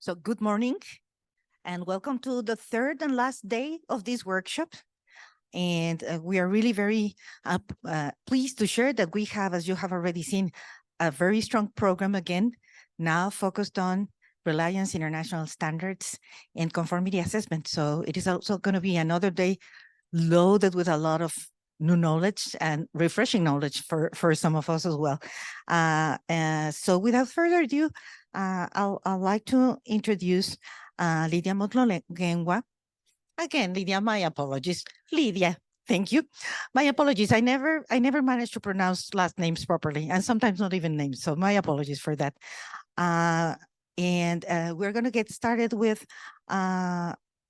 So good morning and welcome to the third and last day of this workshop. And we are really very pleased to share that we have, as you have already seen, a very strong program again, now focused on reliance, international standards, and conformity assessment. So it is also going to be another day loaded with a lot of new knowledge and refreshing knowledge for some of us as well. So without further ado, I'd like to introduce Lydia Motlolengwa. Again, Lydia, my apologies. Lydia, thank you. My apologies. I never managed to pronounce last names properly, and sometimes not even names. So my apologies for that. And we're going to get started with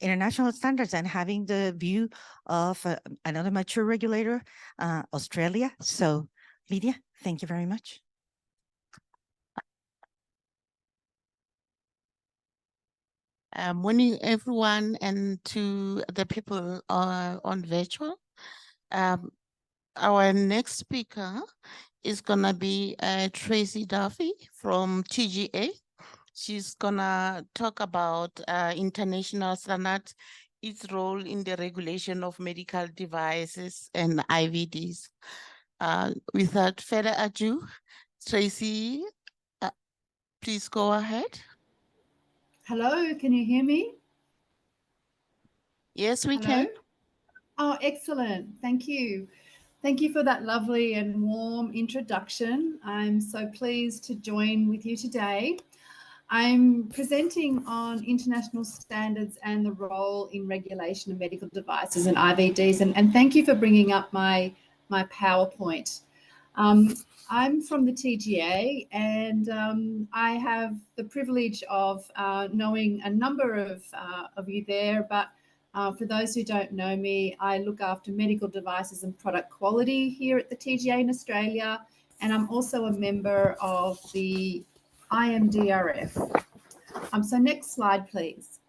international standards and having the view of another mature regulator, Australia. So, Lydia, thank you very much. Morning, everyone, and to the people on virtual. Our next speaker is going to be Tracy Duffy from TGA. She's going to talk about international standards, its role in the regulation of medical devices and IVDs. Without further ado, Tracy, please go ahead. Hello, can you hear me? Yes, we can. Oh, excellent. Thank you. Thank you for that lovely and warm introduction. I'm so pleased to join with you today. I'm presenting on international standards and the role in regulation of medical devices and IVDs. And thank you for bringing up my PowerPoint. I'm from the TGA, and I have the privilege of knowing a number of you there, but for those who don't know me, I look after medical devices and product quality here at the TGA in Australia, and I'm also a member of the IMDRF. So next slide, please.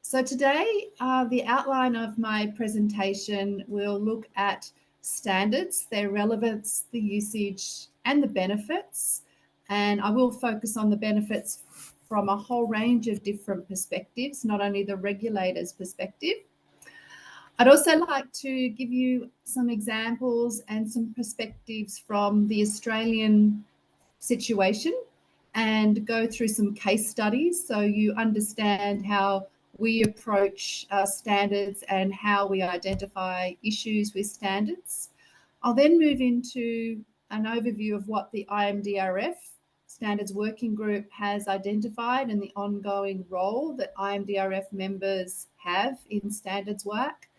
So today, the outline of my presentation will look at standards, their relevance, the usage, and the benefits. And I will focus on the benefits from a whole range of different perspectives, not only the regulator's perspective. I'd also like to give you some examples and some perspectives from the Australian situation and go through some case studies so you understand how we approach standards and how we identify issues with standards. I'll then move into an overview of what the IMDRF Standards Working Group has identified and the ongoing role that IMDRF members have in standards work.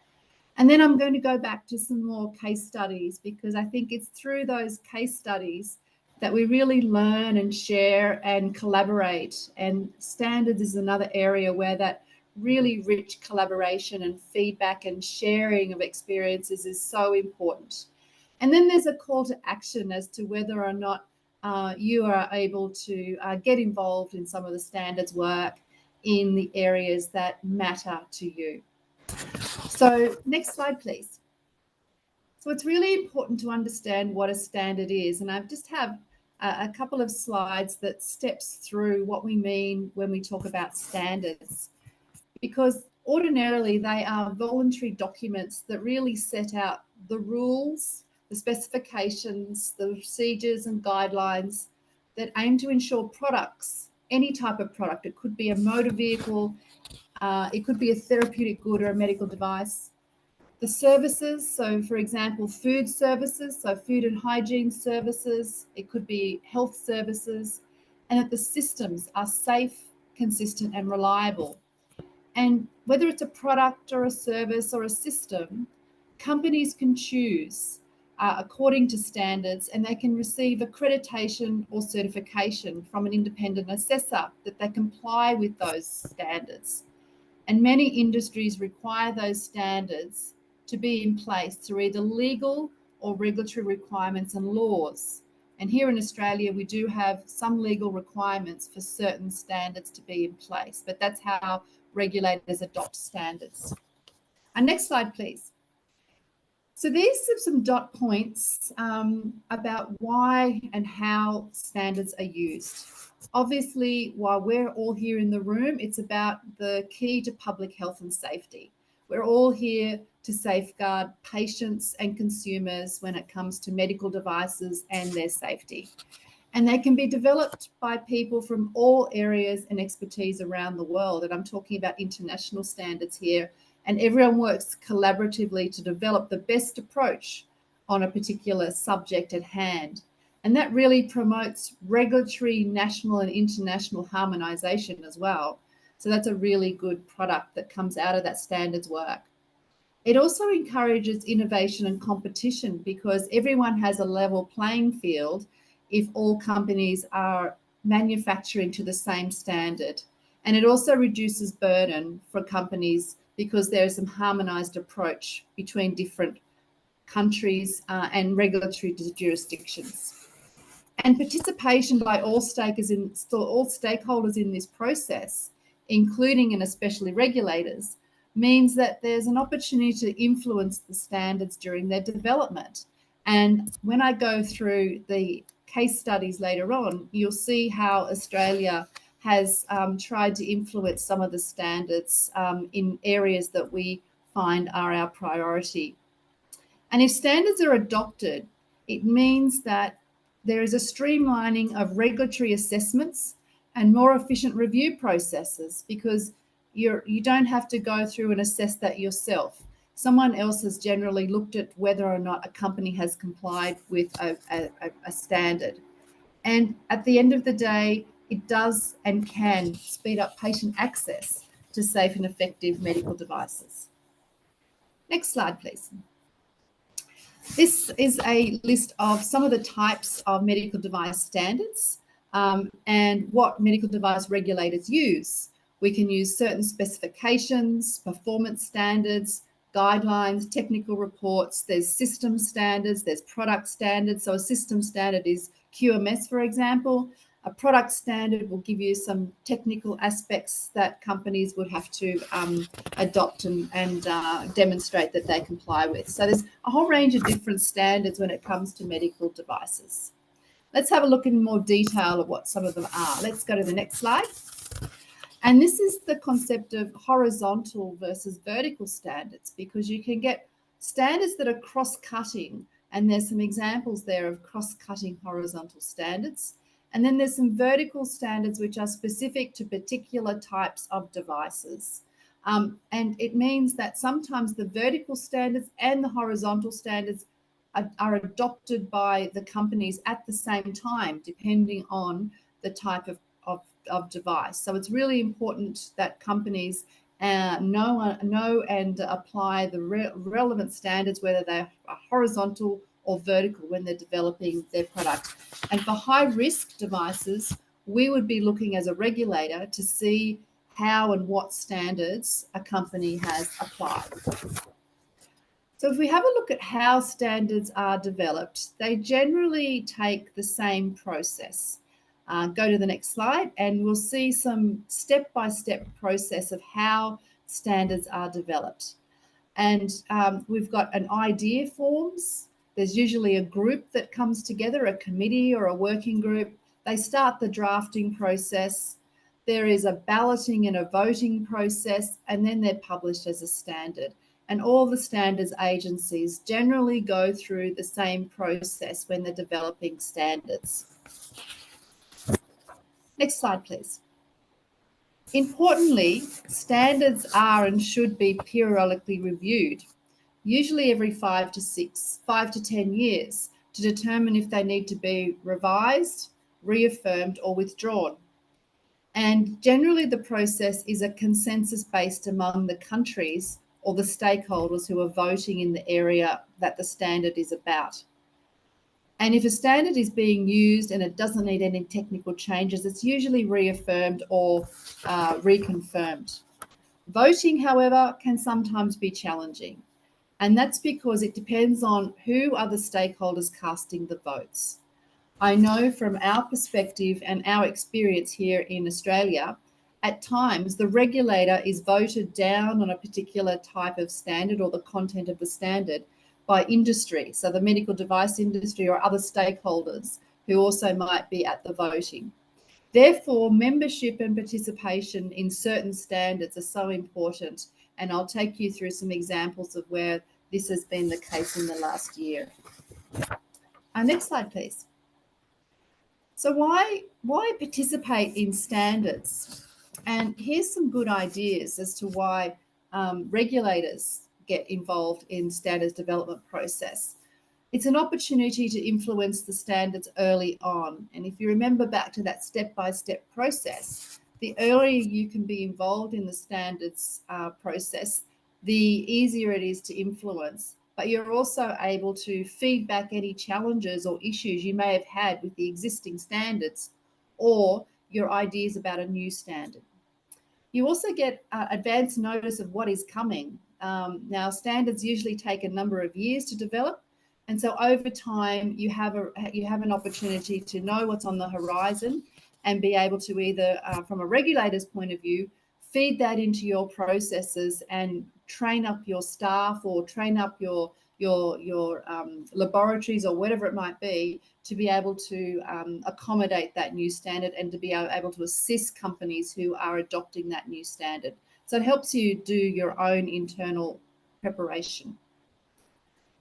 And then I'm going to go back to some more case studies because I think it's through those case studies that we really learn and share and collaborate. And standards is another area where that really rich collaboration and feedback and sharing of experiences is so important. And then there's a call to action as to whether or not you are able to get involved in some of the standards work in the areas that matter to you. So next slide, please. So it's really important to understand what a standard is. And I just have a couple of slides that steps through what we mean when we talk about standards, because ordinarily they are voluntary documents that really set out the rules, the specifications, the procedures and guidelines that aim to ensure products, any type of product, it could be a motor vehicle, it could be a therapeutic good or a medical device. The services, so for example, food services, so food and hygiene services, it could be health services, and that the systems are safe, consistent, and reliable. And whether it's a product or a service or a system, companies can choose according to standards, and they can receive accreditation or certification from an independent assessor that they comply with those standards. And many industries require those standards to be in place through either legal or regulatory requirements and laws. And here in Australia, we do have some legal requirements for certain standards to be in place, but that's how regulators adopt standards. And next slide, please. So these are some dot points about why and how standards are used. Obviously, while we're all here in the room, it's about the key to public health and safety. We're all here to safeguard patients and consumers when it comes to medical devices and their safety. And they can be developed by people from all areas and expertise around the world. And I'm talking about international standards here. And everyone works collaboratively to develop the best approach on a particular subject at hand. And that really promotes regulatory, national and international harmonization as well. So that's a really good product that comes out of that standards work. It also encourages innovation and competition because everyone has a level playing field if all companies are manufacturing to the same standard. And it also reduces burden for companies because there's some harmonized approach between different countries and regulatory jurisdictions. And participation by all stakeholders in this process, including and especially regulators, means that there's an opportunity to influence the standards during their development. And when I go through the case studies later on, you'll see how Australia has tried to influence some of the standards in areas that we find are our priority. And if standards are adopted, it means that there is a streamlining of regulatory assessments and more efficient review processes because you don't have to go through and assess that yourself. Someone else has generally looked at whether or not a company has complied with a standard. And at the end of the day, it does and can speed up patient access to safe and effective medical devices. Next slide, please. This is a list of some of the types of medical device standards and what medical device regulators use. We can use certain specifications, performance standards, guidelines, technical reports. There's system standards, there's product standards. So a system standard is QMS, for example. A product standard will give you some technical aspects that companies would have to adopt and demonstrate that they comply with. So there's a whole range of different standards when it comes to medical devices. Let's have a look in more detail at what some of them are. Let's go to the next slide. And this is the concept of horizontal versus vertical standards, because you can get standards that are cross-cutting, and there's some examples there of cross-cutting horizontal standards. And then there's some vertical standards which are specific to particular types of devices. And it means that sometimes the vertical standards and the horizontal standards are adopted by the companies at the same time, depending on the type of device. So it's really important that companies know and apply the relevant standards, whether they're horizontal or vertical, when they're developing their product. And for high-risk devices, we would be looking as a regulator to see how and what standards a company has applied. So if we have a look at how standards are developed, they generally take the same process. Go to the next slide and we'll see some step-by-step process of how standards are developed. And we've got an idea forms. There's usually a group that comes together, a committee or a working group. They start the drafting process. There is a balloting and a voting process, and then they're published as a standard. And all the standards agencies generally go through the same process when they're developing standards. Next slide, please. Importantly, standards are and should be periodically reviewed, usually every 5 to 10 years, to determine if they need to be revised, reaffirmed, or withdrawn. And generally the process is a consensus based among the countries or the stakeholders who are voting in the area that the standard is about. And if a standard is being used and it doesn't need any technical changes, it's usually reaffirmed or reconfirmed. Voting, however, can sometimes be challenging. And that's because it depends on who are the stakeholders casting the votes. I know from our perspective and our experience here in Australia, at times the regulator is voted down on a particular type of standard or the content of the standard by industry, so the medical device industry or other stakeholders who also might be at the voting. Therefore, membership and participation in certain standards are so important, and I'll take you through some examples of where this has been the case in the last year. Next slide, please. So why participate in standards? And here's some good ideas as to why regulators get involved in standards development process. It's an opportunity to influence the standards early on. And if you remember back to that step-by-step process, the earlier you can be involved in the standards process, the easier it is to influence. But you're also able to feed back any challenges or issues you may have had with the existing standards or your ideas about a new standard. You also get advance notice of what is coming. Now, standards usually take a number of years to develop, and so over time you have an opportunity to know what's on the horizon and be able to either, from a regulator's point of view, feed that into your processes and train up your staff or train up your laboratories or whatever it might be to be able to accommodate that new standard and to be able to assist companies who are adopting that new standard. So it helps you do your own internal preparation.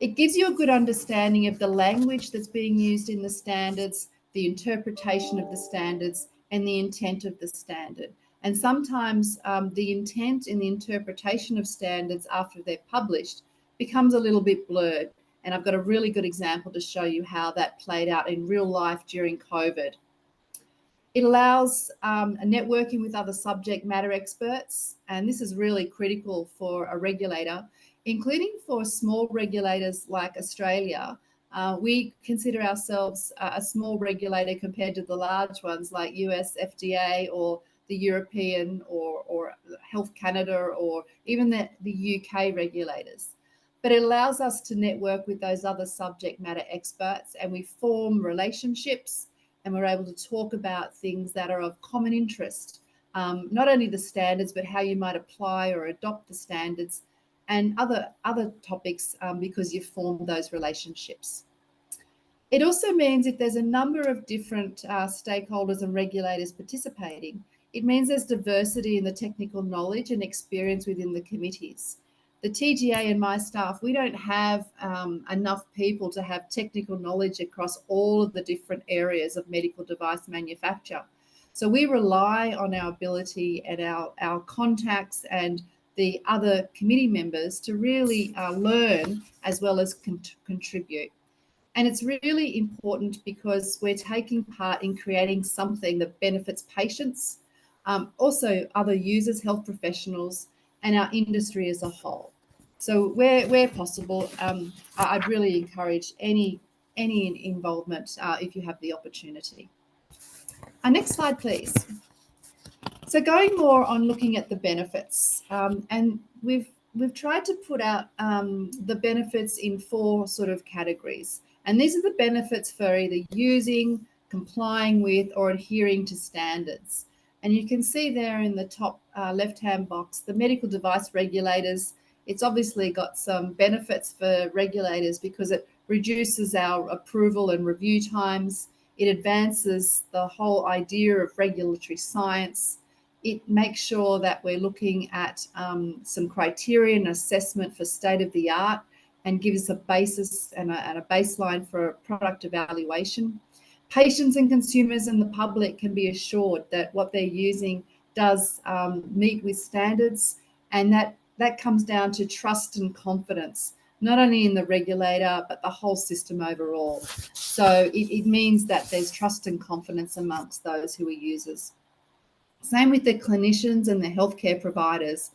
It gives you a good understanding of the language that's being used in the standards, the interpretation of the standards, and the intent of the standard. And sometimes the intent and the interpretation of standards after they're published becomes a little bit blurred. And I've got a really good example to show you how that played out in real life during COVID. It allows a networking with other subject matter experts, and this is really critical for a regulator, including for small regulators like Australia. We consider ourselves a small regulator compared to the large ones like US FDA or the European or Health Canada or even the UK regulators. But it allows us to network with those other subject matter experts, and we form relationships, and we're able to talk about things that are of common interest, not only the standards, but how you might apply or adopt the standards and other topics because you've formed those relationships. It also means if there's a number of different stakeholders and regulators participating, it means there's diversity in the technical knowledge and experience within the committees. The TGA and my staff, we don't have enough people to have technical knowledge across all of the different areas of medical device manufacture. So we rely on our ability and our contacts and the other committee members to really learn as well as contribute. And it's really important because we're taking part in creating something that benefits patients, also other users, health professionals, and our industry as a whole. So where possible, I'd really encourage any involvement if you have the opportunity. Next slide, please. So going more on looking at the benefits, and we've tried to put out the benefits in 4 sort of categories. And these are the benefits for either using, complying with, or adhering to standards. And you can see there in the top left-hand box, the medical device regulators. It's obviously got some benefits for regulators because it reduces our approval and review times. It advances the whole idea of regulatory science. It makes sure that we're looking at some criteria and assessment for state of the art and gives a basis and a baseline for product evaluation. Patients and consumers and the public can be assured that what they're using does meet with standards, and that comes down to trust and confidence, not only in the regulator, but the whole system overall. So it means that there's trust and confidence amongst those who are users. Same with the clinicians and the healthcare providers.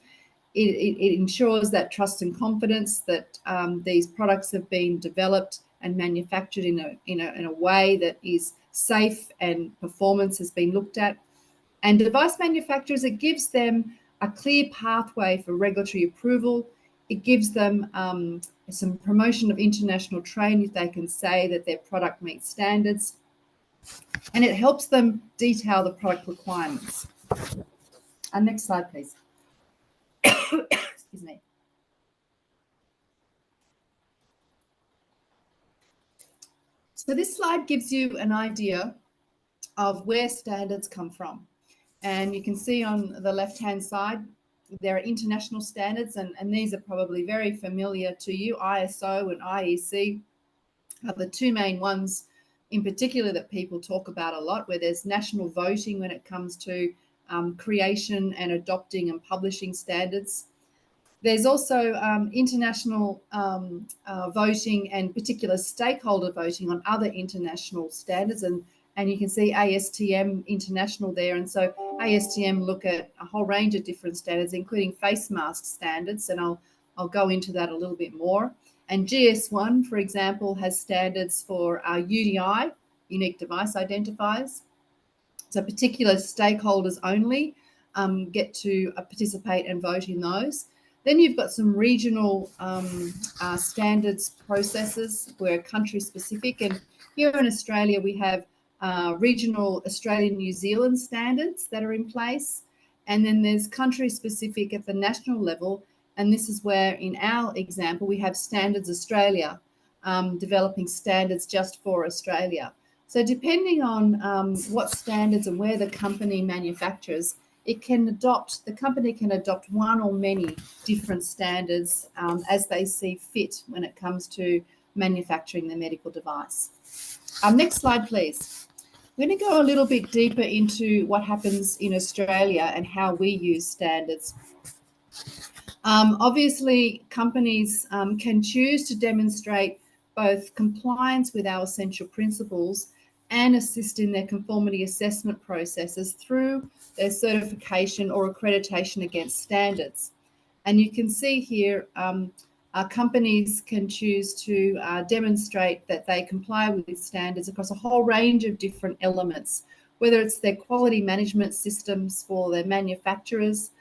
It ensures that trust and confidence that these products have been developed and manufactured in a way that is safe and performance has been looked at. And device manufacturers, it gives them a clear pathway for regulatory approval. It gives them some promotion of international trade if they can say that their product meets standards. And it helps them detail the product requirements. Next slide, please. Excuse me. So this slide gives you an idea of where standards come from. And you can see on the left-hand side, there are international standards, and these are probably very familiar to you. ISO and IEC are the two main ones in particular that people talk about a lot, where there's national voting when it comes to creation and adopting and publishing standards. There's also international voting and particular stakeholder voting on other international standards, and you can see ASTM International there. And so ASTM look at a whole range of different standards, including face mask standards, and I'll go into that a little bit more. And GS1, for example, has standards for UDI, unique device identifiers. So particular stakeholders only get to participate and vote in those. Then you've got some regional standards processes where country specific. And here in Australia, we have regional Australian New Zealand standards that are in place. And then there's country specific at the national level. And this is where, in our example, we have Standards Australia, developing standards just for Australia. So depending on what standards and where the company manufactures, the company can adopt one or many different standards as they see fit when it comes to manufacturing the medical device. Next slide, please. We're going to go a little bit deeper into what happens in Australia and how we use standards. Obviously, companies can choose to demonstrate both compliance with our essential principles and assist in their conformity assessment processes through their certification or accreditation against standards. And you can see here, companies can choose to demonstrate that they comply with standards across a whole range of different elements, whether it's their quality management systems for their manufacturers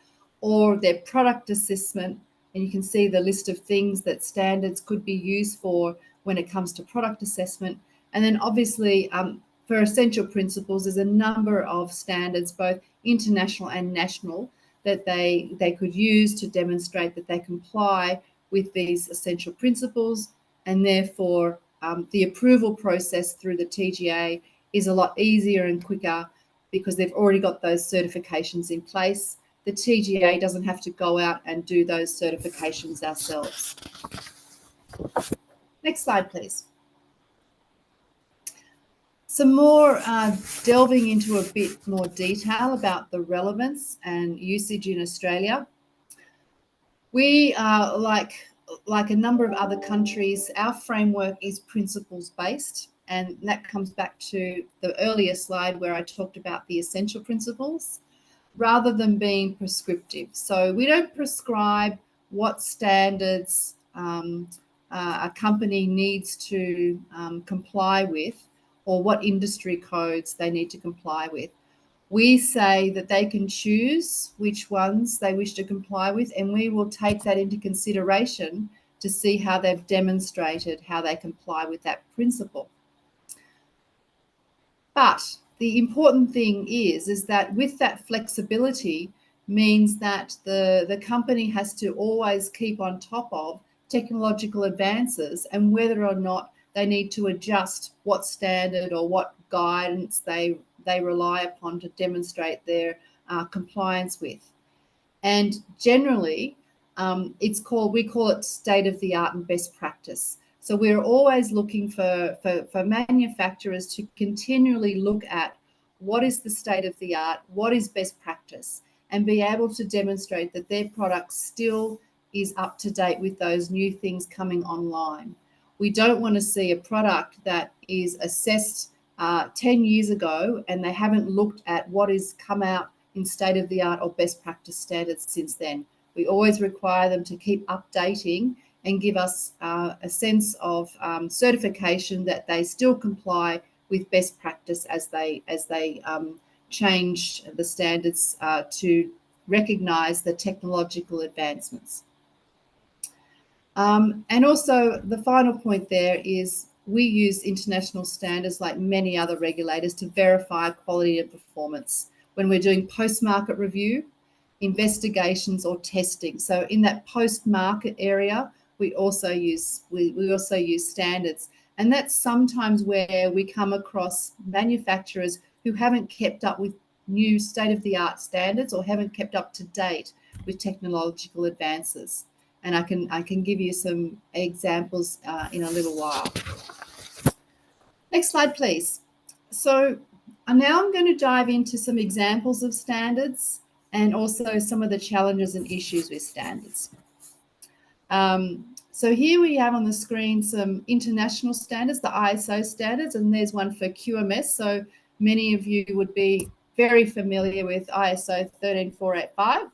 or their product assessment. And you can see the list of things that standards could be used for when it comes to product assessment. And then obviously for essential principles, there's a number of standards, both international and national, that they could use to demonstrate that they comply with these essential principles. And therefore, the approval process through the TGA is a lot easier and quicker because they've already got those certifications in place. The TGA doesn't have to go out and do those certifications ourselves. Next slide, please. Some more delving into a bit more detail about the relevance and usage in Australia. We are like a number of other countries, our framework is principles-based, and that comes back to the earlier slide where I talked about the essential principles, rather than being prescriptive. So we don't prescribe what standards a company needs to comply with, or what industry codes they need to comply with. We say that they can choose which ones they wish to comply with, and we will take that into consideration to see how they've demonstrated how they comply with that principle. But the important thing is that with that flexibility means that the company has to always keep on top of technological advances and whether or not they need to adjust what standard or what guidance they rely upon to demonstrate their compliance with. And generally, we call it state of the art and best practice. So we're always looking for manufacturers to continually look at what is the state of the art, what is best practice, and be able to demonstrate that their product still is up to date with those new things coming online. We don't want to see a product that is assessed 10 years ago and they haven't looked at what has come out in state of the art or best practice standards since then. We always require them to keep updating and give us a sense of certification that they still comply with best practice as they change the standards to recognize the technological advancements. And also the final point there is we use international standards like many other regulators to verify quality and performance when we're doing post-market review, investigations or testing. So in that post-market area, we also use standards. And that's sometimes where we come across manufacturers who haven't kept up with new state-of-the-art standards or haven't kept up to date with technological advances. And I can give you some examples in a little while. Next slide, please. So now I'm going to dive into some examples of standards and also some of the challenges and issues with standards. So here we have on the screen some international standards, the ISO standards, and there's one for QMS. So many of you would be very familiar with ISO 13485.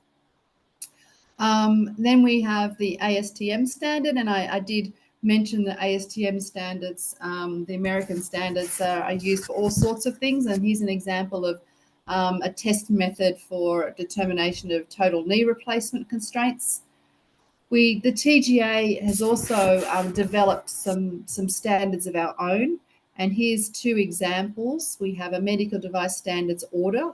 Then we have the ASTM standard, and I did mention the ASTM standards. The American standards are used for all sorts of things, and here's an example of a test method for determination of total knee replacement constraints. The TGA has also developed some standards of our own, and here's two examples. We have a medical device standards order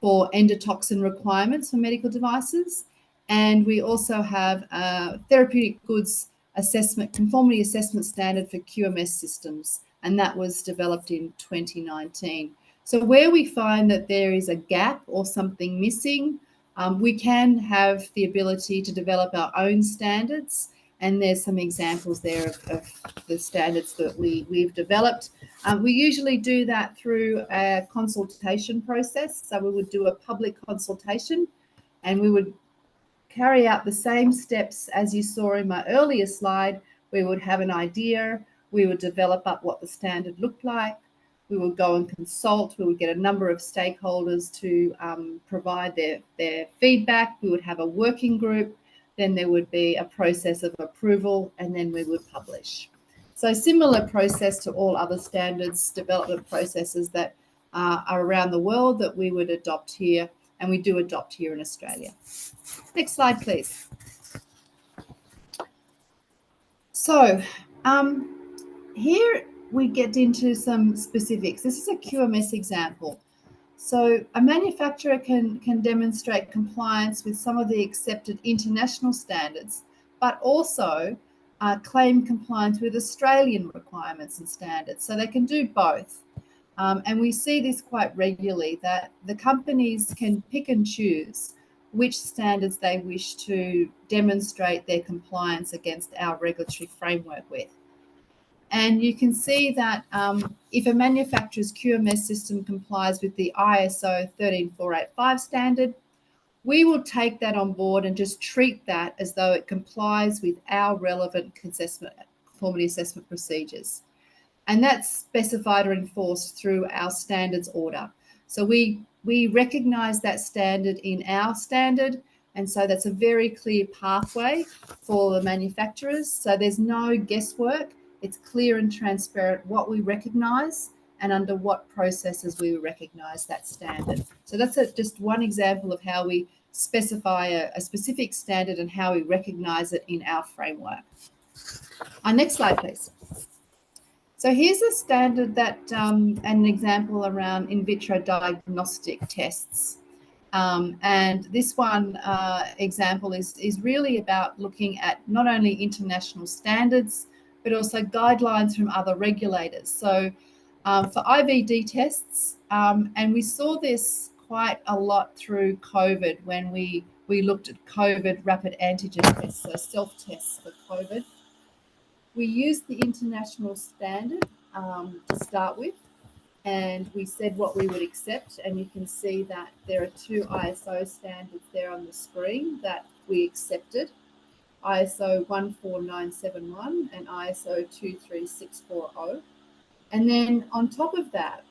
for endotoxin requirements for medical devices, and we also have a therapeutic goods assessment, conformity assessment standard for QMS systems, and that was developed in 2019. So where we find that there is a gap or something missing, we can have the ability to develop our own standards, and there's some examples there of the standards that we've developed. We usually do that through a consultation process. So we would do a public consultation, and we would carry out the same steps as you saw in my earlier slide. We would have an idea, we would develop up what the standard looked like, we would go and consult, we would get a number of stakeholders to provide their feedback, we would have a working group, then there would be a process of approval, and then we would publish. So similar process to all other standards development processes that are around the world that we would adopt here, and we do adopt here in Australia. Next slide, please. So here we get into some specifics. This is a QMS example. So a manufacturer can demonstrate compliance with some of the accepted international standards, but also claim compliance with Australian requirements and standards. So they can do both. And we see this quite regularly, that the companies can pick and choose which standards they wish to demonstrate their compliance against our regulatory framework with. And you can see that if a manufacturer's QMS system complies with the ISO 13485 standard, we will take that on board and just treat that as though it complies with our relevant conformity assessment procedures. And that's specified or enforced through our standards order. So we recognize that standard in our standard, and so that's a very clear pathway for the manufacturers. So there's no guesswork. It's clear and transparent what we recognize and under what processes we recognize that standard. So that's just one example of how we specify a specific standard and how we recognize it in our framework. Next slide, please. So here's a standard that, an example around in vitro diagnostic tests. And this one example is really about looking at not only international standards, but also guidelines from other regulators. So for IVD tests, and we saw this quite a lot through COVID when we looked at COVID rapid antigen tests, so self-tests for COVID. We used the international standard to start with, and we said what we would accept, and you can see that there are two ISO standards there on the screen that we accepted, ISO 14971 and ISO 23640. And then on top of that,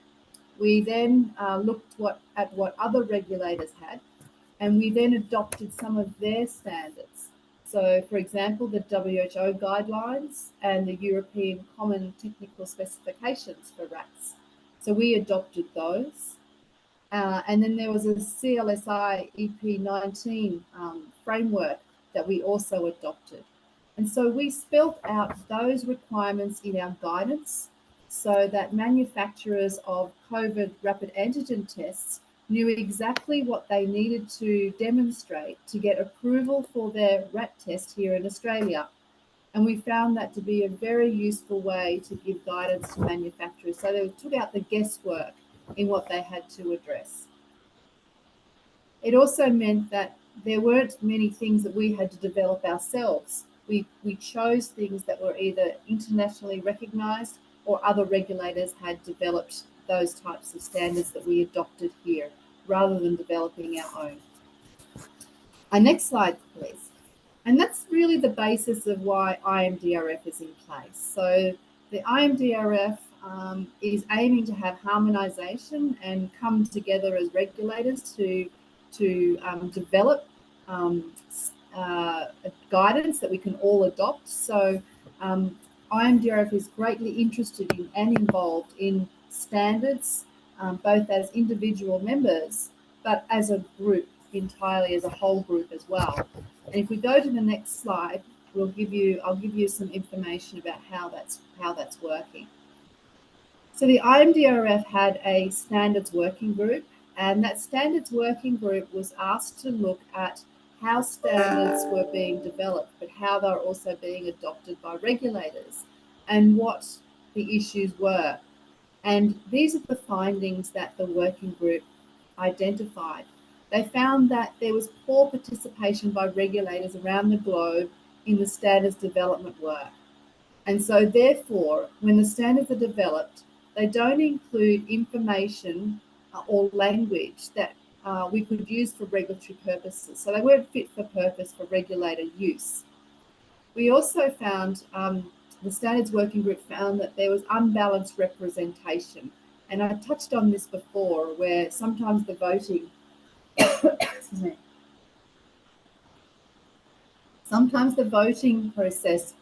we then looked at what other regulators had, and we then adopted some of their standards. So, for example, the WHO guidelines and the European Common Technical Specifications for rats. So we adopted those. And then there was a CLSI EP19 framework that we also adopted. And so we spelt out those requirements in our guidance so that manufacturers of COVID rapid antigen tests knew exactly what they needed to demonstrate to get approval for their rat test here in Australia. And we found that to be a very useful way to give guidance to manufacturers. So they took out the guesswork in what they had to address. It also meant that there weren't many things that we had to develop ourselves. We chose things that were either internationally recognized or other regulators had developed those types of standards that we adopted here, rather than developing our own. Our next slide, please. And that's really the basis of why IMDRF is in place. So the IMDRF is aiming to have harmonisation and come together as regulators to develop guidance that we can all adopt. So IMDRF is greatly interested in and involved in standards, both as individual members, but as a group, entirely as a whole group as well. And if we go to the next slide, I'll give you some information about how that's working. So the IMDRF had a standards working group, and that standards working group was asked to look at how standards were being developed, but how they're also being adopted by regulators and what the issues were. And these are the findings that the working group identified. They found that there was poor participation by regulators around the globe in the standards development work. And so therefore, when the standards are developed, they don't include information or language that we could use for regulatory purposes. So they weren't fit for purpose for regulator use. We also found, the standards working group found that there was unbalanced representation. And I touched on this before, where sometimes the voting, excuse me, sometimes the voting process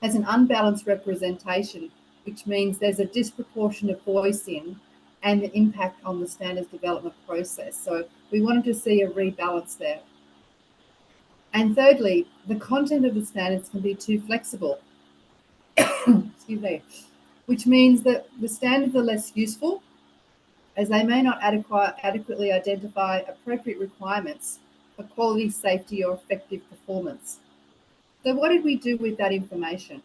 has an unbalanced representation, which means there's a disproportionate voice in and the impact on the standards development process. So we wanted to see a rebalance there. And thirdly, the content of the standards can be too flexible, excuse me, which means that the standards are less useful as they may not adequately identify appropriate requirements for quality, safety, or effective performance. So what did we do with that information?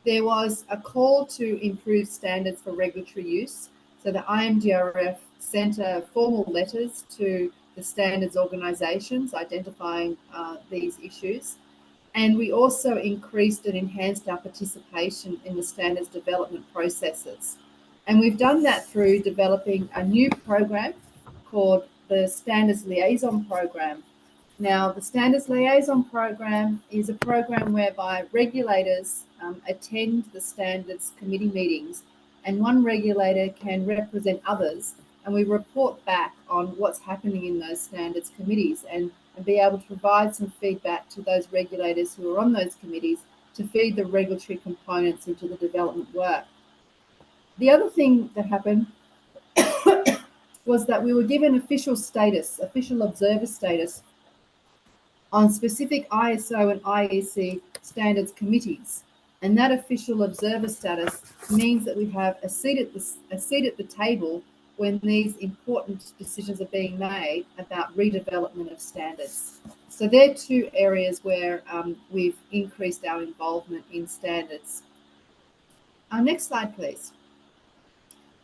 There was a call to improve standards for regulatory use. So the IMDRF sent formal letters to the standards organisations identifying these issues. And we also increased and enhanced our participation in the standards development processes. And we've done that through developing a new program called the Standards Liaison Program. Now, the Standards Liaison Program is a program whereby regulators attend the standards committee meetings, and one regulator can represent others, and we report back on what's happening in those standards committees and be able to provide some feedback to those regulators who are on those committees to feed the regulatory components into the development work. The other thing that happened was that we were given official observer status on specific ISO and IEC standards committees. And that official observer status means that we have a seat at the table when these important decisions are being made about redevelopment of standards. So they're two areas where we've increased our involvement in standards. Our next slide, please.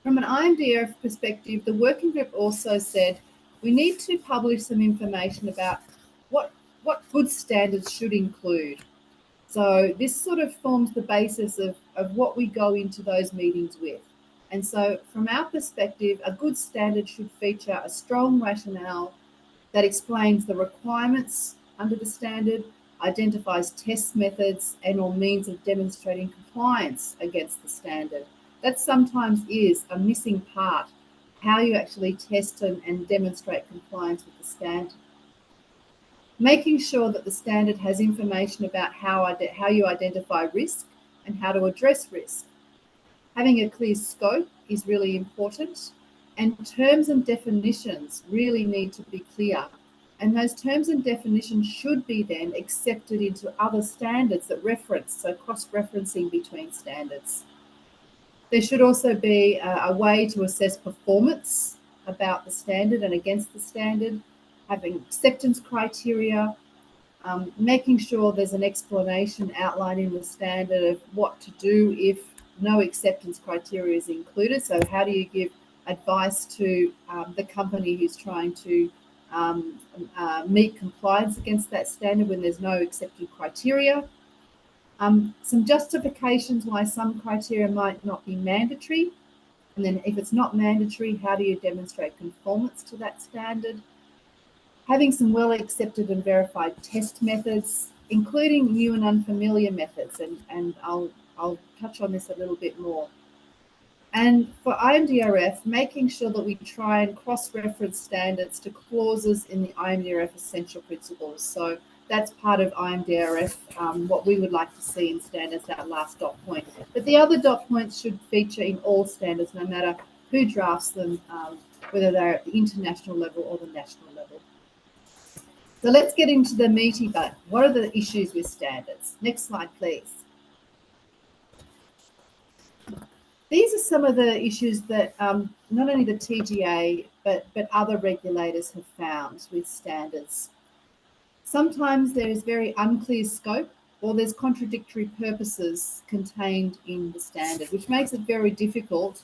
From an IMDRF perspective, the working group also said we need to publish some information about what good standards should include. So this sort of forms the basis of what we go into those meetings with. And so from our perspective, a good standard should feature a strong rationale that explains the requirements under the standard, identifies test methods and or means of demonstrating compliance against the standard. That sometimes is a missing part, how you actually test and demonstrate compliance with the standard. Making sure that the standard has information about how you identify risk and how to address risk. Having a clear scope is really important, and terms and definitions really need to be clear. And those terms and definitions should be then accepted into other standards that reference, so cross-referencing between standards. There should also be a way to assess performance about the standard and against the standard, having acceptance criteria, making sure there's an explanation outlined in the standard of what to do if no acceptance criteria is included. So how do you give advice to the company who's trying to meet compliance against that standard when there's no accepted criteria? Some justifications why some criteria might not be mandatory. And then if it's not mandatory, how do you demonstrate conformance to that standard? Having some well accepted and verified test methods, including new and unfamiliar methods, and I'll touch on this a little bit more. And for IMDRF, making sure that we try and cross-reference standards to clauses in the IMDRF essential principles. So that's part of IMDRF, what we would like to see in standards, that last dot point. But the other dot points should feature in all standards, no matter who drafts them, whether they're at the international level or the national level. So let's get into the meaty bit. What are the issues with standards? Next slide, please. These are some of the issues that not only the TGA, but other regulators have found with standards. Sometimes there is very unclear scope, or there's contradictory purposes contained in the standard, which makes it very difficult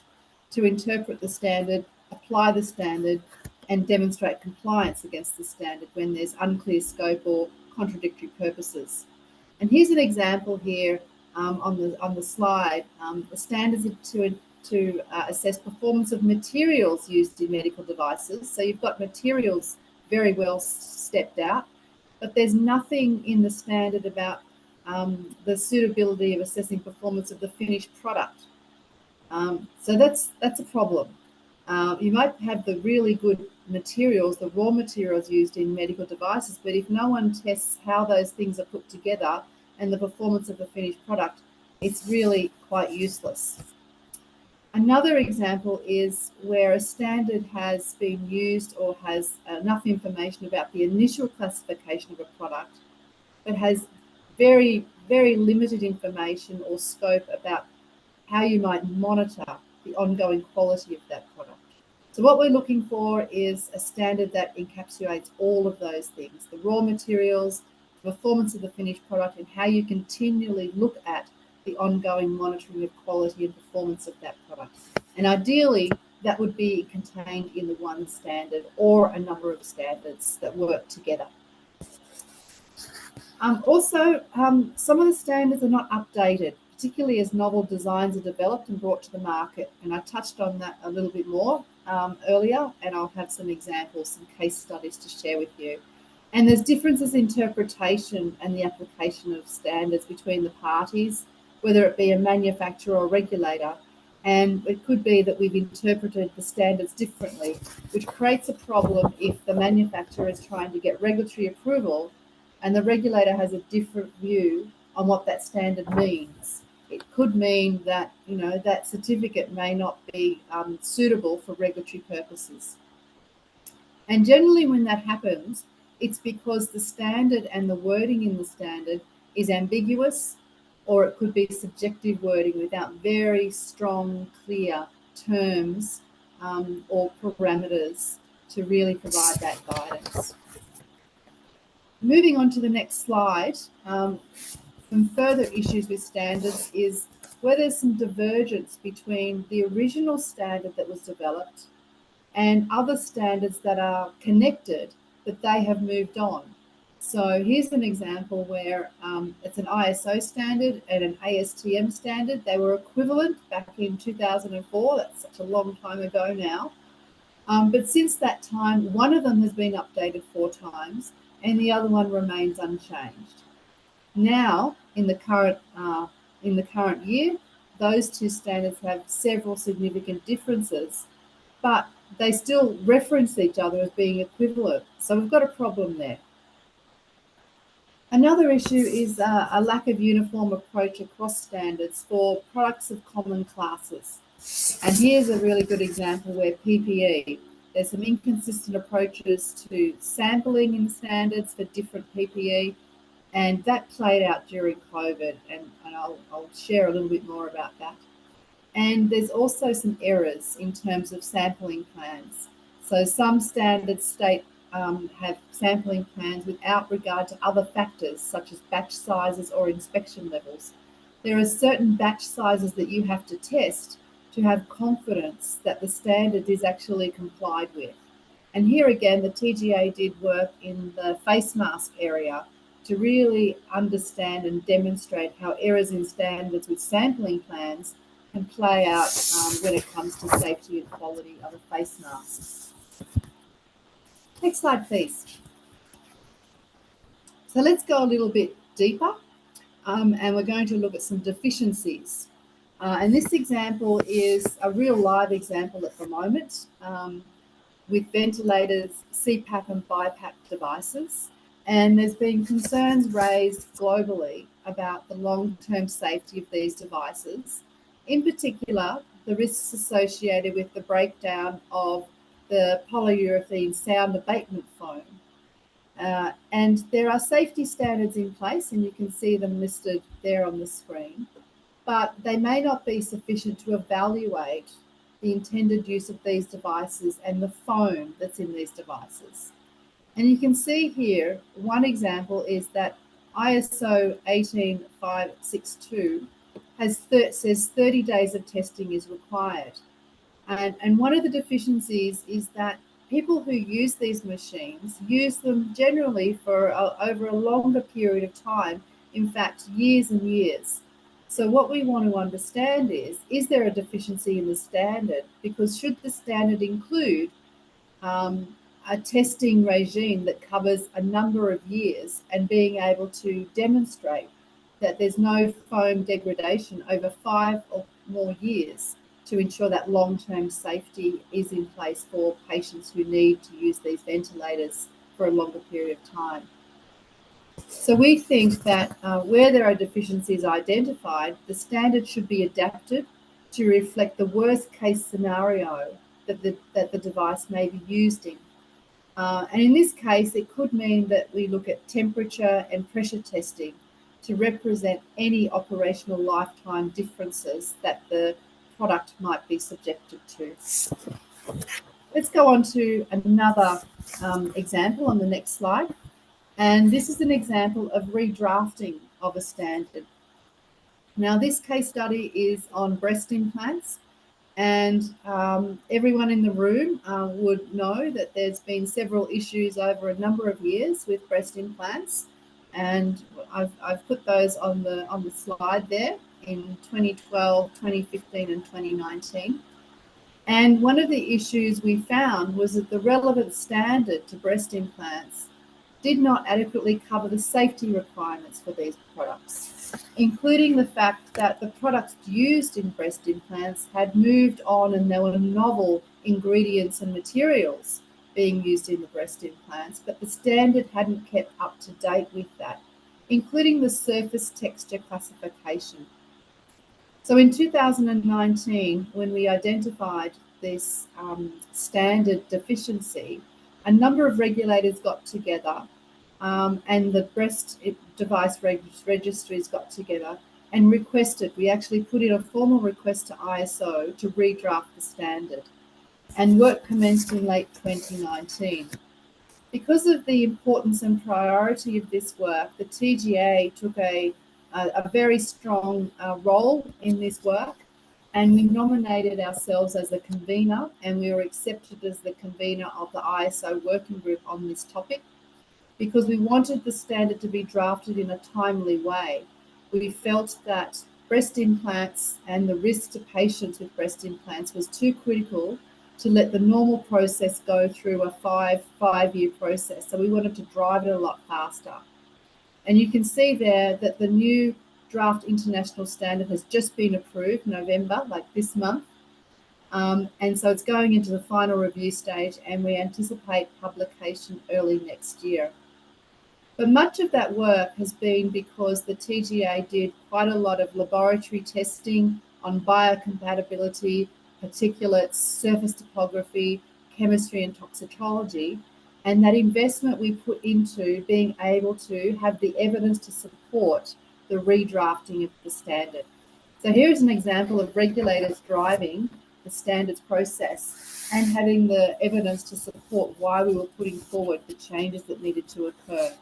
to interpret the standard, apply the standard, and demonstrate compliance against the standard when there's unclear scope or contradictory purposes. And here's an example here on the slide. The standards are to assess performance of materials used in medical devices. So you've got materials very well stepped out, but there's nothing in the standard about the suitability of assessing performance of the finished product. So that's a problem. You might have the really good materials, the raw materials used in medical devices, but if no one tests how those things are put together and the performance of the finished product, it's really quite useless. Another example is where a standard has been used or has enough information about the initial classification of a product, but has very, very limited information or scope about how you might monitor the ongoing quality of that product. So what we're looking for is a standard that encapsulates all of those things, the raw materials, the performance of the finished product, and how you continually look at the ongoing monitoring of quality and performance of that product. And ideally, that would be contained in the one standard or a number of standards that work together. Also, some of the standards are not updated, particularly as novel designs are developed and brought to the market. And I touched on that a little bit more earlier, and I'll have some examples, some case studies to share with you. And there's differences in interpretation and the application of standards between the parties, whether it be a manufacturer or regulator. And it could be that we've interpreted the standards differently, which creates a problem if the manufacturer is trying to get regulatory approval and the regulator has a different view on what that standard means. It could mean that, that certificate may not be suitable for regulatory purposes. And generally when that happens, it's because the standard and the wording in the standard is ambiguous, or it could be subjective wording without very strong, clear terms or parameters to really provide that guidance. Moving on to the next slide, some further issues with standards is where there's some divergence between the original standard that was developed and other standards that are connected, but they have moved on. So here's an example where it's an ISO standard and an ASTM standard. They were equivalent back in 2004. That's such a long time ago now. But since that time, one of them has been updated 4 times and the other one remains unchanged. Now, in the current year, those 2 standards have several significant differences, but they still reference each other as being equivalent. So we've got a problem there. Another issue is a lack of uniform approach across standards for products of common classes. And here's a really good example where PPE, there's some inconsistent approaches to sampling in standards for different PPE, and that played out during COVID, and I'll share a little bit more about that. And there's also some errors in terms of sampling plans. So some standards state have sampling plans without regard to other factors such as batch sizes or inspection levels. There are certain batch sizes that you have to test to have confidence that the standard is actually complied with. And here again, the TGA did work in the face mask area to really understand and demonstrate how errors in standards with sampling plans can play out when it comes to safety and quality of a face mask. Next slide, please. So let's go a little bit deeper, and we're going to look at some deficiencies. And this example is a real live example at the moment with ventilators, CPAP and BiPAP devices. And there's been concerns raised globally about the long-term safety of these devices. In particular, the risks associated with the breakdown of the polyurethane sound abatement foam. And there are safety standards in place, and you can see them listed there on the screen, but they may not be sufficient to evaluate the intended use of these devices and the foam that's in these devices. And you can see here, one example is that ISO 18562 says 30 days of testing is required. And one of the deficiencies is that people who use these machines use them generally for over a longer period of time, in fact, years and years. So what we want to understand is there a deficiency in the standard? Because should the standard include a testing regime that covers a number of years and being able to demonstrate that there's no foam degradation over 5 or more years to ensure that long-term safety is in place for patients who need to use these ventilators for a longer period of time. So we think that where there are deficiencies identified, the standard should be adapted to reflect the worst case scenario that the device may be used in. And in this case, it could mean that we look at temperature and pressure testing to represent any operational lifetime differences that the product might be subjected to. Let's go on to another example on the next slide. And this is an example of redrafting of a standard. Now, this case study is on breast implants, and everyone in the room would know that there's been several issues over a number of years with breast implants, and I've put those on the slide there in 2012, 2015, and 2019. And one of the issues we found was that the relevant standard to breast implants did not adequately cover the safety requirements for these products, including the fact that the products used in breast implants had moved on and there were novel ingredients and materials being used in the breast implants, but the standard hadn't kept up to date with that, including the surface texture classification. So in 2019, when we identified this standard deficiency, a number of regulators got together and the breast device registries got together and requested, we actually put in a formal request to ISO to redraft the standard, and work commenced in late 2019. Because of the importance and priority of this work, the TGA took a very strong role in this work, and we nominated ourselves as the convener, and we were accepted as the convener of the ISO working group on this topic because we wanted the standard to be drafted in a timely way. We felt that breast implants and the risk to patients with breast implants was too critical to let the normal process go through a five-year process. So we wanted to drive it a lot faster. And you can see there that the new draft international standard has just been approved November, like this month. And so it's going into the final review stage, and we anticipate publication early next year. But much of that work has been because the TGA did quite a lot of laboratory testing on biocompatibility, particulates, surface topography, chemistry and toxicology, and that investment we put into being able to have the evidence to support the redrafting of the standard. So here's an example of regulators driving the standards process and having the evidence to support why we were putting forward the changes that needed to occur.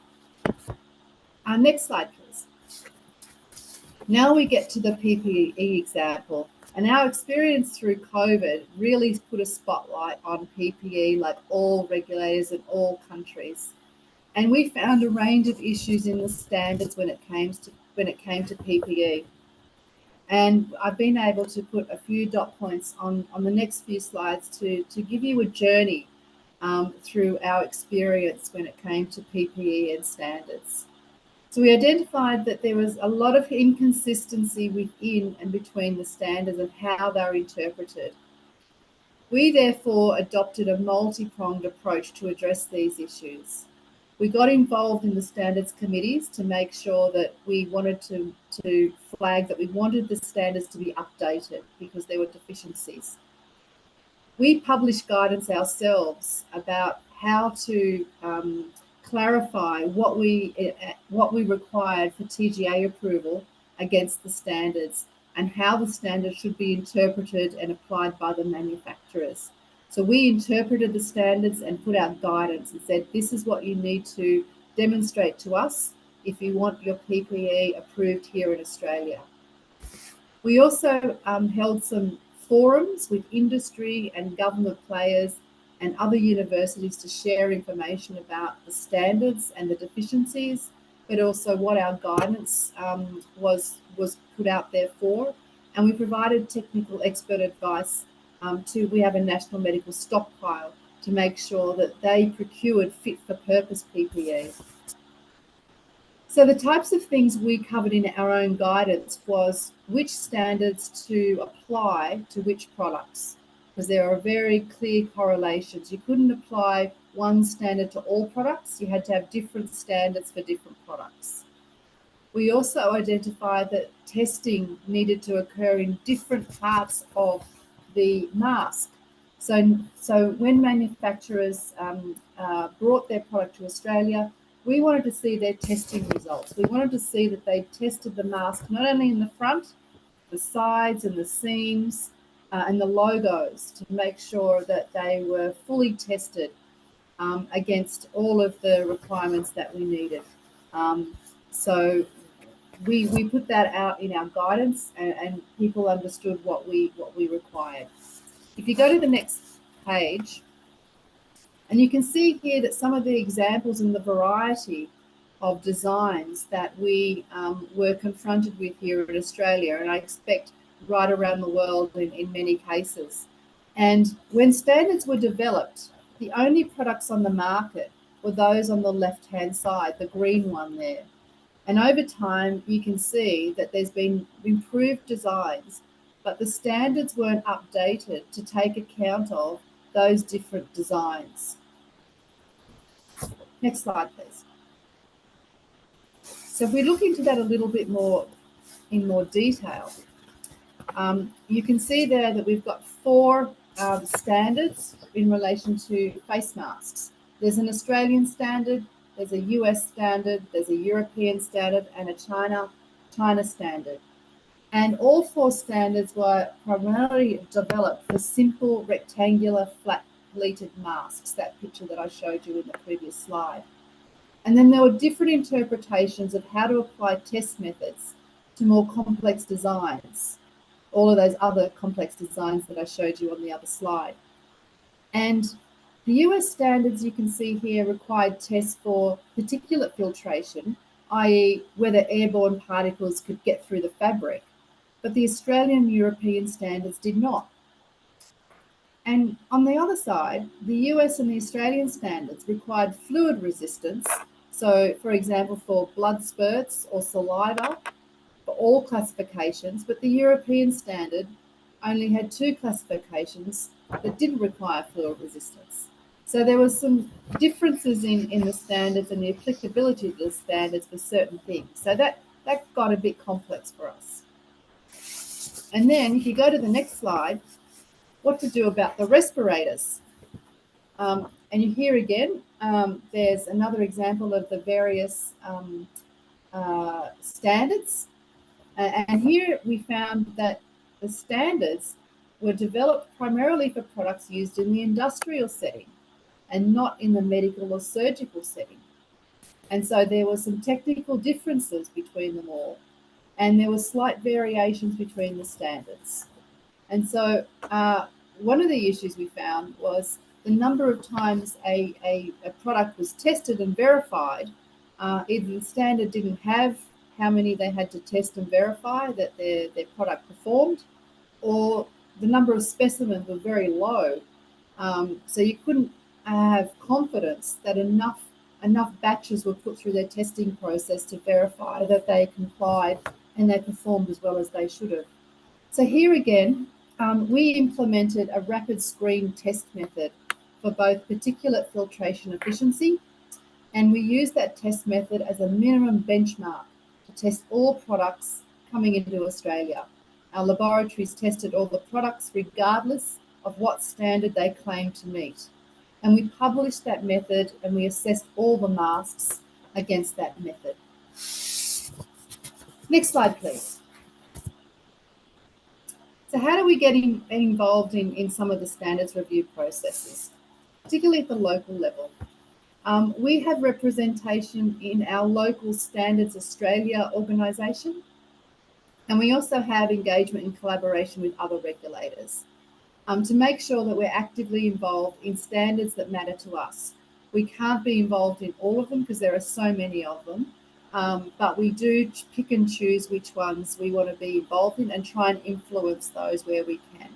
Next slide, please. Now we get to the PPE example. And our experience through COVID really put a spotlight on PPE, like all regulators in all countries. And we found a range of issues in the standards when it came to PPE. And I've been able to put a few dot points on the next few slides to give you a journey through our experience when it came to PPE and standards. So we identified that there was a lot of inconsistency within and between the standards and how they're interpreted. We therefore adopted a multi-pronged approach to address these issues. We got involved in the standards committees to make sure that we wanted to flag that we wanted the standards to be updated because there were deficiencies. We published guidance ourselves about how to clarify what we required for TGA approval against the standards and how the standards should be interpreted and applied by the manufacturers. So we interpreted the standards and put out guidance and said, this is what you need to demonstrate to us if you want your PPE approved here in Australia. We also held some forums with industry and government players and other universities to share information about the standards and the deficiencies, but also what our guidance was put out there for. And we provided technical expert advice we have a national medical stockpile to make sure that they procured fit for purpose PPE. So the types of things we covered in our own guidance was which standards to apply to which products, because there are very clear correlations. You couldn't apply one standard to all products. You had to have different standards for different products. We also identified that testing needed to occur in different parts of the mask. So when manufacturers brought their product to Australia, we wanted to see their testing results. We wanted to see that they tested the mask not only in the front, the sides and the seams and the logos to make sure that they were fully tested against all of the requirements that we needed. So we put that out in our guidance and people understood what we required. If you go to the next page, and you can see here that some of the examples and the variety of designs that we were confronted with here in Australia, and I expect right around the world in many cases. And when standards were developed, the only products on the market were those on the left-hand side, the green one there. And over time, you can see that there's been improved designs, but the standards weren't updated to take account of those different designs. Next slide, please. So if we look into that a little bit more in more detail, you can see there that we've got 4 standards in relation to face masks. There's an Australian standard, there's a US standard, there's a European standard, and a China standard. And all 4 standards were primarily developed for simple rectangular flat pleated masks, that picture that I showed you in the previous slide. And then there were different interpretations of how to apply test methods to more complex designs, all of those other complex designs that I showed you on the other slide. And the US standards you can see here required tests for particulate filtration, i.e. whether airborne particles could get through the fabric, but the Australian and European standards did not. And on the other side, the US and the Australian standards required fluid resistance. So for example, for blood spurts or saliva, for all classifications, but the European standard only had 2 classifications that didn't require fluid resistance. So there were some differences in the standards and the applicability of the standards for certain things. So that got a bit complex for us. And then if you go to the next slide, what to do about the respirators. And here again, there's another example of the various standards. And here we found that the standards were developed primarily for products used in the industrial setting and not in the medical or surgical setting. And so there were some technical differences between them all, and there were slight variations between the standards. And so one of the issues we found was the number of times a product was tested and verified. Either the standard didn't have how many they had to test and verify that their product performed, or the number of specimens were very low. So you couldn't have confidence that enough batches were put through their testing process to verify that they complied and they performed as well as they should have. So here again, we implemented a rapid screen test method for both particulate filtration efficiency, and we used that test method as a minimum benchmark to test all products coming into Australia. Our laboratories tested all the products regardless of what standard they claimed to meet. And we published that method and we assessed all the masks against that method. Next slide, please. So how do we get involved in some of the standards review processes, particularly at the local level? We have representation in our local Standards Australia organisation, and we also have engagement and collaboration with other regulators to make sure that we're actively involved in standards that matter to us. We can't be involved in all of them because there are so many of them, but we do pick and choose which ones we want to be involved in and try and influence those where we can.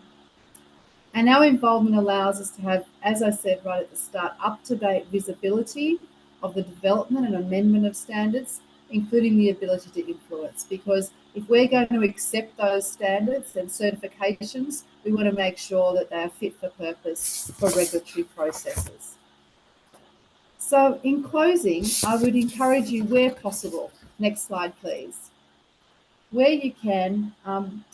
And our involvement allows us to have, as I said right at the start, up-to-date visibility of the development and amendment of standards, including the ability to influence. Because if we're going to accept those standards and certifications, we want to make sure that they are fit for purpose for regulatory processes. So in closing, I would encourage you where possible, next slide please, where you can,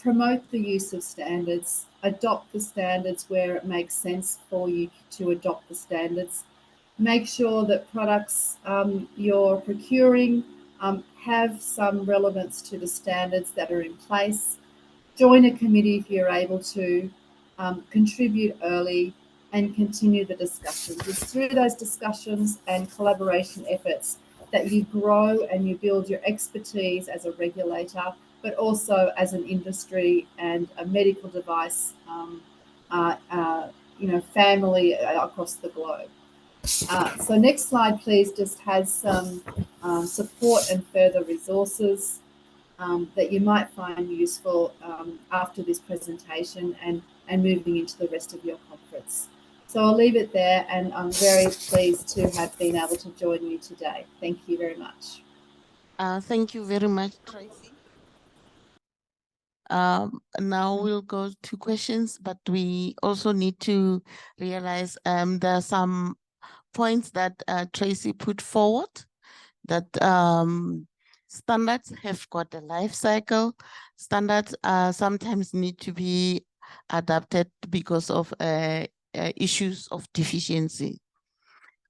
promote the use of standards, adopt the standards where it makes sense for you to adopt the standards. Make sure that products you're procuring have some relevance to the standards that are in place. Join a committee if you're able to, contribute early and continue the discussions. It's through those discussions and collaboration efforts that you grow and you build your expertise as a regulator, but also as an industry and a medical device family across the globe. So next slide, please, just has some support and further resources that you might find useful after this presentation and moving into the rest of your conference. So I'll leave it there, and I'm very pleased to have been able to join you today. Thank you very much. Thank you very much, Tracy. Now we'll go to questions, but we also need to realize there are some points that Tracy put forward, that standards have got a life cycle. Standards sometimes need to be adapted because of issues of deficiency.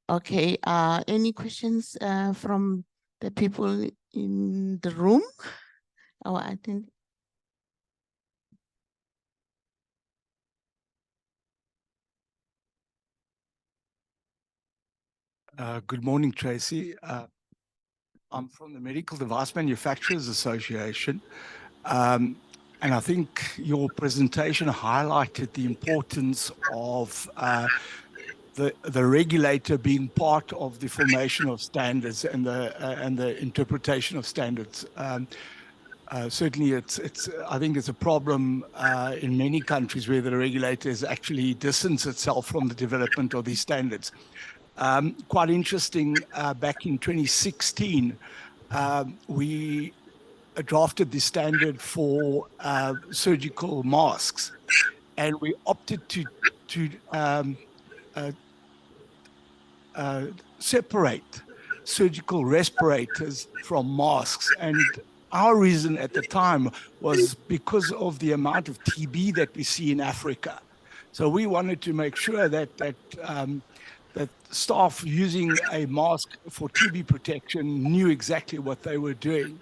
Okay, any questions from the people in the room? Oh, I think. Good morning, Tracy. I'm from the Medical Device Manufacturers Association, and I think your presentation highlighted the importance of the regulator being part of the formation of standards and the interpretation of standards. Certainly, I think it's a problem in many countries where the regulator has actually distanced itself from the development of these standards. Quite interesting, back in 2016, we drafted the standard for surgical masks, and we opted to separate surgical respirators from masks. And our reason at the time was because of the amount of TB that we see in Africa. So we wanted to make sure that staff using a mask for TB protection knew exactly what they were doing.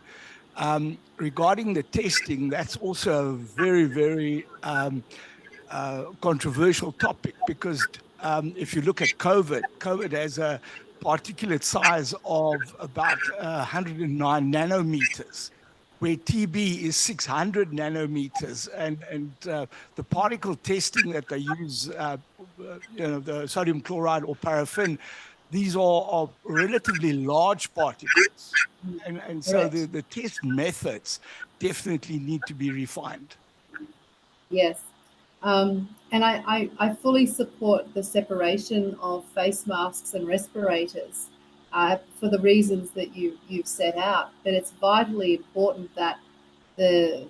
Regarding the testing, that's also a very, very controversial topic because if you look at COVID has a particulate size of about 109 nanometers, where TB is 600 nanometers, and the particle testing that they use, the sodium chloride or paraffin, these are relatively large particles. And so Correct. the test methods definitely need to be refined. Yes. And I fully support the separation of face masks and respirators for the reasons that you've set out. But it's vitally important that the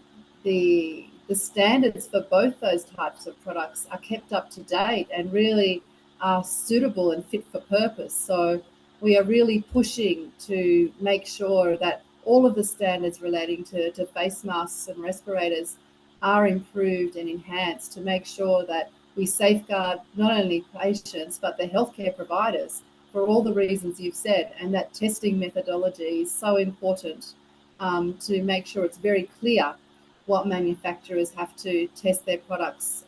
the standards for both those types of products are kept up to date and really are suitable and fit for purpose. So we are really pushing to make sure that all of the standards relating to face masks and respirators are improved and enhanced to make sure that we safeguard not only patients but the healthcare providers for all the reasons you've said, and that testing methodology is so important to make sure it's very clear what manufacturers have to test their products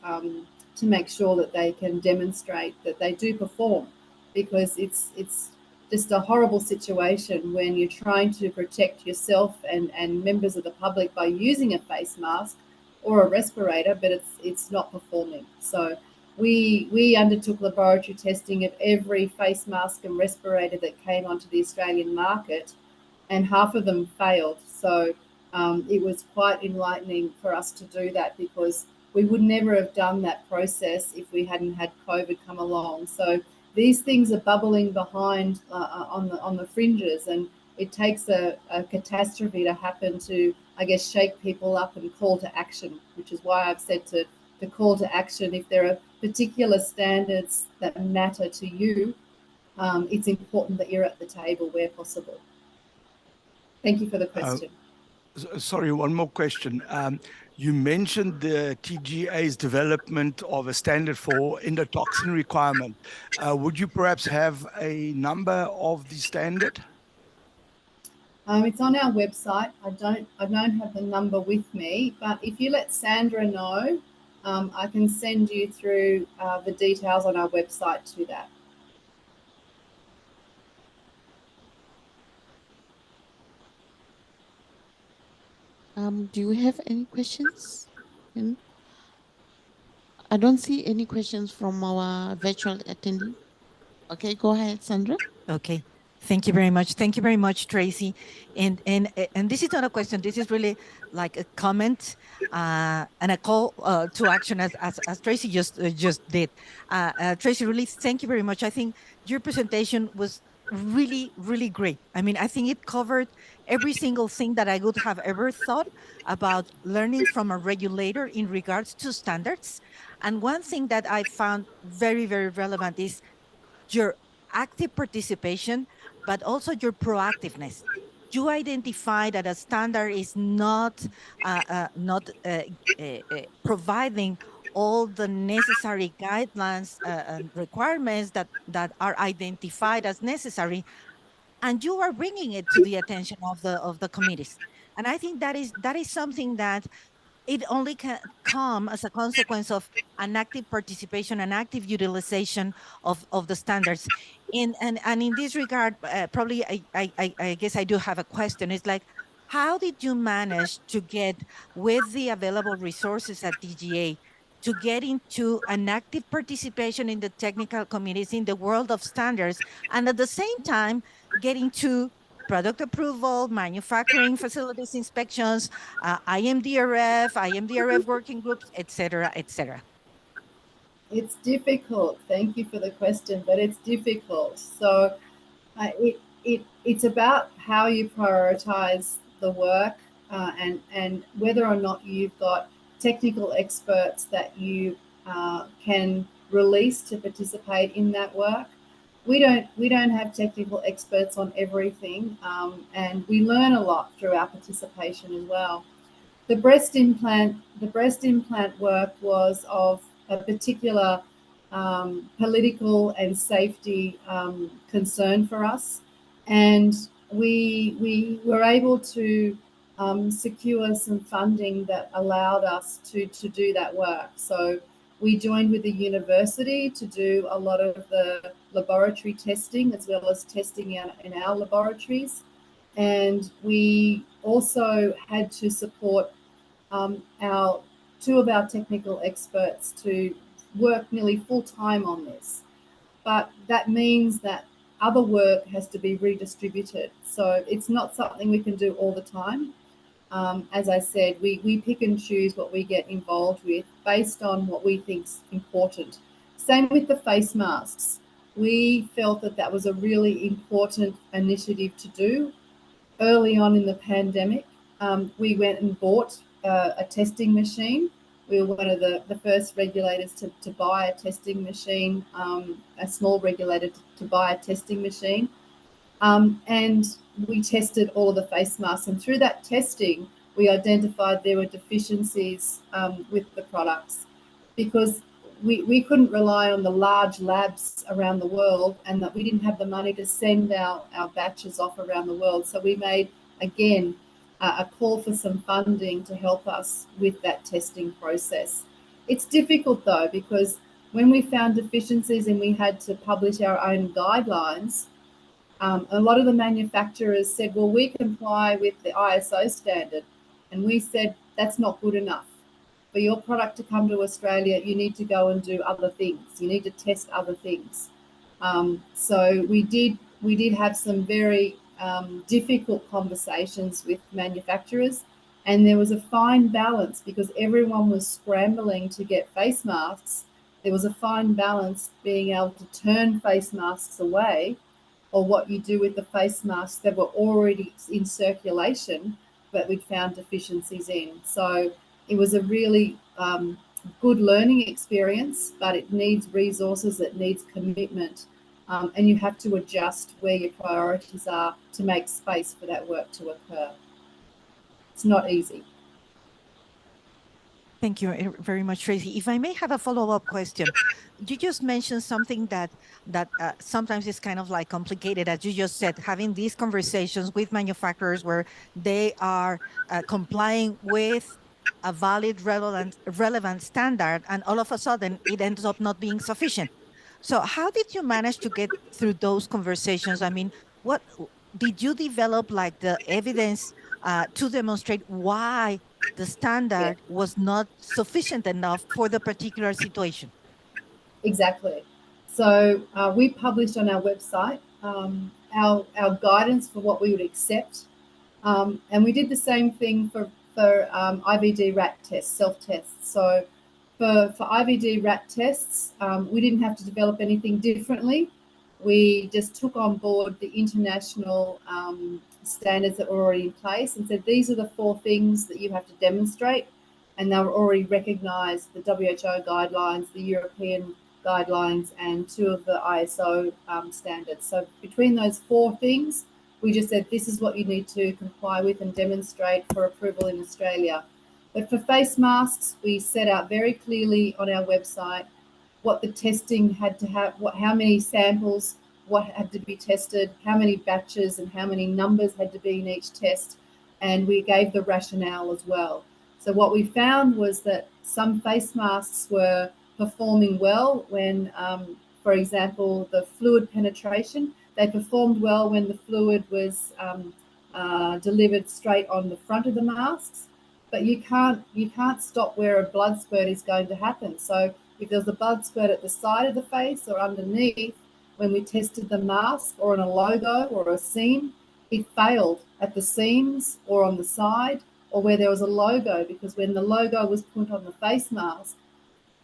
to make sure that they can demonstrate that they do perform, because it's just a horrible situation when you're trying to protect yourself and members of the public by using a face mask or a respirator, but it's not performing. So we undertook laboratory testing of every face mask and respirator that came onto the Australian market, and half of them failed. So it was quite enlightening for us to do that, because we would never have done that process if we hadn't had COVID come along. So these things are bubbling behind on the fringes, and it takes a catastrophe to happen to, I guess, shake people up and call to action, which is why I've said to call to action. If there are particular standards that matter to you, it's important that you're at the table where possible. Thank you for the question. Sorry, one more question. You mentioned the TGA's development of a standard for endotoxin requirement. Would you perhaps have a number of the standard? It's on our website. I don't have the number with me, but if you let Sandra know, I can send you through the details on our website to that. Do you have any questions? I don't see any questions from our virtual attendee. Okay, go ahead, Sandra. Okay. Thank you very much. Thank you very much, Tracy. And this is not a question. This is really like a comment and a call to action, as Tracy just did. Tracy, really, thank you very much. I think your presentation was really, really great. I mean, I think it covered every single thing that I would have ever thought about learning from a regulator in regards to standards. And one thing that I found very, very relevant is your active participation, but also your proactiveness. You identify that a standard is not providing all the necessary guidelines and requirements that are identified as necessary, and you are bringing it to the attention of the committees. And I think that is something that it only can come as a consequence of an active participation and active utilization of the standards. And in this regard, probably I guess I do have a question. It's like, how did you manage to get, with the available resources at DGA, to get into an active participation in the technical committees in the world of standards, and at the same time getting to product approval, manufacturing facilities inspections, IMDRF working groups, et cetera, et cetera? It's difficult. Thank you for the question, but it's difficult. So it's about how you prioritize the work and whether or not you've got technical experts that you can release to participate in that work. We don't have technical experts on everything, and we learn a lot through our participation as well. The breast implant work was of a particular political and safety concern for us, and we were able to secure some funding that allowed us to do that work. So We joined with the university to do a lot of the laboratory testing as well as testing in our laboratories. And we also had to support our two of our technical experts to work nearly full time on this. But that means that other work has to be redistributed. So it's not something we can do all the time. As I said, we pick and choose what we get involved with based on what we think's important. Same with the face masks. We felt that that was a really important initiative to do early on in the pandemic. We went and bought a testing machine. We were one of the first regulators to buy a testing machine, a small regulator to buy a testing machine. And we tested all of the face masks. And through that testing, we identified there were deficiencies with the products, because we couldn't rely on the large labs around the world, and that we didn't have the money to send our batches off around the world. So we made, again, a call for some funding to help us with that testing process. It's difficult though, because when we found deficiencies and we had to publish our own guidelines, a lot of the manufacturers said, well, we comply with the ISO standard. And we said, that's not good enough. For your product to come to Australia, you need to go and do other things. You need to test other things. So we did have some very difficult conversations with manufacturers, and there was a fine balance because everyone was scrambling to get face masks. There was a fine balance being able to turn face masks away, or what you do with the face masks that were already in circulation, but we'd found deficiencies in. So it was a really good learning experience, but it needs resources, it needs commitment, and you have to adjust where your priorities are to make space for that work to occur. It's not easy. Thank you very much, Tracy. If I may have a follow-up question, you just mentioned something that sometimes is kind of like complicated, as you just said, having these conversations with manufacturers where they are complying with a valid, relevant standard, and all of a sudden it ends up not being sufficient. So how did you manage to get through those conversations? I mean, what did you develop, like the evidence to demonstrate why the standard was not sufficient enough for the particular situation? Exactly. So we published on our website our guidance for what we would accept. And we did the same thing for IVD rat tests, self-tests. So for IVD rat tests, we didn't have to develop anything differently. We just took on board the international standards that were already in place and said, these are the 4 things that you have to demonstrate. And they were already recognised, the WHO guidelines, the European guidelines, and 2 of the ISO standards. So between those 4 things, we just said, this is what you need to comply with and demonstrate for approval in Australia. But for face masks, we set out very clearly on our website what the testing had to have, how many samples, what had to be tested, how many batches and how many numbers had to be in each test. And we gave the rationale as well. So what we found was that some face masks were performing well when, for example, the fluid penetration, they performed well when the fluid was delivered straight on the front of the masks, but you can't stop where a blood spurt is going to happen. So if there's a blood spurt at the side of the face or underneath, when we tested the mask or on a logo or a seam, it failed at the seams or on the side or where there was a logo, because when the logo was put on the face mask,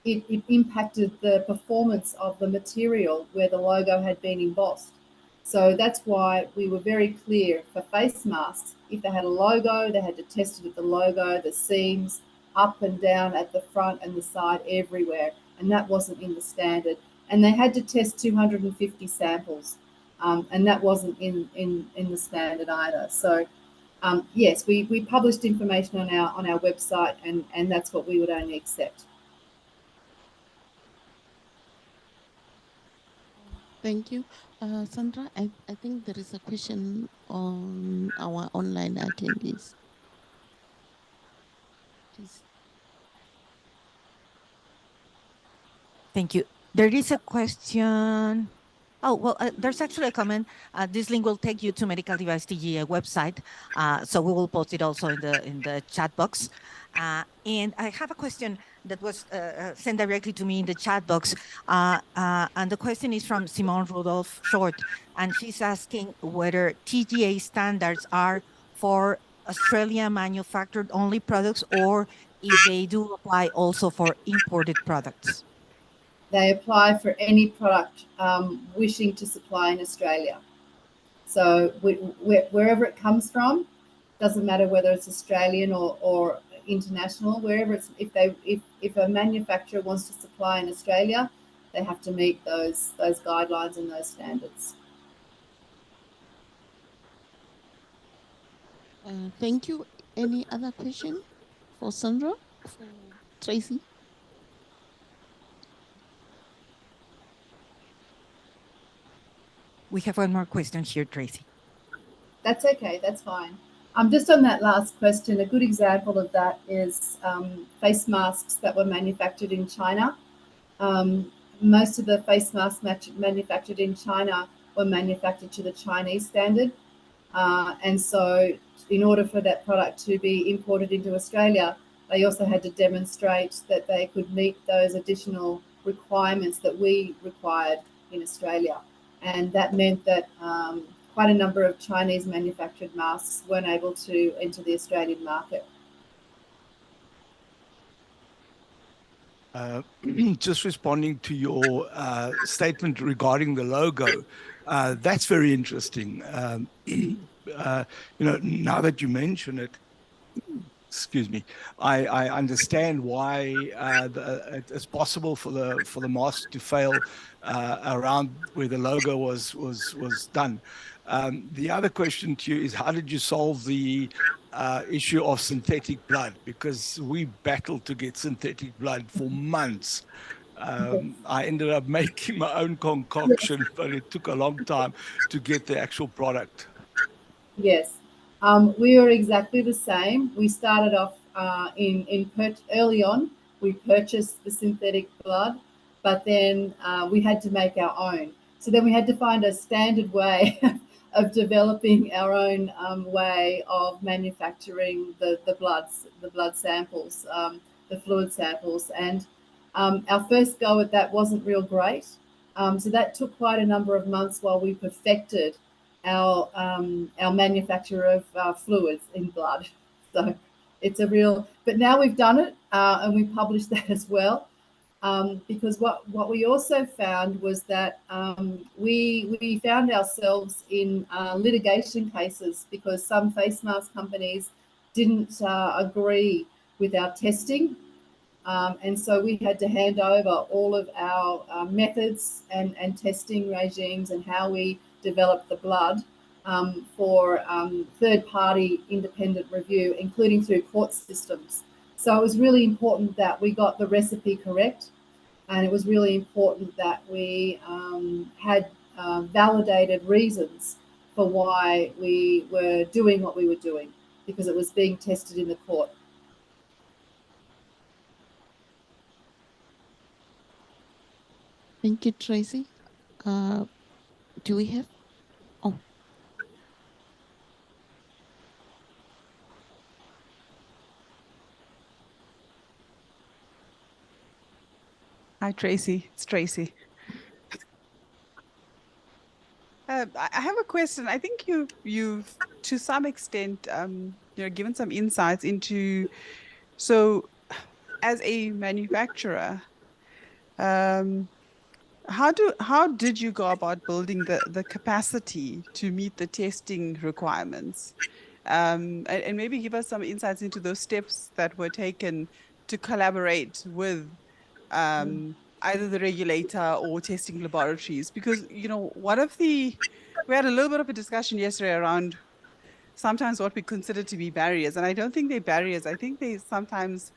it impacted the performance of the material where the logo had been embossed. So that's why we were very clear for face masks. If they had a logo, they had to test it at the logo, the seams, up and down at the front and the side, everywhere. And that wasn't in the standard. And they had to test 250 samples. And that wasn't in the standard either. So yes, we published information on our website, and that's what we would only accept. Thank you. Sandra, I think there is a question on our online attendees. Please. Thank you. There is a question. Oh, well, there's actually a comment. This link will take you to Medical Device TGA website. So we will post it also in the chat box. And I have a question that was sent directly to me in the chat box. And the question is from Simone Rudolph Short. And she's asking whether TGA standards are for Australia manufactured only products or if they do apply also for imported products. They apply for any product wishing to supply in Australia. So wherever it comes from, doesn't matter whether it's Australian or international, wherever it's, if a manufacturer wants to supply in Australia, they have to meet those guidelines and those standards. Thank you. Any other question for Sandra, for Tracy? We have one more question here, Tracy. That's okay, that's fine. Just on that last question, a good example of that is face masks that were manufactured in China. Most of the face masks manufactured in China were manufactured to the Chinese standard. And so in order for that product to be imported into Australia, they also had to demonstrate that they could meet those additional requirements that we required in Australia. And that meant that quite a number of Chinese manufactured masks weren't able to enter the Australian market. Just responding to your statement regarding the logo, that's very interesting. Now that you mention it, excuse me, I understand why it's possible for the mask to fail around where the logo was done. The other question to you is, how did you solve the issue of synthetic blood? Because we battled to get synthetic blood for months. I ended up making my own concoction, but it took a long time to get the actual product. Yes, we were exactly the same. We started off early on. We purchased the synthetic blood, but then we had to make our own. So then we had to find a standard way of developing our own way of manufacturing the blood samples, the fluid samples. And our first go at that wasn't real great. So that took quite a number of months while we perfected our manufacture of fluids in blood. So it's a real, but now we've done it and we published that as well. Because what we also found was that we found ourselves in litigation cases because some face mask companies didn't agree with our testing. And so we had to hand over all of our methods and testing regimes and how we developed the blood for third-party independent review, including through court systems. So it was really important that we got the recipe correct, and it was really important that we had validated reasons for why we were doing what we were doing, because it was being tested in the court. Thank you, Tracy. Do we have? Oh. Hi, Tracy. It's Tracy. I have a question. I think you've to some extent, given some insights into. So, as a manufacturer, how did you go about building the capacity to meet the testing requirements? And maybe give us some insights into those steps that were taken to collaborate with either the regulator or testing laboratories, because we had a little bit of a discussion yesterday around sometimes what we consider to be barriers, and I don't think they're barriers. I think they sometimes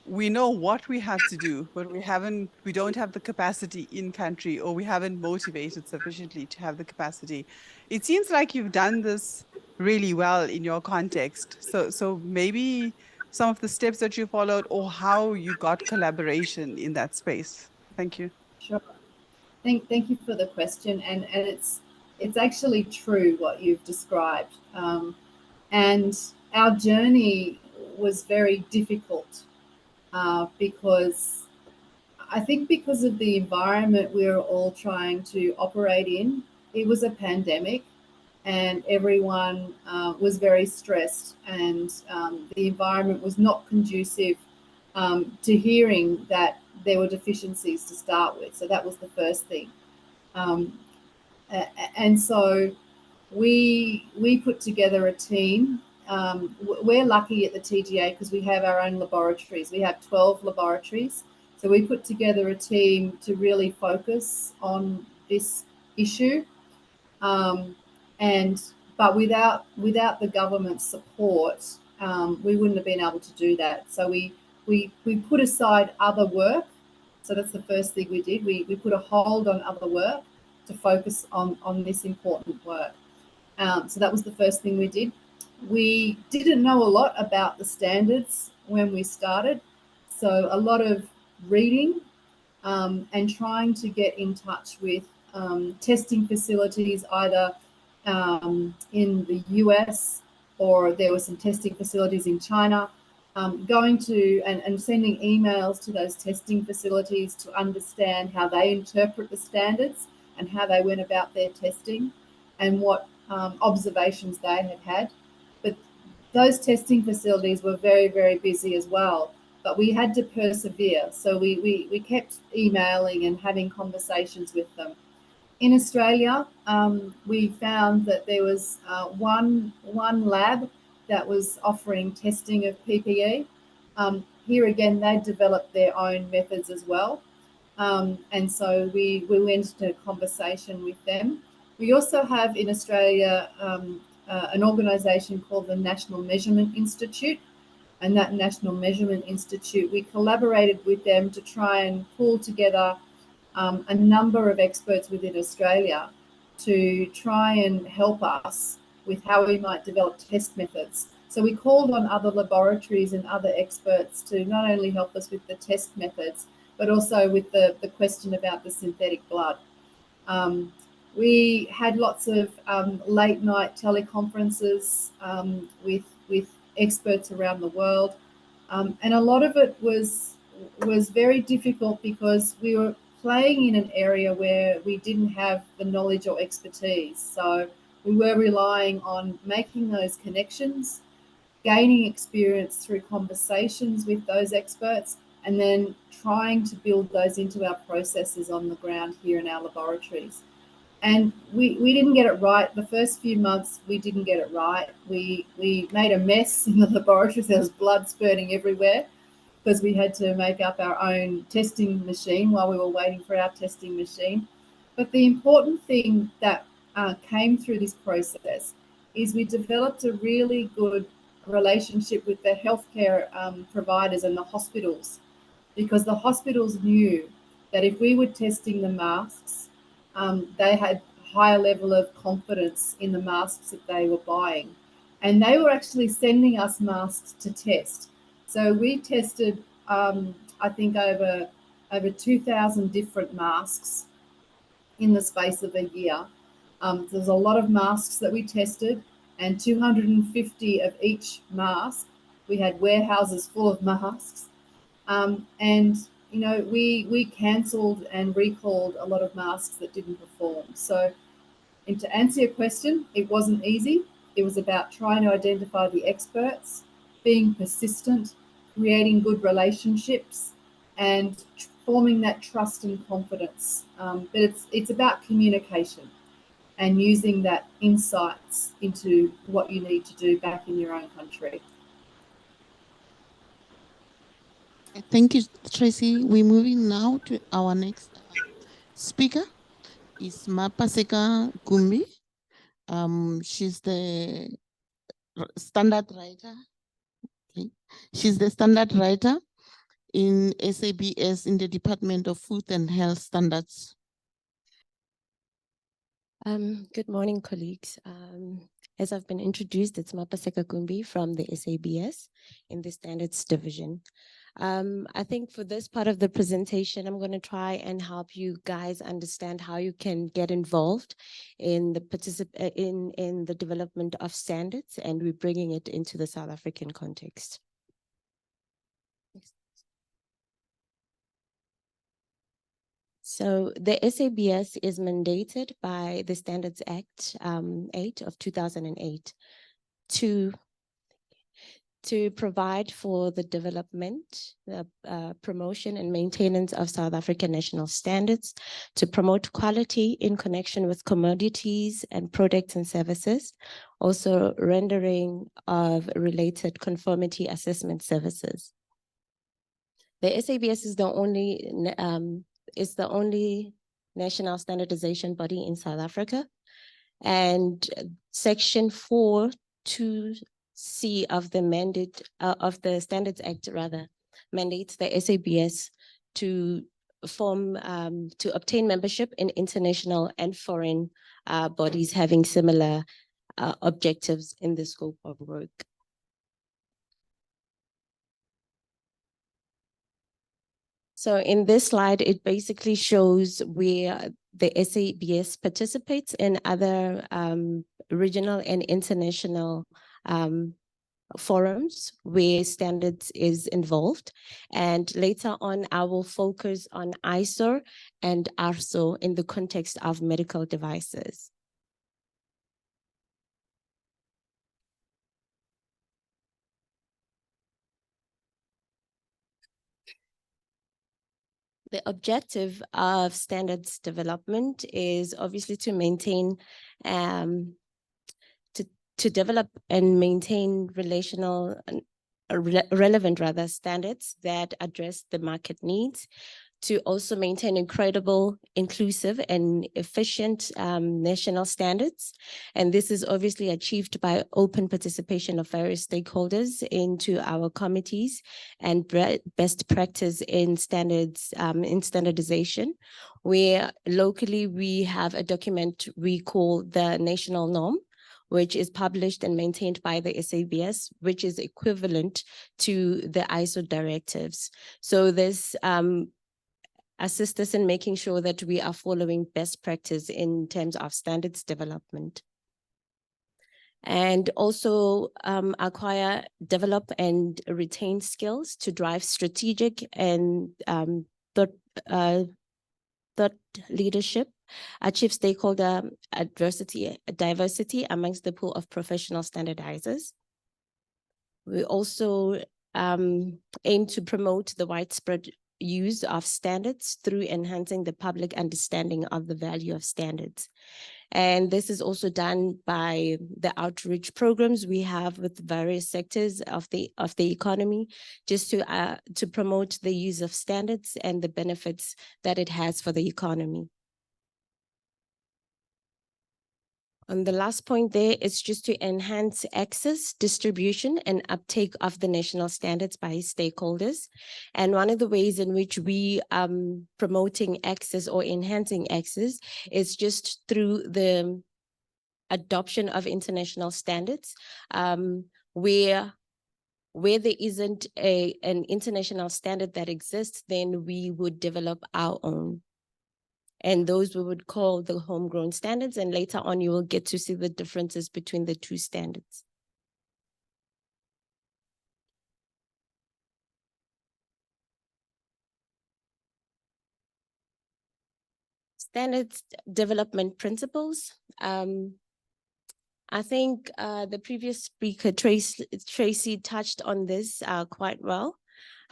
we know what we have to do, but we don't have the capacity in country, or we haven't motivated sufficiently to have the capacity. It seems like you've done this really well in your context. So maybe some of the steps that you followed or how you got collaboration in that space? Thank you. Sure. Thank you for the question. And it's actually true what you've described. And our journey was very difficult because I think because of the environment we were all trying to operate in. It was a pandemic, and everyone was very stressed, and the environment was not conducive to hearing that there were deficiencies to start with. So that was the first thing. And so we put together a team. We're lucky at the TGA because we have our own laboratories. We have 12 laboratories. So we put together a team to really focus on this issue. But without the government support, we wouldn't have been able to do that. So we put aside other work. So that's the first thing we did. We put a hold on other work to focus on this important work. So that was the first thing we did. We didn't know a lot about the standards when we started. So a lot of reading and trying to get in touch with testing facilities, either in the US, or there were some testing facilities in China, going to and sending emails to those testing facilities to understand how they interpret the standards and how they went about their testing and what observations they had had. But those testing facilities were very, very busy as well. But we had to persevere. So we kept emailing and having conversations with them. In Australia, we found that there was one lab that was offering testing of PPE. Here again, they developed their own methods as well. And so we went into conversation with them. We also have in Australia an organisation called the National Measurement Institute. And that National Measurement Institute, we collaborated with them to try and pull together a number of experts within Australia to try and help us with how we might develop test methods. So we called on other laboratories and other experts to not only help us with the test methods, but also with the question about the synthetic blood. We had lots of late night teleconferences with experts around the world. And a lot of it was very difficult because we were playing in an area where we didn't have the knowledge or expertise. So we were relying on making those connections, gaining experience through conversations with those experts, and then trying to build those into our processes on the ground here in our laboratories. And we didn't get it right. The first few months, we didn't get it right. We made a mess in the laboratories. There was blood spurting everywhere because we had to make up our own testing machine while we were waiting for our testing machine. But the important thing that came through this process is we developed a really good relationship with the healthcare providers and the hospitals, because the hospitals knew that if we were testing the masks, they had higher level of confidence in the masks that they were buying. And they were actually sending us masks to test. So we tested, I think, over 2,000 different masks in the space of a year. There's a lot of masks that we tested, and 250 of each mask. We had warehouses full of masks. And you know, we cancelled and recalled a lot of masks that didn't perform. So, and to answer your question, it wasn't easy. It was about trying to identify the experts, being persistent, creating good relationships, and forming that trust and confidence. But it's about communication and using that insights into what you need to do back in your own country. Thank you, Tracy. We're moving now to our next speaker. Is Mapaseka Gumbi. She's the standard writer. Okay. She's the standard writer in SABS in the Department of Food and Health Standards. Good morning, colleagues. As I've been introduced, it's Mapaseka Kumbi from the SABS in the Standards Division. I think for this part of the presentation, I'm going to try and help you guys understand how you can get involved in the in the development of standards, and we're bringing it into the South African context. So the SABS is mandated by the Standards Act 8 of 2008 to provide for the development, the promotion and maintenance of South African national standards, to promote quality in connection with commodities and products and services, also rendering of related conformity assessment services. The SABS is the only national standardization body in South Africa, and Section 4(2)(c) of the mandate of the Standards Act mandates the SABS to obtain membership in international and foreign bodies having similar objectives in the scope of work. So in this slide, it basically shows where the SABS participates in other regional and international forums where standards is involved. And later on, I will focus on ISO and ARSO in the context of medical devices. The objective of standards development is obviously to maintain, to develop and maintain relevant standards that address the market needs, to also maintain incredible, inclusive, and efficient national standards. And this is obviously achieved by open participation of various stakeholders into our committees and best practice in standards, in standardization, where locally we have a document we call the national norm, which is published and maintained by the SABS, which is equivalent to the ISO directives. So this assist us in making sure that we are following best practice in terms of standards development. And also acquire, develop, and retain skills to drive strategic and thought leadership, achieve stakeholder diversity amongst the pool of professional standardizers. We also aim to promote the widespread use of standards through enhancing the public understanding of the value of standards. And this is also done by the outreach programs we have with various sectors of the economy, just to promote the use of standards and the benefits that it has for the economy. And the last point there is just to enhance access, distribution, and uptake of the national standards by stakeholders. And one of the ways in which we promoting access or enhancing access is just through the adoption of international standards, where there isn't an international standard that exists, then we would develop our own. And those we would call the homegrown standards. And later on, you will get to see the differences between the two standards. Standards development principles. I think the previous speaker, Tracy, touched on this quite well.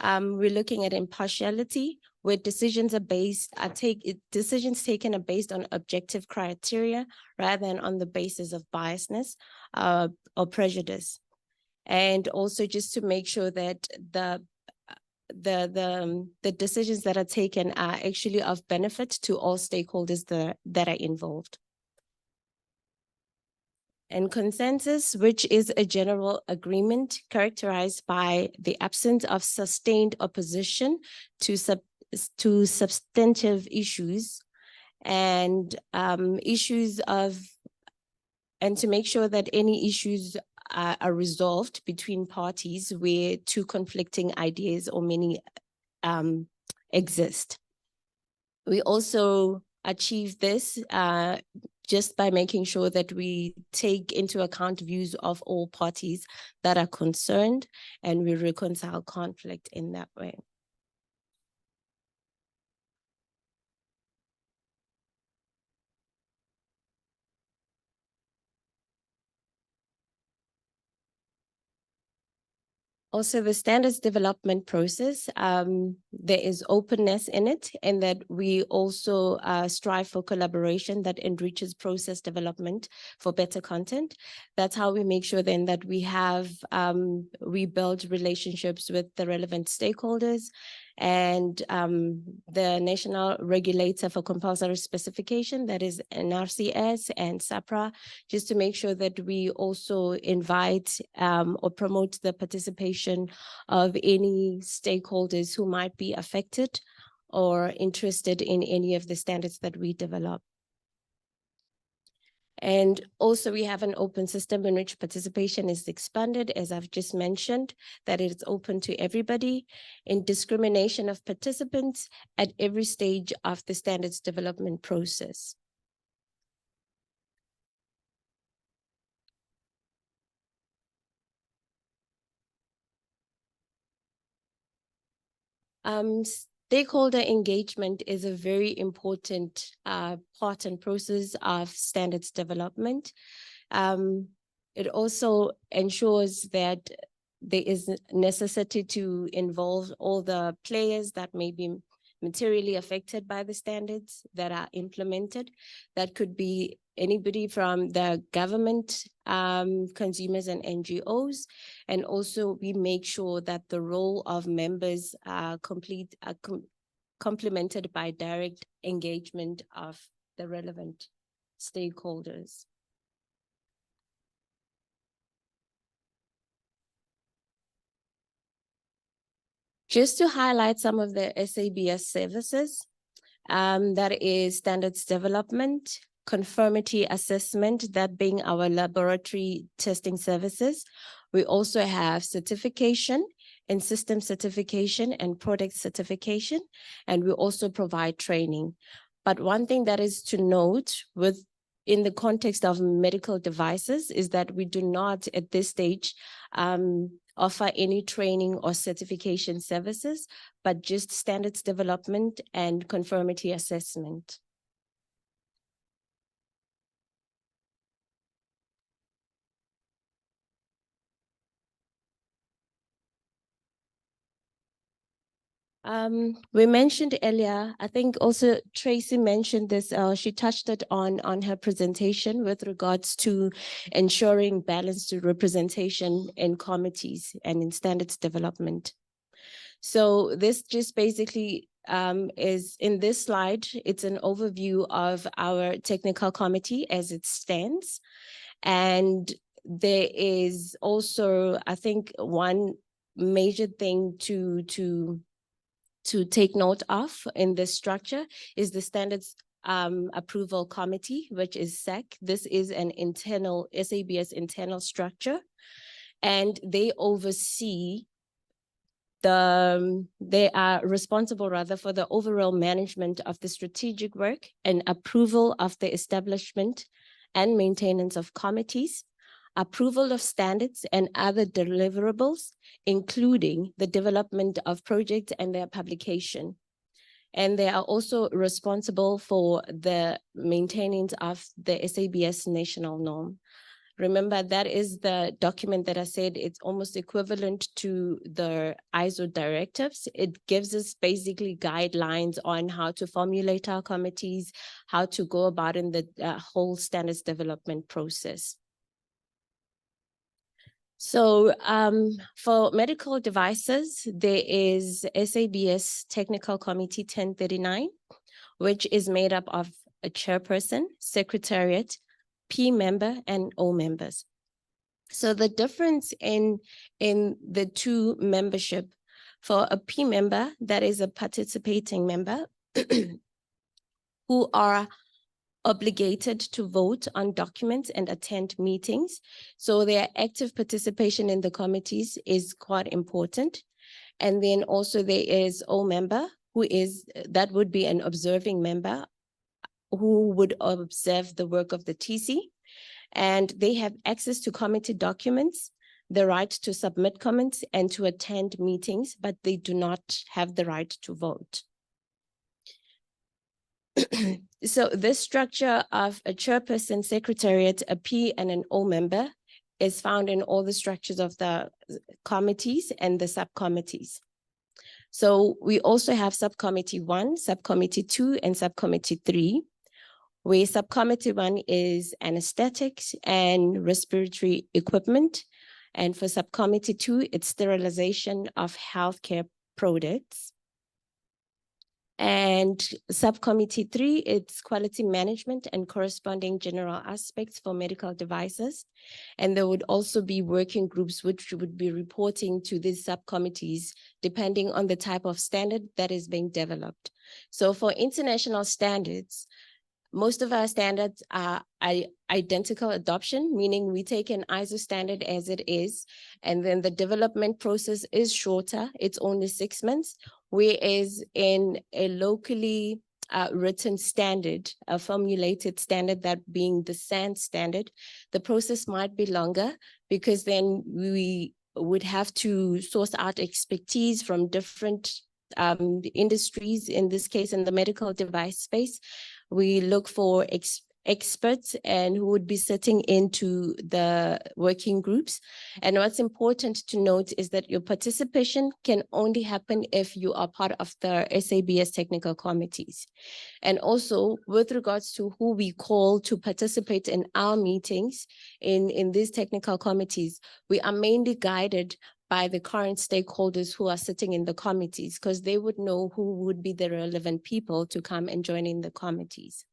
We're looking at impartiality, where decisions taken are based on objective criteria rather than on the basis of biasness or prejudice. And also just to make sure that the decisions that are taken are actually of benefit to all stakeholders that are involved. And consensus, which is a general agreement characterized by the absence of sustained opposition to substantive issues and issues of and to make sure that any issues are resolved between parties where two conflicting ideas or many exist. We also achieve this just by making sure that we take into account views of all parties that are concerned, and we reconcile conflict in that way. Also, the standards development process, there is openness in it, and that we also strive for collaboration that enriches process development for better content. That's how we make sure then that we build relationships with the relevant stakeholders and the national regulator for compulsory specification, that is NRCS and SAHPRA, just to make sure that we also invite or promote the participation of any stakeholders who might be affected or interested in any of the standards that we develop. And also we have an open system in which participation is expanded, as I've just mentioned, that it's open to everybody, in discrimination of participants at every stage of the standards development process. Stakeholder engagement is a very important part and process of standards development. It also ensures that there is necessity to involve all the players that may be materially affected by the standards that are implemented. That could be anybody from the government, consumers and NGOs. And also we make sure that the role of members are complemented by direct engagement of the relevant stakeholders. Just to highlight some of the SABS services, that is standards development, conformity assessment, that being our laboratory testing services. We also have certification and system certification and product certification, and we also provide training. But one thing that is to note in the context of medical devices is that we do not at this stage offer any training or certification services, but just standards development and conformity assessment. We mentioned earlier, I think also Tracy mentioned this, she touched it on her presentation with regards to ensuring balanced representation in committees and in standards development. So this just basically is in this slide, it's an overview of our technical committee as it stands. And there is also, I think, one major thing to take note of in this structure is the standards approval committee, which is SEC. This is an internal SABS internal structure, and they oversee they are responsible rather for the overall management of the strategic work and approval of the establishment and maintenance of committees, approval of standards and other deliverables, including the development of projects and their publication. And they are also responsible for the maintenance of the SABS national norm. Remember, that is the document that I said it's almost equivalent to the ISO directives. It gives us basically guidelines on how to formulate our committees, how to go about in the whole standards development process. So for medical devices, there is SABS Technical Committee 1039, which is made up of a chairperson, secretariat, P member, and O members. So the difference in the two membership, for a P member, that is a participating member, who are obligated to vote on documents and attend meetings. So their active participation in the committees is quite important. And then also there is all member that would be an observing member who would observe the work of the TC. And they have access to committee documents, the right to submit comments and to attend meetings, but they do not have the right to vote. So this structure of a chairperson, secretariat, a P, and an O member is found in all the structures of the committees and the subcommittees. So we also have subcommittee 1, subcommittee 2, and subcommittee 3, where subcommittee 1 is anesthetics and respiratory equipment. And for subcommittee 2, it's sterilization of healthcare products. And subcommittee 3, it's quality management and corresponding general aspects for medical devices. And there would also be working groups which would be reporting to these subcommittees depending on the type of standard that is being developed. So for international standards, most of our standards are identical adoption, meaning we take an ISO standard as it is, and then the development process is shorter, it's only 6 months, whereas in a locally written standard, a formulated standard, that being the SAN standard, the process might be longer because then we would have to source out expertise from different industries, in this case in the medical device space. We look for experts and who would be sitting into the working groups. And what's important to note is that your participation can only happen if you are part of the SABS technical committees. And also with regards to who we call to participate in our meetings in these technical committees, we are mainly guided by the current stakeholders who are sitting in the committees, because they would know who would be the relevant people to come and join in the committees.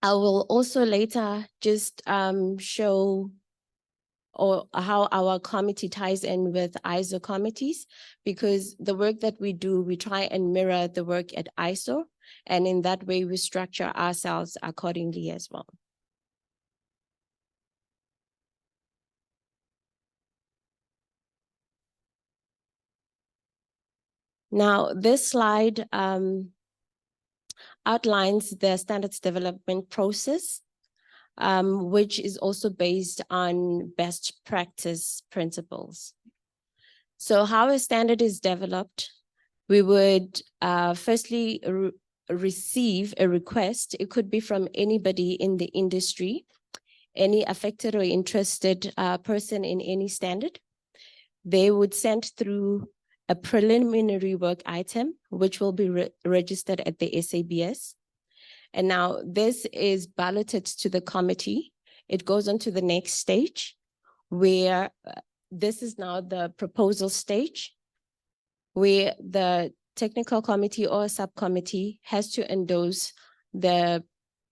I will also later just show how our committee ties in with ISO committees, because the work that we do, we try and mirror the work at ISO, and in that way we structure ourselves accordingly as well. Now, this slide outlines the standards development process, which is also based on best practice principles. So how a standard is developed, we would firstly receive a request. It could be from anybody in the industry, any affected or interested person in any standard. They would send through a preliminary work item, which will be registered at the SABS. And now this is balloted to the committee. It goes on to the next stage, where this is now the proposal stage, where the technical committee or subcommittee has to endorse the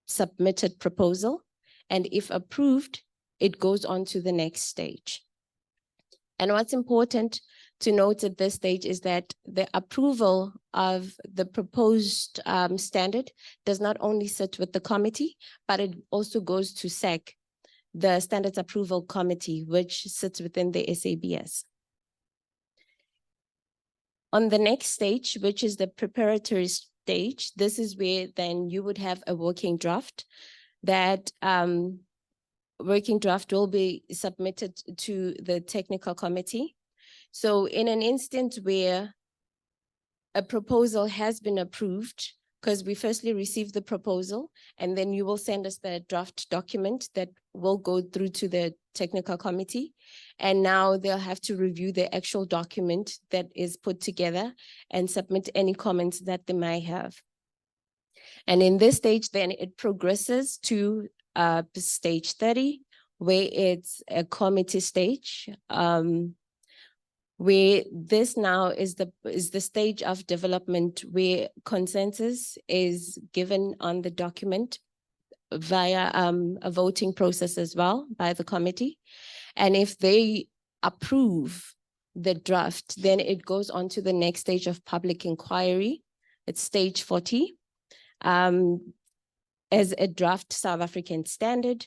submitted proposal. And if approved, it goes on to the next stage. And what's important to note at this stage is that the approval of the proposed standard does not only sit with the committee, but it also goes to SAC, the Standards Approval Committee, which sits within the SABS. On the next stage, which is the preparatory stage, this is where then you would have a working draft. That working draft will be submitted to the technical committee. So in an instance where a proposal has been approved, because we firstly receive the proposal, and then you will send us the draft document that will go through to the technical committee. And now they'll have to review the actual document that is put together and submit any comments that they might have. And in this stage, then it progresses to stage 30, where it's a committee stage, where this now is the stage of development where consensus is given on the document via a voting process as well by the committee. And if they approve the draft, then it goes on to the next stage of public inquiry, It's stage 40. As a draft South African standard.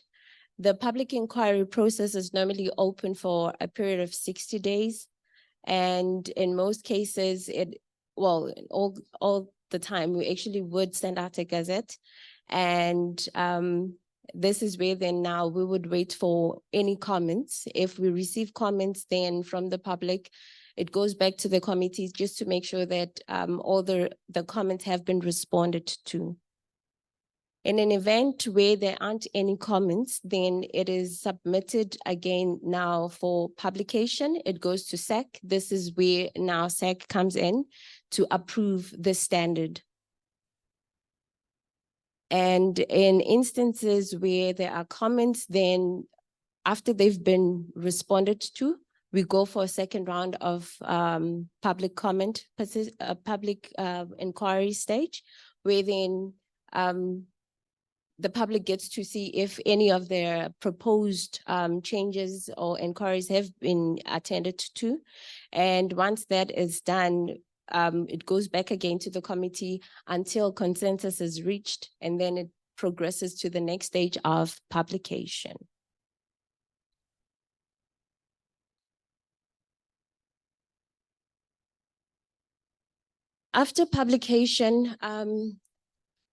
The public inquiry process is normally open for a period of 60 days. And in most cases, all the time, we actually would send out a gazette. And this is where then now we would wait for any comments. If we receive comments then from the public, it goes back to the committees just to make sure that all the comments have been responded to. In an event where there aren't any comments, then it is submitted again now for publication. It goes to SAC. This is where now SAC comes in to approve the standard. And in instances where there are comments, then after they've been responded to, we go for a second round of public comment, public inquiry stage, where then the public gets to see if any of their proposed changes or inquiries have been attended to. And once that is done, it goes back again to the committee until consensus is reached, and then it progresses to the next stage of publication. After publication,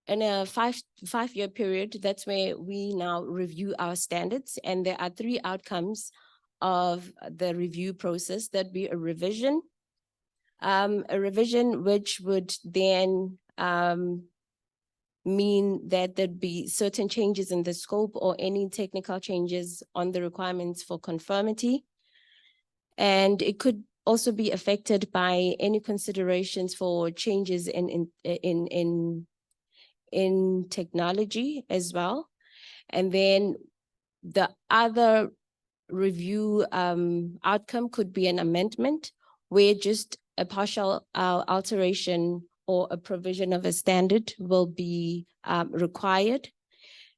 in a five-year period, that's where we now review our standards, and there are 3 outcomes of the review process. That'd be a revision which would then mean that there'd be certain changes in the scope or any technical changes on the requirements for conformity. And it could also be affected by any considerations for changes in technology as well. And then the other review outcome could be an amendment where just a partial alteration or a provision of a standard will be required.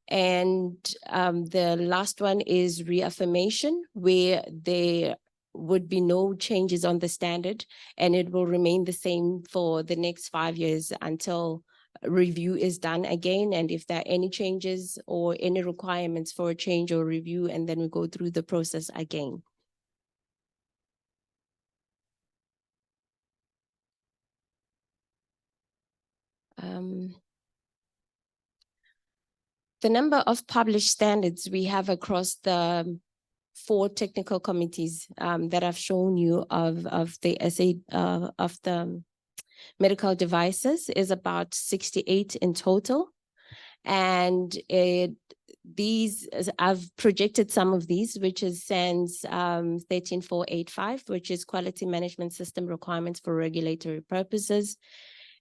And the last one is reaffirmation, where there would be no changes on the standard and it will remain the same for the next 5 years until review is done again, and if there are any changes or any requirements for a change or review, and then we go through the process again. The number of published standards we have across the 4 technical committees that I've shown you of the medical devices is about 68 in total. And I've projected some of these, which is SANS 13485, which is Quality Management System Requirements for Regulatory Purposes,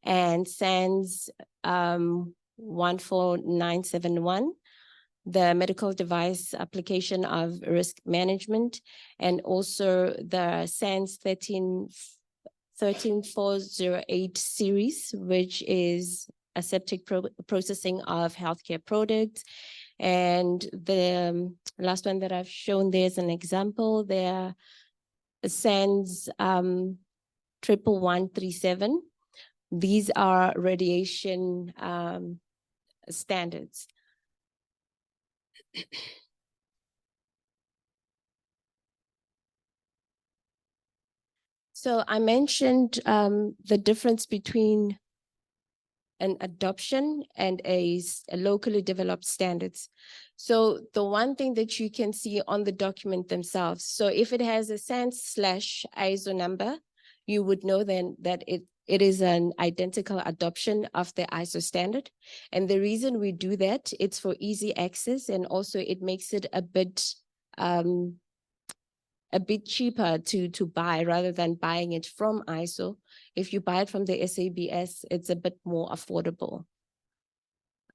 and SANS 14971, the medical device application of risk management, and also the SANS 13408 series, which is aseptic processing of healthcare products. And the last one that I've shown there is an example. There SANS 11137. These are radiation standards. So I mentioned the difference between an adoption and a locally developed standards. So the one thing that you can see on the document themselves, so if it has a SANS/ISO number, you would know then that it is an identical adoption of the ISO standard. And the reason we do that, it's for easy access, and also it makes it a bit cheaper to buy rather than buying it from ISO. If you buy it from the SABS, it's a bit more affordable.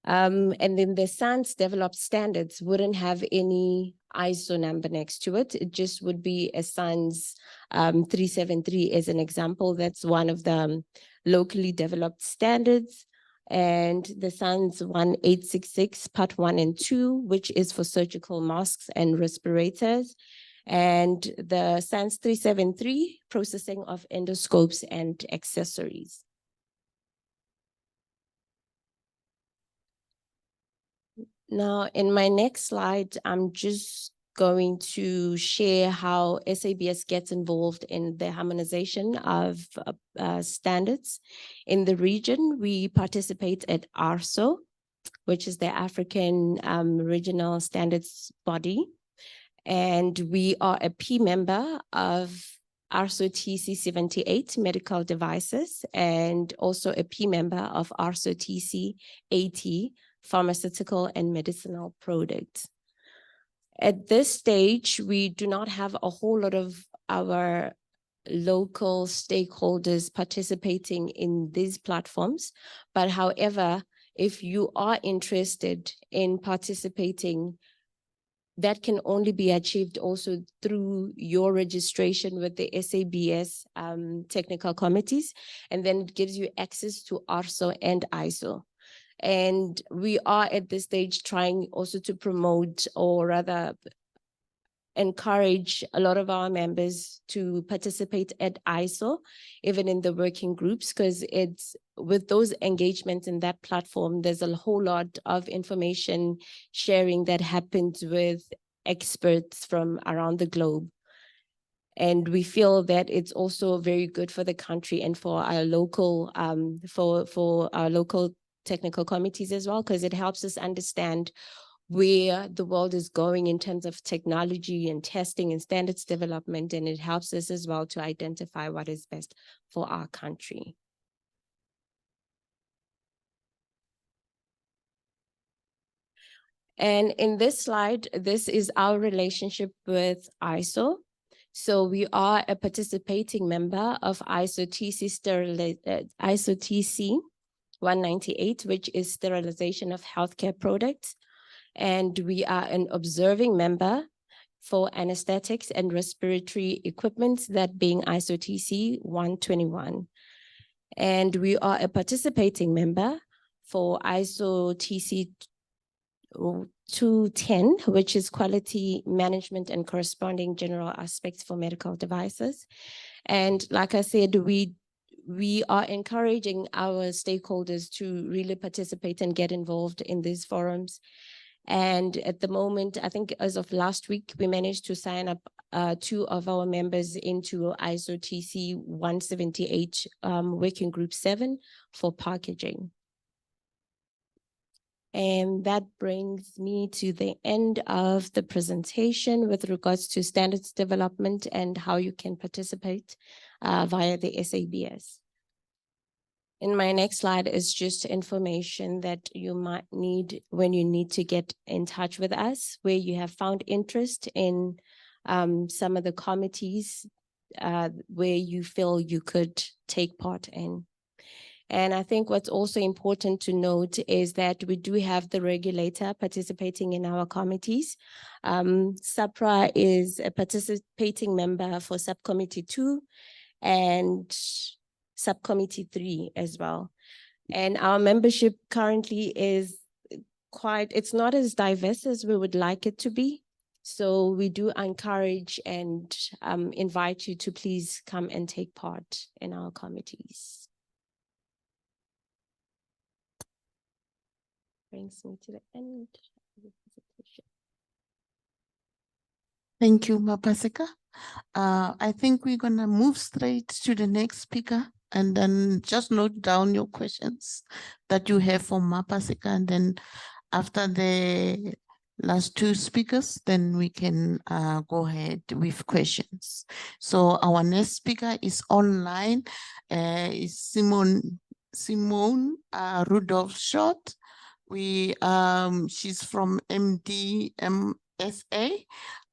And then the SANS developed standards wouldn't have any ISO number next to it. It just would be a SANS 373 as an example. That's one of the locally developed standards. And the SANS 1866 part 1 and 2, which is for surgical masks and respirators. And the SANS 373, processing of endoscopes and accessories. Now, in my next slide, I'm just going to share how SABS gets involved in the harmonization of standards. In the region, we participate at ARSO, which is the African Regional Standards Body. And we are a P member of ARSO TC 78 medical devices, and also a P member of ARSO TC 80 pharmaceutical and medicinal products. At this stage, we do not have a whole lot of our local stakeholders participating in these platforms. But however, if you are interested in participating, that can only be achieved also through your registration with the SABS technical committees, and then it gives you access to ARSO and ISO. And we are at this stage trying also to promote, or rather encourage a lot of our members to participate at ISO, even in the working groups, because it's with those engagements in that platform, there's a whole lot of information sharing that happens with experts from around the globe. And we feel that it's also very good for the country and for our local, for our local technical committees as well, because it helps us understand where the world is going in terms of technology and testing and standards development, and it helps us as well to identify what is best for our country. And in this slide, this is our relationship with ISO. So we are a participating member of ISO TC 198, which is sterilization of healthcare products. And we are an observing member for anesthetics and respiratory equipment, that being ISO TC 121. And we are a participating member for ISO TC 210, which is quality management and corresponding general aspects for medical devices. And like I said, we are encouraging our stakeholders to really participate and get involved in these forums. And at the moment, I think as of last week, we managed to sign up 2 of our members into ISO TC 178 Working Group 7 for packaging. And that brings me to the end of the presentation with regards to standards development and how you can participate via the SABS. In my next slide is just information that you might need when you need to get in touch with us, where you have found interest in some of the committees where you feel you could take part in. And I think what's also important to note is that we do have the regulator participating in our committees. SAHPRA is a participating member for Subcommittee 2 and Subcommittee 3 as well. And our membership currently is it's not as diverse as we would like it to be. So we do encourage and invite you to please come and take part in our committees. Brings me to the end of the presentation. Thank you, Mapaseka. I think we're gonna move straight to the next speaker, and then just note down your questions that you have for Mapaseka, and then after the last 2 speakers, then we can go ahead with questions. So our next speaker is online, is Simone Rudolph Schott. She's from MDMSA.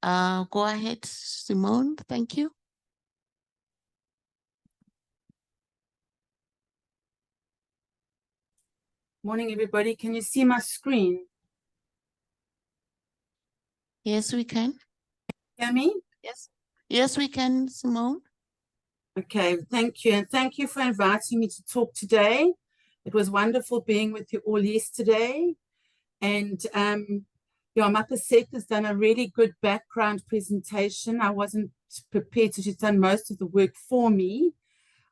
Go ahead, Simone. Thank you. Morning, everybody. Can you see my screen? Yes, we can. Hear me? Yes. Yes, we can, Simone. Okay, thank you. And thank you for inviting me to talk today. It was wonderful being with you all yesterday. And Mapaseka has done a really good background presentation. I wasn't prepared to. She's done most of the work for me.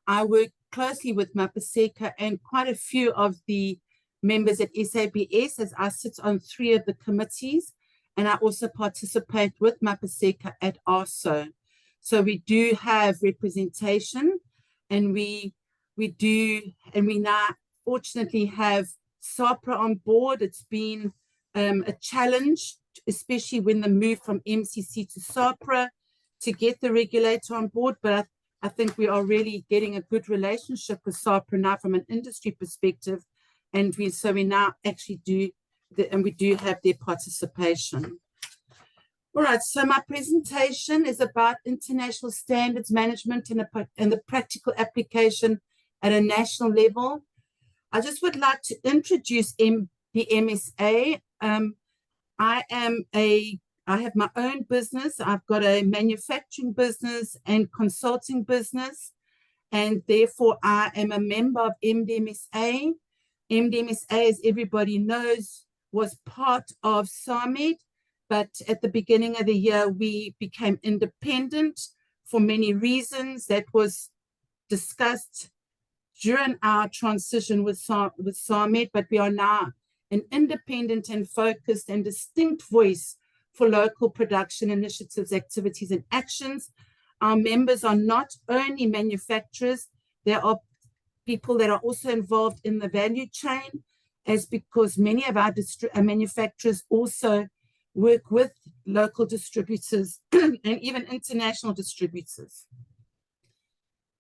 I work closely with Mapaseka and quite a few of the members at SABS, as I sit on 3 of the committees, and I also participate with Mapaseka at ARSO. So we do have representation, and we now fortunately have SAHPRA on board. It's been a challenge, especially when the move from MCC to SAHPRA, to get the regulator on board, but I think we are really getting a good relationship with SAHPRA now from an industry perspective, and we now actually do, and we do have their participation. All right, so my presentation is about international standards management and the practical application at a national level. I just would like to introduce the MSA. I have my own business. I've got a manufacturing business and consulting business, and therefore I am a member of MDMSA. MDMSA, as everybody knows, was part of SAMED, but at the beginning of the year, we became independent for many reasons. That was discussed during our transition with SAMED, but we are now an independent and focused and distinct voice for local production initiatives, activities, and actions. Our members are not only manufacturers, there are people that are also involved in the value chain, because many of our manufacturers also work with local distributors and even international distributors.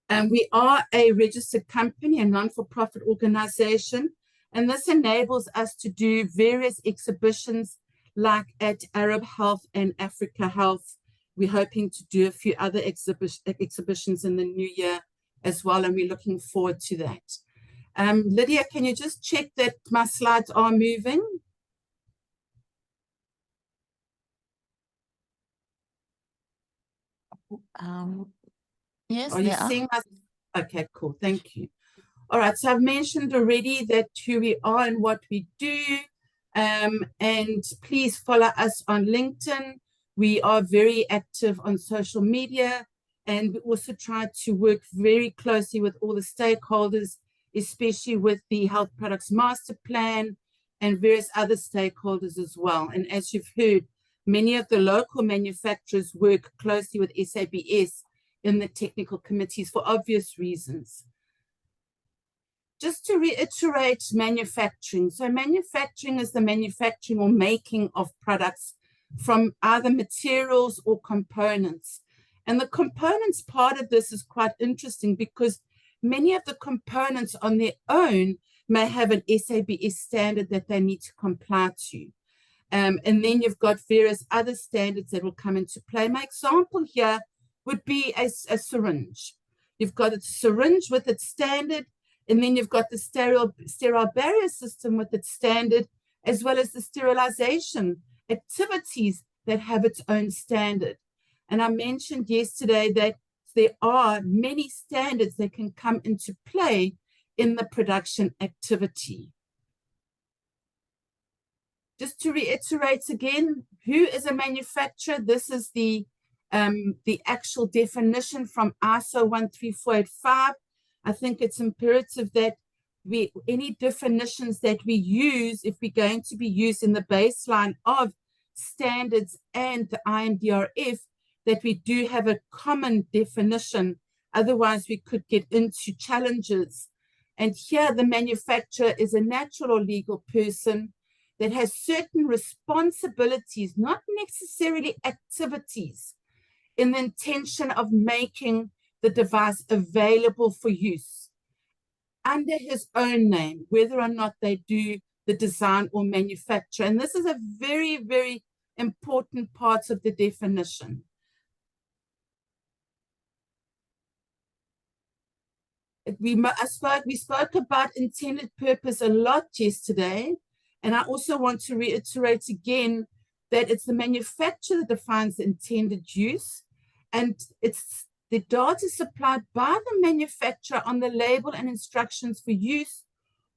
And we are a registered company, a non-for-profit organization, and this enables us to do various exhibitions like at Arab Health and Africa Health. We're hoping to do a few other exhibitions in the new year as well, and we're looking forward to that. Lydia, can you just check that my slides are moving? Yes, Are you they are. seeing us? Okay, cool. Thank you. All right, so I've mentioned already that who we are and what we do. And please follow us on LinkedIn. We are very active on social media, and we also try to work very closely with all the stakeholders, especially with the Health Products Master Plan and various other stakeholders as well. And as you've heard, many of the local manufacturers work closely with SABS in the technical committees for obvious reasons. Just to reiterate manufacturing. So manufacturing is the manufacturing or making of products from either materials or components. And the components part of this is quite interesting because many of the components on their own may have an SABS standard that they need to comply to. And then you've got various other standards that will come into play. My example here would be a syringe. You've got a syringe with its standard, and then you've got the sterile barrier system with its standard, as well as the sterilization activities that have its own standard. And I mentioned yesterday that there are many standards that can come into play in the production activity. Just to reiterate again, who is a manufacturer? This is the actual definition from ISO 13485. I think it's imperative that any definitions that we use, if we're going to be used in the baseline of standards and the IMDRF, that we do have a common definition. Otherwise, we could get into challenges. And here, the manufacturer is a natural or legal person that has certain responsibilities, not necessarily activities, in the intention of making the device available for use under his own name, whether or not they do the design or manufacture. And this is a very, very important part of the definition. We spoke about intended purpose a lot yesterday, and I also want to reiterate again that it's the manufacturer that defines the intended use, and it's the data supplied by the manufacturer on the label and instructions for use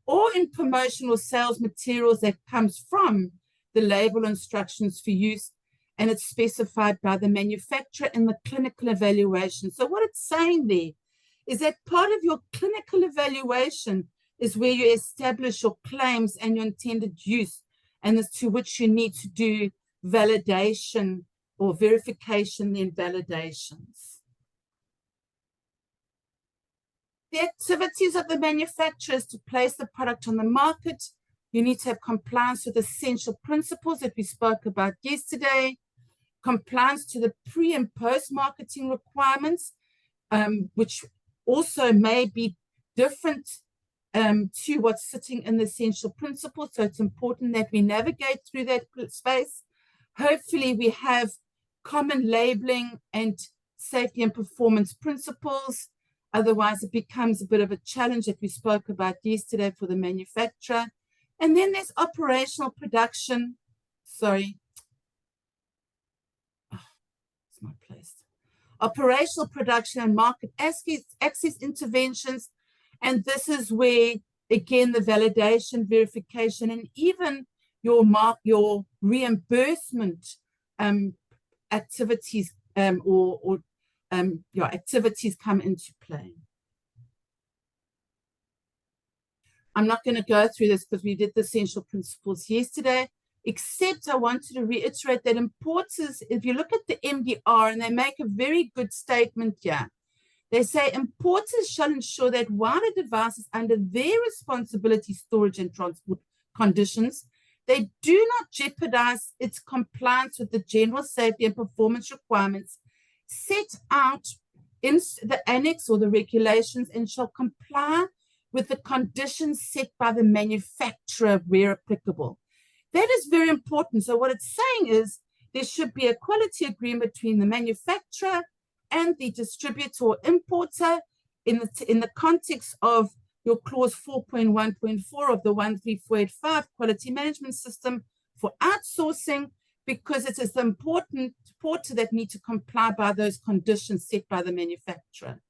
or in promotional sales materials that comes from the label instructions for use, and it's specified by the manufacturer in the clinical evaluation. So what it's saying there is that part of your clinical evaluation is where you establish your claims and your intended use, and as to which you need to do validation or verification, then validations. The activities of the manufacturers to place the product on the market. You need to have compliance with essential principles that we spoke about yesterday, compliance to the pre and post-marketing requirements, which also may be different to what's sitting in the essential principles. So it's important that we navigate through that space. Hopefully we have common labeling and safety and performance principles. Otherwise it becomes a bit of a challenge that we spoke about yesterday for the manufacturer. And then there's operational production. Sorry. Oh, it's not placed. Operational production and market access interventions. And this is where, again, the validation, verification, and even your reimbursement activities activities come into play. I'm not going to go through this because we did the essential principles yesterday, except I wanted to reiterate that importers, if you look at the MDR, and they make a very good statement here, they say importers shall ensure that while a device is under their responsibility, storage and transport conditions, they do not jeopardize its compliance with the general safety and performance requirements set out in the annex or the regulations, and shall comply with the conditions set by the manufacturer where applicable. That is very important. So what it's saying is there should be a quality agreement between the manufacturer and the distributor or importer in the context of your clause 4.1.4 of the 13485 quality management system for outsourcing, because it is the important importer that need to comply by those conditions set by the manufacturer.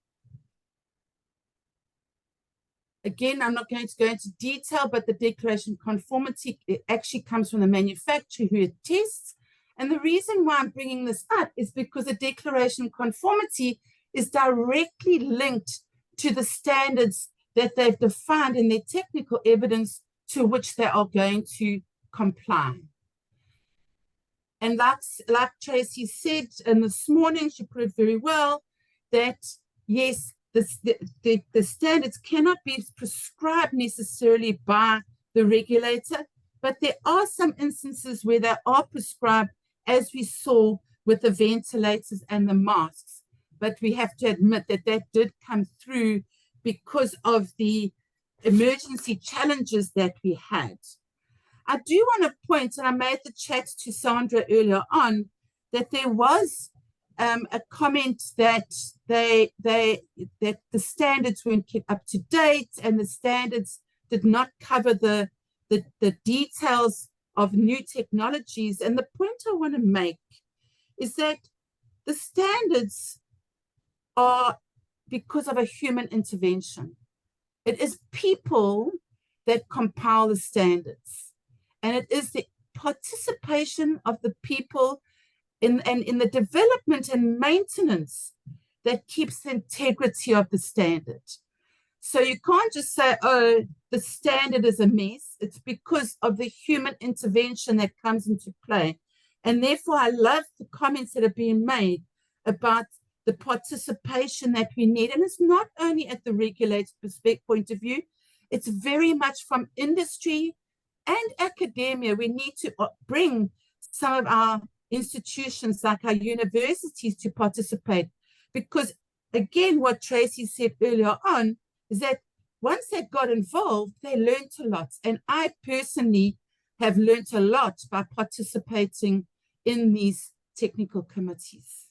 Again, I'm not going to go into detail, but the declaration of conformity, it actually comes from the manufacturer who attests. And the reason why I'm bringing this up is because the declaration of conformity is directly linked to the standards that they've defined in their technical evidence to which they are going to comply. And like Tracy said, and this morning she put it very well, that yes, the standards cannot be prescribed necessarily by the regulator, but there are some instances where they are prescribed, as we saw with the ventilators and the masks. But we have to admit that that did come through because of the emergency challenges that we had. I do want to point, and I made the chat to Sandra earlier on, that there was a comment that that the standards weren't kept up to date, and the standards did not cover the details of new technologies. And the point I want to make is that the standards are because of a human intervention. It is people that compile the standards, and it is the participation of the people in the development and maintenance that keeps the integrity of the standard. So you can't just say, oh, the standard is a mess. It's because of the human intervention that comes into play. And therefore, I love the comments that are being made about the participation that we need. And it's not only at the regulated perspective point of view, it's very much from industry and academia. We need to bring some of our institutions like our universities to participate, because again, what Tracy said earlier on is that once they got involved, they learned a lot. And I personally have learned a lot by participating in these technical committees.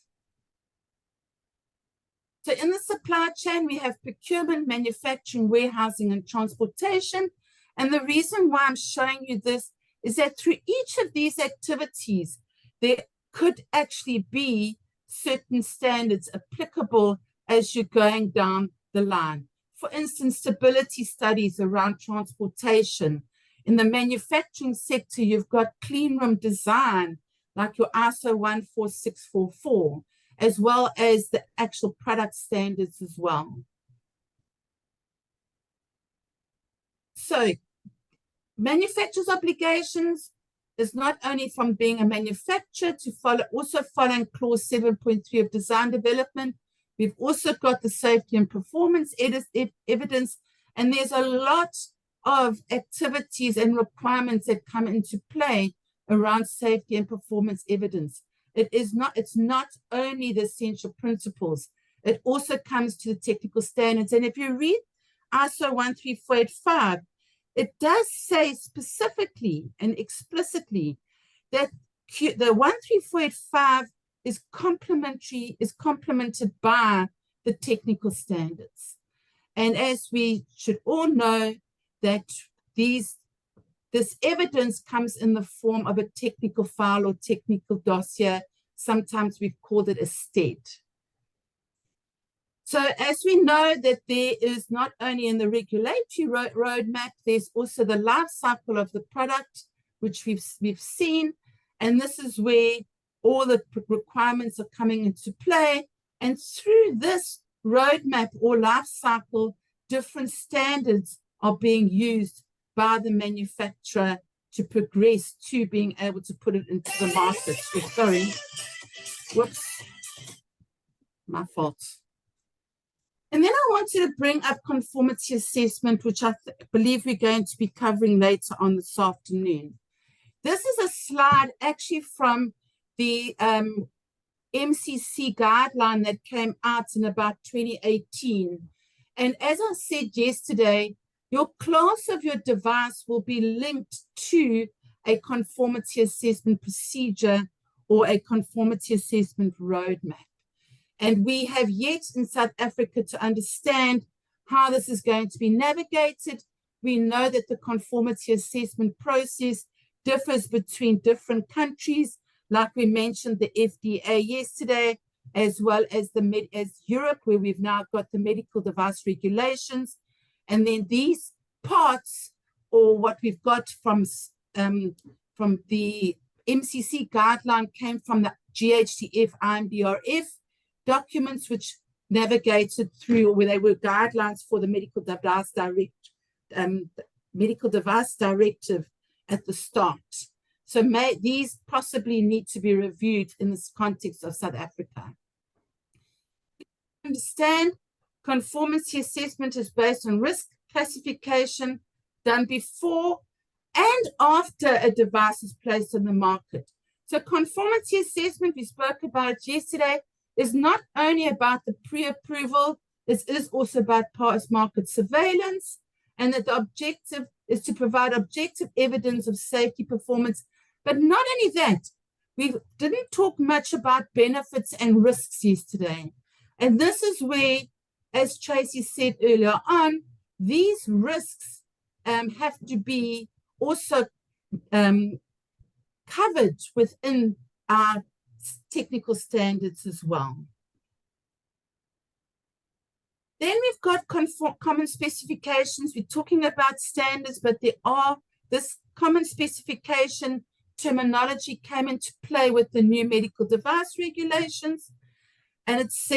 So in the supply chain, we have procurement, manufacturing, warehousing, and transportation. And the reason why I'm showing you this is that through each of these activities, there could actually be certain standards applicable as you're going down the line. For instance, stability studies around transportation. In the manufacturing sector, you've got clean room design, like your ISO 14644, as well as the actual product standards as well. So manufacturer's obligations is not only from being a manufacturer to follow, also following clause 7.3 of design development. We've also got the safety and performance evidence, and there's a lot of activities and requirements that come into play around safety and performance evidence. It's not only the essential principles, it also comes to the technical standards. And if you read ISO 13485, it does say specifically and explicitly that the 13485 is complemented by the technical standards. And as we should all know, that this evidence comes in the form of a technical file or technical dossier. Sometimes we've called it a STED. So as we know that there is not only in the regulatory roadmap, there's also the life cycle of the product, which we've seen. And this is where all the requirements are coming into play. And through this roadmap or life cycle, different standards are being used by the manufacturer to progress to being able to put it into the market. Oh, sorry. Whoops. My fault. And then I wanted to bring up conformity assessment, which I believe we're going to be covering later on this afternoon. This is a slide actually from the MCC guideline that came out in about 2018. And as I said yesterday, your class of your device will be linked to a conformity assessment procedure or a conformity assessment roadmap. And we have yet in South Africa to understand how this is going to be navigated. We know that the conformity assessment process differs between different countries, like we mentioned the FDA yesterday, as well as Europe, where we've now got the medical device regulations. And then these parts, or what we've got from the MCC guideline, came from the GHTF IMBRF documents, which navigated through, where they were guidelines for the medical device directive at the start. So these possibly need to be reviewed in this context of South Africa. Understand, conformity assessment is based on risk classification done before and after a device is placed on the market. So conformity assessment, we spoke about it yesterday, is not only about the pre-approval, this is also about post-market surveillance, and that the objective is to provide objective evidence of safety performance. But not only that, we didn't talk much about benefits and risks yesterday. And this is where, as Tracy said earlier on, these risks have to be also covered within our technical standards as well. Then we've got common specifications. We're talking about standards, but there are this common specification terminology came into play with the new medical device regulations. And it's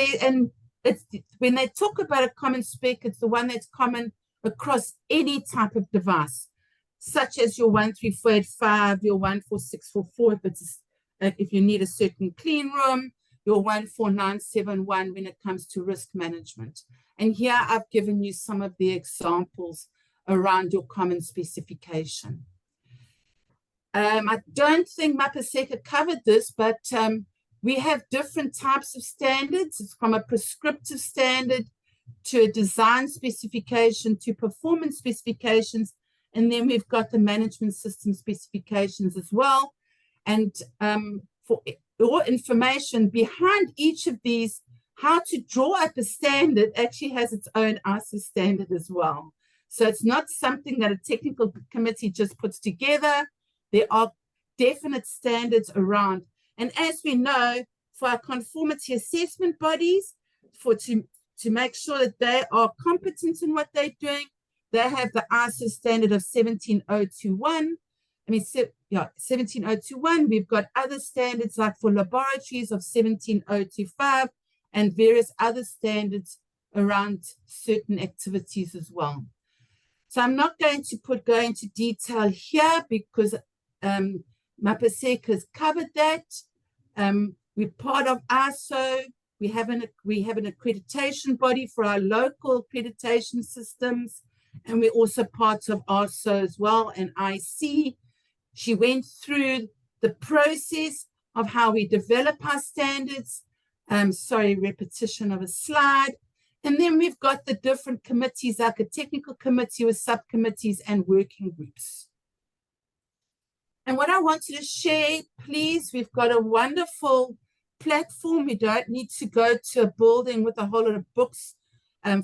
when they talk about a common spec, it's the one that's common across any type of device, such as your 13485, your 14644, if you need a certain clean room, your 14971 when it comes to risk management. And here I've given you some of the examples around your common specification. I don't think Mapaseka covered this, but we have different types of standards. It's from a prescriptive standard to a design specification to performance specifications. And then we've got the management system specifications as well. And for your information, behind each of these, how to draw up a standard actually has its own ISO standard as well. So it's not something that a technical committee just puts together. There are definite standards around. And as we know, for our conformity assessment bodies, to make sure that they are competent in what they're doing, they have the ISO standard of 17021. 17021. We've got other standards like for laboratories of 17025 and various other standards around certain activities as well. So I'm not going to go into detail here because Mapaseka has covered that. We're part of ISO. We have an accreditation body for our local accreditation systems, and we're also part of ISO as well, and IC. She went through the process of how we develop our standards. Sorry, repetition of a slide. And then we've got the different committees, like a technical committee with subcommittees and working groups. And what I wanted to share, please, we've got a wonderful platform. You don't need to go to a building with a whole lot of books.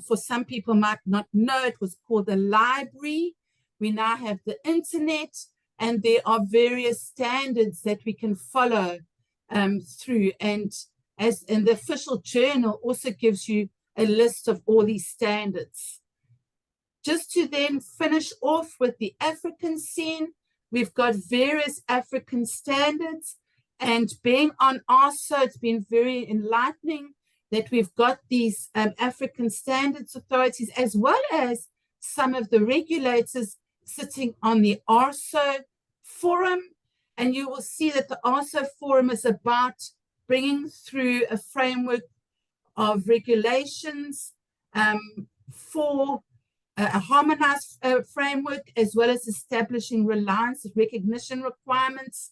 For some people might not know, it was called the library. We now have the internet, and there are various standards that we can follow through. And the official journal also gives you a list of all these standards. Just to then finish off with the African scene, we've got various African standards, and being on ISO, it's been very enlightening that we've got these African standards authorities, as well as some of the regulators sitting on the ARSO forum. And you will see that the ARSO forum is about bringing through a framework of regulations for a harmonized framework, as well as establishing reliance recognition requirements.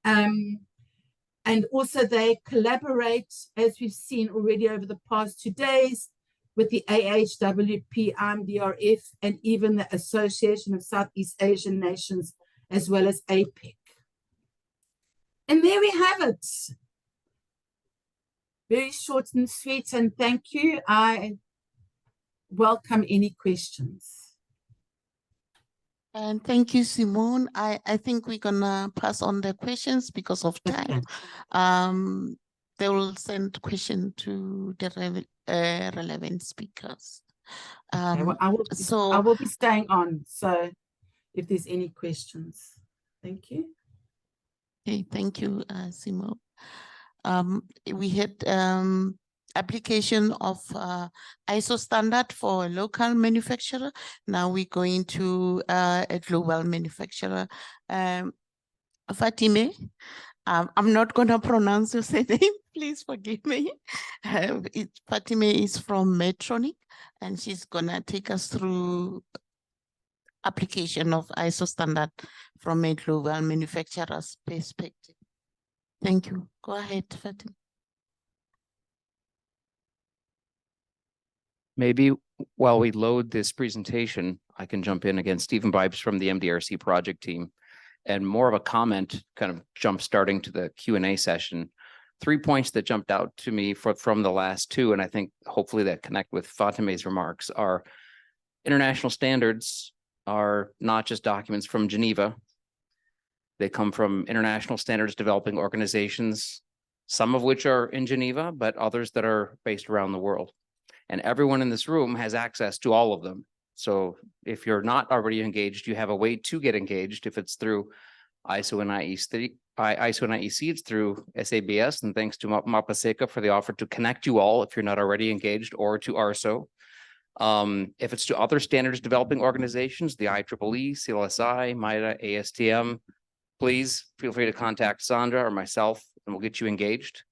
And also they collaborate, as we've seen already over the past 2 days, with the AHWP, IMDRF, and even the Association of Southeast Asian Nations, as well as APEC. And there we have it. Very short and sweet, and thank you. I welcome any questions. And thank you, Simone. I think we're gonna pass on the questions because of time. They will send question to the relevant speakers. Okay, well, I will be staying on, so if there's any questions. Thank you. Okay, thank you, Simone. We had application of ISO standard for a local manufacturer. Now we're going to a global manufacturer. Fatime, I'm not going to pronounce your name, please forgive me. Fatime is from Medtronic, and she's going to take us through application of ISO standard from a global manufacturer's perspective. Thank you. Go ahead, Fatima. Maybe while we load this presentation, I can jump in again. Stephen Bibes from the MDRC project team, and more of a comment, kind of jump starting to the Q&A session. 3 points that jumped out to me from the last two, and I think hopefully that connect with Fatime's remarks, are international standards are not just documents from Geneva. They come from international standards developing organizations, some of which are in Geneva, but others that are based around the world. And everyone in this room has access to all of them. So if you're not already engaged, you have a way to get engaged. If it's through ISO and IEC, it's through SABS, and thanks to Mapaseka for the offer to connect you all if you're not already engaged, or to ARSO. If it's to other standards developing organizations, the IEEE, CLSI, MIDA, ASTM, please feel free to contact Sandra or myself, and we'll get you engaged.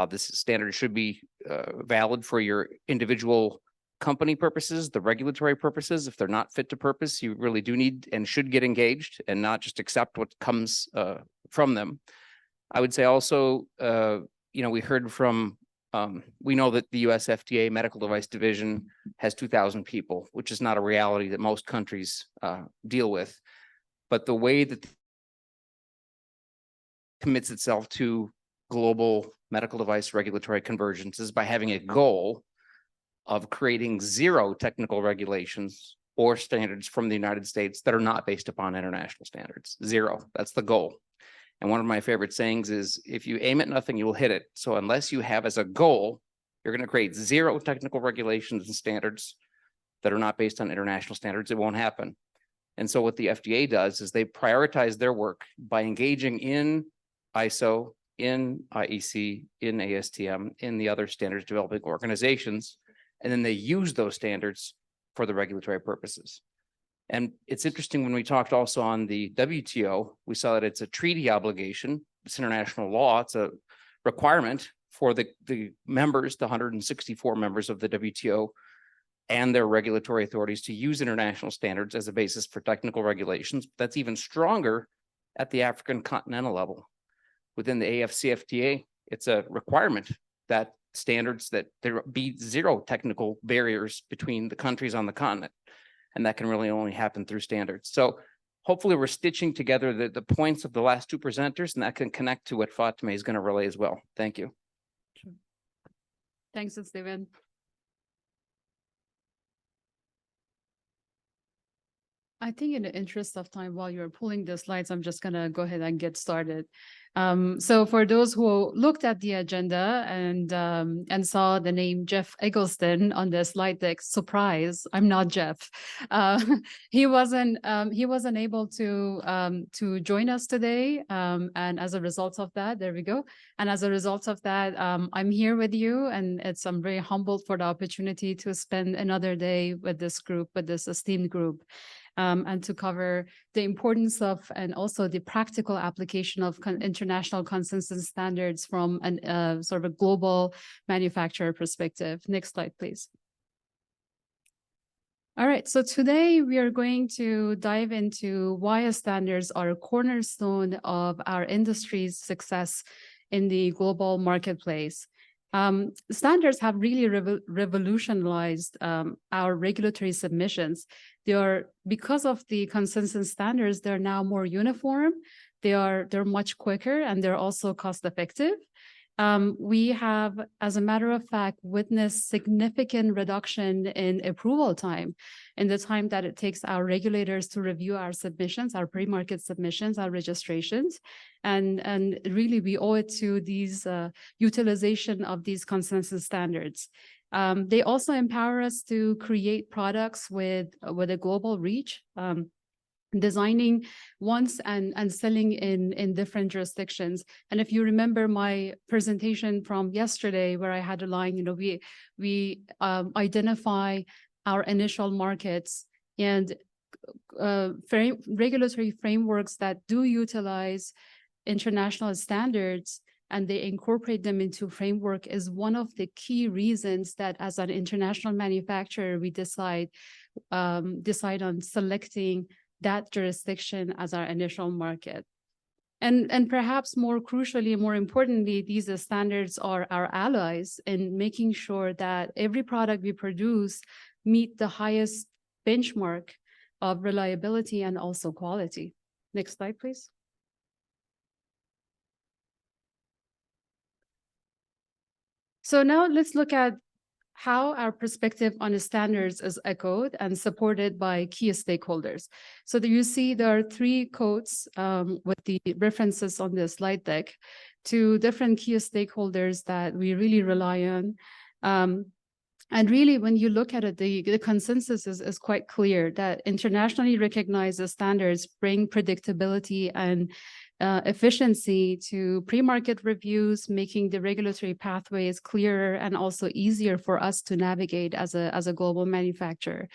This standard should be valid for your individual company purposes, the regulatory purposes. If they're not fit to purpose, you really do need and should get engaged and not just accept what comes from them. I would say also, we heard from, we know that the US FDA Medical Device Division has 2,000 people, which is not a reality that most countries deal with. But the way that commits itself to global medical device regulatory convergence is by having a goal of creating zero technical regulations or standards from the United States that are not based upon international standards. Zero, that's the goal. And one of my favorite sayings is, if you aim at nothing, you will hit it. So unless you have as a goal, you're going to create zero technical regulations and standards that are not based on international standards, it won't happen. And so what the FDA does is they prioritize their work by engaging in ISO, in IEC, in ASTM, in the other standards developing organizations, and then they use those standards for the regulatory purposes. And it's interesting when we talked also on the WTO, we saw that it's a treaty obligation. It's international law. It's a requirement for the members, the 164 members of the WTO and their regulatory authorities to use international standards as a basis for technical regulations. That's even stronger at the African continental level. Within the AFCFTA, it's a requirement that standards that there be zero technical barriers between the countries on the continent. And that can really only happen through standards. So hopefully we're stitching together the points of the last two presenters, and that can connect to what Fatima is going to relay as well. Thank you. Thanks, Stephen. I think in the interest of time, while you're pulling the slides, I'm just gonna go ahead and get started. So for those who looked at the agenda and saw the name Jeff Eggleston on the slide deck, surprise, I'm not Jeff. He wasn't able to join us today, and as a result of that, there we go. And as a result of that, I'm here with you, and I'm very humbled for the opportunity to spend another day with this group, with this esteemed group. And to cover the importance of and also the practical application of international consensus standards from an sort of a global manufacturer perspective. Next slide, please. All right, so today we are going to dive into why standards are a cornerstone of our industry's success in the global marketplace. Standards have really revolutionized our regulatory submissions. Because of the consensus standards, they're now more uniform, they're much quicker, and they're also cost effective. We have, as a matter of fact, witnessed significant reduction in approval time, in the time that it takes our regulators to review our submissions, our pre-market submissions, our registrations. And really, we owe it to these utilization of these consensus standards. They also empower us to create products with a global reach. Designing once and selling in different jurisdictions. And if you remember my presentation from yesterday, where I had a line, we identify our initial markets and regulatory frameworks that do utilize international standards, and they incorporate them into framework is one of the key reasons that as an international manufacturer, we decide on selecting that jurisdiction as our initial market. And perhaps more crucially, more importantly, these standards are our allies in making sure that every product we produce meet the highest benchmark of reliability and also quality. Next slide, please. So now let's look at how our perspective on the standards is echoed and supported by key stakeholders. So you see there are three quotes with the references on the slide deck to different key stakeholders that we really rely on. And really, when you look at it, the consensus is quite clear that internationally recognized standards bring predictability and efficiency to pre-market reviews, making the regulatory pathways clearer and also easier for us to navigate as a global manufacturer.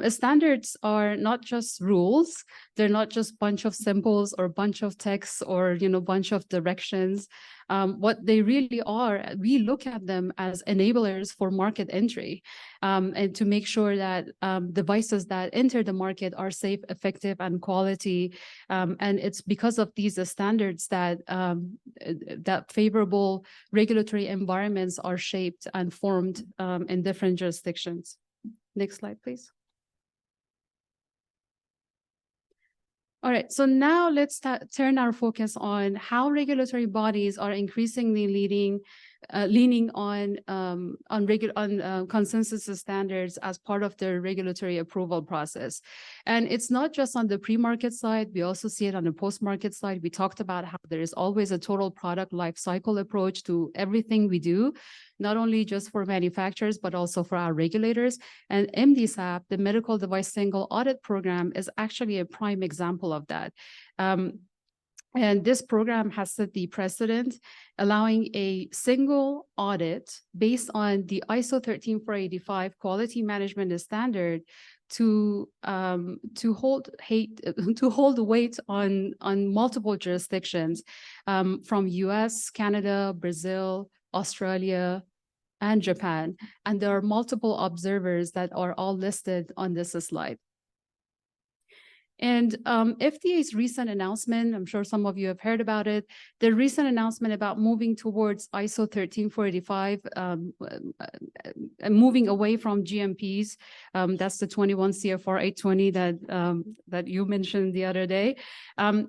Standards are not just rules; they're not just bunch of symbols or bunch of texts or bunch of directions. What they really are, we look at them as enablers for market entry, and to make sure that devices that enter the market are safe, effective, and quality. And it's because of these standards that that favorable regulatory environments are shaped and formed in different jurisdictions. Next slide, please. All right, so now let's turn our focus on how regulatory bodies are increasingly leaning on consensus standards as part of their regulatory approval process. And it's not just on the pre-market side, we also see it on the post-market side. We talked about how there is always a total product life cycle approach to everything we do, not only just for manufacturers, but also for our regulators. And MDSAP, the Medical Device Single Audit Program, is actually a prime example of that. And this program has set the precedent, allowing a single audit based on the ISO 13485 quality management standard to hold to hold weight on multiple jurisdictions, from US, Canada, Brazil, Australia, and Japan. And there are multiple observers that are all listed on this slide. And FDA's recent announcement, I'm sure some of you have heard about it, the recent announcement about moving towards ISO 13485, and moving away from GMPs, that's the 21 CFR 820 that you mentioned the other day.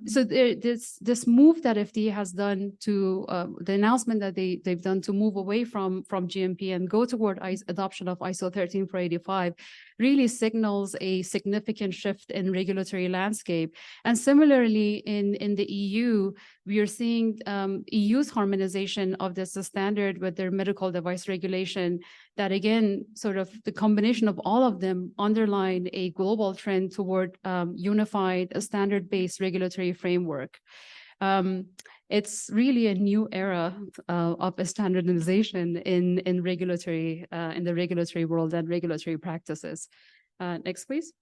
So this move that FDA has done to, the announcement that they've done to move away from GMP and go toward adoption of ISO 13485 really signals a significant shift in regulatory landscape. And similarly, in the EU, we are seeing EU's harmonization of this standard with their medical device regulation, that again, sort of the combination of all of them underline a global trend toward unified standard-based regulatory framework. It's really a new era of standardization in regulatory, in the regulatory world and regulatory practices. Next, please.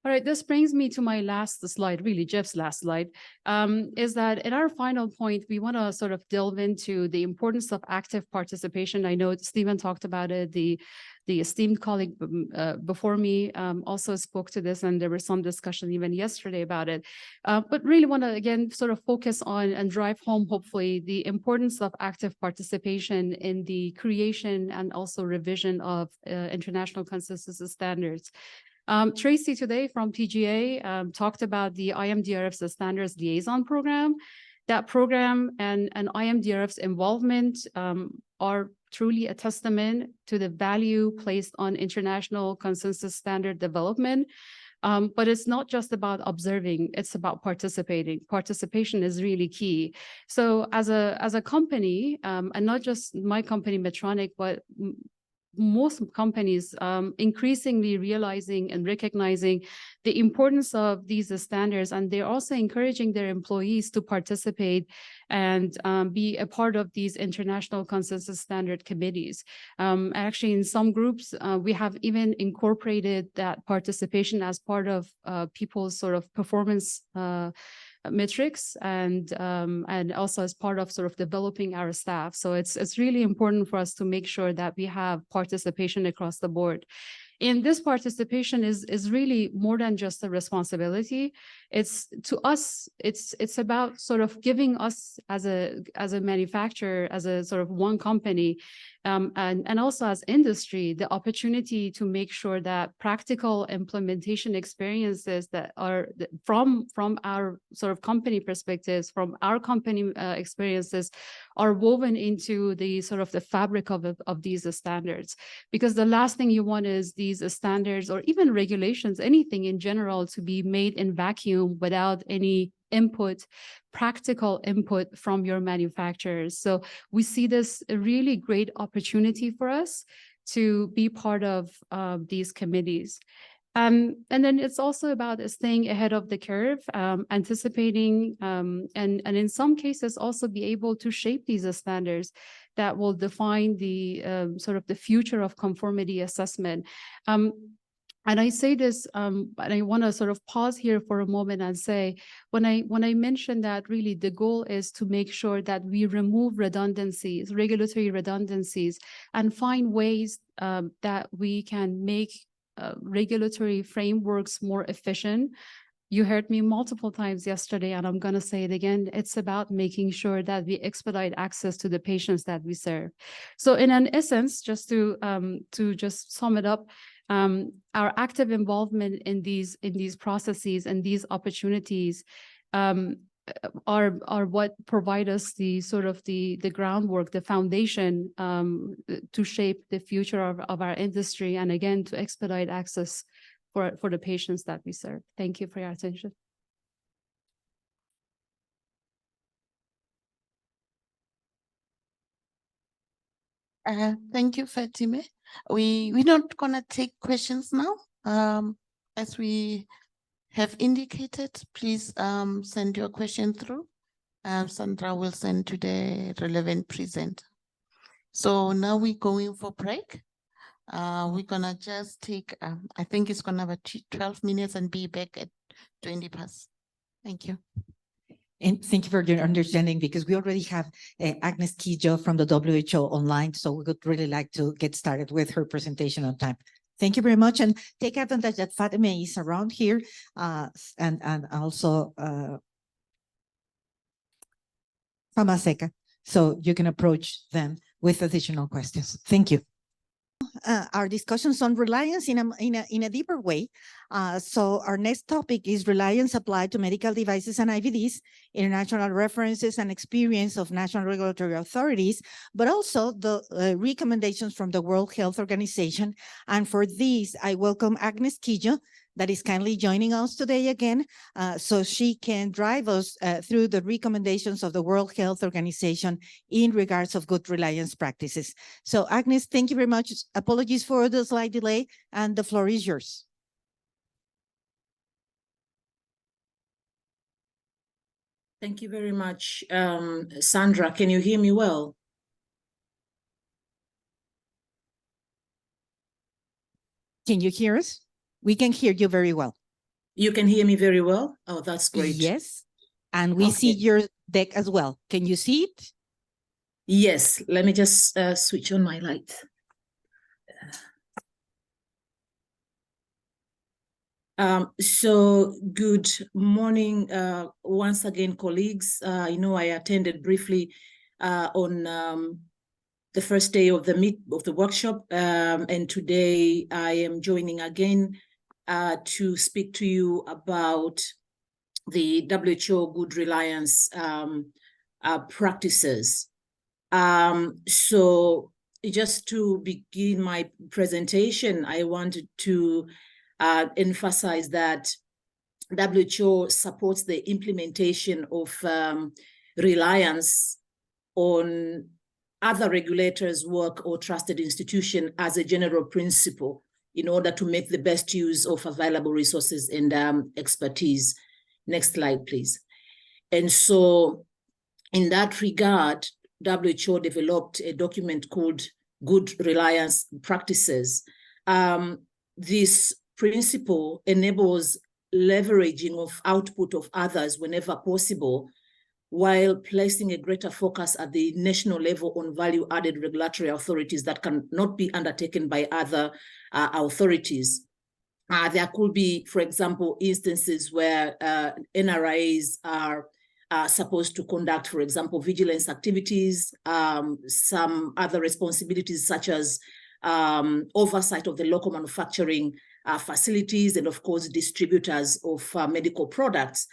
All right, this brings me to my last slide, really Jeff's last slide, is that in our final point, we want to sort of delve into the importance of active participation. I know Stephen talked about it, the esteemed colleague before me also spoke to this, and there was some discussion even yesterday about it. But really want to, again, sort of focus on and drive home, hopefully, the importance of active participation in the creation and also revision of international consensus standards. Tracy today from TGA talked about the IMDRF's Standards Liaison Program. That program and IMDRF's involvement are truly a testament to the value placed on international consensus standard development. But it's not just about observing, it's about participating. Participation is really key. So as a company, and not just my company, Medtronic, but most companies increasingly realizing and recognizing the importance of these standards, and they're also encouraging their employees to participate and be a part of these international consensus standard committees. Actually, in some groups, we have even incorporated that participation as part of people's sort of performance metrics, and also as part of sort of developing our staff. So it's really important for us to make sure that we have participation across the board. And this participation is really more than just a responsibility. It's to us, it's about sort of giving us as a manufacturer, as a sort of one company, and also as industry, the opportunity to make sure that practical implementation experiences that are from our sort of company perspectives, from our company experiences, are woven into the sort of the fabric of these standards. Because the last thing you want is these standards or even regulations, anything in general, to be made in vacuum without any input, practical input from your manufacturers. So we see this a really great opportunity for us to be part of these committees. And then it's also about staying ahead of the curve, anticipating, and in some cases also be able to shape these standards that will define the sort of the future of conformity assessment. And I say this, and I want to sort of pause here for a moment and say, when I mentioned that really the goal is to make sure that we remove redundancies, regulatory redundancies, and find ways that we can make regulatory frameworks more efficient. You heard me multiple times yesterday, and I'm going to say it again. It's about making sure that we expedite access to the patients that we serve. So in an essence, just to just sum it up, our active involvement in these processes and these opportunities are what provide us the sort of the groundwork, the foundation to shape the future of our industry, and again to expedite access for the patients that we serve. Thank you for your attention. Thank you, Fatime. We're not gonna take questions now. As we have indicated, please send your question through. Sandra will send to the relevant presenter. So now we're going for break. We're gonna just take, I think it's gonna have a 12 minutes and be back at 20 past. Thank you. And thank you for your understanding, because we already have Agnes Kijo from the WHO online, so we would really like to get started with her presentation on time. Thank you very much, and take advantage that Fatima is around here, and also Famaseka, so you can approach them with additional questions. Thank you. Our discussions on reliance in a deeper way. So our next topic is reliance applied to medical devices and IVDs, international references and experience of national regulatory authorities, but also the recommendations from the World Health Organization. And for this, I welcome Agnes Kijo, that is kindly joining us today again, so she can drive us through the recommendations of the World Health Organization in regards of good reliance practices. So Agnes, thank you very much. Apologies for the slight delay, and the floor is yours. Thank you very much, Sandra. Can you hear me well? Can you hear us? We can hear you very well. You can hear me very well? Oh, that's great. Yes, and we see your deck as well. Can you see it? Yes, let me just switch on my light. So good morning once again, colleagues. I know I attended briefly on the first day of the workshop, and today I am joining again to speak to you about the WHO good reliance practices. So just to begin my presentation, I wanted to emphasize that WHO supports the implementation of reliance on other regulators' work or trusted institution as a general principle in order to make the best use of available resources and expertise. Next slide, please. And so in that regard, WHO developed a document called Good Reliance Practices. This principle enables leveraging of output of others whenever possible, while placing a greater focus at the national level on value-added regulatory authorities that cannot be undertaken by other authorities. There could be, for example, instances where NRIs are supposed to conduct, for example, vigilance activities, some other responsibilities such as oversight of the local manufacturing facilities, and of course, distributors of medical products.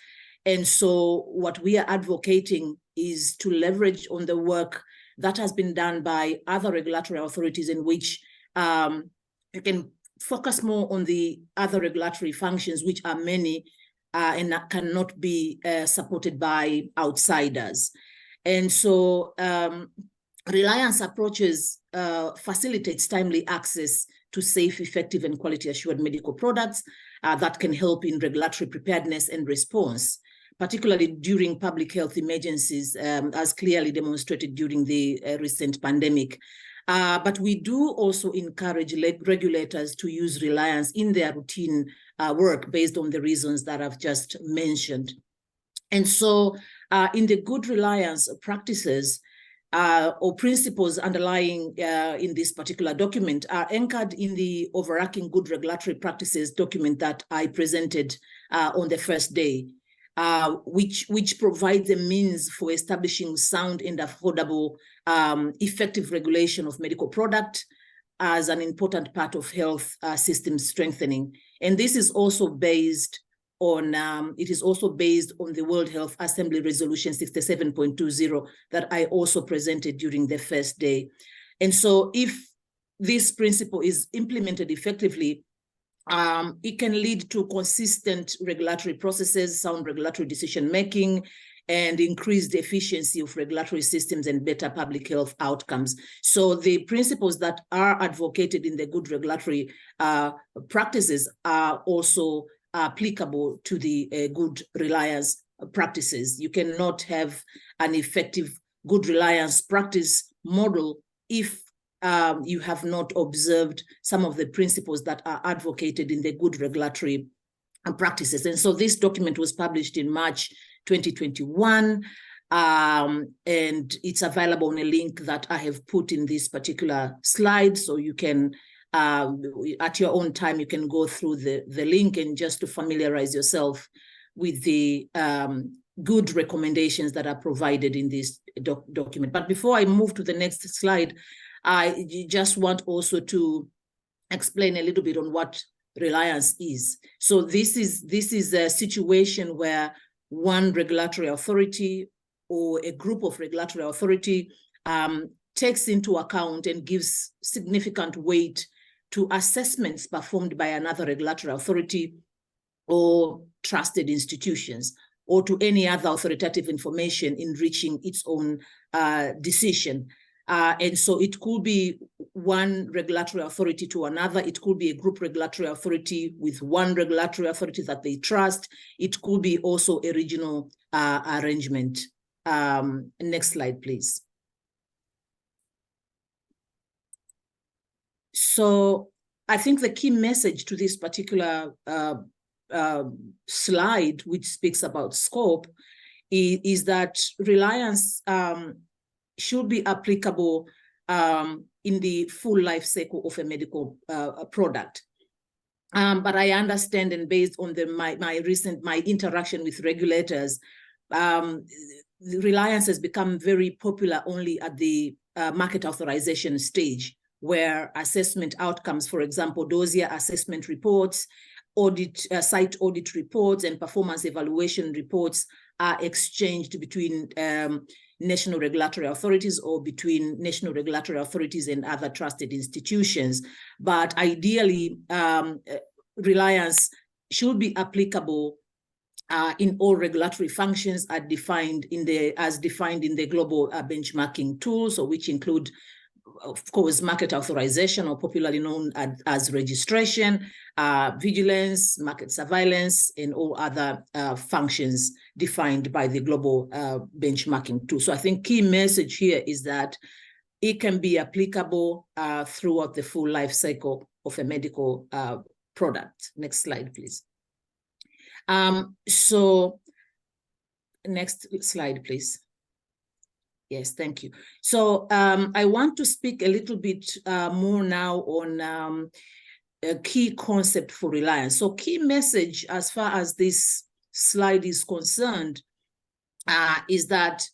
And so what we are advocating is to leverage on the work that has been done by other regulatory authorities, in which you can focus more on the other regulatory functions, which are many and that cannot be supported by outsiders. And so reliance approaches facilitates timely access to safe, effective, and quality assured medical products that can help in regulatory preparedness and response, particularly during public health emergencies, as clearly demonstrated during the recent pandemic. But we do also encourage regulators to use reliance in their routine work based on the reasons that I've just mentioned. And so in the good reliance practices, or principles underlying in this particular document are anchored in the overarching good regulatory practices document that I presented on the first day, which provides a means for establishing sound and affordable, effective regulation of medical product as an important part of health system strengthening. And this is also based on, it is also based on the World Health Assembly Resolution 67.20 that I also presented during the first day. And so if this principle is implemented effectively, it can lead to consistent regulatory processes, sound regulatory decision-making, and increased efficiency of regulatory systems and better public health outcomes. So the principles that are advocated in the good regulatory practices are also applicable to the good reliance practices. You cannot have an effective good reliance practice model if you have not observed some of the principles that are advocated in the good regulatory practices. And so this document was published in March 2021, and it's available on a link that I have put in this particular slide. So you can, at your own time, you can go through the link and just to familiarize yourself with the good recommendations that are provided in this document. But before I move to the next slide, I just want also to explain a little bit on what reliance is. So this is a situation where one regulatory authority or a group of regulatory authority takes into account and gives significant weight to assessments performed by another regulatory authority or trusted institutions, or to any other authoritative information in reaching its own decision. And so it could be one regulatory authority to another. It could be a group regulatory authority with one regulatory authority that they trust. It could be also a regional arrangement. Next slide, please. So I think the key message to this particular slide, which speaks about scope, is that reliance should be applicable in the full life cycle of a medical product. But I understand, and based on my interaction with regulators, reliance has become very popular only at the market authorization stage, where assessment outcomes, for example, dossier assessment reports, site audit reports, and performance evaluation reports are exchanged between national regulatory authorities or between national regulatory authorities and other trusted institutions. But ideally, reliance should be applicable in all regulatory functions as defined in the global benchmarking tools, so which include, of course, market authorization, or popularly known as registration, vigilance, market surveillance, and all other functions defined by the global benchmarking tool. So I think key message here is that it can be applicable throughout the full life cycle of a medical product. Next slide, please. So next slide, please. Yes, thank you. So I want to speak a little bit more now on a key concept for reliance. So key message as far as this slide is concerned is that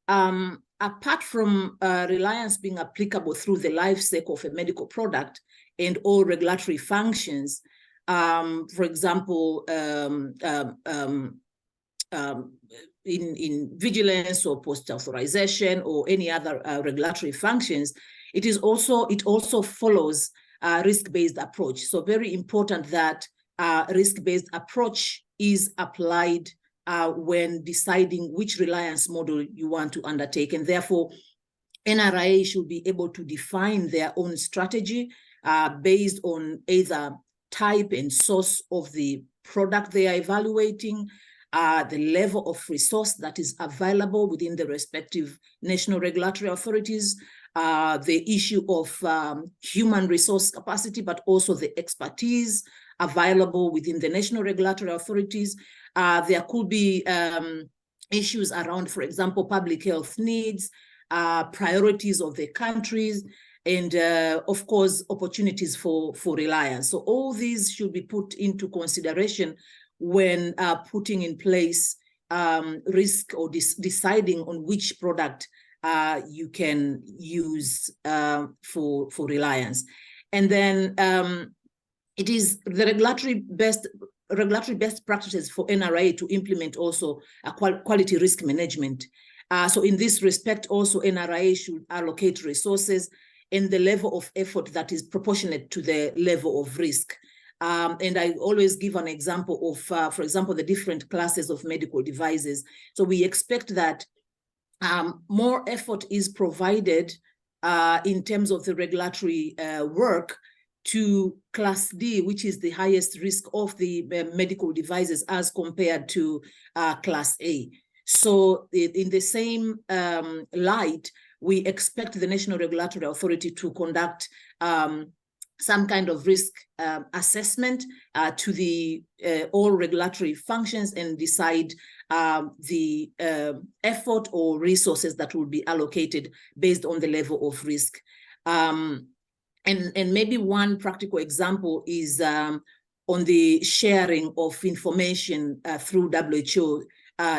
apart from reliance being applicable through the life cycle of a medical product and all regulatory functions, for example, in vigilance or post-authorization or any other regulatory functions, it also follows risk-based approach. So very important that risk-based approach is applied when deciding which reliance model you want to undertake. And therefore, NRA should be able to define their own strategy based on either type and source of the product they are evaluating, the level of resource that is available within the respective national regulatory authorities, the issue of human resource capacity, but also the expertise available within the national regulatory authorities. There could be issues around, for example, public health needs, priorities of the countries, and of course, opportunities for reliance. So all these should be put into consideration when putting in place risk or deciding on which product you can use for reliance. And then it is the regulatory best practices for NRA to implement also a quality risk management. So in this respect, also NRA should allocate resources and the level of effort that is proportionate to the level of risk. And I always give an example of, for example, the different classes of medical devices. So we expect that more effort is provided in terms of the regulatory work to class D, which is the highest risk of the medical devices as compared to class A. So in the same light, we expect the National Regulatory Authority to conduct some kind of risk assessment to the all regulatory functions and decide the effort or resources that will be allocated based on the level of risk. And maybe one practical example is on the sharing of information through WHO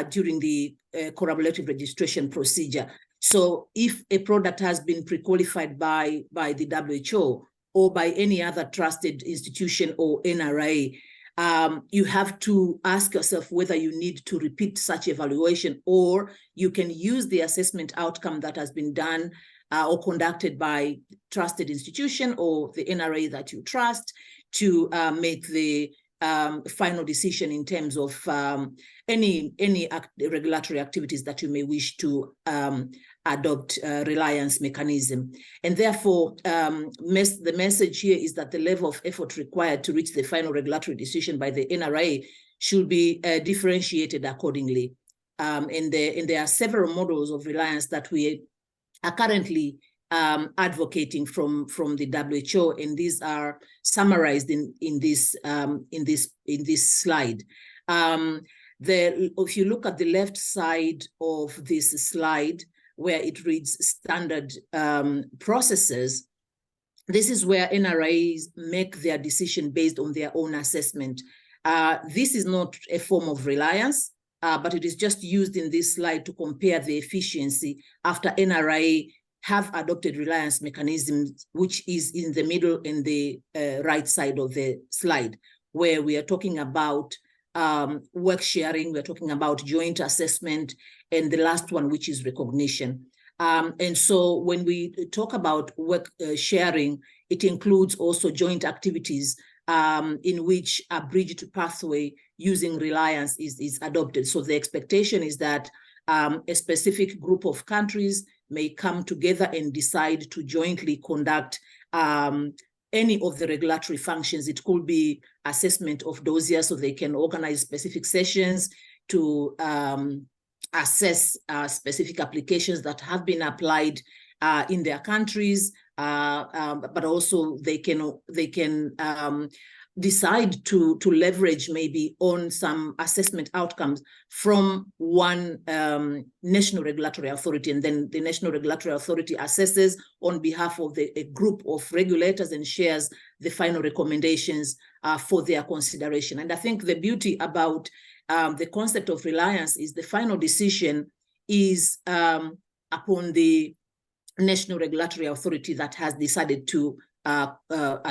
during the corroborative registration procedure. So if a product has been pre-qualified by the WHO or by any other trusted institution or NRA, you have to ask yourself whether you need to repeat such evaluation, or you can use the assessment outcome that has been done or conducted by trusted institution or the NRA that you trust to make the final decision in terms of any regulatory activities that you may wish to adopt reliance mechanism. And therefore, the message here is that the level of effort required to reach the final regulatory decision by the NRA should be differentiated accordingly. And there are several models of reliance that we are currently advocating from the WHO, and these are summarized in this slide. If you look at the left side of this slide, where it reads standard processes, this is where NRAs make their decision based on their own assessment. This is not a form of reliance, but it is just used in this slide to compare the efficiency after NRA have adopted reliance mechanisms, which is in the middle and the right side of the slide, where we are talking about work sharing, we're talking about joint assessment, and the last one, which is recognition. And so when we talk about work sharing, it includes also joint activities in which a bridged pathway using reliance is adopted. So the expectation is that a specific group of countries may come together and decide to jointly conduct any of the regulatory functions. It could be assessment of dossiers, so they can organize specific sessions to assess specific applications that have been applied in their countries, but also they can decide to leverage maybe on some assessment outcomes from one national regulatory authority, and then the national regulatory authority assesses on behalf of a group of regulators and shares the final recommendations for their consideration. And I think the beauty about the concept of reliance is the final decision is upon the national regulatory authority that has decided to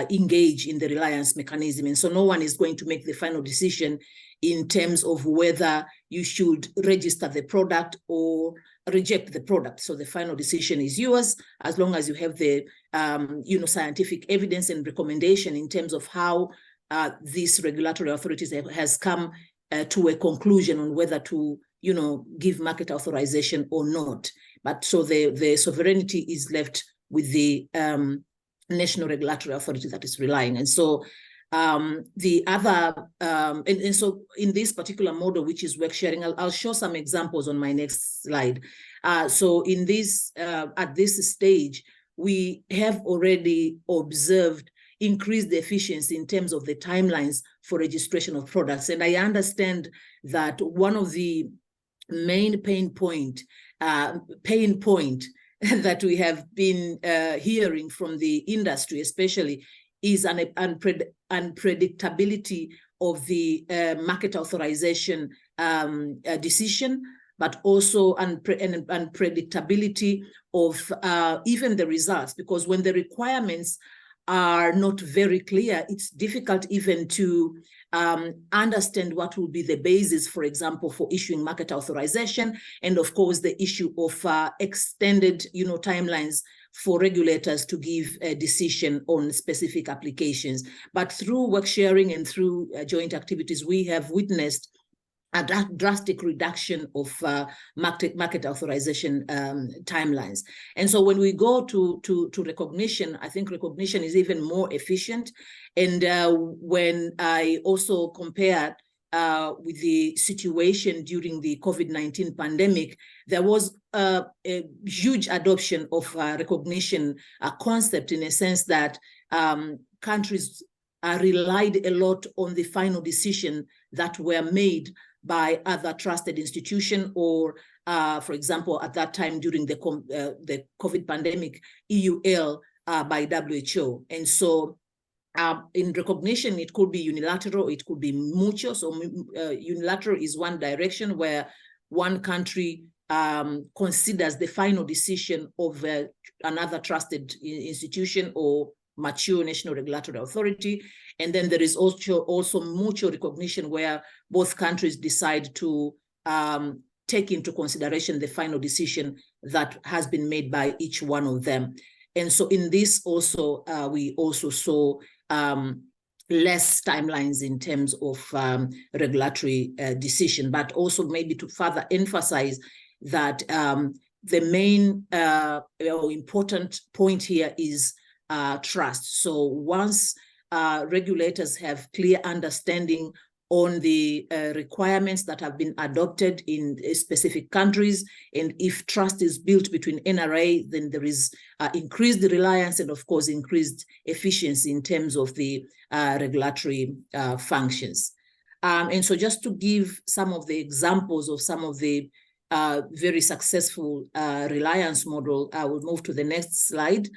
engage in the reliance mechanism. And so no one is going to make the final decision in terms of whether you should register the product or reject the product. So the final decision is yours, as long as you have the scientific evidence and recommendation in terms of how this regulatory authorities has come to a conclusion on whether to give market authorization or not. But so the sovereignty is left with the national regulatory authority that is relying. And so the other, and so in this particular model, which is work sharing, I'll show some examples on my next slide. So in this, at this stage, we have already observed increased efficiency in terms of the timelines for registration of products. And I understand that one of the main pain point that we have been hearing from the industry, especially, is an unpredictability of the market authorization decision, but also unpredictability of even the results, because when the requirements are not very clear, it's difficult even to understand what will be the basis, for example, for issuing market authorization, and of course the issue of extended timelines for regulators to give a decision on specific applications. But through work sharing and through joint activities, we have witnessed a drastic reduction of market authorization timelines. And so when we go to recognition, I think recognition is even more efficient. And when I also compare with the situation during the COVID-19 pandemic, there was a huge adoption of recognition concept, in a sense that countries relied a lot on the final decision that were made by other trusted institutions, or for example, at that time during the COVID pandemic, EUL by WHO. And so in recognition, it could be unilateral, it could be mutual. So unilateral is one direction where one country considers the final decision of another trusted institution or mature national regulatory authority. And then there is also mutual recognition, where both countries decide to take into consideration the final decision that has been made by each one of them. And so in this also, we also saw less timelines in terms of regulatory decision, but also maybe to further emphasize that the main important point here is trust. So once regulators have clear understanding on the requirements that have been adopted in specific countries, and if trust is built between NRA, then there is increased reliance and, of course, increased efficiency in terms of the regulatory functions. And so just to give some of the examples of some of the very successful reliance model, I will move to the next slide.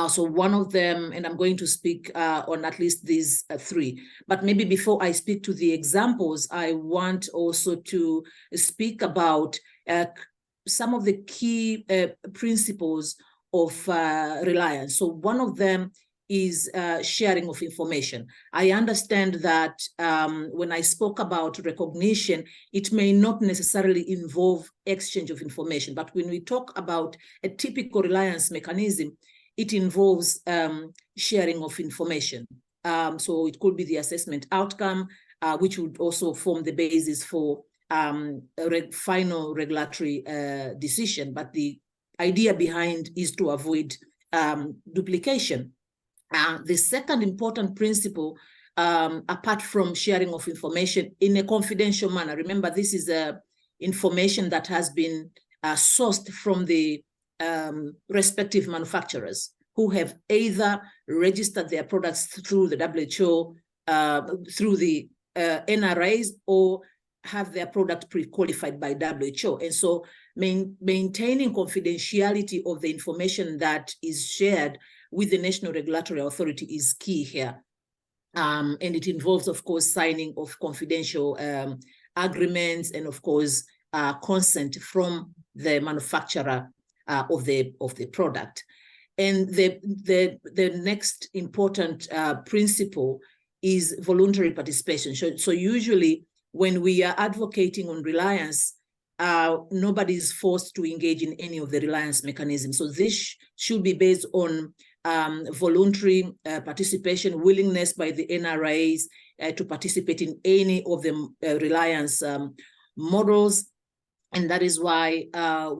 So one of them, and I'm going to speak on at least these three, but maybe before I speak to the examples, I want also to speak about some of the key principles of reliance. So one of them is sharing of information. I understand that when I spoke about recognition, it may not necessarily involve exchange of information, but when we talk about a typical reliance mechanism, it involves sharing of information. So it could be the assessment outcome, which would also form the basis for a final regulatory decision. But the idea behind is to avoid duplication. The second important principle, apart from sharing of information in a confidential manner, remember this is information that has been sourced from the respective manufacturers who have either registered their products through the WHO, through the NRAs, or have their product pre-qualified by WHO. And so maintaining confidentiality of the information that is shared with the National Regulatory Authority is key here. And it involves, of course, signing of confidential agreements and, of course, consent from the manufacturer of the product. And the next important principle is voluntary participation. So usually when we are advocating on reliance, nobody is forced to engage in any of the reliance mechanisms. So this should be based on voluntary participation, willingness by the NRAs to participate in any of the reliance models. And that is why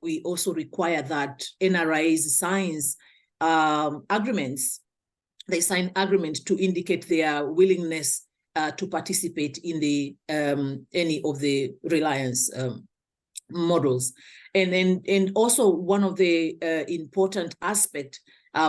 we also require that NRAs signs agreements. They sign agreements to indicate their willingness to participate in the any of the reliance models. And also one of the important aspect,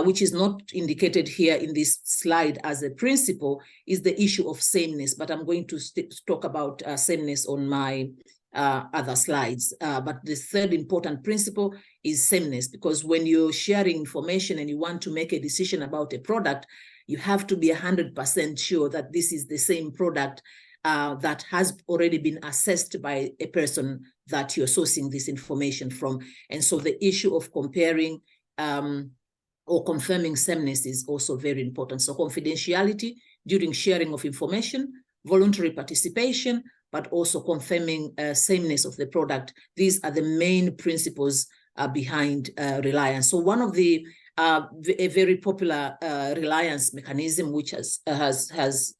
which is not indicated here in this slide as a principle, is the issue of sameness. But I'm going to talk about sameness on my other slides. But the third important principle is sameness, because when you're sharing information and you want to make a decision about a product, you have to be 100% sure that this is the same product that has already been assessed by a person that you're sourcing this information from. And so the issue of comparing or confirming sameness is also very important. So confidentiality during sharing of information, voluntary participation, but also confirming sameness of the product. These are the main principles behind reliance. So one of the a very popular reliance mechanism, which has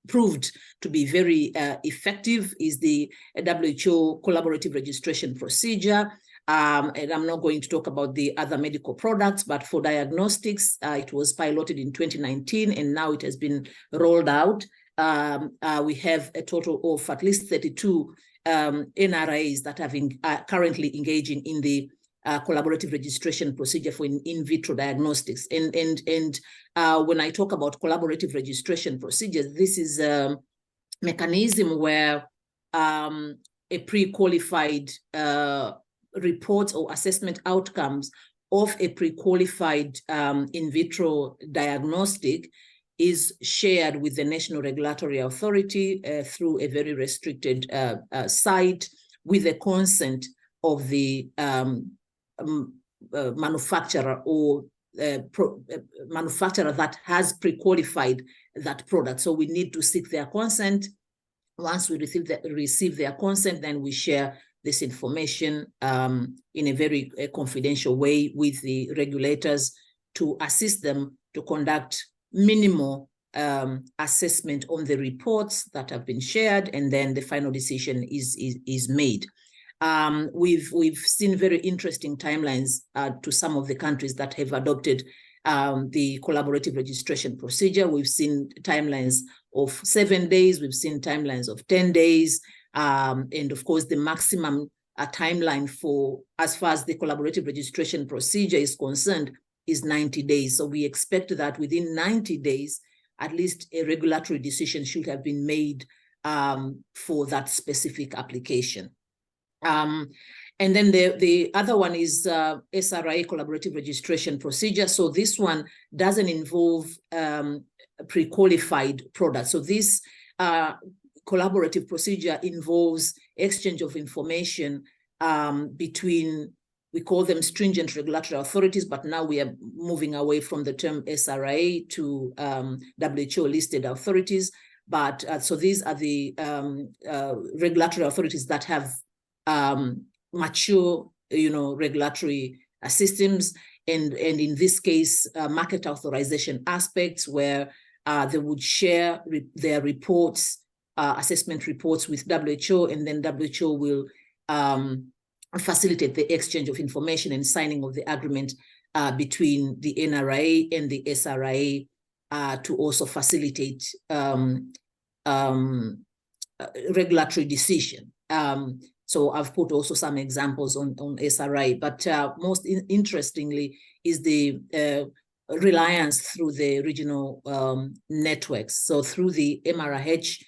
proved to be very effective, is the WHO collaborative registration procedure. And I'm not going to talk about the other medical products, but for diagnostics, it was piloted in 2019, and now it has been rolled out we have a total of at least 32 NRAs that are currently engaging in the collaborative registration procedure for in vitro diagnostics. And when I talk about collaborative registration procedures, this is a mechanism where a pre-qualified report or assessment outcomes of a pre-qualified in vitro diagnostic is shared with the National Regulatory Authority through a very restricted site with the consent of the manufacturer or manufacturer that has pre-qualified that product. So we need to seek their consent. Once we receive their consent, then we share this information in a very confidential way with the regulators to assist them to conduct minimal assessment on the reports that have been shared, and then the final decision is made. We've seen very interesting timelines to some of the countries that have adopted the collaborative registration procedure. We've seen timelines of 7 days, we've seen timelines of 10 days, and of course the maximum timeline for, as far as the collaborative registration procedure is concerned, is 90 days. So we expect that within 90 days, at least a regulatory decision should have been made for that specific application. And then the other one is SRA collaborative registration procedure. So this one doesn't involve pre-qualified products. So this collaborative procedure involves exchange of information between, we call them stringent regulatory authorities, but now we are moving away from the term SRA to WHO listed authorities. But so these are the regulatory authorities that have mature, regulatory systems, and in this case, market authorization aspects where they would share their reports, assessment reports with WHO, and then WHO will facilitate the exchange of information and signing of the agreement between the NRA and the SRA to also facilitate regulatory decision. So I've put also some examples on SRA, but most interestingly is the reliance through the regional networks. So through the MRH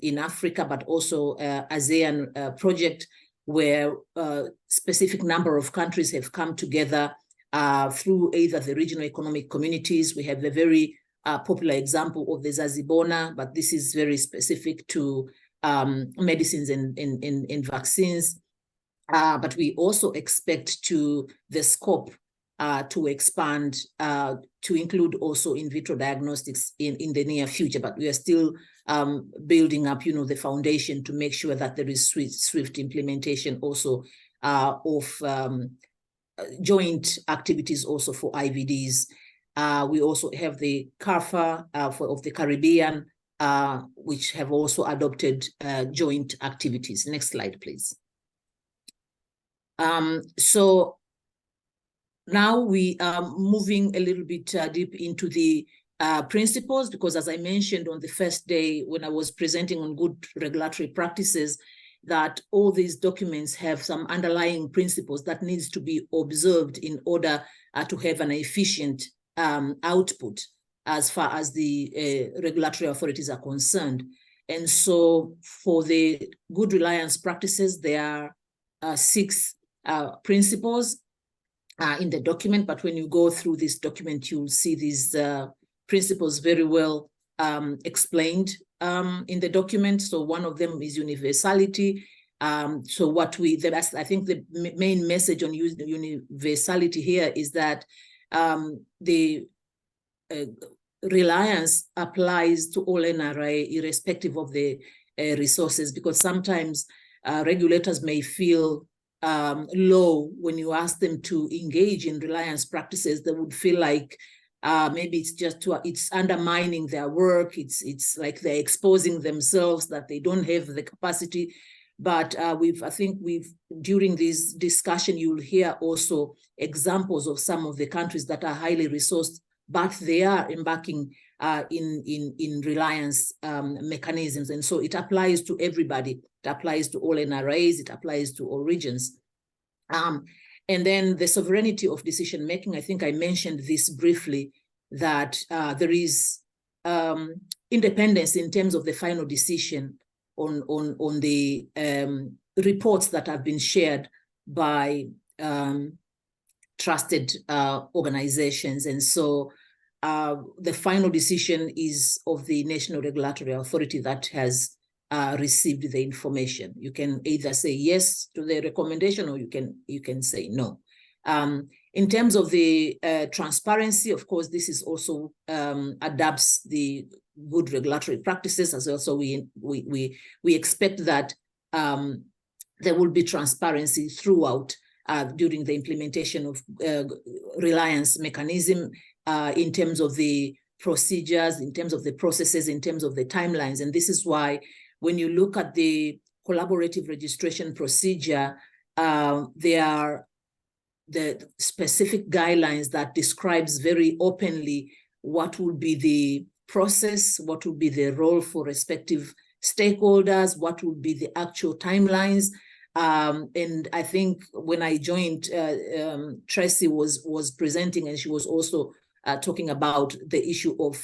in Africa, but also ASEAN project, where a specific number of countries have come together through either the regional economic communities. We have a very popular example of the Zazibona, but this is very specific to medicines and vaccines. But we also expect the scope to expand to include also in vitro diagnostics in the near future. But we are still building up, the foundation to make sure that there is swift implementation also of joint activities also for IVDs. We also have the CARFA of the Caribbean, which have also adopted joint activities. Next slide, please. So now we are moving a little bit deep into the principles, because as I mentioned on the first day when I was presenting on good regulatory practices, that all these documents have some underlying principles that needs to be observed in order to have an efficient output as far as the regulatory authorities are concerned. And so for the good reliance practices, there are 6 principles in the document, but when you go through this document, you'll see these principles very well explained in the document. So one of them is universality. So what I think the main message on universality here is that the reliance applies to all NRA irrespective of the resources, because sometimes regulators may feel low when you ask them to engage in reliance practices. They would feel like maybe it's undermining their work. It's like they're exposing themselves, that they don't have the capacity. But I think during this discussion, you'll hear also examples of some of the countries that are highly resourced but they are embarking in reliance mechanisms. And so it applies to everybody. It applies to all NRAs, it applies to all regions. And then the sovereignty of decision making, I think I mentioned this briefly, that there is independence in terms of the final decision on the reports that have been shared by trusted organizations. And so the final decision is of the National Regulatory Authority that has received the information. You can either say yes to the recommendation, or you can say no. In terms of the transparency, of course, this is also adapts the good regulatory practices as well. So we expect that there will be transparency throughout during the implementation of reliance mechanism in terms of the procedures, in terms of the processes, in terms of the timelines. And this is why when you look at the collaborative registration procedure, there are the specific guidelines that describes very openly what will be the process, what will be the role for respective stakeholders, what will be the actual timelines. And I think when I joined, Tracy was presenting, and she was also talking about the issue of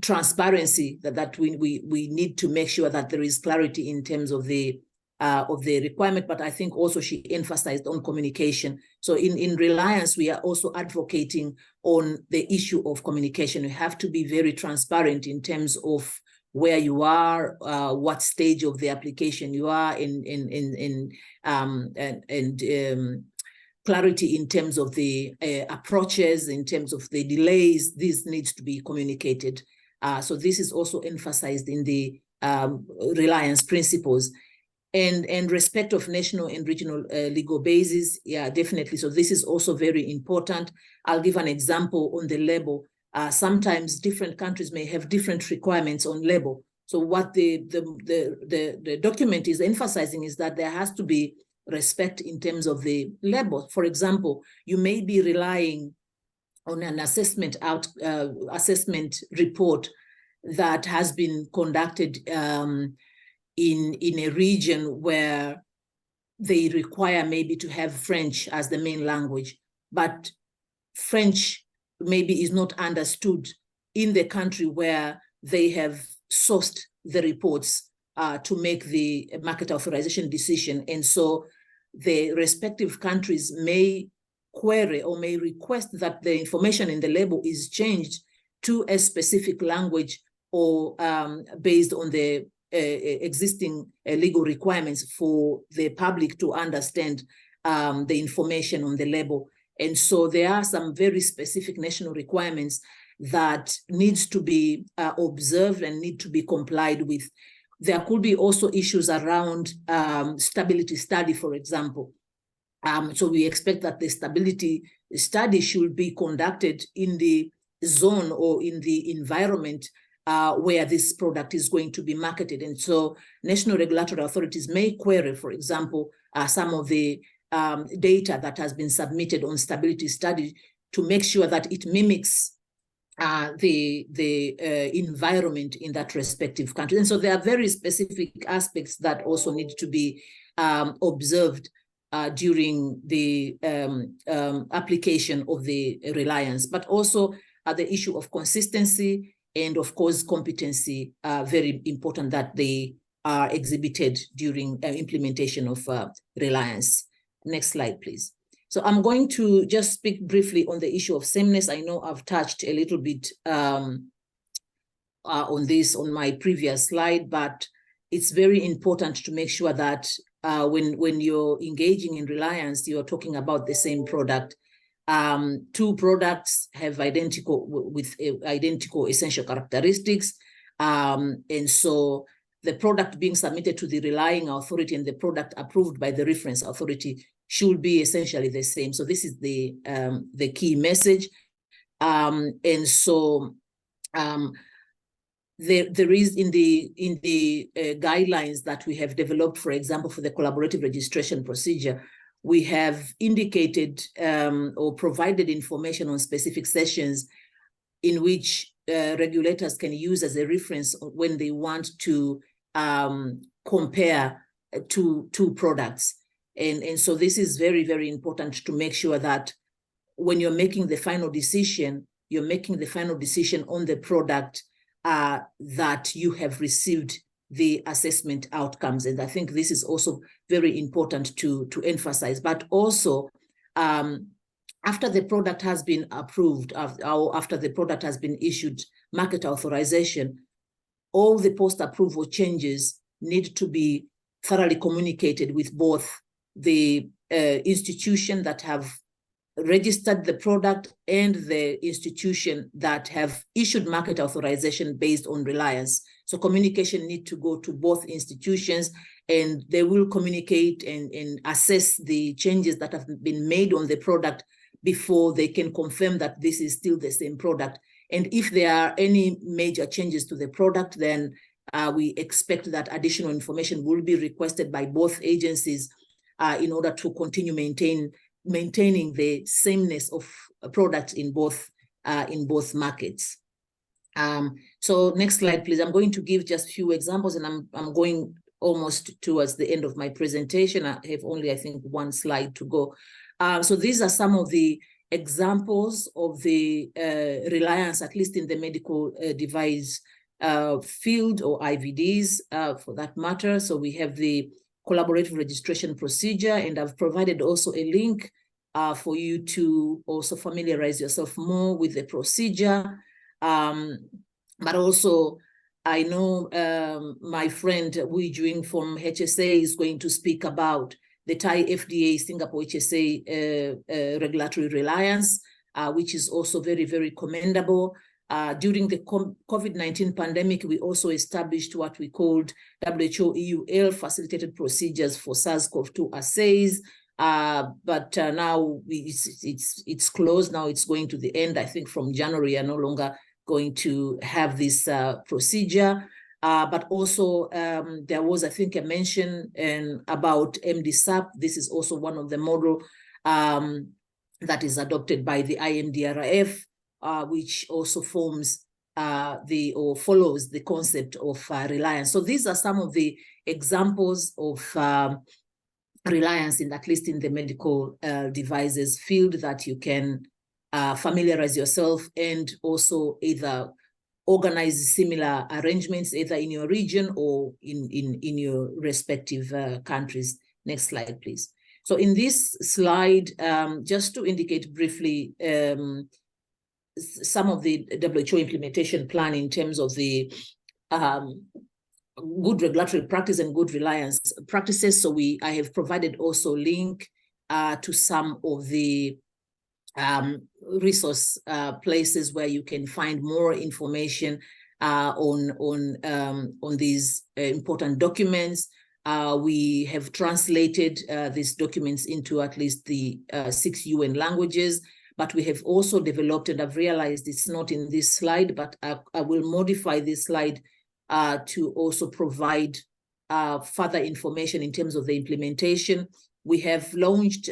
transparency, that we need to make sure that there is clarity in terms of the requirement. But I think also she emphasized on communication. So in Reliance, we are also advocating on the issue of communication. You have to be very transparent in terms of where you are, what stage of the application you are, and clarity in terms of the approaches, in terms of the delays. This needs to be communicated. So this is also emphasized in the Reliance principles. And respect of national and regional legal bases, yeah, definitely. So this is also very important. I'll give an example on the label. Sometimes different countries may have different requirements on label. So what the document is emphasizing is that there has to be respect in terms of the label. For example, you may be relying on an assessment report that has been conducted in a region where they require maybe to have French as the main language, but French maybe is not understood in the country where they have sourced the reports to make the market authorization decision. And so the respective countries may query or may request that the information in the label is changed to a specific language, or based on the existing legal requirements for the public to understand the information on the label. And so there are some very specific national requirements that needs to be observed and need to be complied with. There could be also issues around stability study, for example. So we expect that the stability study should be conducted in the zone or in the environment where this product is going to be marketed. And so national regulatory authorities may query, for example, some of the data that has been submitted on stability study to make sure that it mimics the environment in that respective country. And so there are very specific aspects that also need to be observed during the application of the reliance, but also the issue of consistency and, of course, competency, very important that they are exhibited during implementation of reliance. Next slide, please. So I'm going to just speak briefly on the issue of sameness. I know I've touched a little bit on this on my previous slide, but it's very important to make sure that when you're engaging in reliance, you're talking about the same product. Two products have identical essential characteristics. And so the product being submitted to the relying authority and the product approved by the reference authority should be essentially the same. So this is the key message. And so there is in the guidelines that we have developed, for example, for the collaborative registration procedure, we have indicated or provided information on specific sessions in which regulators can use as a reference when they want to compare two products. And so this is very, very important to make sure that when you're making the final decision, you're making the final decision on the product that you have received the assessment outcomes. And I think this is also very important to emphasize. But also, after the product has been approved, or after the product has been issued market authorization, all the post-approval changes need to be thoroughly communicated with both the institution that have registered the product and the institution that have issued market authorization based on reliance. So communication need to go to both institutions, and they will communicate and assess the changes that have been made on the product before they can confirm that this is still the same product. And if there are any major changes to the product, then we expect that additional information will be requested by both agencies in order to continue maintaining the sameness of products in both markets. So next slide, please. I'm going to give just a few examples, and I'm going almost towards the end of my presentation. I have only, I think, one slide to go. So these are some of the examples of the reliance, at least in the medical device field, or IVDs for that matter. So we have the collaborative registration procedure, and I've provided also a link for you to also familiarize yourself more with the procedure. But also, I know my friend Wui Juing from HSA is going to speak about the Thai FDA Singapore HSA regulatory reliance, which is also very, very commendable. During the COVID-19 pandemic, we also established what we called WHO EUL facilitated procedures for SARS-CoV-2 assays. But now it's closed. Now it's going to the end. I think from January, we are no longer going to have this procedure. But also there was, I think, a mention about MDSAP. This is also one of the model that is adopted by the IMDRF, which also forms or follows the concept of reliance. So these are some of the examples of reliance, at least in the medical devices field, that you can familiarize yourself, and also either organize similar arrangements either in your region or in your respective countries. Next slide, please. So in this slide, just to indicate briefly some of the WHO implementation plan in terms of the good regulatory practice and good reliance practices. So I have provided also link to some of the resource places where you can find more information on these important documents. We have translated these documents into at least the 6 UN languages, but we have also developed, and I've realized it's not in this slide, but I will modify this slide to also provide further information in terms of the implementation. We have launched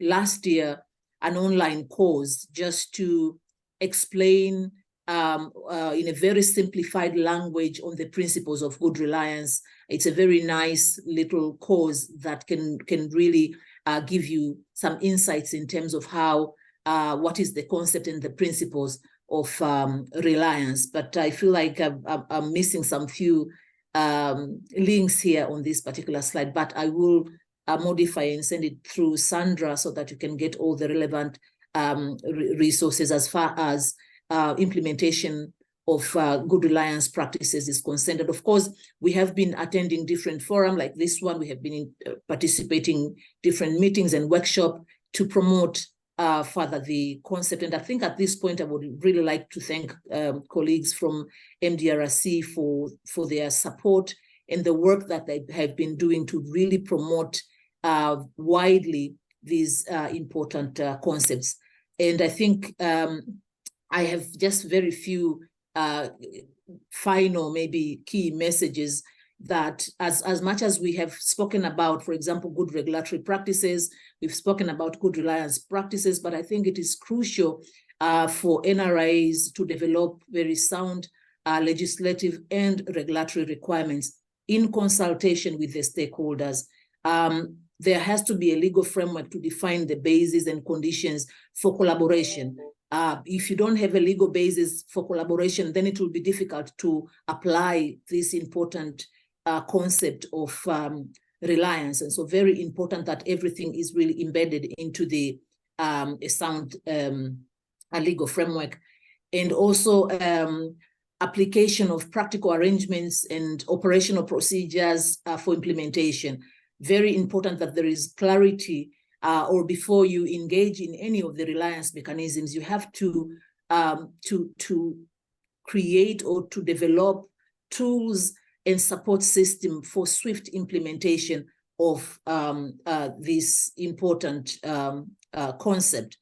last year an online course just to explain in a very simplified language on the principles of good reliance. It's a very nice little course that can really give you some insights in terms of how what is the concept and the principles of reliance. But I feel like I'm missing some few links here on this particular slide, but I will modify and send it through Sandra so that you can get all the relevant resources as far as implementation of good reliance practices is concerned. And of course, we have been attending different forums like this one. We have been participating different meetings and workshops to promote further the concept. And I think at this point, I would really like to thank colleagues from MDRC for their support and the work that they have been doing to really promote widely these important concepts. And I think I have just very few final maybe key messages that as much as we have spoken about, for example, good regulatory practices, we've spoken about good reliance practices, but I think it is crucial for NRIs to develop very sound legislative and regulatory requirements in consultation with the stakeholders. There has to be a legal framework to define the basis and conditions for collaboration. If you don't have a legal basis for collaboration, then it will be difficult to apply this important concept of reliance. And so very important that everything is really embedded into the a sound a legal framework, and also application of practical arrangements and operational procedures for implementation. Very important that there is clarity, or before you engage in any of the reliance mechanisms, you have to create or to develop tools and support system for swift implementation of this important concept.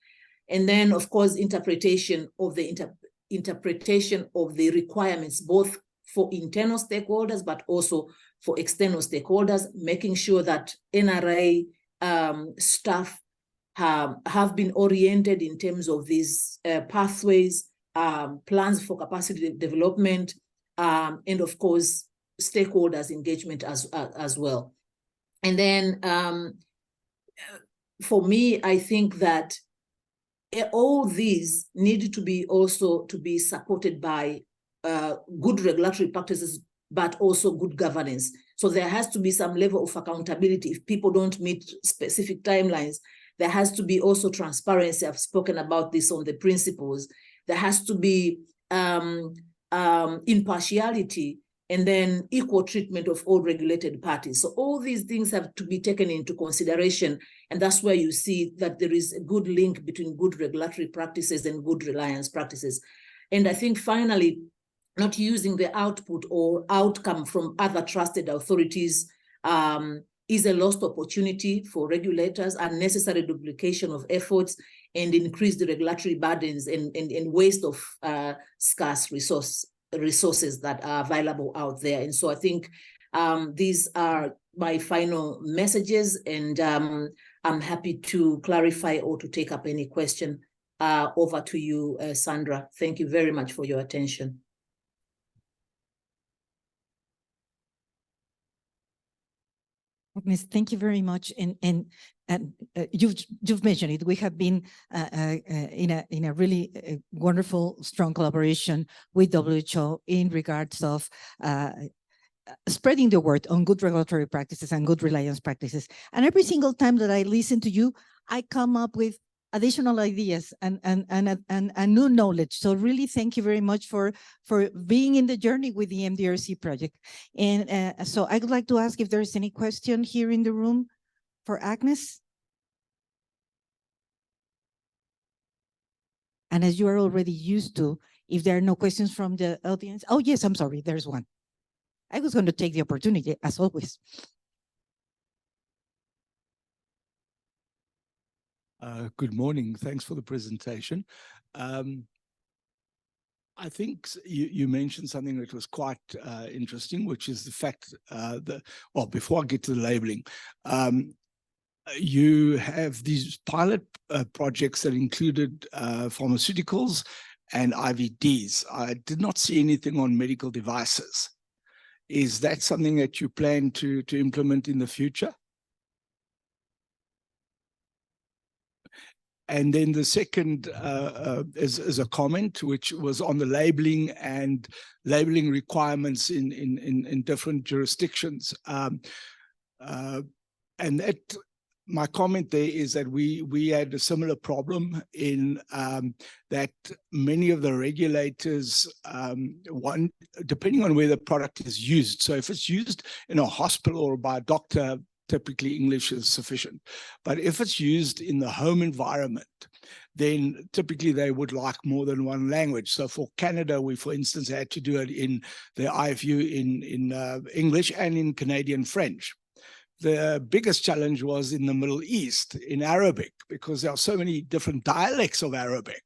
And then, of course, interpretation of the requirements, both for internal stakeholders, but also for external stakeholders, making sure that NRA staff have been oriented in terms of these pathways, plans for capacity development, and of course, stakeholders engagement as well. And then for me, I think that all these need to be also to be supported by good regulatory practices, but also good governance. So there has to be some level of accountability. If people don't meet specific timelines, there has to be also transparency. I've spoken about this on the principles. There has to be impartiality, and then equal treatment of all regulated parties. So all these things have to be taken into consideration. And that's where you see that there is a good link between good regulatory practices and good reliance practices. And I think finally, not using the output or outcome from other trusted authorities is a lost opportunity for regulators, unnecessary duplication of efforts, and increased regulatory burdens and waste of scarce resources that are available out there. And so I think these are my final messages, and I'm happy to clarify or to take up any question. Over to you, Sandra. Thank you very much for your attention. Agnes, thank you very much. And you've mentioned it. We have been in a really wonderful, strong collaboration with WHO in regards of spreading the word on good regulatory practices and good reliance practices. And every single time that I listen to you, I come up with additional ideas and new knowledge. So really, thank you very much for being in the journey with the MDRC project. And so I would like to ask if there is any question here in the room for Agnes. And as you are already used to, if there are no questions from the audience, oh yes, I'm sorry, there's one. I was going to take the opportunity, as always. Good morning. Thanks for the presentation. I think you mentioned something that was quite interesting, which is the fact that, well, before I get to the labeling, you have these pilot projects that included pharmaceuticals and IVDs. I did not see anything on medical devices. Is that something that you plan to implement in the future? And then the second is a comment, which was on the labeling and labeling requirements in different jurisdictions. And that, my comment there is that we had a similar problem in that many of the regulators, depending on where the product is used. So if it's used in a hospital or by a doctor, typically English is sufficient. But if it's used in the home environment, then typically they would like more than one language. So for Canada, we, for instance, had to do it in the IFU in English and in Canadian French. The biggest challenge was in the Middle East, in Arabic, because there are so many different dialects of Arabic.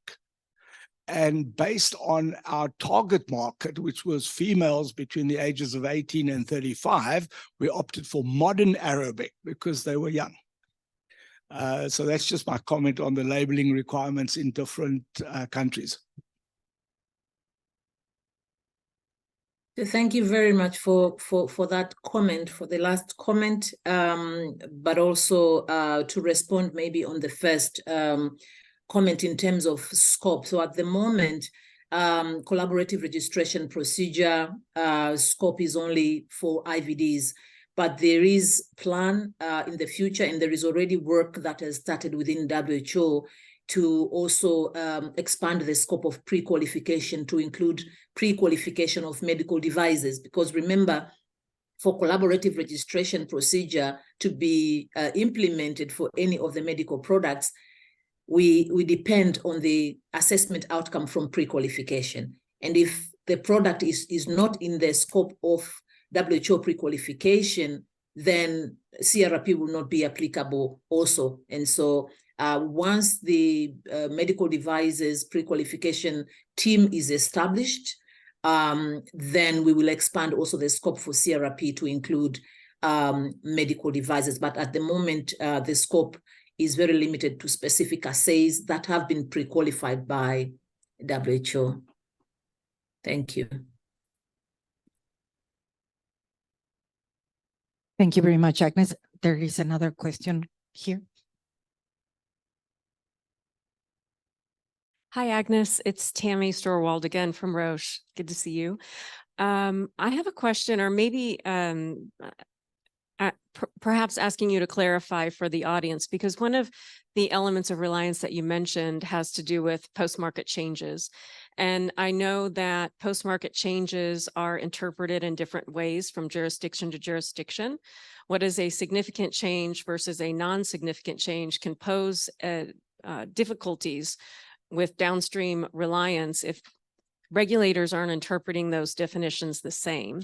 And based on our target market, which was females between the ages of 18 and 35, we opted for modern Arabic because they were young. So that's just my comment on the labeling requirements in different countries. Thank you very much for that comment, for the last comment, but also to respond maybe on the first comment in terms of scope. So at the moment, collaborative registration procedure scope is only for IVDs, but there is plan in the future, and there is already work that has started within WHO to also expand the scope of pre-qualification to include pre-qualification of medical devices. Because remember, for collaborative registration procedure to be implemented for any of the medical products, we depend on the assessment outcome from pre-qualification. And if the product is not in the scope of WHO pre-qualification, then CRP will not be applicable also. And so once the medical devices pre-qualification team is established, then we will expand also the scope for CRP to include medical devices. But at the moment, the scope is very limited to specific assays that have been pre-qualified by WHO. Thank you. Thank you very much, Agnes. There is another question here. Hi, Agnes. It's Tammy Storwald again from Roche. Good to see you. I have a question, or maybe perhaps asking you to clarify for the audience, because one of the elements of reliance that you mentioned has to do with post-market changes. And I know that post-market changes are interpreted in different ways from jurisdiction to jurisdiction. What is a significant change versus a non-significant change can pose difficulties with downstream reliance if regulators aren't interpreting those definitions the same.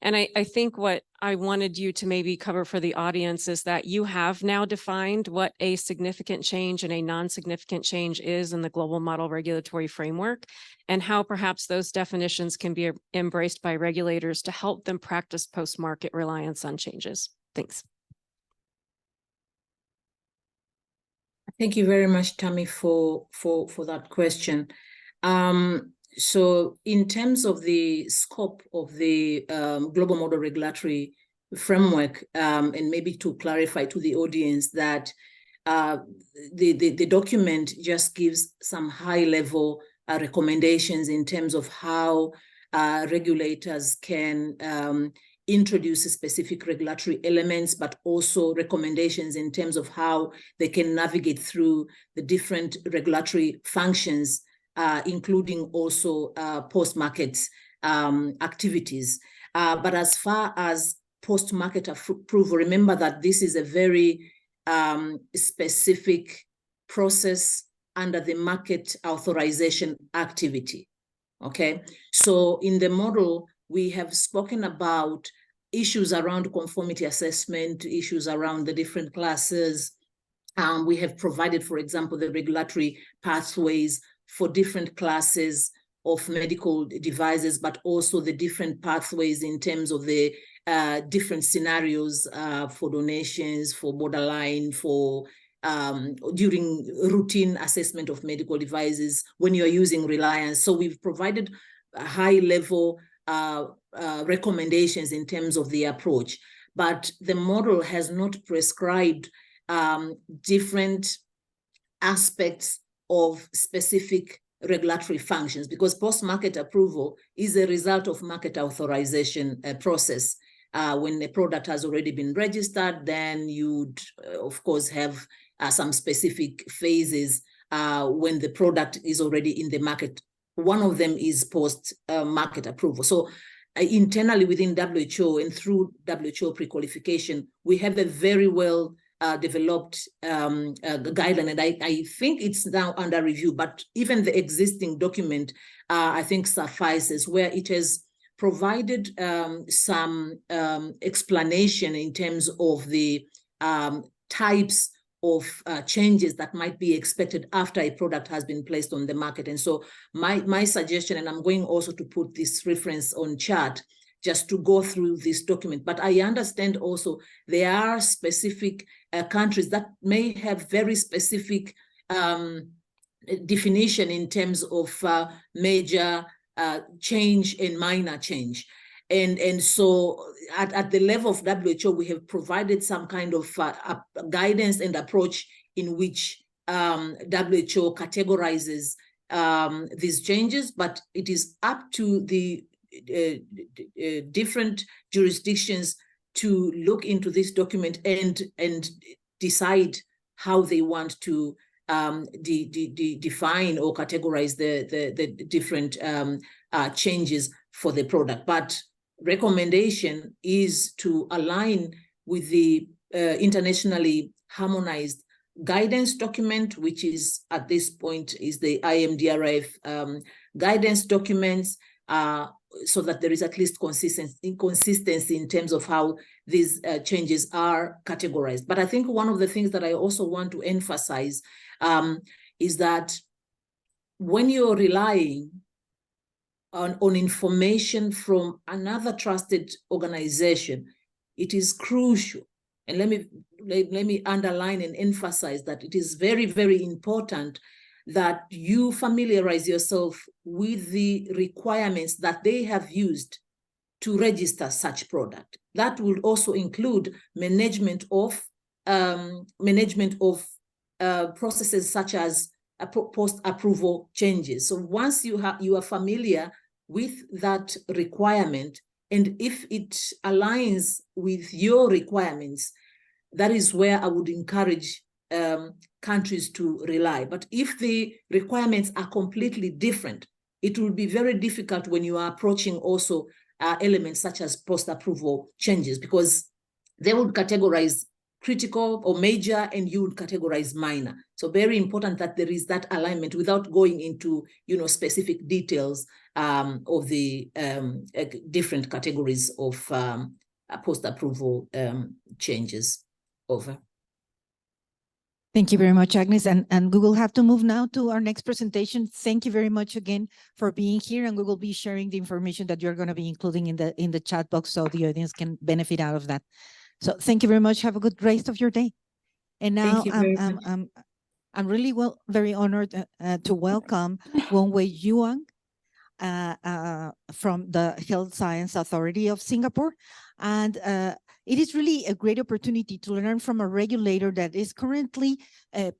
And I think what I wanted you to maybe cover for the audience is that you have now defined what a significant change and a non-significant change is in the global model regulatory framework, and how perhaps those definitions can be embraced by regulators to help them practice post-market reliance on changes. Thanks. Thank you very much, Tammy, for that question. So in terms of the scope of the global model regulatory framework, and maybe to clarify to the audience that the document just gives some high-level recommendations in terms of how regulators can introduce specific regulatory elements, but also recommendations in terms of how they can navigate through the different regulatory functions, including also post-market activities. But as far as post-market approval, remember that this is a very specific process under the market authorization activity, okay? So in the model, we have spoken about issues around conformity assessment, issues around the different classes. We have provided, for example, the regulatory pathways for different classes of medical devices, but also the different pathways in terms of the different scenarios for donations, for borderline, for during routine assessment of medical devices when you're using reliance. So we've provided a high-level recommendations in terms of the approach, but the model has not prescribed different aspects of specific regulatory functions, because post-market approval is a result of market authorization process. When the product has already been registered, then you'd, of course, have some specific phases when the product is already in the market. One of them is post-market approval. So internally within WHO and through WHO pre-qualification, we have a very well developed guideline, and I think it's now under review, but even the existing document, I think suffices, where it has provided some explanation in terms of the types of changes that might be expected after a product has been placed on the market. And so my suggestion, and I'm going also to put this reference on chat, just to go through this document. But I understand also there are specific countries that may have very specific definition in terms of major change and minor change. And so at the level of WHO, we have provided some kind of guidance and approach in which WHO categorizes these changes, but it is up to the different jurisdictions to look into this document and decide how they want to define or categorize the different changes for the product. But recommendation is to align with the internationally harmonized guidance document, which is at this point is the IMDRF guidance documents, so that there is at least consistency in terms of how these changes are categorized. But I think one of the things that I also want to emphasize is that when you're relying on information from another trusted organization, it is crucial. And let me underline and emphasize that it is very, very important that you familiarize yourself with the requirements that they have used to register such product. That will also include management of processes such as post-approval changes. So once you are familiar with that requirement, and if it aligns with your requirements, that is where I would encourage countries to rely. But if the requirements are completely different, it will be very difficult when you are approaching also elements such as post-approval changes, because they would categorize critical or major and you would categorize minor. So very important that there is that alignment without going into specific details of the different categories of post-approval changes. Over. Thank you very much, Agnes. And we will have to move now to our next presentation. Thank you very much again for being here. And we will be sharing the information that you're going to be including in the chat box so the audience can benefit out of that. So thank you very much. Have a good rest of your day. And now I'm really very honored to welcome Wei Yuan from the Health Science Authority of Singapore. And it is really a great opportunity to learn from a regulator that is currently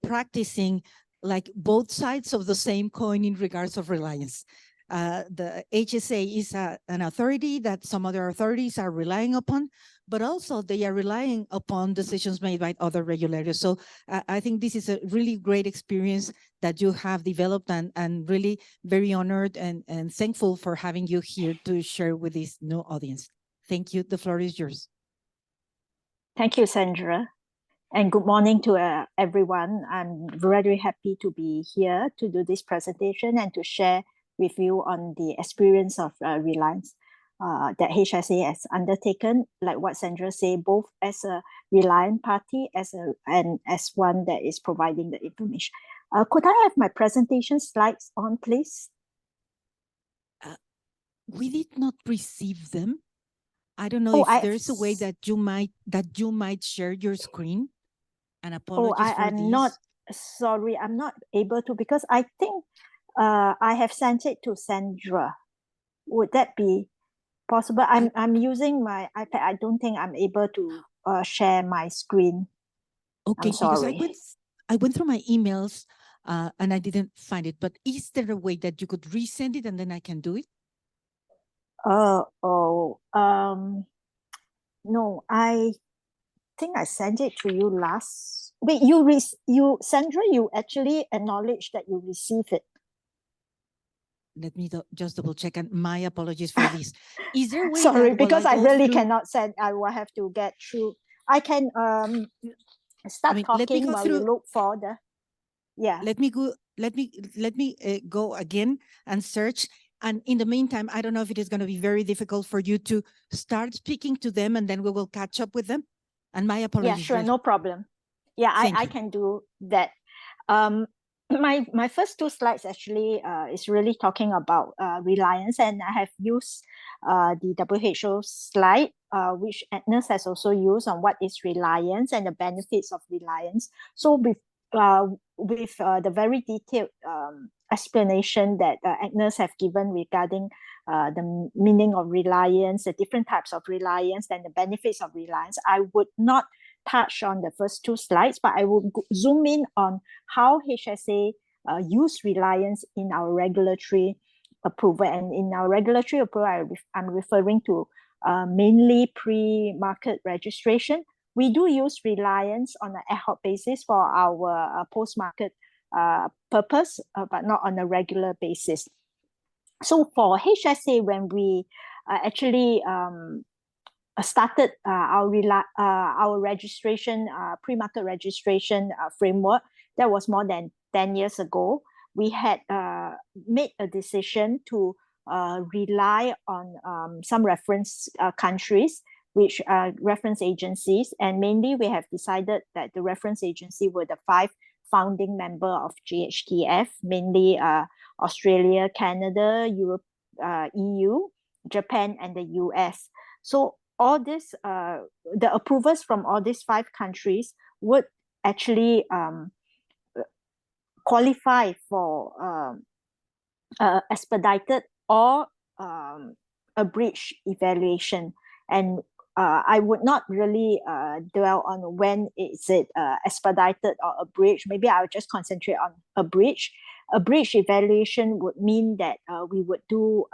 practicing like both sides of the same coin in regards of reliance. The HSA is an authority that some other authorities are relying upon, but also they are relying upon decisions made by other regulators. So I think this is a really great experience that you have developed, and really very honored and thankful for having you here to share with this new audience. Thank you. The floor is yours. Thank you, Sandra. And good morning to everyone. I'm very happy to be here to do this presentation and to share with you on the experience of reliance that HSA has undertaken, like what Sandra said, both as a reliant party and as one that is providing the information. Could I have my presentation slides on, please? We did not receive them. I don't know if there's a way that you might share your screen. And apologies for this. Not sorry. I'm not able to, because I think I have sent it to Sandra. Would that be possible? I'm using my iPad. I don't think I'm able to share my screen. Okay, I'm sorry. because I went through my emails and I didn't find it. But is there a way that you could resend it and then I can do it? No, I think I sent it to you last. Wait, Sandra, you actually acknowledged that you received it. Let me just double check, and my apologies for this. Is there a way? Sorry, that, because I really cannot send. I will have to get through. I can start talking while you look for the. Yeah. Let me go. Let me go again and search. And in the meantime, I don't know if it is going to be very difficult for you to start speaking to them, and then we will catch up with them. And my apologies. Yeah, sure, no problem. Yeah, Thank I you. can do that. My first two slides actually is really talking about reliance, and I have used the WHO slide, which Agnes has also used on what is reliance and the benefits of reliance. So with the very detailed explanation that Agnes have given regarding the meaning of reliance, the different types of reliance, and the benefits of reliance, I would not touch on the first two slides, but I will zoom in on how HSA use reliance in our regulatory approval. And in our regulatory approval, I'm referring to mainly pre-market registration. We do use reliance on an ad hoc basis for our post-market purpose, but not on a regular basis. So for HSA, when we actually started our registration, pre-market registration framework, that was more than 10 years ago. We had made a decision to rely on some reference countries, which are reference agencies. And mainly we have decided that the reference agency were the 5 founding member of GHTF, mainly Australia, Canada, Europe, EU, Japan, and the US. So all this, the approvers from all these 5 countries would actually qualify for expedited or abridged evaluation. And I would not really dwell on when is it expedited or abridged. Maybe I'll just concentrate on abridged. Abridged evaluation would mean that we would do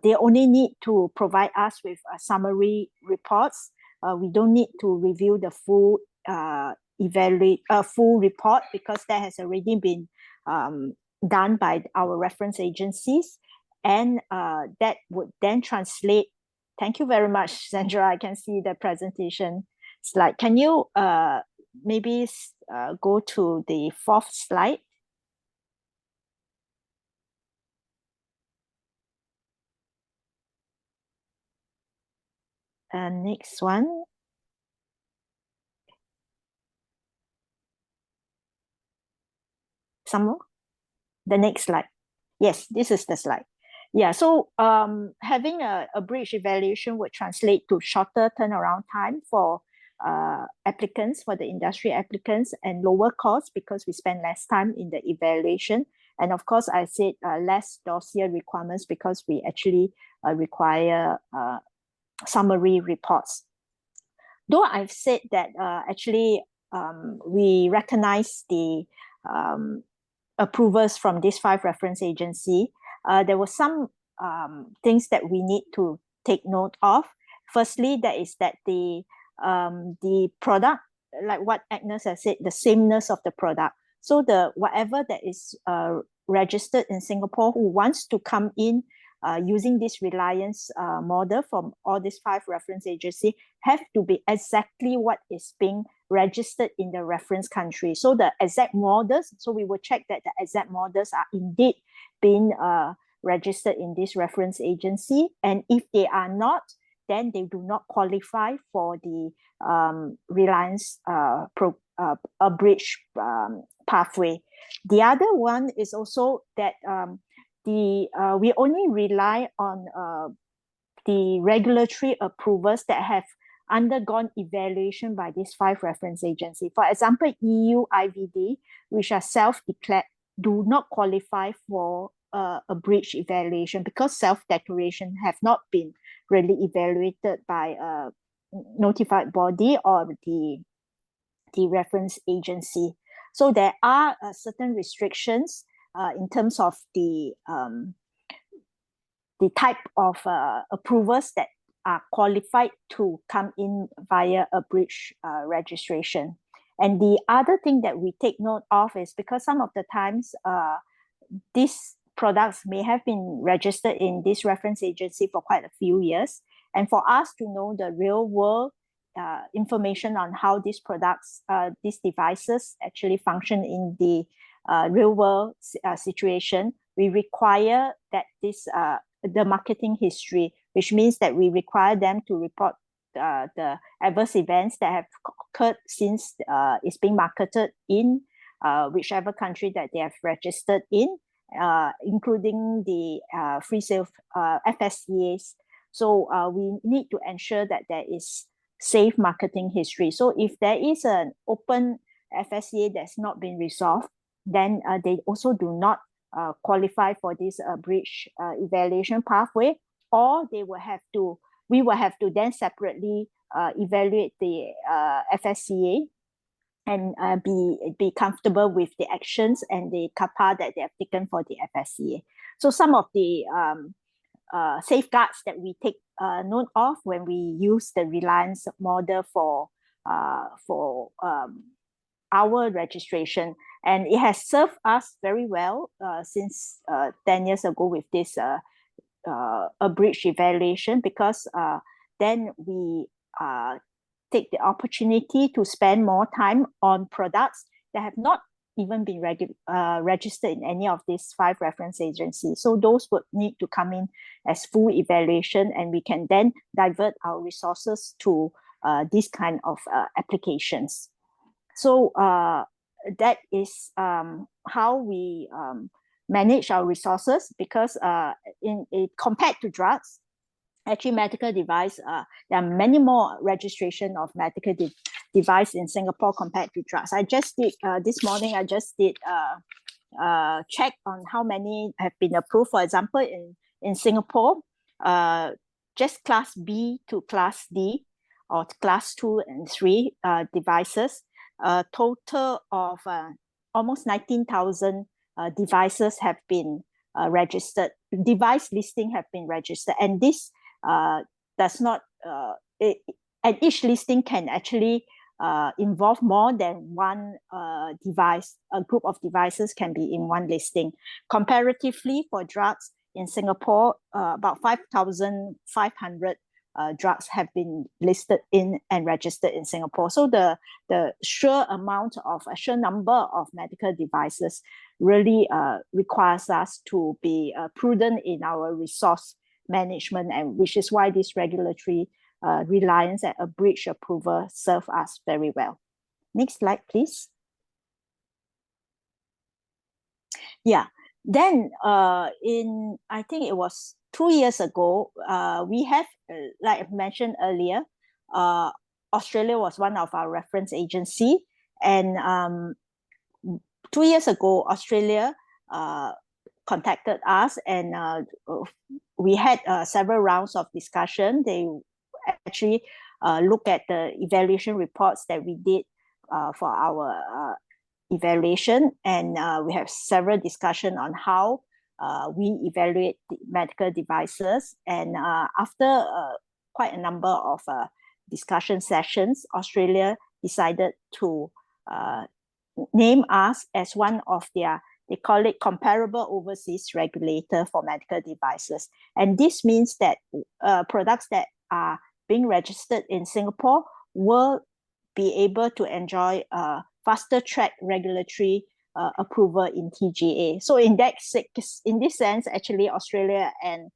they only need to provide us with summary reports. We don't need to review the full full report, because that has already been done by our reference agencies, and that would then translate. Thank you very much, Sandra. I can see the presentation slide. Can you maybe go to the 4th slide? And next one. Some more? The next slide. Yes, this is the slide. Yeah, so having a bridge evaluation would translate to shorter turnaround time for applicants, for the industry applicants, and lower costs because we spend less time in the evaluation. And of course, I said less dossier requirements because we actually require summary reports. Though I've said that actually we recognize the approvers from these 5 reference agency, there were some things that we need to take note of. Firstly, that is that the product, like what Agnes has said, the sameness of the product. So the whatever that is registered in Singapore who wants to come in using this reliance model from all these 5 reference agencies have to be exactly what is being registered in the reference country. So the exact models, so we will check that the exact models are indeed being registered in this reference agency. And if they are not, then they do not qualify for the reliance abridged pathway. The other one is also that we only rely on the regulatory approvals that have undergone evaluation by these 5 reference agencies. For example, EU IVD, which are self-declared, do not qualify for a bridge evaluation because self-declaration have not been really evaluated by a notified body or the reference agency. So there are certain restrictions in terms of the type of approvers that are qualified to come in via a bridge registration. And the other thing that we take note of is because some of the times these products may have been registered in this reference agency for quite a few years. And for us to know the real world information on how these products, these devices actually function in the real world situation, we require that the marketing history, which means that we require them to report the adverse events that have occurred since it's being marketed in whichever country that they have registered in, including the free sale FSCAs. So we need to ensure that there is safe marketing history. So if there is an open FSCA that's not been resolved, then they also do not qualify for this breach evaluation pathway, or we will have to then separately evaluate the FSCA and be comfortable with the actions and the CAPA that they have taken for the FSCA. So some of the safeguards that we take note of when we use the reliance model for our registration, and it has served us very well since 10 years ago with this a breach evaluation, because then we take the opportunity to spend more time on products that have not even been registered in any of these 5 reference agencies. So those would need to come in as full evaluation, and we can then divert our resources to this kind of applications. So that is how we manage our resources, because compared to drugs, actually medical device, there are many more registration of medical device in Singapore compared to drugs. I just did, this morning, I just did check on how many have been approved. For example, in Singapore, just class B to class D, or class 2 and 3 devices, a total of almost 19,000 devices have been registered. Device listing have been registered, and this does not, and each listing can actually involve more than one device. A group of devices can be in one listing. Comparatively, for drugs in Singapore, about 5,500 drugs have been listed in and registered in Singapore. So the sheer number of medical devices really requires us to be prudent in our resource management, and which is why this regulatory reliance and a breach approval serve us very well. Next slide, please. Yeah. Then I think it was 2 years ago, we have, like I mentioned earlier, Australia was one of our reference agency. And 2 years ago, Australia contacted us, and we had several rounds of discussion. They actually look at the evaluation reports that we did for our evaluation, and we have several discussion on how we evaluate the medical devices. And after quite a number of discussion sessions, Australia decided to name us as one of their, they call it comparable overseas regulator for medical devices. And this means that products that are being registered in Singapore will be able to enjoy faster track regulatory approval in TGA. So in this sense, actually Australia and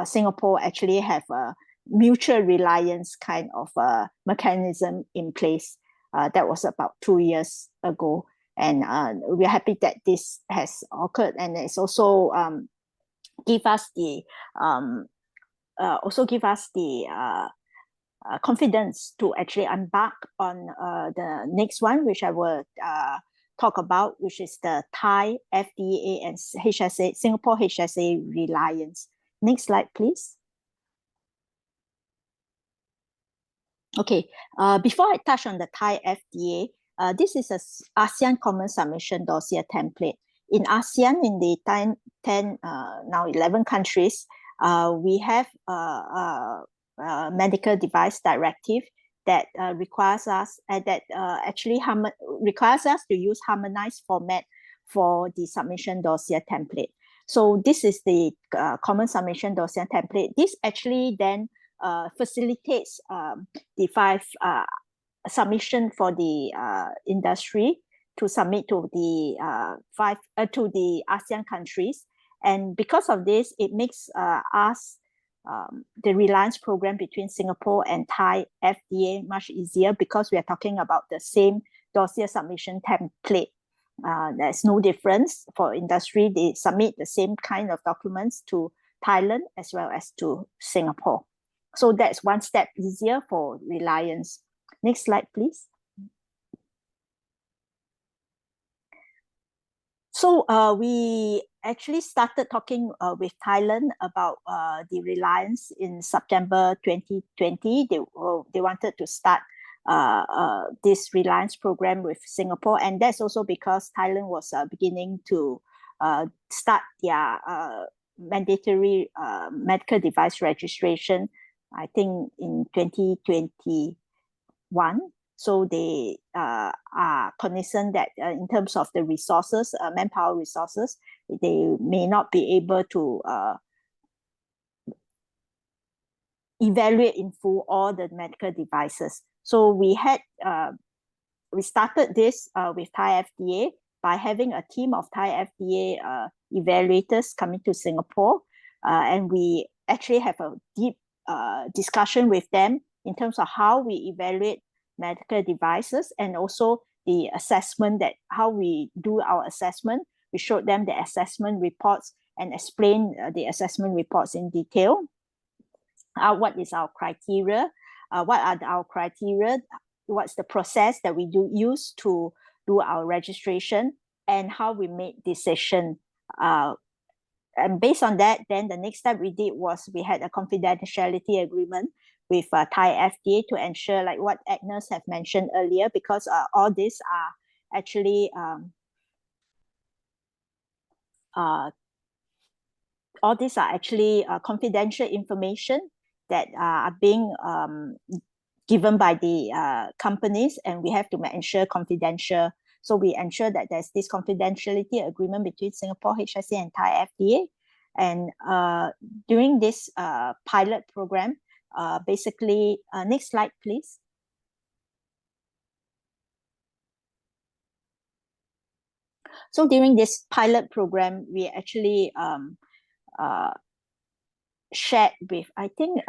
Singapore actually have a mutual reliance kind of mechanism in place. That was about 2 years ago. And we're happy that this has occurred, and it's also give us the confidence to actually embark on the next one, which I will talk about, which is the Thai FDA and HSA, Singapore HSA reliance. Next slide, please. Okay, before I touch on the Thai FDA, this is a ASEAN Common Submission Dossier template. In ASEAN, in the 11 countries, we have a medical device directive that requires us requires us to use harmonized format for the submission dossier template. So this is the common submission dossier template. This actually then facilitates the 5 submission for the industry to submit to the ASEAN countries. And because of this, it makes us the reliance program between Singapore and Thai FDA much easier because we are talking about the same dossier submission template. There's no difference for industry. They submit the same kind of documents to Thailand as well as to Singapore. So that's one step easier for reliance. Next slide, please. So we actually started talking with Thailand about the reliance in September 2020. They wanted to start this reliance program with Singapore, and that's also because Thailand was beginning to start their mandatory medical device registration, I think in 2021. So they are cognizant that in terms of the resources, manpower resources, they may not be able to evaluate in full all the medical devices. So we started this with Thai FDA by having a team of Thai FDA evaluators coming to Singapore, and we actually have a deep discussion with them in terms of how we evaluate medical devices, and also the assessment, that how we do our assessment. We showed them the assessment reports and explained the assessment reports in detail. What is our criteria? What are our criteria? What's the process that we use to do our registration, and how we make decision. And based on that, then the next step we did was we had a confidentiality agreement with Thai FDA to ensure, like what Agnes have mentioned earlier, because all these are actually confidential information that are being given by the companies, and we have to ensure confidential. So we ensure that there's this confidentiality agreement between Singapore HSA and Thai FDA. And during this pilot program, basically, next slide, please. So during this pilot program, we actually shared with, I think,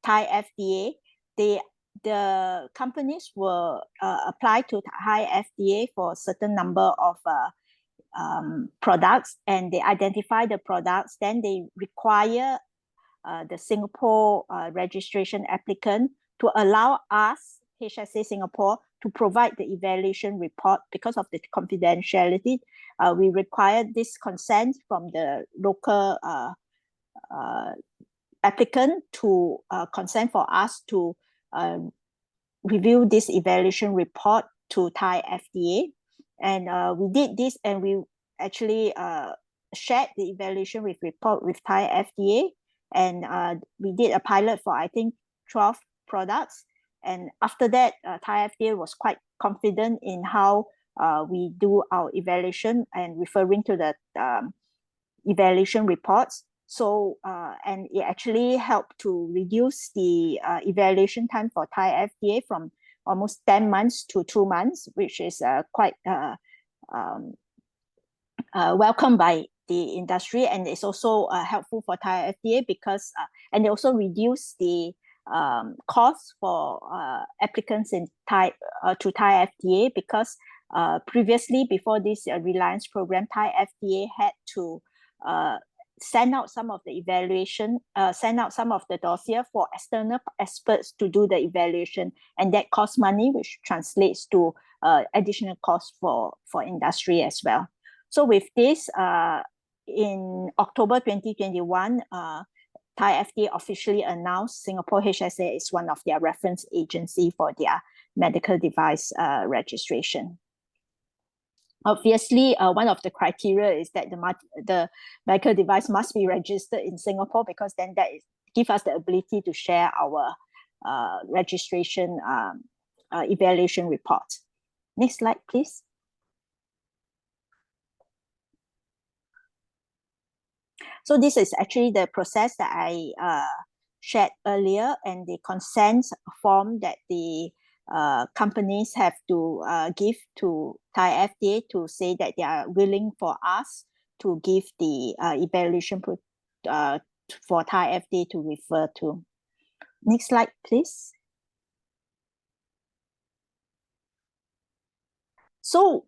Thai FDA. The companies will apply to Thai FDA for a certain number of products, and they identify the products. Then they require the Singapore registration applicant to allow us, HSA Singapore, to provide the evaluation report. Because of the confidentiality, we require this consent from the local applicant to consent for us to review this evaluation report to Thai FDA. And we did this, and we actually shared the evaluation report with Thai FDA. And we did a pilot for, I think, 12 products. And after that, Thai FDA was quite confident in how we do our evaluation, and referring to the evaluation reports. So, and it actually helped to reduce the evaluation time for Thai FDA from almost 10 months to 2 months, which is quite welcomed by the industry. And it's also helpful for Thai FDA because, and they also reduce the cost for applicants in to Thai FDA, because previously, before this Reliance program, Thai FDA had to send out some of the evaluation, send out some of the dossier for external experts to do the evaluation, and that costs money, which translates to additional cost for industry as well. So with this, in October 2021, Thai FDA officially announced Singapore HSA is one of their reference agency for their medical device registration. Obviously, one of the criteria is that the medical device must be registered in Singapore, because then that gives us the ability to share our registration evaluation report. Next slide, please. So this is actually the process that I shared earlier, and the consent form that the companies have to give to Thai FDA to say that they are willing for us to give the evaluation for Thai FDA to refer to. Next slide, please. So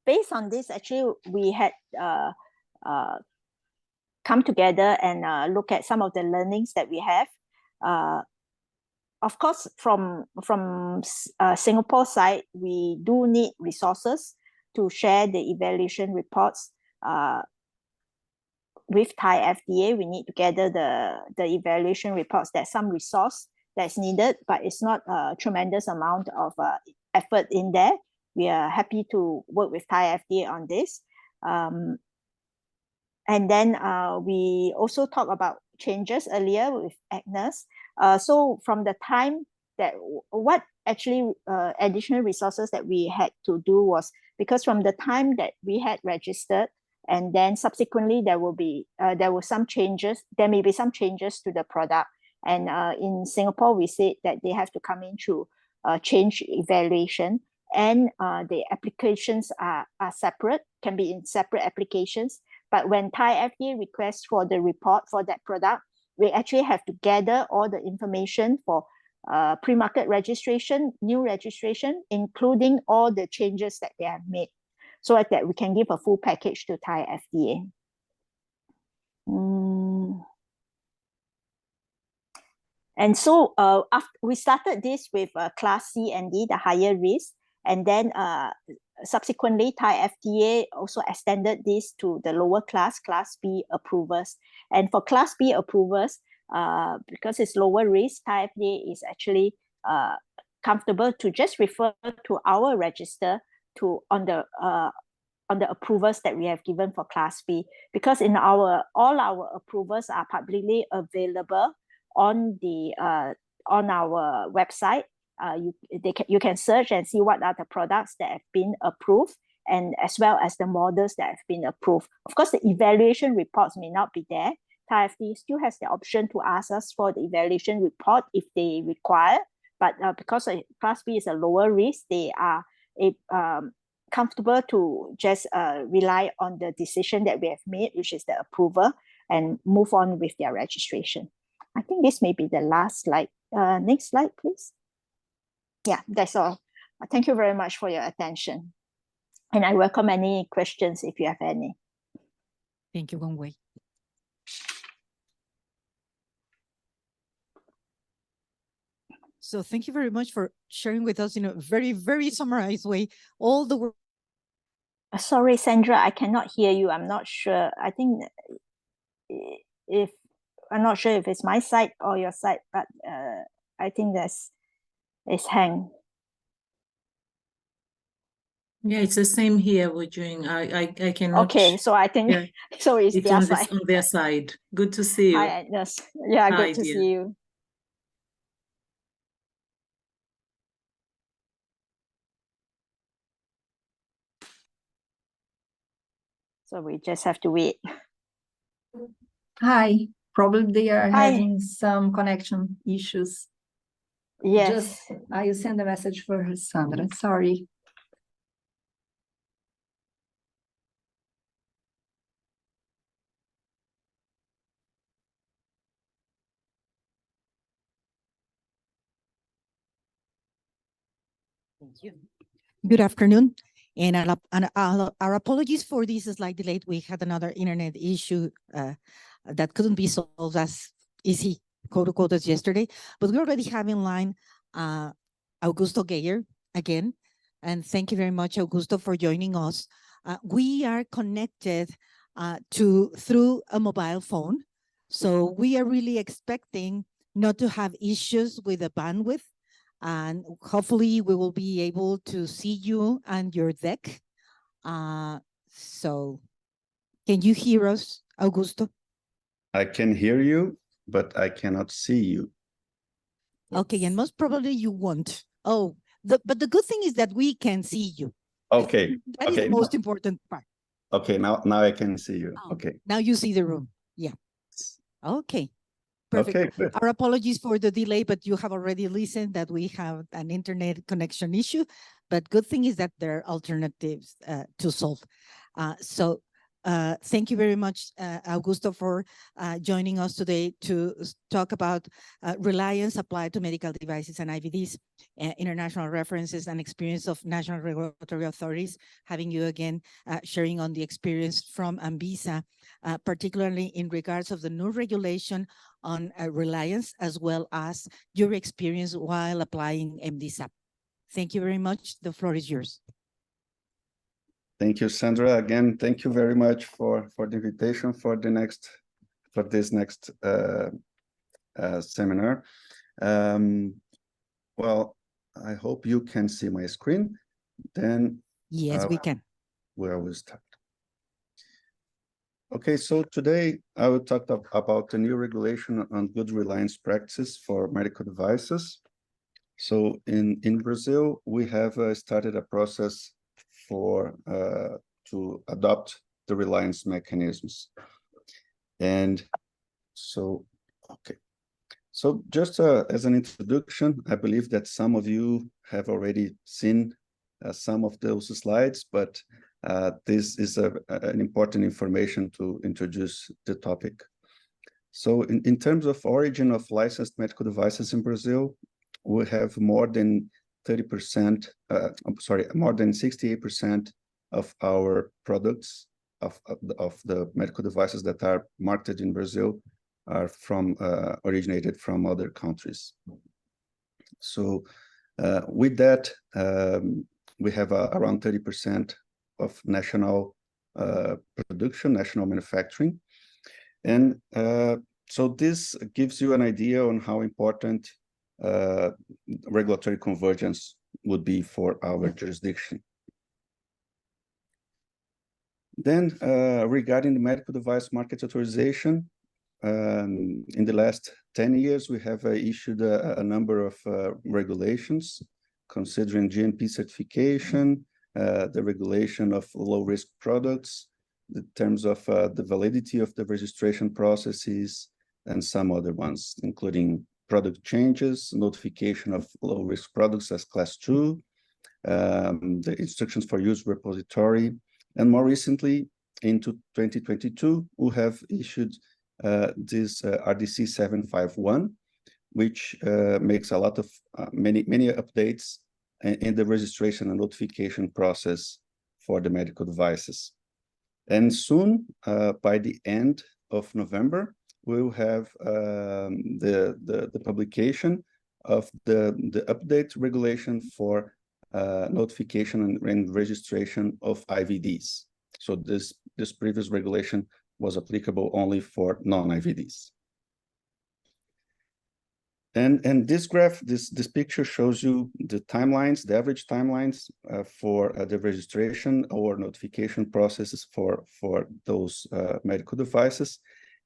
based on this, actually, we had come together and look at some of the learnings that we have. Of course, from Singapore side, we do need resources to share the evaluation reports with Thai FDA. We need to gather the evaluation reports. There's some resource that's needed, but it's not a tremendous amount of effort in there. We are happy to work with Thai FDA on this. And then we also talked about changes earlier with Agnes. So from the time that what actually additional resources that we had to do was, because from the time that we had registered, and then subsequently there were some changes, there may be some changes to the product. And in Singapore, we said that they have to come in through change evaluation, and the applications are separate, can be in separate applications. But when Thai FDA requests for the report for that product, we actually have to gather all the information for pre-market registration, new registration, including all the changes that they have made, so that we can give a full package to Thai FDA. And so after we started this with class C and D, the higher risk, and then subsequently Thai FDA also extended this to the lower class B approvers. And for class B approvers, because it's lower risk, Thai FDA is actually comfortable to just refer to our register to on the approvers that we have given for class B, because in all our approvers are publicly available on our website. You can search and see what are the products that have been approved, and as well as the models that have been approved. Of course, the evaluation reports may not be there. Thai FDA still has the option to ask us for the evaluation report if they require, but because class B is a lower risk, they are comfortable to just rely on the decision that we have made, which is the approval, and move on with their registration. I think this may be the last slide. Next slide, please. Yeah, that's all. Thank you very much for your attention. And I welcome any questions if you have any. Thank you, Gongwei. So thank you very much for sharing with us in a very, very summarized way all the work. Sorry, Sandra, I cannot hear you. I'm not sure. I think I'm not sure if it's my side or your side, but I think it's hang. Yeah, it's the same here. We're doing. I cannot. Okay, so I think so. It's their on side. on their side. Good to see you. Hi, yes. Yeah, Hi, good to dear. see you. So we just have to wait. Hi, probably they are Hi. having some connection issues. Yes. I send a message for her, Sandra. Sorry. Thank you. Good afternoon. And our apologies for this slight delay. We had another internet issue that couldn't be solved as easy, quote unquote, as yesterday. But we already have in line Augusto Geyer again. And thank you very much, Augusto, for joining us. We are connected through a mobile phone. So we are really expecting not to have issues with the bandwidth. And hopefully we will be able to see you and your deck. So can you hear us, Augusto? I can hear you, but I cannot see you. Okay, and most probably you won't. Oh, but the good thing is that we can see you. Okay. That is the most important part. Okay, now I can see you. Okay. Now you see the room. Yeah. Okay. Perfect. Okay, good. Our apologies for the delay, but you have already listened that we have an internet connection issue. But good thing is that there are alternatives to solve. So Thank you very much, Augusto, for joining us today to talk about reliance applied to medical devices and IVDs, international references and experience of national regulatory authorities, having you again sharing on the experience from ANVISA, particularly in regards of the new regulation on reliance, as well as your experience while applying MDSAP. Thank you very much. The floor is yours. Thank you, Sandra. Again, thank you very much for the invitation for this next seminar. Well, I hope you can see my screen. Then yes, we can. We will start. Okay, so today I will talk about the new regulation on good reliance practices for medical devices. So in Brazil, we have started a process to adopt the reliance mechanisms. And so, okay. So just as an introduction, I believe that some of you have already seen some of those slides, but this is an important information to introduce the topic. So in terms of origin of licensed medical devices in Brazil, we have more than 30%, more than 68% of our products of the medical devices that are marketed in Brazil are originated from other countries. So with that, we have around 30% of national production, national manufacturing. And so this gives you an idea on how important regulatory convergence would be for our jurisdiction. Then regarding the medical device market authorization, in the last 10 years, we have issued a number of regulations considering GMP certification, the regulation of low-risk products, in terms of the validity of the registration processes, and some other ones, including product changes, notification of low-risk products as Class 2, the instructions for use repository, and more recently, into 2022, we have issued this RDC 751, which makes a lot of many updates in the registration and notification process for the medical devices. And soon, by the end of November, we will have the publication of the update regulation for notification and registration of IVDs. So this previous regulation was applicable only for non-IVDs. And this graph, this picture shows you the timelines, the average timelines for the registration or notification processes for those medical devices.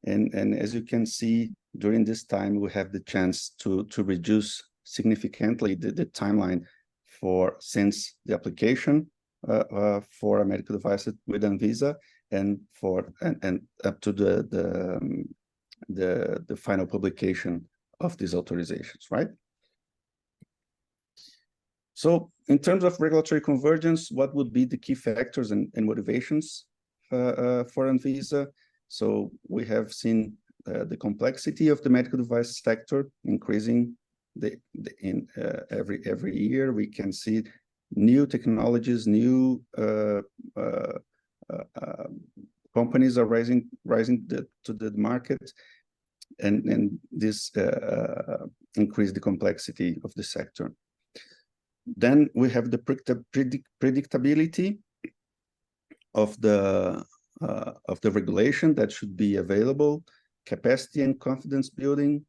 And as you can see, during this time, we have the chance to reduce significantly the timeline since the application for a medical device with ANVISA and up to the final publication of these authorizations, right? So in terms of regulatory convergence, what would be the key factors and motivations for ANVISA? So we have seen the complexity of the medical device sector increasing every year. We can see new technologies, new companies are rising to the market, and this increase the complexity of the sector. Then we have the predictability of the regulation that should be available, capacity and confidence building.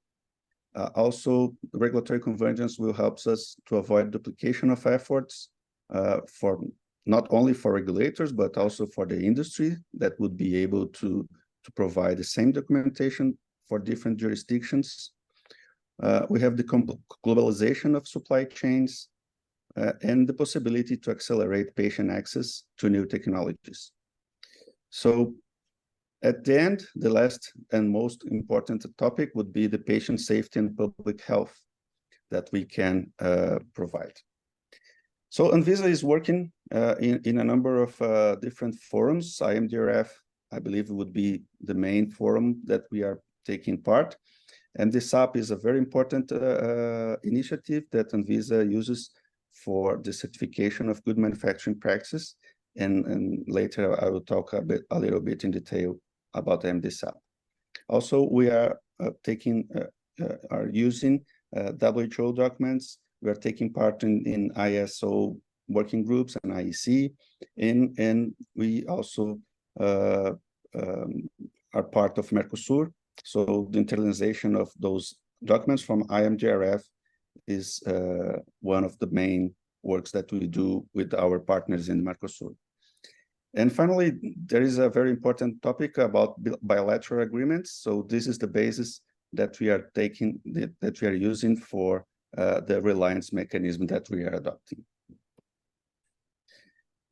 Also, regulatory convergence will help us to avoid duplication of efforts for not only for regulators, but also for the industry that would be able to provide the same documentation for different jurisdictions. We have the globalization of supply chains and the possibility to accelerate patient access to new technologies. So at the end, the last and most important topic would be the patient safety and public health that we can provide. So ANVISA is working in a number of different forums. IMDRF I believe, would be the main forum that we are taking part. MDSAP is a very important initiative that Anvisa uses for the certification of good manufacturing practices. And later I will talk a little bit in detail about MDSAP. Also, we are using WHO documents. We are taking part in ISO working groups and IEC, and we also are part of Mercosur. So the internalization of those documents from IMGRF is one of the main works that we do with our partners in Mercosur. And finally, there is a very important topic about bilateral agreements. So this is the basis that we are taking, that we are using for the reliance mechanism that we are adopting.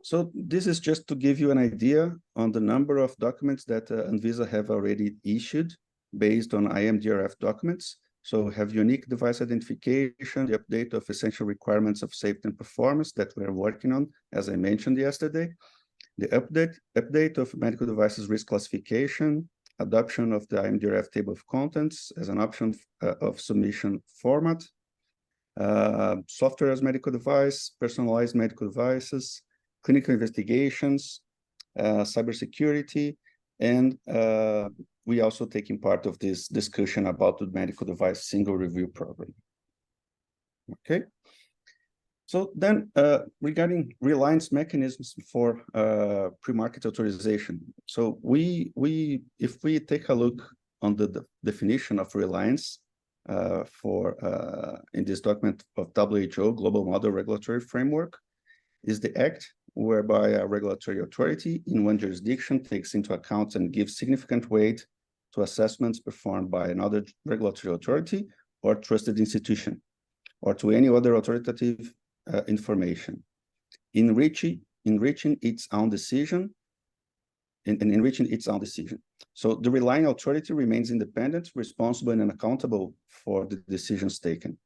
So this is just to give you an idea on the number of documents that Anvisa have already issued based on IMDRF documents. So we have unique device identification, the update of essential requirements of safety and performance that we're working on, as I mentioned yesterday, the update of medical devices risk classification, adoption of the IMDRF table of contents as an option of submission format, software as medical device, personalized medical devices, clinical investigations, cybersecurity, and we also taking part of this discussion about the medical device single review program. Okay. So then regarding reliance mechanisms for pre-market authorization. So if we take a look on the definition of reliance in this document of WHO, Global Model Regulatory Framework, is the act whereby a regulatory authority in one jurisdiction takes into account and gives significant weight to assessments performed by another regulatory authority or trusted institution, or to any other authoritative information, enriching its own decision. So the relying authority remains independent, responsible, and accountable for the decisions taken.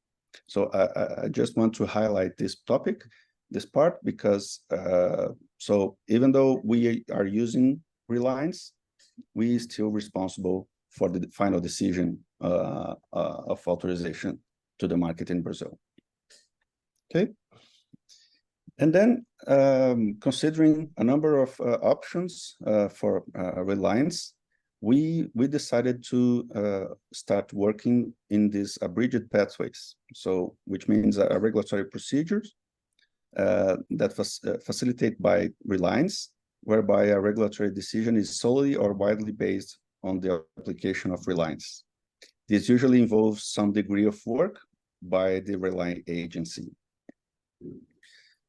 So I just want to highlight this topic, this part, because so even though we are using reliance, we are still responsible for the final decision of authorization to the market in Brazil. Okay. And then considering a number of options for reliance, we decided to start working in these abridged pathways. So which means a regulatory procedures that facilitate by reliance, whereby a regulatory decision is solely or widely based on the application of reliance. This usually involves some degree of work by the relying agency.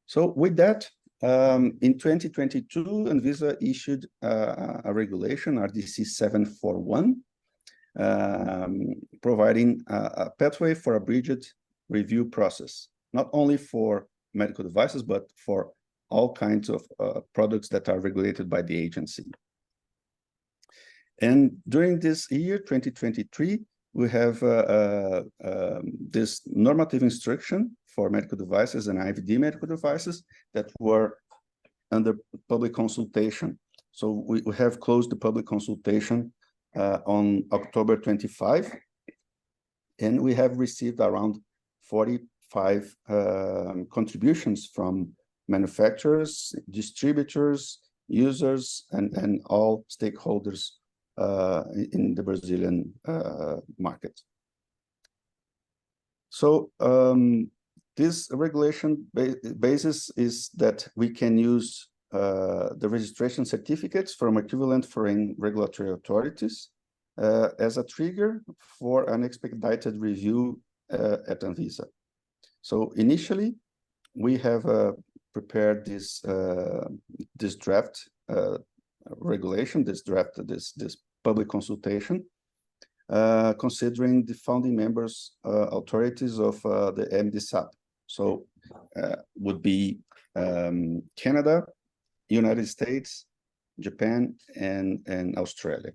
So with that, in 2022, Anvisa issued a regulation, RDC 741, providing a pathway for abridged review process, not only for medical devices, but for all kinds of products that are regulated by the agency. And during this year, 2023, we have this normative instruction for medical devices and IVD medical devices that were under public consultation. So we have closed the public consultation on October 25, and we have received around 45 contributions from manufacturers, distributors, users, and all stakeholders in the Brazilian market. So this regulation basis is that we can use the registration certificates from equivalent foreign regulatory authorities as a trigger for an expedited review at Anvisa. So initially, we have prepared this draft regulation, this public consultation, considering the founding members authorities of the MDSAP. So would be Canada, United States, Japan, and Australia.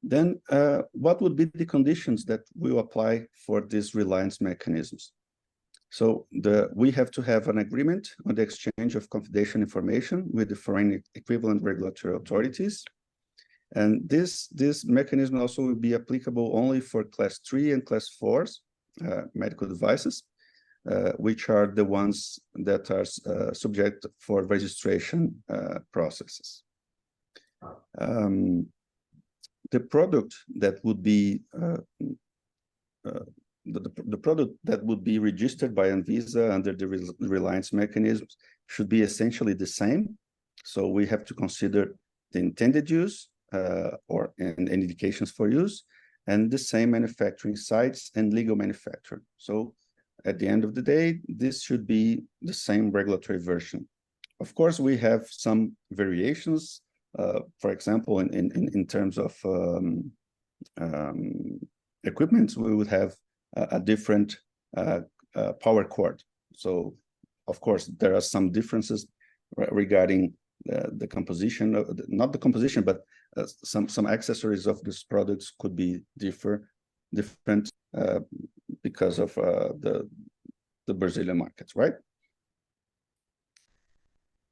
Then what would be the conditions that will apply for these reliance mechanisms? So we have to have an agreement on the exchange of confidential information with the foreign equivalent regulatory authorities. And this mechanism also will be applicable only for class 3 and class 4s medical devices, which are the ones that are subject for registration processes. The product that would be the product that would be registered by Anvisa under the reliance mechanisms should be essentially the same. So we have to consider the intended use and indications for use, and the same manufacturing sites and legal manufacturer. So at the end of the day, this should be the same regulatory version. Of course, we have some variations. For example, in terms of equipment, we would have a different power cord. So, of course, there are some differences regarding the composition, not the composition, but some accessories of these products could be different because of the Brazilian markets, right?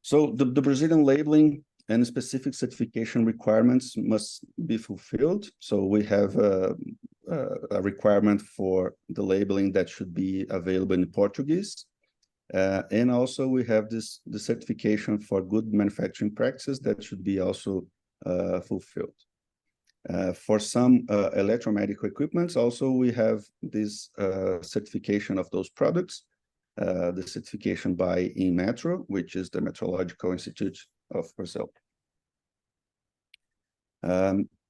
So the Brazilian labeling and specific certification requirements must be fulfilled. So we have a requirement for the labeling that should be available in Portuguese. And also we have the certification for good manufacturing practices that should be also fulfilled. For some electromedical equipments, also we have this certification of those products, the certification by INMETRO, which is the Metrological Institute of Brazil.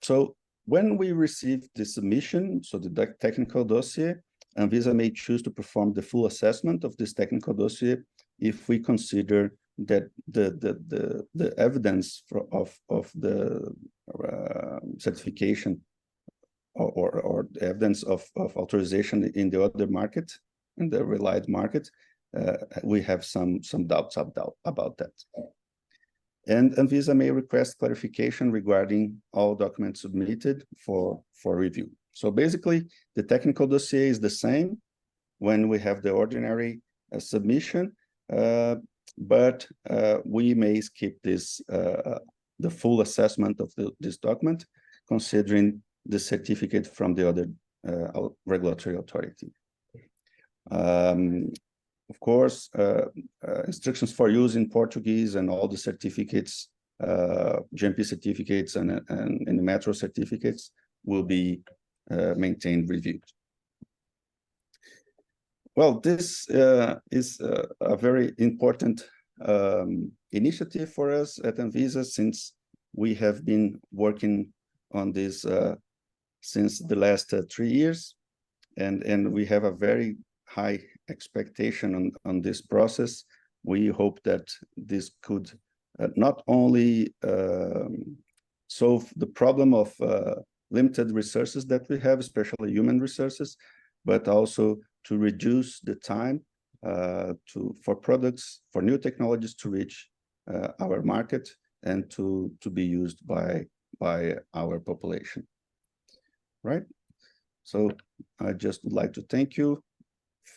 So when we receive the submission, so the technical dossier, Anvisa may choose to perform the full assessment of this technical dossier if we consider that the evidence of the certification or the evidence of authorization in the other market, in the relied market, we have some doubts about that. And Anvisa may request clarification regarding all documents submitted for review. So basically, the technical dossier is the same when we have the ordinary submission, but we may skip this the full assessment of this document, considering the certificate from the other regulatory authority. Of course, instructions for use in Portuguese and all the certificates, GMP certificates and the Metro certificates will be maintained, reviewed. Well, this is a very important initiative for us at Anvisa, since we have been working on this since the last 3 years, and we have a very high expectation on this process. We hope that this could not only solve the problem of limited resources that we have, especially human resources, but also to reduce the time for products, for new technologies to reach our market and to be used by our population, right? So I just would like to thank you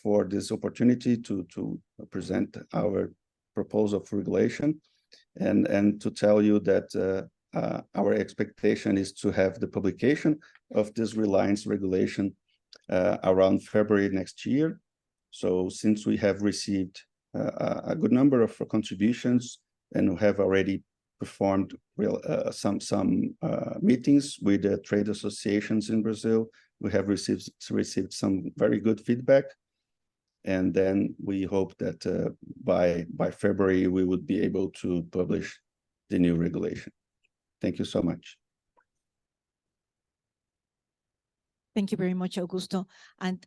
for this opportunity to present our proposal for regulation, and to tell you that our expectation is to have the publication of this reliance regulation around February next year. So since we have received a good number of contributions and have already performed some meetings with the trade associations in Brazil, we have received some very good feedback. And then we hope that by February, we would be able to publish the new regulation. Thank you so much. Thank you very much, Augusto. And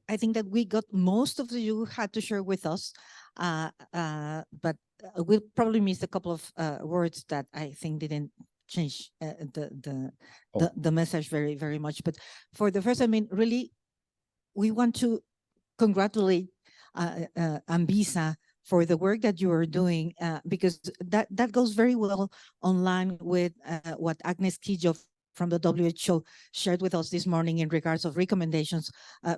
I think that we got most of you had to share with us, but we'll probably miss a couple of words that I think didn't change the message very, very much. But for the first, I mean, really, we want to congratulate Anvisa for the work that you are doing, because that goes very well online with what Agnes Quillo from the WHO shared with us this morning in regards of recommendations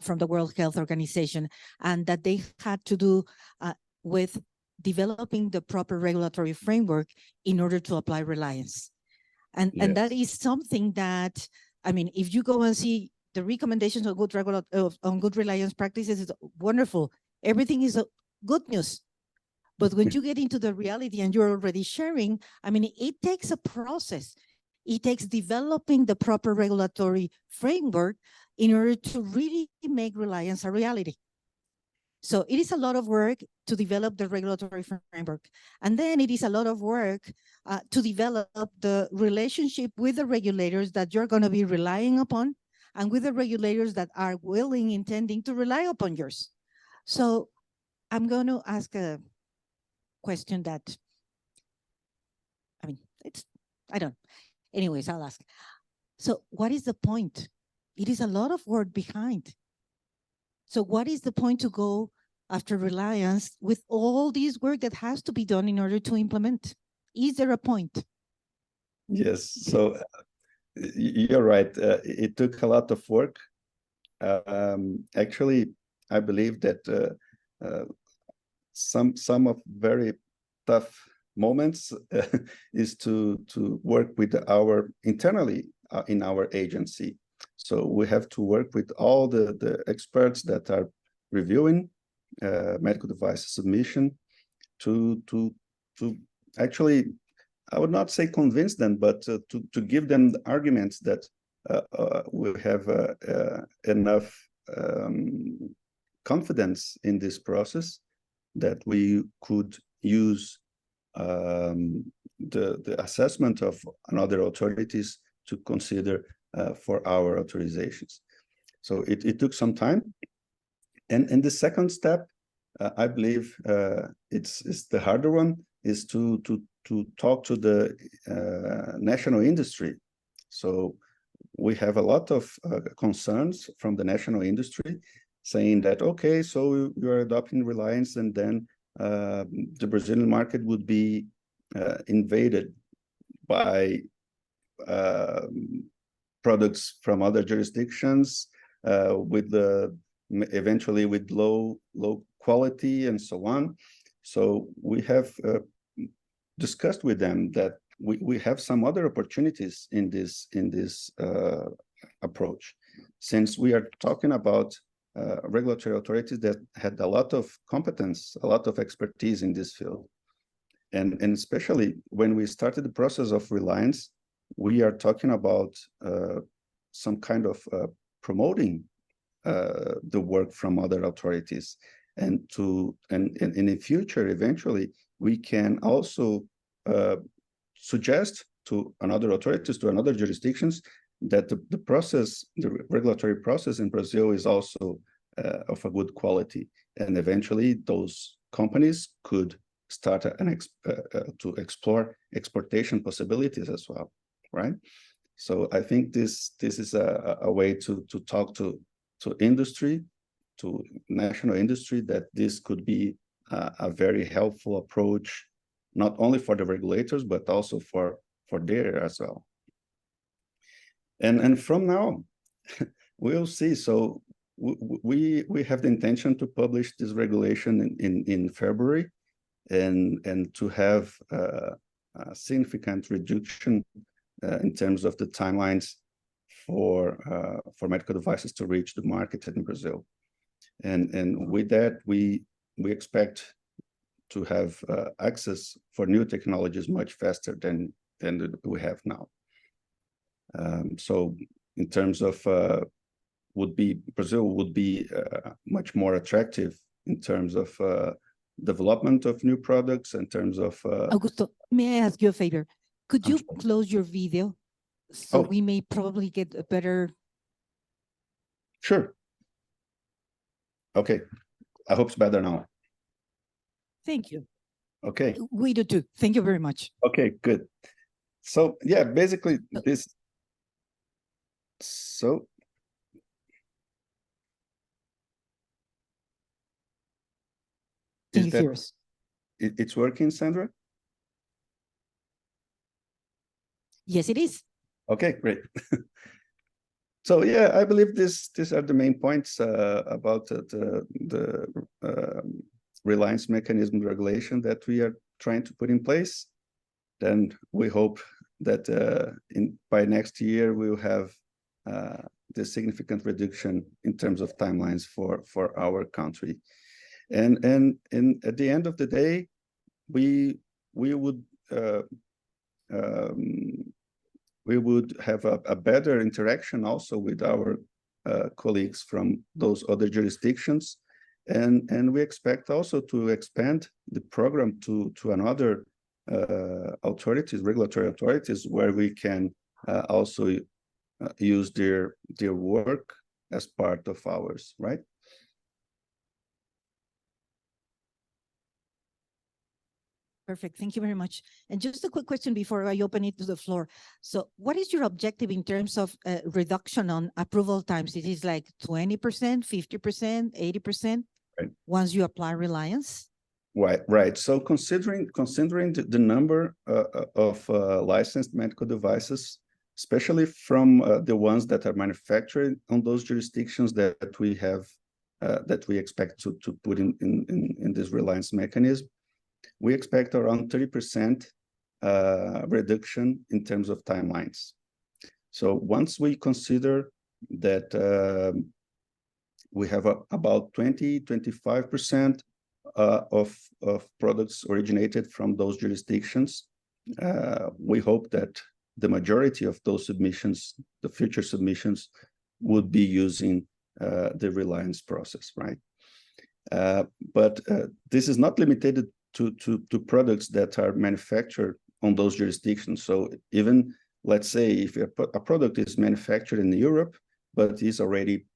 from the World Health Organization, and that they had to do with developing the proper regulatory framework in order to apply reliance. And that is something that, I mean, if you go and see the recommendations on good reliance practices, is wonderful. Everything is good news. But when you get into the reality and you're already sharing, I mean, it takes a process. It takes developing the proper regulatory framework in order to really make reliance a reality. So it is a lot of work to develop the regulatory framework. And then it is a lot of work to develop the relationship with the regulators that you're going to be relying upon, and with the regulators that are willing, intending to rely upon yours. So I'm going to ask a question that, I mean, I don't, anyways, I'll ask. So what is the point? It is a lot of work behind. So what is the point to go after reliance with all this work that has to be done in order to implement? Is there a point? Yes, so you're right. It took a lot of work. Actually, I believe that some of very tough moments is to work with our internally in our agency. So we have to work with all the experts that are reviewing medical device submission to actually, I would not say convince them, but to give them the arguments that we have enough confidence in this process that we could use the assessment of another authorities to consider for our authorizations. So it took some time. And the second step, I believe it's the harder one, is to talk to the national industry. So we have a lot of concerns from the national industry saying that, okay, so you're adopting reliance, and then the Brazilian market would be invaded by products from other jurisdictions with eventually with low quality and so on. So we have discussed with them that we have some other opportunities in this approach, since we are talking about regulatory authorities that had a lot of competence, a lot of expertise in this field. And especially when we started the process of reliance, we are talking about some kind of promoting the work from other authorities, and in the future, eventually, we can also suggest to another authorities, to another jurisdictions, that the regulatory process in Brazil is also of a good quality, and eventually those companies could start to explore exportation possibilities as well, right? So I think this is a way to talk to industry, to national industry, that this could be a very helpful approach, not only for the regulators, but also for there as well. And from now, we'll see. So we have the intention to publish this regulation in February, and to have a significant reduction in terms of the timelines for medical devices to reach the market in Brazil. And with that, we expect to have access for new technologies much faster than we have now. So in terms of Brazil would be much more attractive in terms of development of new products, in terms of Augusto, may I ask you a favor? Could you close your video so we may probably get a better... Sure. Okay, I hope it's better now. Thank you. Okay. We do too. Thank you very much. Okay, good. So yeah, basically this. So. Can you hear us? It's working, Sandra? Yes, it is. Okay, great. So yeah, I believe these are the main points about the reliance mechanism regulation that we are trying to put in place. Then we hope that by next year we will have the significant reduction in terms of timelines for our country, and at the end of the day, we would have a better interaction also with our colleagues from those other jurisdictions, and we expect also to expand the program to another authorities, regulatory authorities, where we can also use their work as part of ours, right? Perfect. Thank you very much. And just a quick question before I open it to the floor. So what is your objective in terms of reduction on approval times? It is like 20%, 50%, 80% once you apply reliance? Right. So considering the number of licensed medical devices, especially from the ones that are manufactured on those jurisdictions that we have, that we expect to put in this reliance mechanism, we expect around 30% reduction in terms of timelines. So once we consider that we have about 25% of products originated from those jurisdictions, we hope that the majority of those submissions, the future submissions, would be using the reliance process, right? But this is not limited to products that are manufactured on those jurisdictions. So even, let's say, if a product is manufactured in Europe, but is already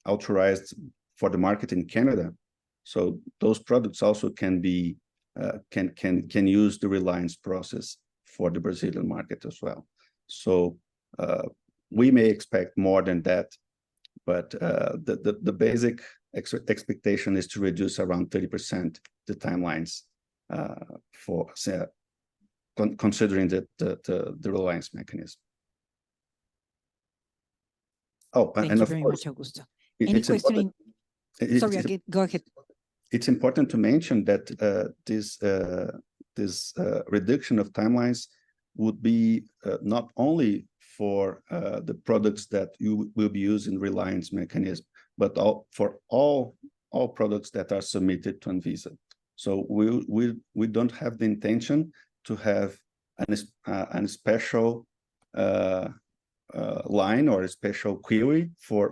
authorized for the market in Canada, so those products also can be can use the reliance process for the Brazilian market as well. So we may expect more than that, but the basic expectation is to reduce around 30% the timelines for considering the reliance mechanism. Oh, Thank and you of very course, much, Augusto. Any question? Sorry, go ahead. It's important to mention that this reduction of timelines would be not only for the products that you will be using reliance mechanism, but for all products that are submitted to Anvisa. So we don't have the intention to have a special line or a special query for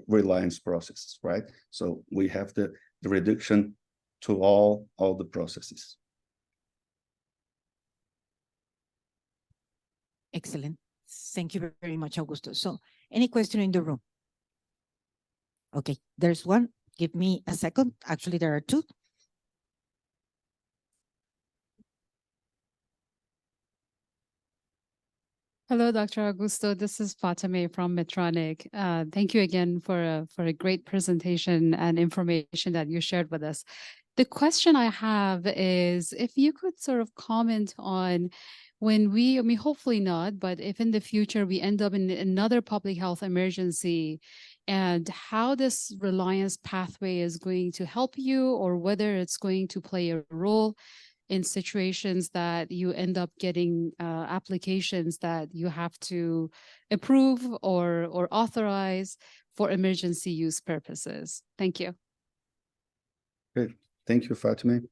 reliance processes, right? So we have the reduction to all the processes. Excellent. Thank you very much, Augusto. So any question in the room? Okay, there's one. Give me a second. Actually, there are two. Hello, Dr. Augusto. This is Fatime from Medtronic. Thank you again for a great presentation and information that you shared with us. The question I have is if you could sort of comment on when I mean, hopefully not, but if in the future we end up in another public health emergency, and how this reliance pathway is going to help you, or whether it's going to play a role in situations that you end up getting applications that you have to approve or authorize for emergency use purposes. Thank you. Great. Thank you, Fatime.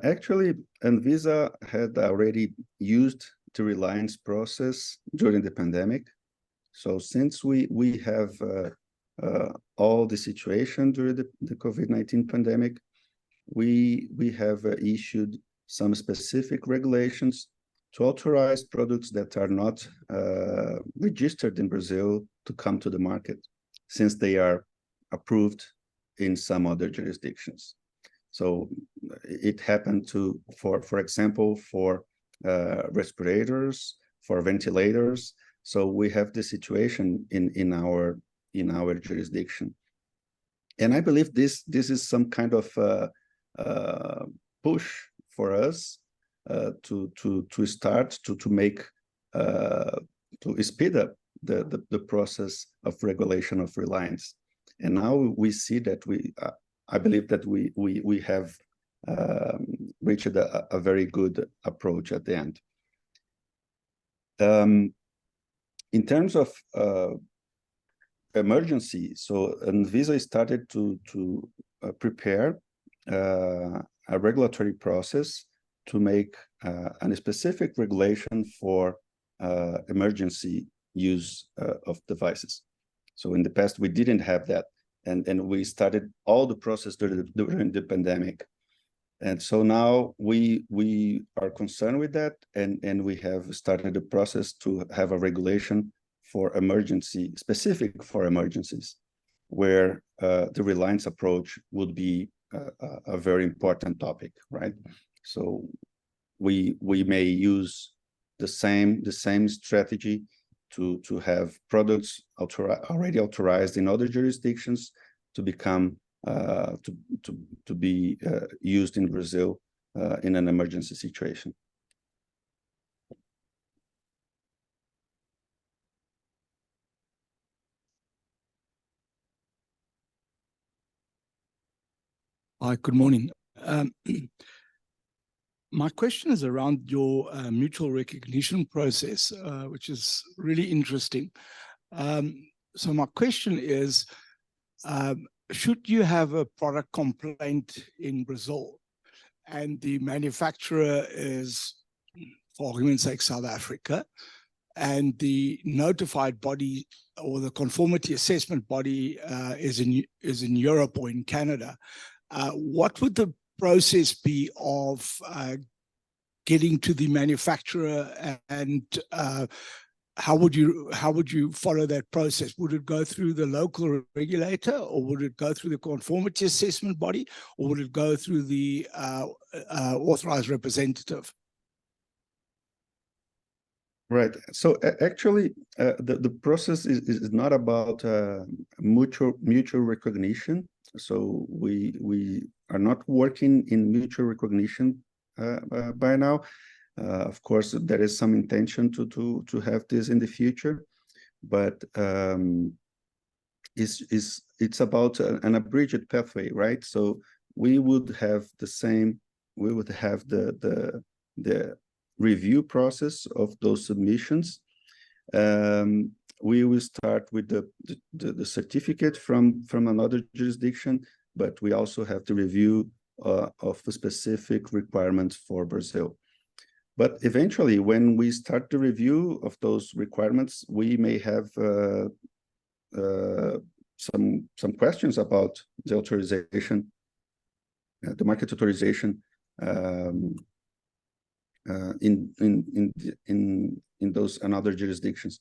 Actually, Anvisa had already used the reliance process during the pandemic. So since we have all the situation during the COVID-19 pandemic, we have issued some specific regulations to authorize products that are not registered in Brazil to come to the market, since they are approved in some other jurisdictions. So it happened for example, for respirators, for ventilators. So we have the situation in our jurisdiction, and I believe this is some kind of push for us to start to make to speed up the process of regulation of reliance. And now we see that I believe that we have reached a very good approach at the end. In terms of emergency, so Anvisa started to prepare a regulatory process to make a specific regulation for emergency use of devices. So in the past, we didn't have that. And we started all the process during the pandemic. And so now we are concerned with that, and we have started the process to have a regulation for emergency, specific for emergencies, where the reliance approach would be a very important topic, right? So we may use the same strategy to have products already authorized in other jurisdictions to become to be used in Brazil in an emergency situation. Hi, good morning. My question is around your mutual recognition process, which is really interesting. So my question is, should you have a product complaint in Brazil and the manufacturer is, for argument's sake, South Africa, and the notified body or the conformity assessment body is in Europe or in Canada, what would the process be of getting to the manufacturer, and how would you follow that process? Would it go through the local regulator, or would it go through the conformity assessment body, or would it go through the authorized representative? Right. So actually, the process is not about mutual recognition. So we are not working in mutual recognition by now. Of course, there is some intention to have this in the future, but it's about an abridged pathway, right? So we would have the same. We would have the review process of those submissions. We will start with the certificate from another jurisdiction, but we also have the review of the specific requirements for Brazil. But eventually, when we start the review of those requirements, we may have some questions about the authorization, the market authorization in those and other jurisdictions.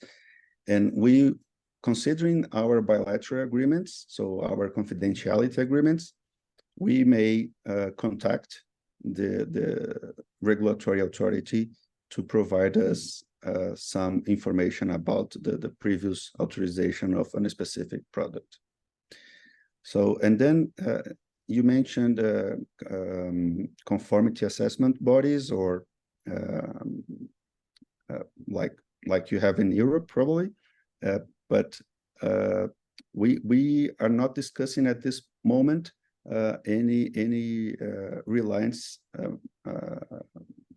And we, considering our bilateral agreements, so our confidentiality agreements, we may contact the regulatory authority to provide us some information about the previous authorization of a specific product. So, and then you mentioned conformity assessment bodies, or like you have in Europe, probably, but we are not discussing at this moment any reliance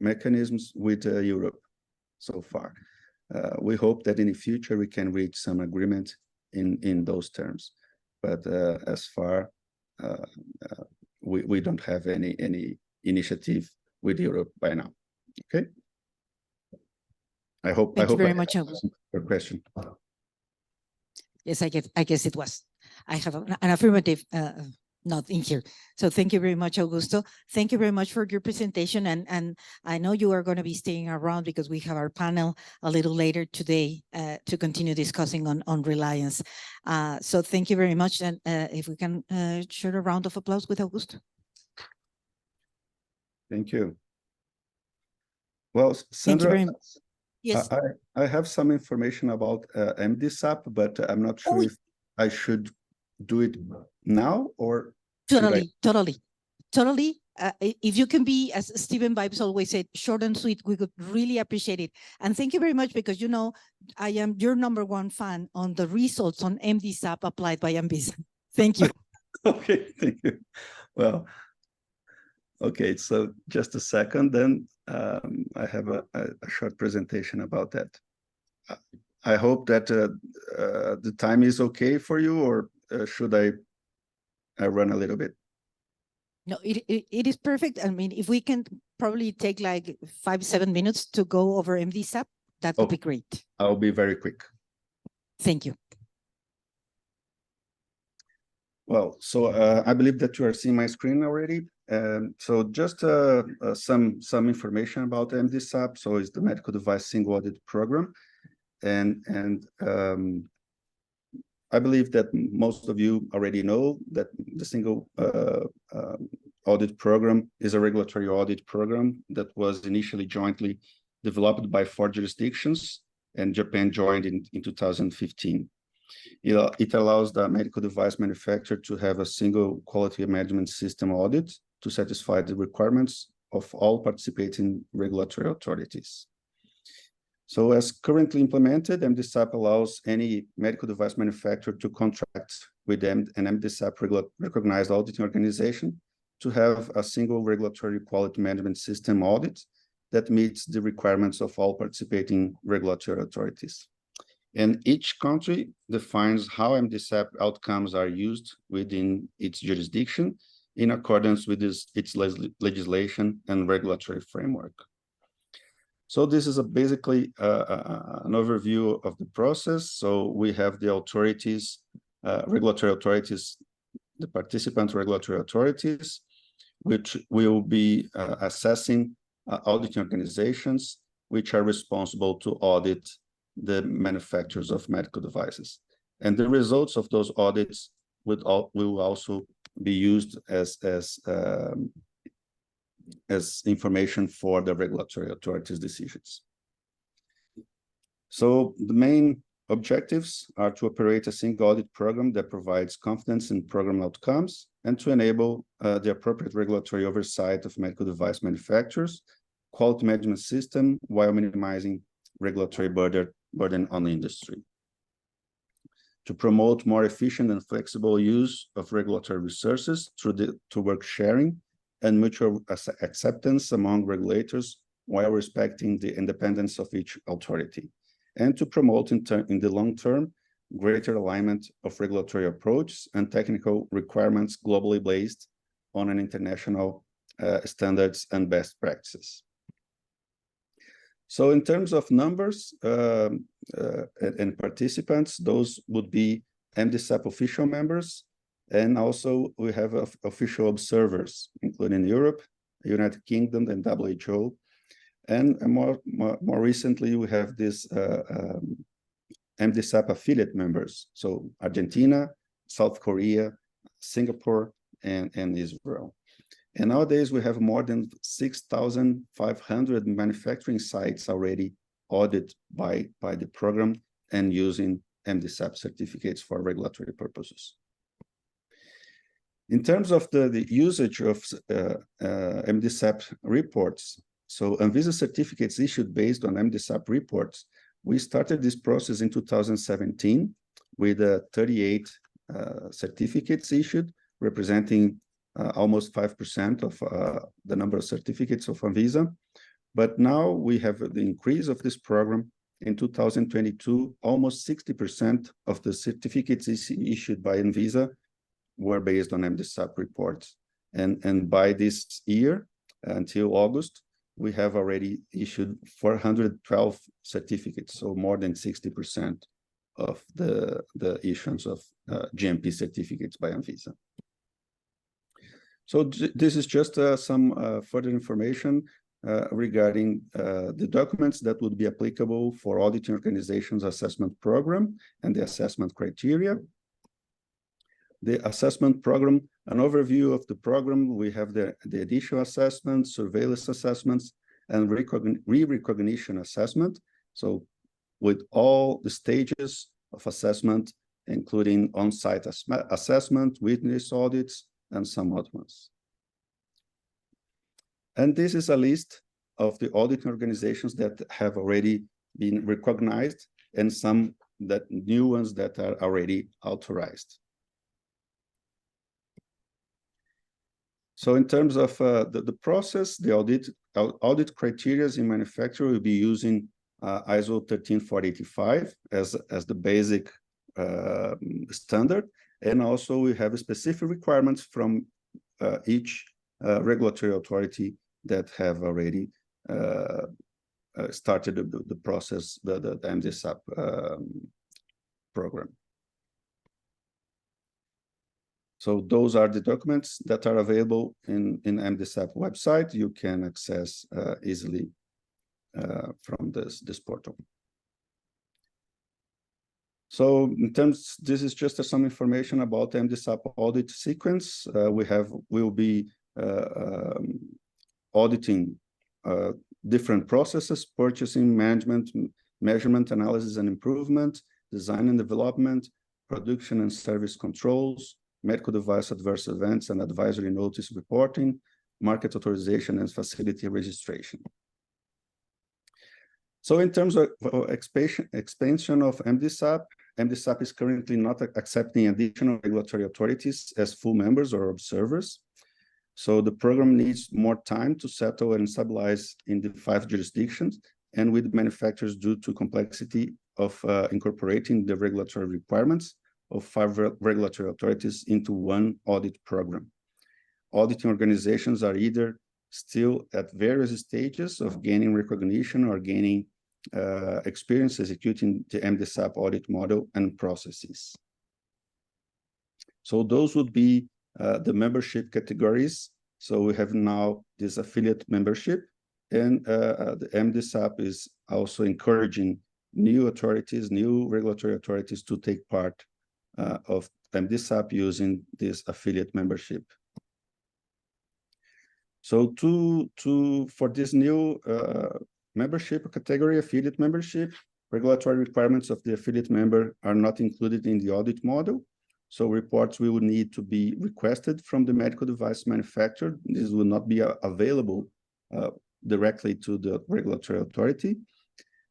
mechanisms with Europe so far. We hope that in the future we can reach some agreement in those terms, but as far we don't have any initiative with Europe by now. Okay. I hope. Thank you very much, Augusto. Your question. Yes, I guess it was. I have an affirmative not in here. So thank you very much, Augusto. Thank you very much for your presentation. And I know you are going to be staying around because we have our panel a little later today to continue discussing on reliance. So thank you very much. And if we can share a round of applause with Augusto. Thank you. Well, Sandra, thank you very much. Yes. I have some information about MDSAP, but I'm not sure if I should do it now or totally if you can be, as Stephen Vibes always said, short and sweet, we would really appreciate it. And thank you very much, because you know I am your #1 fan on the results on MDSAP applied by ANVISA. Thank you. Okay, thank you. Well, okay, so just a second, then I have a short presentation about that. I hope that the time is okay for you, or should I run a little bit? No, it is perfect. I mean, if we can probably take like 5-7 minutes to go over MDSAP, that would be great. I'll be very quick. Thank you. Well, so I believe that you are seeing my screen already. So just some information about MDSAP. So it's the Medical Device Single Audit Program. And I believe that most of you already know that the Single Audit Program is a regulatory audit program that was initially jointly developed by 4 jurisdictions, and Japan joined in 2015. It allows the medical device manufacturer to have a single quality management system audit to satisfy the requirements of all participating regulatory authorities. So as currently implemented, MDSAP allows any medical device manufacturer to contract with an MDSAP recognized auditing organization to have a single regulatory quality management system audit that meets the requirements of all participating regulatory authorities. And each country defines how MDSAP outcomes are used within its jurisdiction in accordance with its legislation and regulatory framework. So this is basically an overview of the process. So we have the authorities, regulatory authorities, the participant regulatory authorities, which will be assessing auditing organizations which are responsible to audit the manufacturers of medical devices. And the results of those audits will also be used as information for the regulatory authorities' decisions. So the main objectives are to operate a single audit program that provides confidence in program outcomes and to enable the appropriate regulatory oversight of medical device manufacturers, quality management system, while minimizing regulatory burden on the industry. To promote more efficient and flexible use of regulatory resources through work sharing and mutual acceptance among regulators while respecting the independence of each authority, and to promote in the long term greater alignment of regulatory approaches and technical requirements globally based on an international standards and best practices. So in terms of numbers and participants, those would be MDSAP official members, and also we have official observers, including Europe, United Kingdom, and WHO. And more recently, we have this MDSAP affiliate members, so Argentina, South Korea, Singapore, and Israel. And nowadays, we have more than 6,500 manufacturing sites already audited by the program and using MDSAP certificates for regulatory purposes. In terms of the usage of MDSAP reports, so ANVISA certificates issued based on MDSAP reports, we started this process in 2017 with 38 certificates issued, representing almost 5% of the number of certificates of ANVISA. But now we have the increase of this program. In 2022, almost 60% of the certificates issued by ANVISA were based on MDSAP reports. And by this year, until August, we have already issued 412 certificates, so more than 60% of the issuance of GMP certificates by ANVISA. So this is just some further information regarding the documents that would be applicable for auditing organizations' assessment program and the assessment criteria. The assessment program, an overview of the program, we have the additional assessments, surveillance assessments, and re-recognition assessment. So with all the stages of assessment, including on-site assessment, witness audits, and some other ones. And this is a list of the auditing organizations that have already been recognized and some that new ones that are already authorized. So in terms of the process, the audit criteria in manufacturing will be using ISO 13485 as the basic standard. And also we have specific requirements from each regulatory authority that have already started the process, the MDSAP program. So those are the documents that are available in MDSAP website. You can access easily from this portal. So in terms, this is just some information about the MDSAP audit sequence. We'll be auditing different processes: purchasing, management, measurement, analysis and improvement, design and development, production and service controls, medical device adverse events and advisory notice reporting, market authorization and facility registration. So in terms of expansion of MDSAP, MDSAP is currently not accepting additional regulatory authorities as full members or observers. So the program needs more time to settle and stabilize in the 5 jurisdictions and with manufacturers due to complexity of incorporating the regulatory requirements of 5 regulatory authorities into one audit program. Auditing organizations are either still at various stages of gaining recognition or gaining experience executing the MDSAP audit model and processes. So those would be the membership categories. So we have now this affiliate membership, and the MDSAP is also encouraging new authorities, new regulatory authorities to take part of MDSAP using this affiliate membership. So for this new membership category, affiliate membership, regulatory requirements of the affiliate member are not included in the audit model. So reports will need to be requested from the medical device manufacturer. This will not be available directly to the regulatory authority.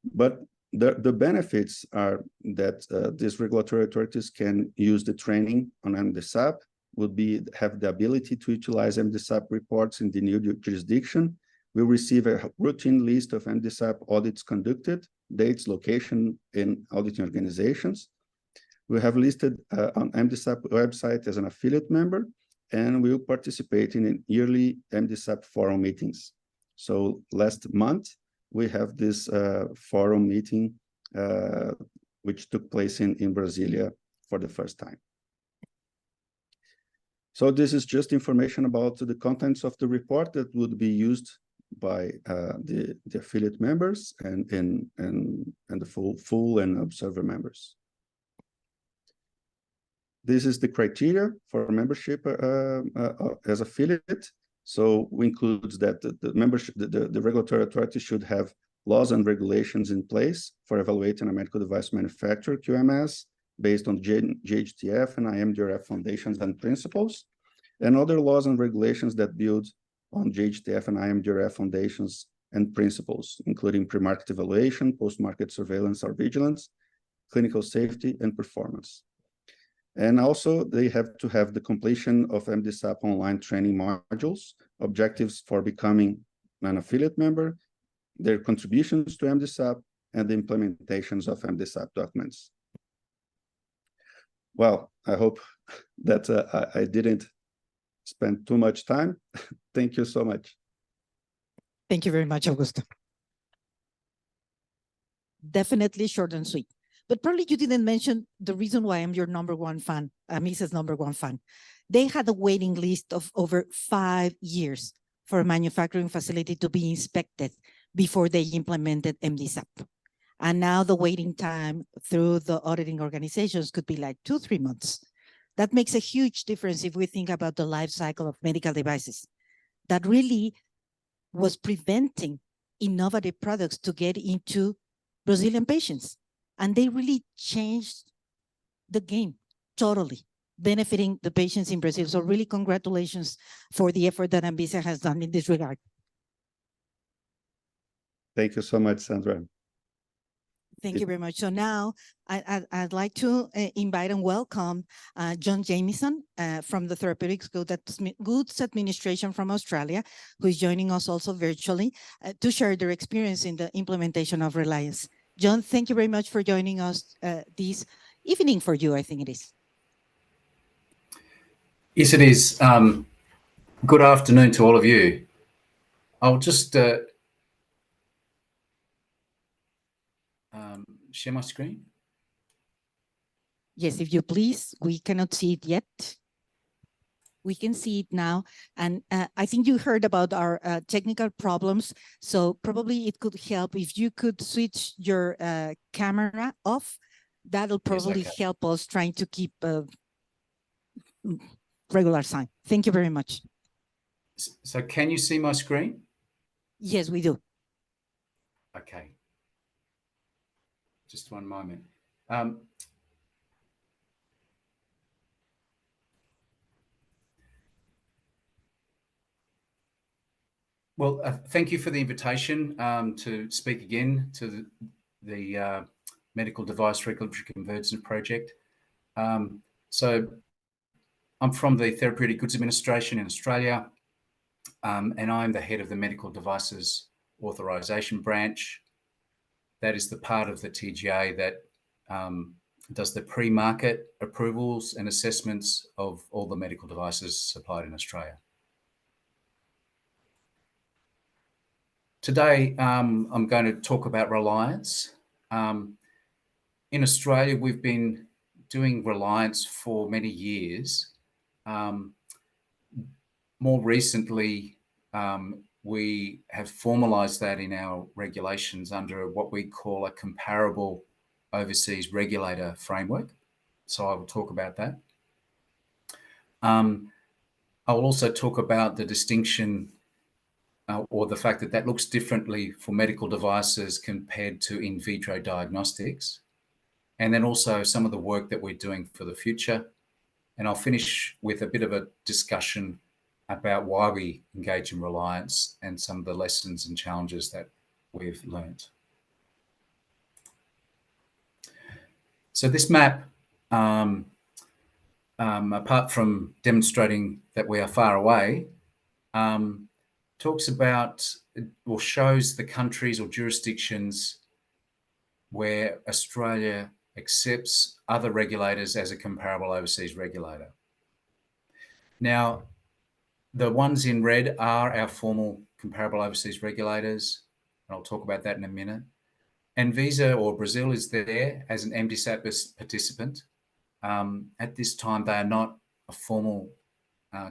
But the benefits are that these regulatory authorities can use the training on MDSAP, have the ability to utilize MDSAP reports in the new jurisdiction. We'll receive a routine list of MDSAP audits conducted, dates, location, and auditing organizations. We have listed on MDSAP website as an affiliate member, and we'll participate in yearly MDSAP forum meetings. So last month, we have this forum meeting, which took place in Brasilia for the first time. So this is just information about the contents of the report that would be used by the affiliate members and the full and observer members. This is the criteria for membership as affiliate. So we include that the membership, the regulatory authority should have laws and regulations in place for evaluating a medical device manufacturer, QMS, based on GHTF and IMDRF foundations and principles, and other laws and regulations that build on GHTF and IMDRF foundations and principles, including pre-market evaluation, post-market surveillance or vigilance, clinical safety, and performance. And also, they have to have the completion of MDSAP online training modules, objectives for becoming an affiliate member, their contributions to MDSAP, and the implementations of MDSAP documents. Well, I hope that I didn't spend too much time. Thank you so much. Thank you very much, Augusto. Definitely short and sweet. But probably you didn't mention the reason why I'm your #1 fan, Misa's #1 fan. They had a waiting list of over 5 years for a manufacturing facility to be inspected before they implemented MDSAP. And now the waiting time through the auditing organizations could be like 2-3 months. That makes a huge difference if we think about the life cycle of medical devices. That really was preventing innovative products to get into Brazilian patients. And they really changed the game totally, benefiting the patients in Brazil. So really congratulations for the effort that Anvisa has done in this regard. Thank you so much, Sandra. Thank you very much. So now I'd like to invite and welcome John Jamieson from the Therapeutics Goods Administration from Australia, who is joining us also virtually to share their experience in the implementation of Reliance. John, thank you very much for joining us this evening for you, I think it is. Yes, it is. Good afternoon to all of you. I'll just share my screen. Yes, if you please. We cannot see it yet. We can see it now. And I think you heard about our technical problems. So probably it could help if you could switch your camera off. That'll probably help us trying to keep a regular sign. Thank you very much. So can you see my screen? Yes, we do. Okay. Just one moment. Well, thank you for the invitation to speak again to the Medical Device Regulatory Convergence Project. So I'm from the Therapeutic Goods Administration in Australia, and I'm the head of the Medical Devices Authorisation Branch. That is the part of the TGA that does the pre-market approvals and assessments of all the medical devices supplied in Australia. Today, I'm going to talk about Reliance. In Australia, we've been doing Reliance for many years. More recently, we have formalised that in our regulations under what we call a comparable overseas regulator framework. So I will talk about that. I will also talk about the distinction or the fact that that looks differently for medical devices compared to in vitro diagnostics. And then also some of the work that we're doing for the future. And I'll finish with a bit of a discussion about why we engage in Reliance and some of the lessons and challenges that we've learned. So this map, apart from demonstrating that we are far away, talks about or shows the countries or jurisdictions where Australia accepts other regulators as a comparable overseas regulator. Now, the ones in red are our formal comparable overseas regulators, and I'll talk about that in a minute. Anvisa or Brazil is there as an MDSAP participant. At this time, they are not a formal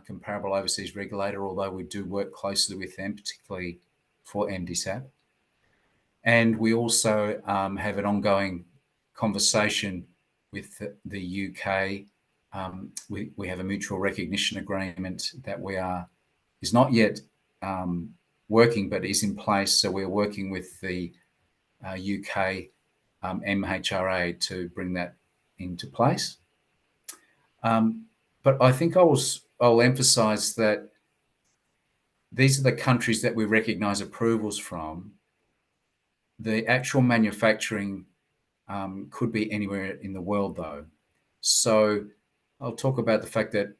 comparable overseas regulator, although we do work closely with them, particularly for MDSAP. And we also have an ongoing conversation with the UK. We have a mutual recognition agreement that is not yet working, but is in place. So we're working with the UK MHRA to bring that into place. But I think I'll emphasize that these are the countries that we recognize approvals from. The actual manufacturing could be anywhere in the world, though. So I'll talk about the fact that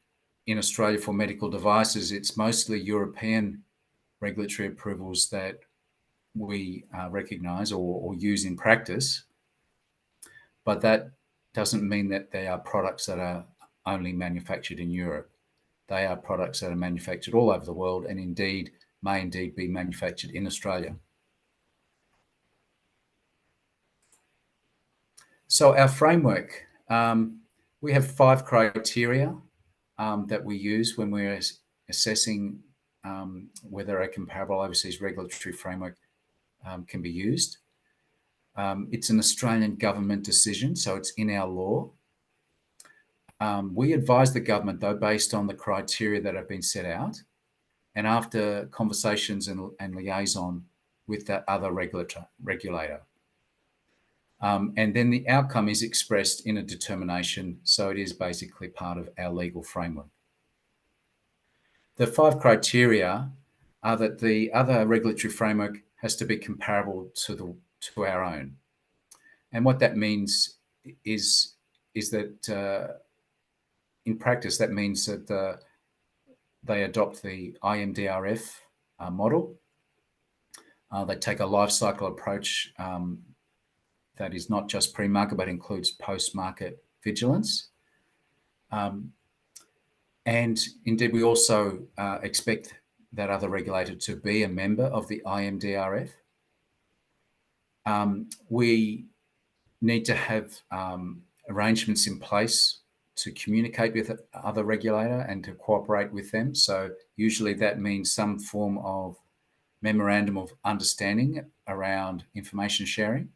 in Australia for medical devices, it's mostly European regulatory approvals that we recognise or use in practice. But that doesn't mean that they are products that are only manufactured in Europe. They are products that are manufactured all over the world and may indeed be manufactured in Australia. So our framework, we have 5 criteria that we use when we're assessing whether a comparable overseas regulatory framework can be used. It's an Australian government decision, so it's in our law. We advise the government, though, based on the criteria that have been set out and after conversations and liaison with that other regulator. And then the outcome is expressed in a determination, so it is basically part of our legal framework. The 5 criteria are that the other regulatory framework has to be comparable to our own. And what that means is that in practice, that means that they adopt the IMDRF model. They take a life cycle approach that is not just pre-market, but includes post-market vigilance. And indeed, we also expect that other regulator to be a member of the IMDRF. We need to have arrangements in place to communicate with other regulator and to cooperate with them. So usually that means some form of memorandum of understanding around information sharing.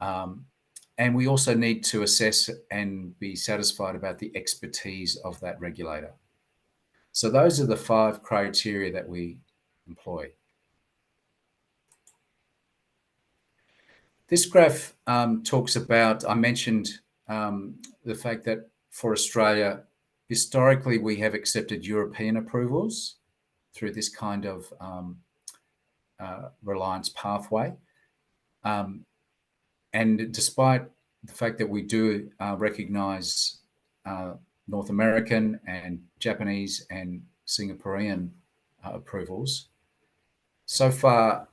And we also need to assess and be satisfied about the expertise of that regulator. So those are the 5 criteria that we employ. This graph talks about, I mentioned the fact that for Australia, historically, we have accepted European approvals through this kind of reliance pathway. And despite the fact that we do recognize North American and Japanese and Singaporean approvals, so far,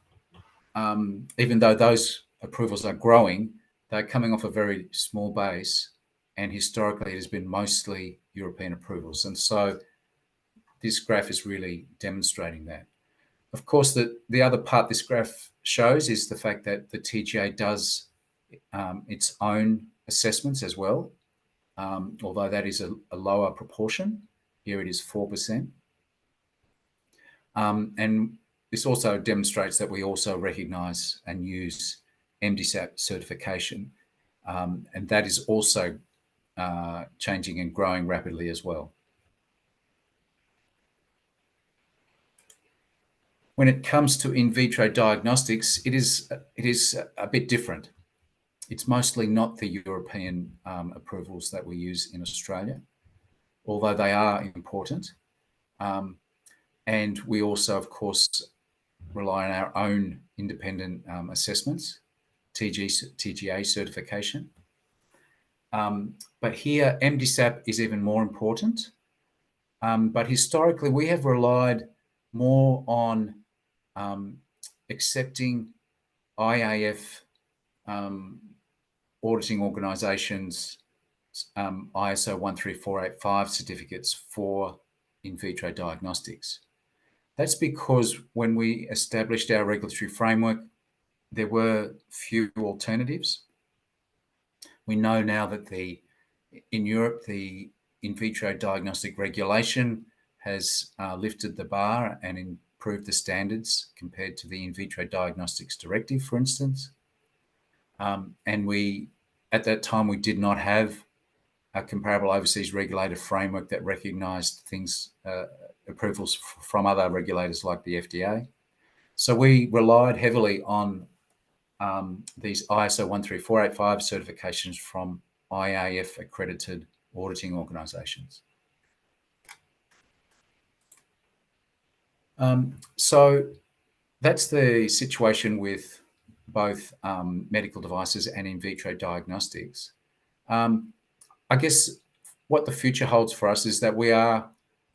even though those approvals are growing, they're coming off a very small base, and historically it has been mostly European approvals. And so this graph is really demonstrating that. Of course, the other part this graph shows is the fact that the TGA does its own assessments as well, although that is a lower proportion. Here it is 4%. And this also demonstrates that we also recognise and use MDSAP certification, and that is also changing and growing rapidly as well. When it comes to in vitro diagnostics, it is a bit different. It's mostly not the European approvals that we use in Australia, although they are important. And we also, of course, rely on our own independent assessments, TGA certification. But here, MDSAP is even more important. But historically, we have relied more on accepting IAF auditing organisations ISO 13485 certificates for in vitro diagnostics. That's because when we established our regulatory framework, there were few alternatives. We know now that in Europe, the in vitro diagnostic regulation has lifted the bar and improved the standards compared to the in vitro diagnostics directive, for instance. And at that time, we did not have a comparable overseas regulator framework that recognised approvals from other regulators like the FDA. So we relied heavily on these ISO 13485 certifications from IAF accredited auditing organisations. So that's the situation with both medical devices and in vitro diagnostics. I guess what the future holds for us is that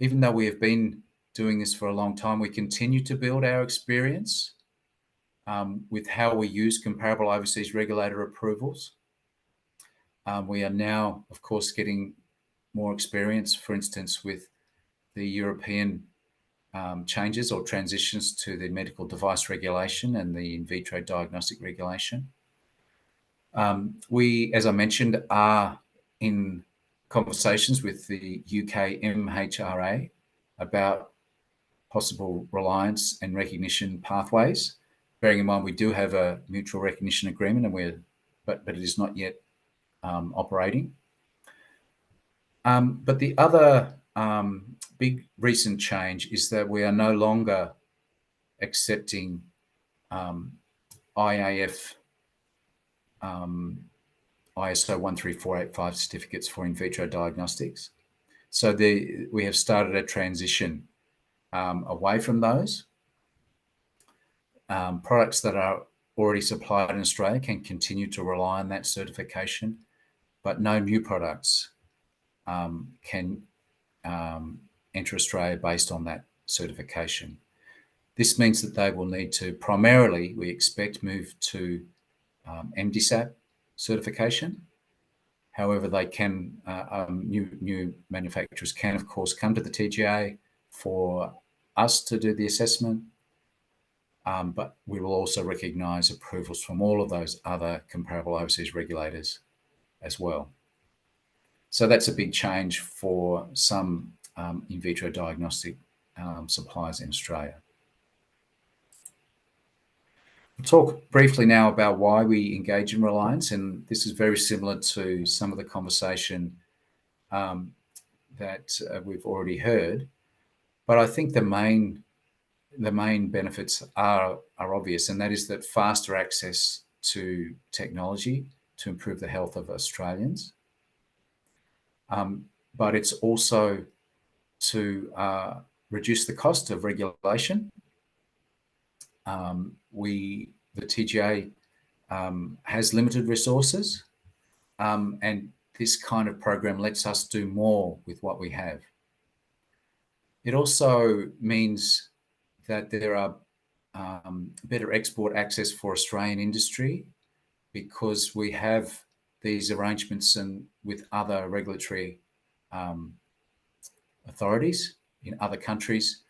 even though we have been doing this for a long time, we continue to build our experience with how we use comparable overseas regulator approvals. We are now, of course, getting more experience, for instance, with the European changes or transitions to the medical device regulation and the in vitro diagnostic regulation. We, as I mentioned, are in conversations with the UK MHRA about possible reliance and recognition pathways, bearing in mind we do have a mutual recognition agreement, but it is not yet operating. But the other big recent change is that we are no longer accepting IAF ISO 13485 certificates for in vitro diagnostics. So we have started a transition away from those. products that are already supplied in Australia can continue to rely on that certification, but no new products can enter Australia based on that certification. This means that they will need to primarily, we expect, move to MDSAP certification. However, they can, new manufacturers can, of course, come to the TGA for us to do the assessment, but we will also recognise approvals from all of those other comparable overseas regulators as well. So that's a big change for some in vitro diagnostic suppliers in Australia. We'll talk briefly now about why we engage in reliance, and this is very similar to some of the conversation that we've already heard. But I think the main benefits are obvious, and that is that faster access to technology to improve the health of Australians. But it's also to reduce the cost of regulation. The TGA has limited resources, and this kind of program lets us do more with what we have. It also means that there are better export access for Australian industry because we have these arrangements and with other regulatory authorities in other countries.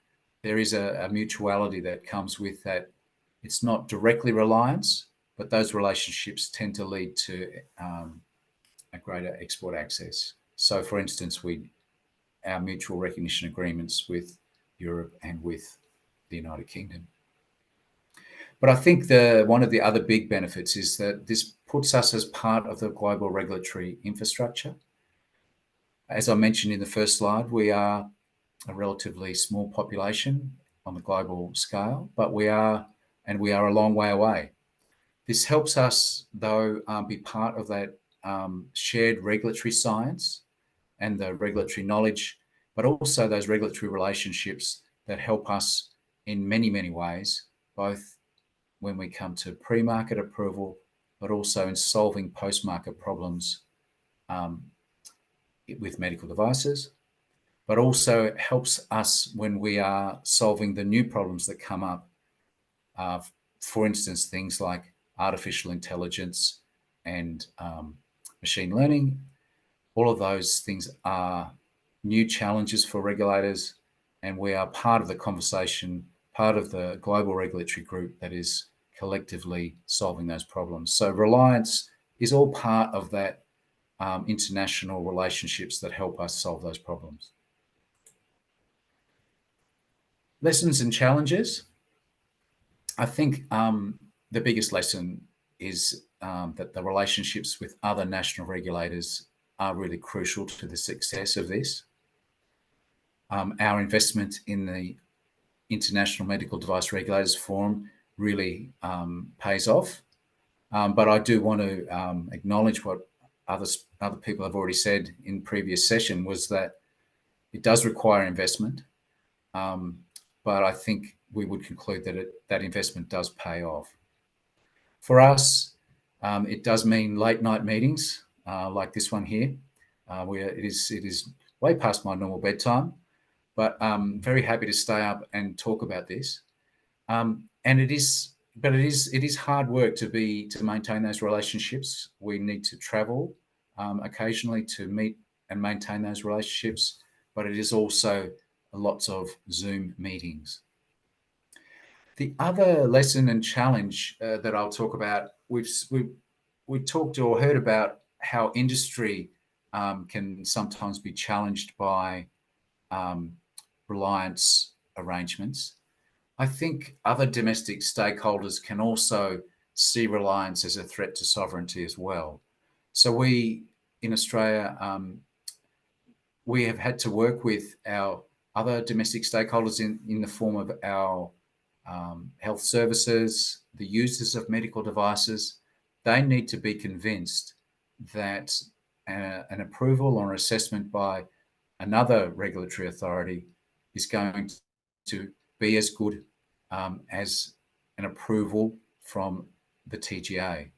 There is a mutuality that comes with that. It's not directly reliance, but those relationships tend to lead to a greater export access. So, for instance, our mutual recognition agreements with Europe and with the United Kingdom. But I think one of the other big benefits is that this puts us as part of the global regulatory infrastructure. As I mentioned in the first slide, we are a relatively small population on the global scale, but we are a long way away. This helps us, though, be part of that shared regulatory science and the regulatory knowledge, but also those regulatory relationships that help us in many, many ways, both when we come to pre-market approval, but also in solving post-market problems with medical devices, but also it helps us when we are solving the new problems that come up. For instance, things like artificial intelligence and machine learning. All of those things are new challenges for regulators, and we are part of the conversation, part of the global regulatory group that is collectively solving those problems. So reliance is all part of that international relationships that help us solve those problems. Lessons and challenges. I think the biggest lesson is that the relationships with other national regulators are really crucial to the success of this. Our investment in the International Medical Device Regulators Forum really pays off. But I do want to acknowledge what other people have already said in previous session, was that it does require investment. But I think we would conclude that that investment does pay off. For us, it does mean late night meetings like this one here, where it is way past my normal bedtime, but I'm very happy to stay up and talk about this. And it is hard work to maintain those relationships. We need to travel occasionally to meet and maintain those relationships, but it is also lots of Zoom meetings. The other lesson and challenge that I'll talk about, we talked or heard about how industry can sometimes be challenged by reliance arrangements. I think other domestic stakeholders can also see reliance as a threat to sovereignty as well. So we in Australia, we have had to work with our other domestic stakeholders in the form of our health services, the users of medical devices. They need to be convinced that an approval or an assessment by another regulatory authority is going to be as good as an approval from the TGA.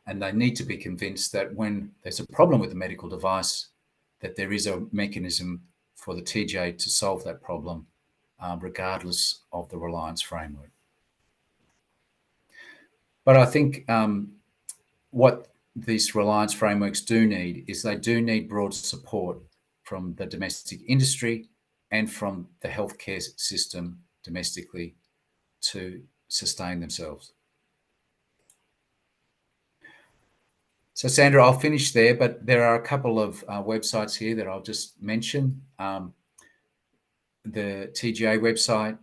And they need to be convinced that when there's a problem with the medical device, that there is a mechanism for the TGA to solve that problem, regardless of the reliance framework. But I think what these reliance frameworks do need is they do need broad support from the domestic industry and from the healthcare system domestically to sustain themselves. So Sandra, I'll finish there, but there are a couple of websites here that I'll just mention. The TGA website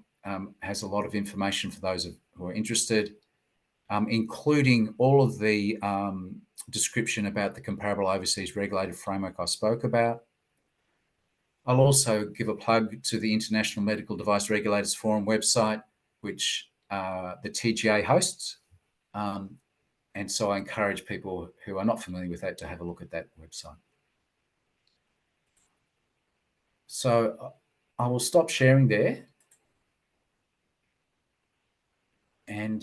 has a lot of information for those who are interested, including all of the description about the comparable overseas regulated framework I spoke about. I'll also give a plug to the International Medical Device Regulators Forum website, which the TGA hosts. And so I encourage people who are not familiar with that to have a look at that website. So I will stop sharing there. And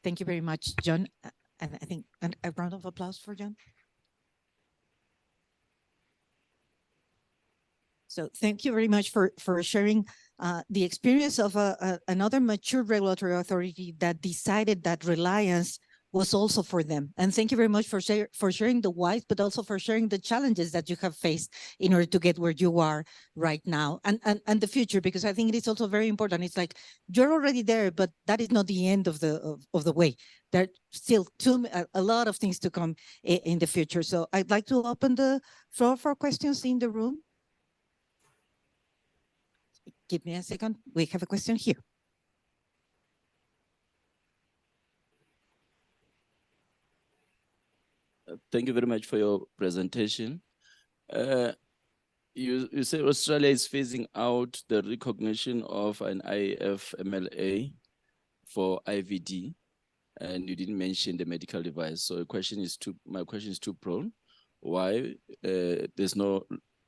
thank you very much, John. And I think a round of applause for John. So thank you very much for sharing the experience of another mature regulatory authority that decided that reliance was also for them. And thank you very much for sharing the whys, but also for sharing the challenges that you have faced in order to get where you are right now and the future, because I think it is also very important. It's like you're already there, but that is not the end of the way. There are still a lot of things to come in the future. So I'd like to open the floor for questions in the room. Give me a second. We have a question here. Thank you very much for your presentation. You say Australia is phasing out the recognition of an IFMLA for IVD, and you didn't mention the medical device. So my question is two-pronged. Why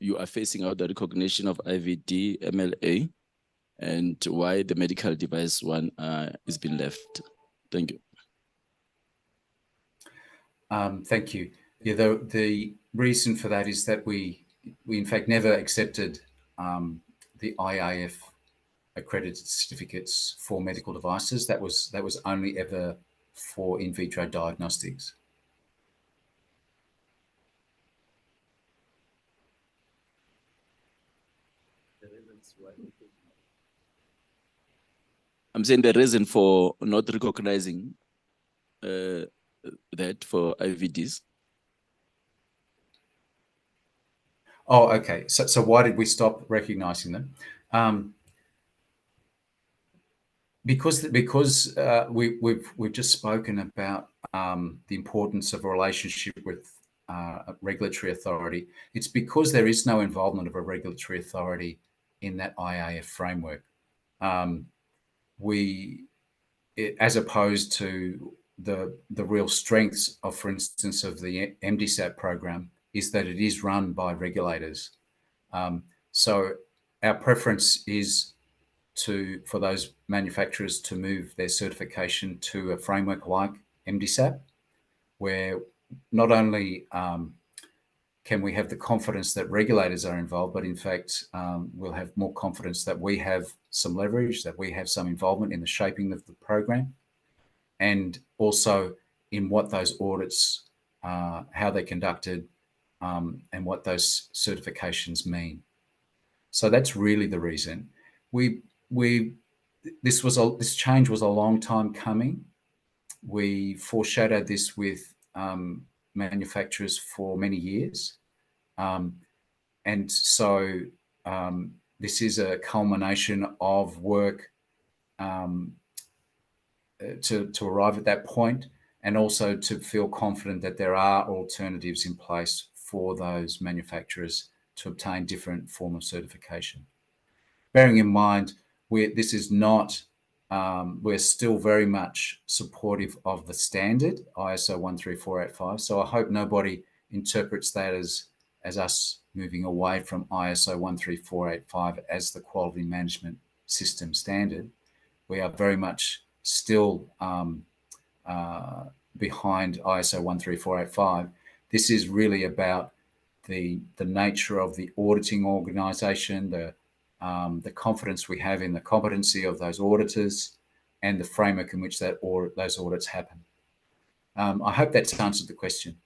you are phasing out the recognition of IVD MLA, and why the medical device one is being left? Thank you. Thank you. Yeah, the reason for that is that we in fact never accepted the IAF accredited certificates for medical devices. That was only ever for in vitro diagnostics. I'm saying the reason for not recognizing that for IVDs. Oh, okay. So why did we stop recognizing them? Because we've just spoken about the importance of a relationship with a regulatory authority. It's because there is no involvement of a regulatory authority in that IAF framework. As opposed to the real strengths of, for instance, of the MDSAP program, is that it is run by regulators. So our preference is for those manufacturers to move their certification to a framework like MDSAP, where not only can we have the confidence that regulators are involved, but in fact, we'll have more confidence that we have some leverage, that we have some involvement in the shaping of the program, and also in what those audits, how they're conducted, and what those certifications mean. So that's really the reason. This change was a long time coming. We foreshadowed this with manufacturers for many years. And so this is a culmination of work to arrive at that point, and also to feel confident that there are alternatives in place for those manufacturers to obtain different form of certification. Bearing in mind, this is not, we're still very much supportive of the standard ISO 13485. So I hope nobody interprets that as us moving away from ISO 13485 as the quality management system standard. We are very much still behind ISO 13485. This is really about the nature of the auditing organisation, the confidence we have in the competency of those auditors, and the framework in which those audits happen. I hope that's answered the question.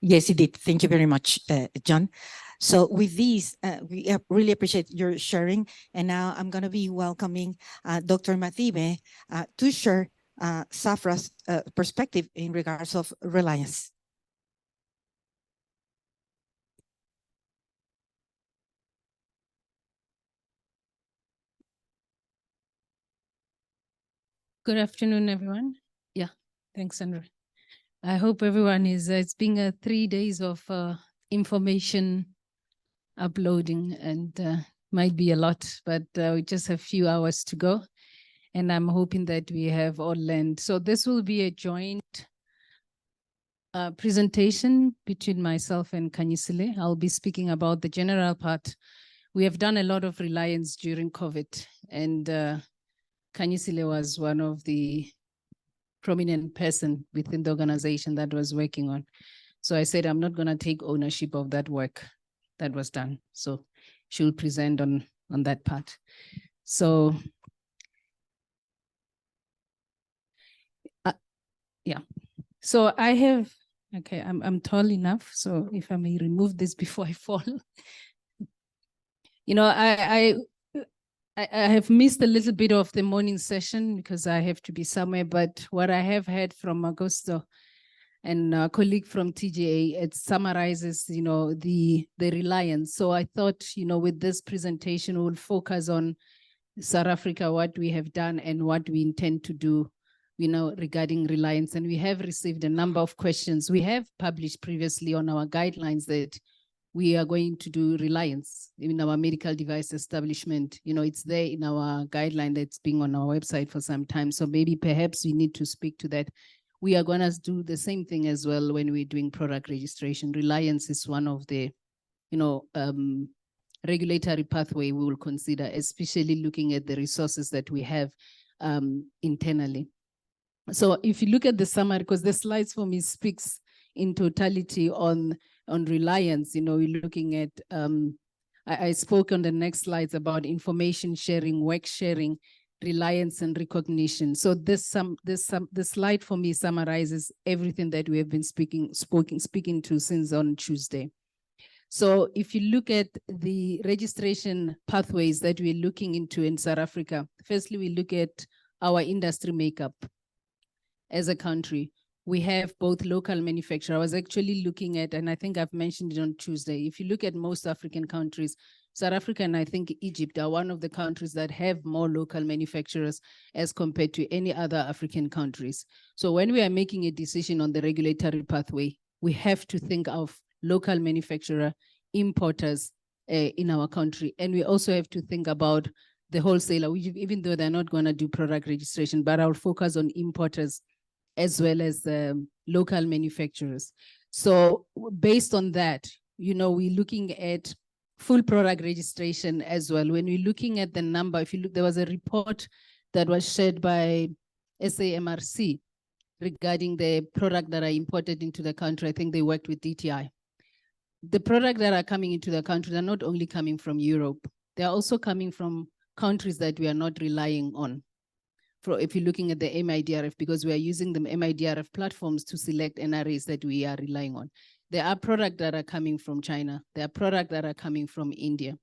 Yes, it did. Thank you very much, John. So with these, we really appreciate your sharing. And now I'm going to be welcoming Dr. Mathibe to share SAHPRA's perspective in regards of reliance. Good afternoon, everyone. Yeah, thanks, Sandra. I hope everyone is, it's been 3 days of information uploading and might be a lot, but we just have a few hours to go. And I'm hoping that we have all learned. So this will be a joint presentation between myself and Kanyisile. I'll be speaking about the general part. We have done a lot of reliance during COVID, and Kanyisile was one of the prominent person within the organization that was working on. So I said, I'm not going to take ownership of that work that was done. So she'll present on that part. So yeah. So I have, okay, I'm tall enough. So if I may remove this before I fall. You know, I have missed a little bit of the morning session because I have to be somewhere, but what I have heard from Augusto and a colleague from TGA, it summarizes, you know, the reliance. So I thought, you know, with this presentation, we'll focus on South Africa, what we have done and what we intend to do, you know, regarding reliance. And we have received a number of questions. We have published previously on our guidelines that we are going to do reliance in our medical device establishment. You know, it's there in our guideline that's been on our website for some time. So maybe perhaps we need to speak to that. We are going to do the same thing as well when we're doing product registration. Reliance is one of the, you know, regulatory pathway we will consider, especially looking at the resources that we have internally. So if you look at the summary, because the slides for me speaks in totality on reliance, you know, we're looking at, I spoke on the next slides about information sharing, work sharing, reliance and recognition. So this slide for me summarizes everything that we have been speaking to since on Tuesday. So if you look at the registration pathways that we're looking into in South Africa, firstly, we look at our industry makeup as a country. We have both local manufacturers. I was actually looking at, and I think I've mentioned it on Tuesday, if you look at most African countries, South Africa and I think Egypt are one of the countries that have more local manufacturers as compared to any other African countries. So when we are making a decision on the regulatory pathway, we have to think of local manufacturer, importers in our country. And we also have to think about the wholesaler, which even though they're not going to do product registration, but I'll focus on importers as well as local manufacturers. So based on that, you know, we're looking at full product registration as well. When we're looking at the number, if you look, there was a report that was shared by SAHPRA regarding the product that are imported into the country. I think they worked with DTI. The products that are coming into the country, they're not only coming from Europe, they're also coming from countries that we are not relying on. If you're looking at the MIDRF, because we are using the MIDRF platforms to select NRAs that we are relying on. There are products that are coming from China. There are products that are coming from India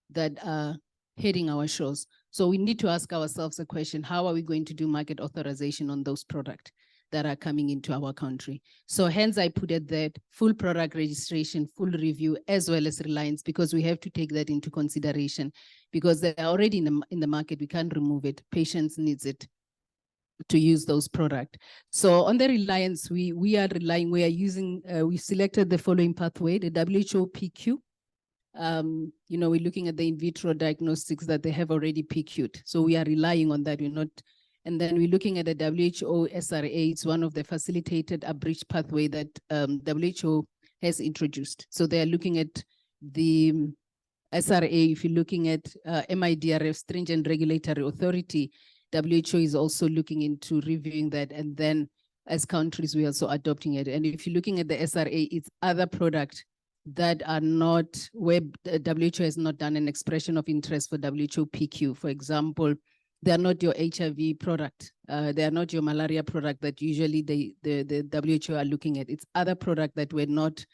that are hitting our shores. So we need to ask ourselves a question, how are we going to do market authorization on those products that are coming into our country? So hence I put it that full product registration, full review, as well as reliance, because we have to take that into consideration because they're already in the market. We can't remove it. Patients needs it to use those products. So on the reliance, we are using, we selected the following pathway, the WHO PQ. You know, we're looking at the in vitro diagnostics that they have already PQ'd. So we are relying on that. We're not And then we're looking at the WHO SRA. It's one of the facilitated abridged pathway that WHO has introduced. So they are looking at the SRA. If you're looking at MIDRF, Stringent Regulatory Authority, WHO is also looking into reviewing that. And then as countries, we're also adopting it. And if you're looking at the SRA, it's other products that are not, where WHO has not done an expression of interest for WHO PQ. For example, they are not your HIV product. They are not your malaria product that usually the WHO are looking at. It's other product that were not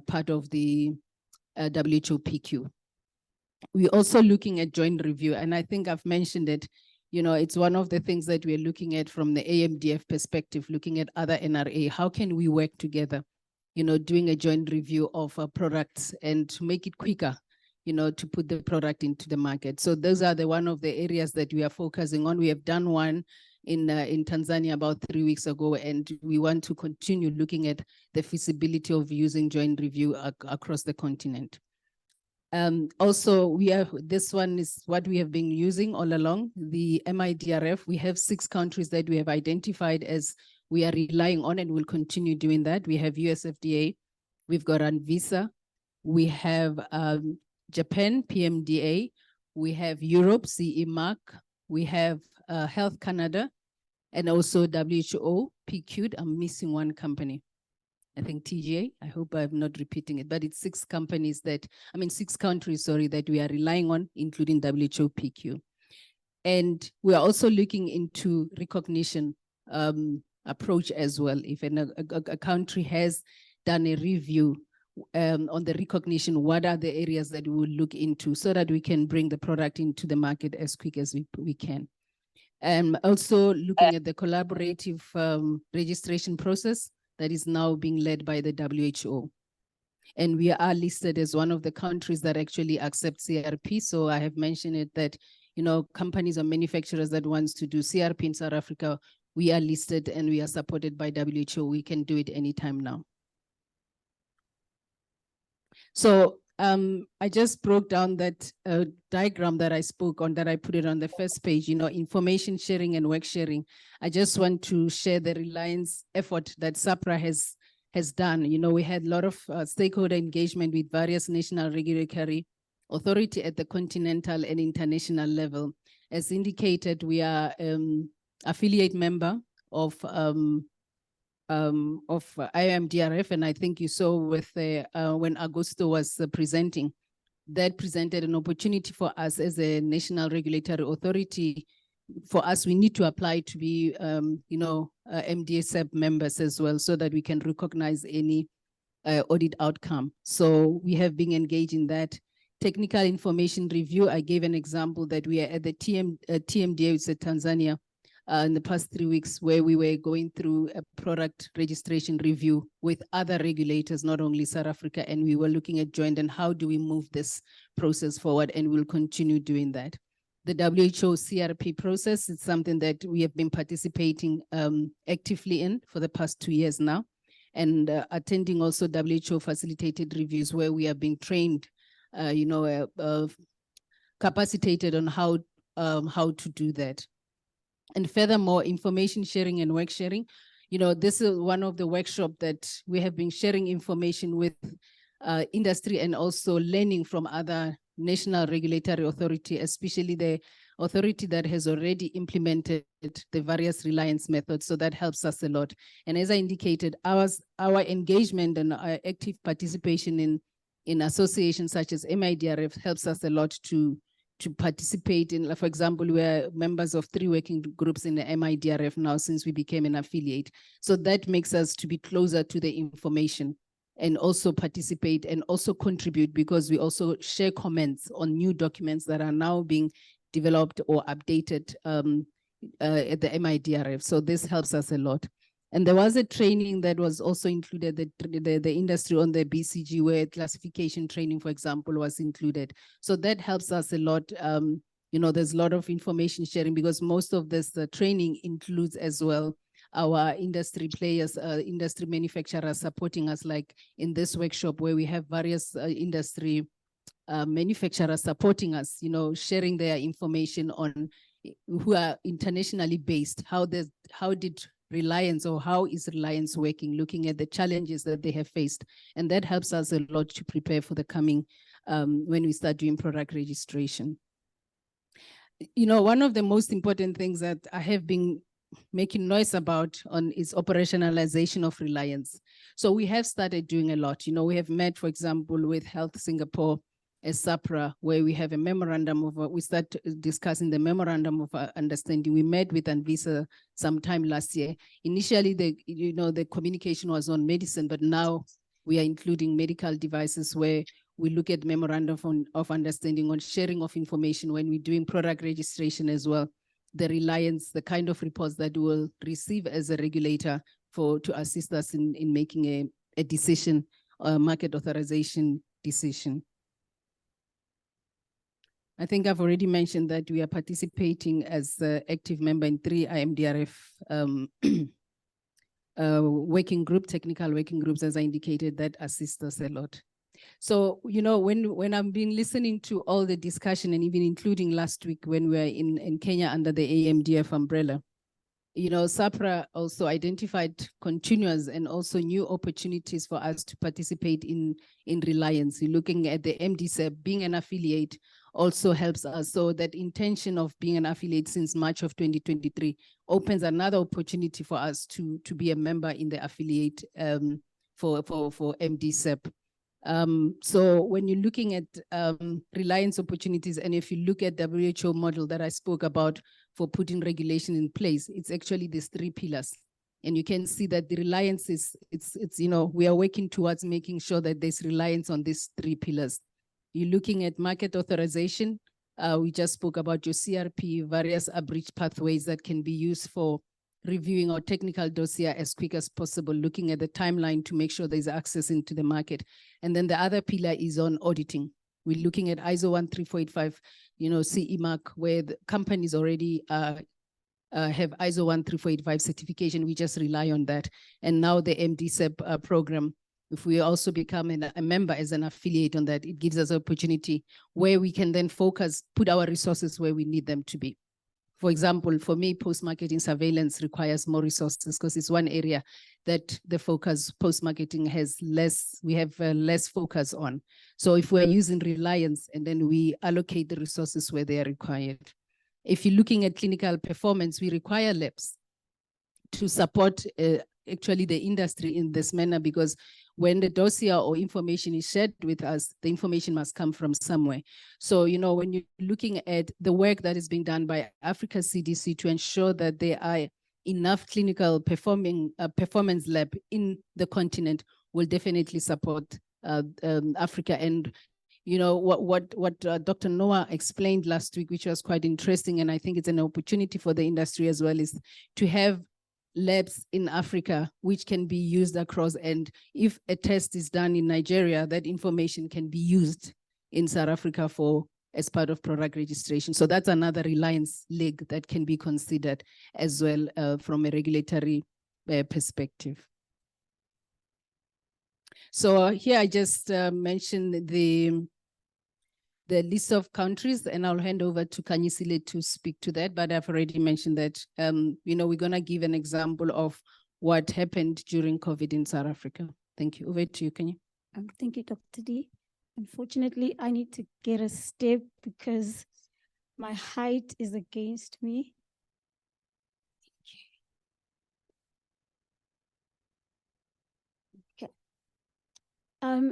part of the WHO PQ. We're also looking at joint review, and I think I've mentioned it. You know, it's one of the things that we're looking at from the AMDF perspective, looking at other NRA. How can we work together? You know, doing a joint review of products and to make it quicker, you know, to put the product into the market. So those are one of the areas that we are focusing on. We have done one in Tanzania about 3 weeks ago, and we want to continue looking at the feasibility of using joint review across the continent. Also, this one is what we have been using all along, the MIDRF. We have 6 countries that we have identified as we are relying on, and we'll continue doing that. We have USFDA, we've got ANVISA, we have Japan, PMDA, we have Europe, CE Mark, we have Health Canada, and also WHO, PQ'd. I'm missing one company. I think TGA, I hope I'm not repeating it, but it's 6 companies that, 6 countries, sorry, that we are relying on, including WHO, PQ. And we are also looking into recognition approach as well. If a country has done a review on the recognition, what are the areas that we will look into so that we can bring the product into the market as quick as we can. And also looking at the collaborative registration process that is now being led by the WHO. And we are listed as one of the countries that actually accept CRP. So I have mentioned it that, you know, companies or manufacturers that wants to do CRP in South Africa, we are listed and we are supported by WHO. We can do it anytime now. So I just broke down that diagram that I spoke on, that I put it on the first page, you know, information sharing and work sharing. I just want to share the Reliance effort that SAHPRA has done. You know, we had a lot of stakeholder engagement with various national regulatory authority at the continental and international level. As indicated, we are affiliate member of IMDRF, and I think you saw with when Augusto was presenting, that presented an opportunity for us as a national regulatory authority. For us, we need to apply to be, you know, MDSAP members as well, so that we can recognize any audit outcome. So we have been engaged in that. Technical information review, I gave an example that we are at the TMDA, it's Tanzania, in the past 3 weeks, where we were going through a product registration review with other regulators, not only South Africa, and we were looking at joint and how do we move this process forward, and we'll continue doing that. The WHO CRP process is something that we have been participating actively in for the past 2 years now, and attending also WHO facilitated reviews where we have been trained, you know, capacitated on how to do that. And furthermore, information sharing and work sharing. You know, this is one of the workshops that we have been sharing information with industry and also learning from other national regulatory authority, especially the authority that has already implemented the various Reliance methods. So that helps us a lot. And as I indicated, our engagement and our active participation in associations such as MIDRF helps us a lot to participate in, for example, we're members of 3 working groups in the MIDRF now since we became an affiliate. So that makes us to be closer to the information and also participate and also contribute, because we also share comments on new documents that are now being developed or updated at the MIDRF. So this helps us a lot. And there was a training that was also included, the industry on the BCG, where classification training, for example, was included. So that helps us a lot. You know, there's a lot of information sharing, because most of this training includes as well our industry players, industry manufacturers supporting us, like in this workshop where we have various industry manufacturers supporting us, you know, sharing their information on, who are internationally based, how did Reliance or how is Reliance working, looking at the challenges that they have faced. And that helps us a lot to prepare for the coming, when we start doing product registration. You know, one of the most important things that I have been making noise about is operationalization of Reliance. So we have started doing a lot. You know, we have met, for example, with Health Singapore, as SAHPRA, where we have a memorandum of, we start discussing the memorandum of understanding. We met with Anvisa sometime last year. Initially, the communication was on medicine, but now we are including medical devices where we look at memorandum of understanding on sharing of information when we're doing product registration as well. The Reliance, the kind of reports that we'll receive as a regulator to assist us in making a decision, a market authorization decision. I think I've already mentioned that we are participating as an active member in 3 IMDRF working group, technical working groups, as I indicated, that assist us a lot. So, you know, when I've been listening to all the discussion, and even including last week when we were in Kenya under the AMDF umbrella, you know, SAHPRA also identified continuous and also new opportunities for us to participate in Reliance. You're looking at the MDSEP, being an affiliate also helps us. So that intention of being an affiliate since March of 2023 opens another opportunity for us to be a member in the affiliate for MDSEP. So when you're looking at Reliance opportunities, and if you look at WHO model that I spoke about for putting regulation in place, it's actually these 3 pillars. And you can see that the Reliance is, you know, we are working towards making sure that there's reliance on these 3 pillars. You're looking at market authorization. We just spoke about your GRP, various abridged pathways that can be used for reviewing our technical dossier as quick as possible, looking at the timeline to make sure there's access into the market. And then the other pillar is on auditing. We're looking at ISO 13485, you know, CE mark, where the companies already have ISO 13485 certification. We just rely on that. And now the MDSEP program, if we also become a member as an affiliate on that, it gives us an opportunity where we can then focus, put our resources where we need them to be. For example, for me, post-marketing surveillance requires more resources because it's one area that the focus post-marketing has less, we have less focus on. So if we're using Reliance and then we allocate the resources where they are required. If you're looking at clinical performance, we require labs to support actually the industry in this manner, because when the dossier or information is shared with us, the information must come from somewhere. So, you know, when you're looking at the work that is being done by Africa CDC to ensure that there are enough clinical performance lab in the continent will definitely support Africa. And, you know, what Dr. Noah explained last week, which was quite interesting, and I think it's an opportunity for the industry as well, is to have labs in Africa which can be used across, and if a test is done in Nigeria, that information can be used in South Africa as part of product registration. So that's another Reliance leg that can be considered as well from a regulatory perspective. So here I just mentioned the list of countries, and I'll hand over to Kanyisile to speak to that, but I've already mentioned that, you know, we're gonna give an example of what happened during COVID in South Africa. Thank you. Over to you, Kanya. Thank you, Dr. D. Unfortunately, I need to get a step because my height is against me. Okay.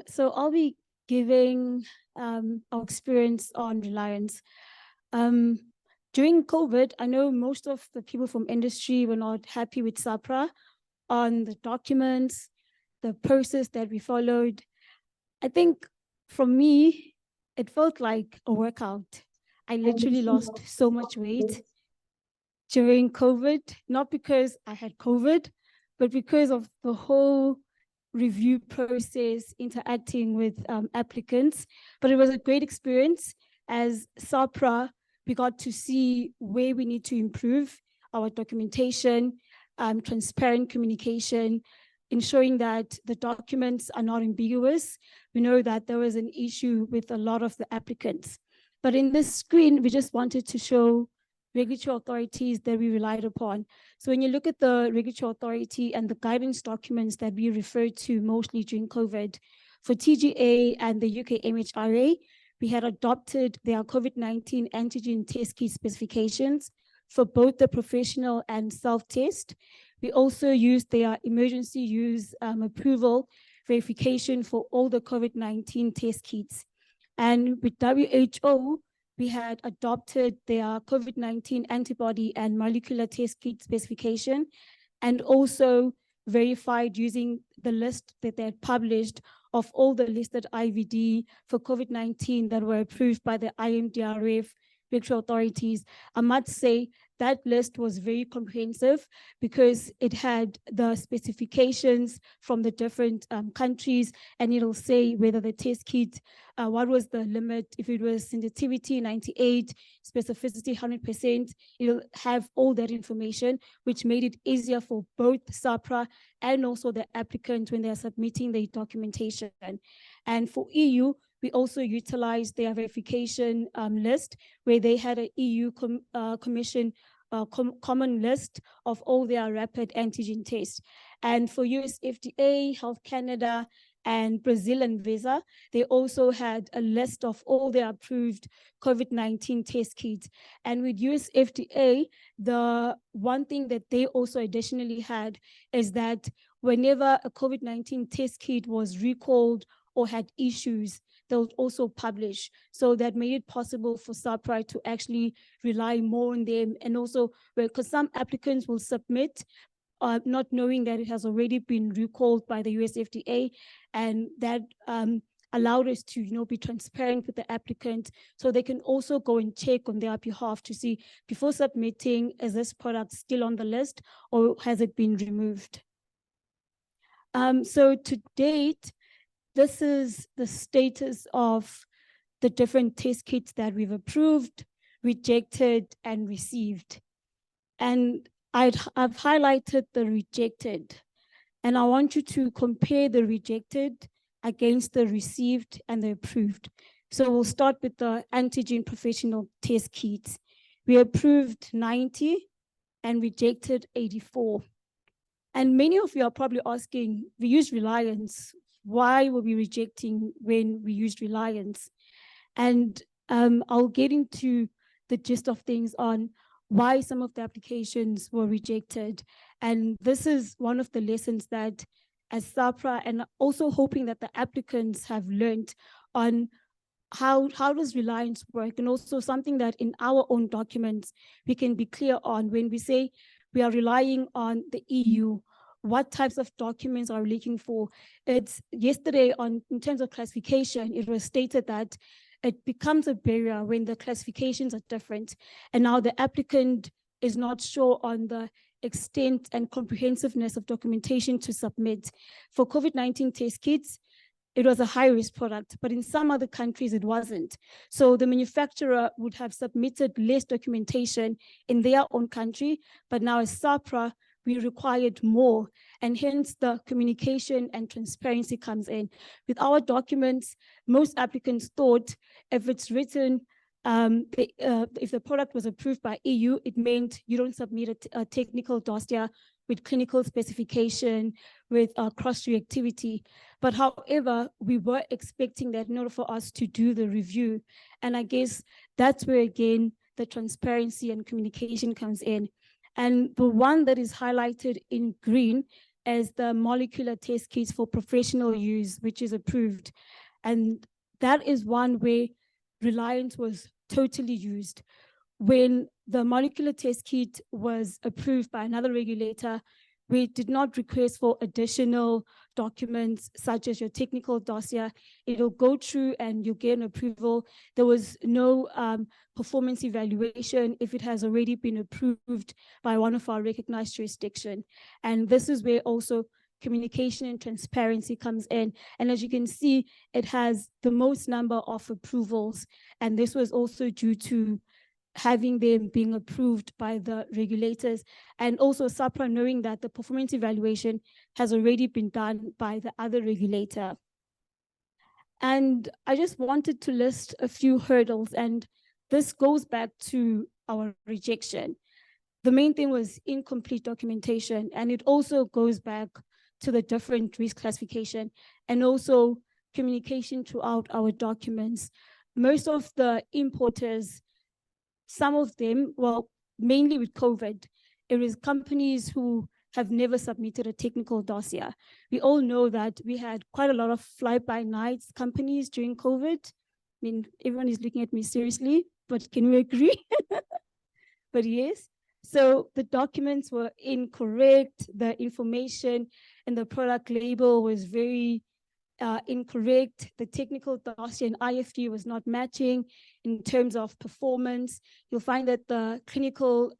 So I'll be giving our experience on Reliance. During COVID, I know most of the people from industry were not happy with SAHPRA on the documents, the process that we followed. I think for me, it felt like a workout. I literally lost so much weight during COVID, not because I had COVID, but because of the whole review process, interacting with applicants. But it was a great experience. As SAHPRA, we got to see where we need to improve our documentation, transparent communication, ensuring that the documents are not ambiguous. We know that there was an issue with a lot of the applicants. But in this screen, we just wanted to show regulatory authorities that we relied upon. So when you look at the regulatory authority and the guidance documents that we referred to mostly during COVID, for TGA and the UK MHRA, we had adopted their COVID-19 antigen test kit specifications for both the professional and self-test. We also used their emergency use approval verification for all the COVID-19 test kits. And with WHO, we had adopted their COVID-19 antibody and molecular test kit specification, and also verified using the list that they had published of all the listed IVD for COVID-19 that were approved by the IMDRF regulatory authorities. I must say that list was very comprehensive because it had the specifications from the different countries, and it'll say whether the test kit, what was the limit, if it was sensitivity 98, specificity 100%, it'll have all that information, which made it easier for both SAHPRA and also the applicant when they're submitting the documentation. And for EU, we also utilized their verification list, where they had an EU Commission common list of all their rapid antigen tests. And for US FDA, Health Canada, and Brazil and Visa, they also had a list of all their approved COVID-19 test kits. And with US FDA, the one thing that they also additionally had is that whenever a COVID-19 test kit was recalled or had issues, they'll also publish. So that made it possible for SAHPRA to actually rely more on them. And also, because some applicants will submit not knowing that it has already been recalled by the US FDA, and that allowed us to be transparent with the applicant, so they can also go and check on their behalf to see, before submitting, is this product still on the list or has it been removed? So to date, this is the status of the different test kits that we've approved, rejected, and received. And I've highlighted the rejected, and I want you to compare the rejected against the received and the approved. So we'll start with the antigen professional test kits. We approved 90 and rejected 84. And many of you are probably asking, we use Reliance, why were we rejecting when we used Reliance? And I'll get into the gist of things on why some of the applications were rejected. And this is one of the lessons that, as SAHPRA, and also hoping that the applicants have learned on how does Reliance work, and also something that in our own documents we can be clear on when we say we are relying on the EU. What types of documents are we looking for? It's yesterday in terms of classification, it was stated that it becomes a barrier when the classifications are different. And now the applicant is not sure on the extent and comprehensiveness of documentation to submit. For COVID-19 test kits, it was a high-risk product, but in some other countries it wasn't. So the manufacturer would have submitted less documentation in their own country, but now as SAHPRA, we required more, and hence the communication and transparency comes in. With our documents, most applicants thought if it's written, if the product was approved by EU, it meant you don't submit a technical dossier with clinical specification, with cross-reactivity. But however, we were expecting that in order for us to do the review. And I guess that's where, again, the transparency and communication comes in. And the one that is highlighted in green is the molecular test kits for professional use, which is approved. And that is one where Reliance was totally used. When the molecular test kit was approved by another regulator, we did not request for additional documents such as your technical dossier. It'll go through and you get an approval. There was no performance evaluation if it has already been approved by one of our recognized jurisdiction. And this is where also communication and transparency comes in. And as you can see, it has the most number of approvals. And this was also due to having them being approved by the regulators, and also SAHPRA knowing that the performance evaluation has already been done by the other regulator. And I just wanted to list a few hurdles, and this goes back to our rejection. The main thing was incomplete documentation, and it also goes back to the different risk classification and also communication throughout our documents. Most of the importers, some of them, well, mainly with COVID, it is companies who have never submitted a technical dossier. We all know that we had quite a lot of fly-by-nights companies during COVID. I mean, everyone is looking at me seriously, but can we agree? But yes, so the documents were incorrect, the information and the product label was very incorrect. The technical dossier and IFD was not matching in terms of performance. You'll find that the clinical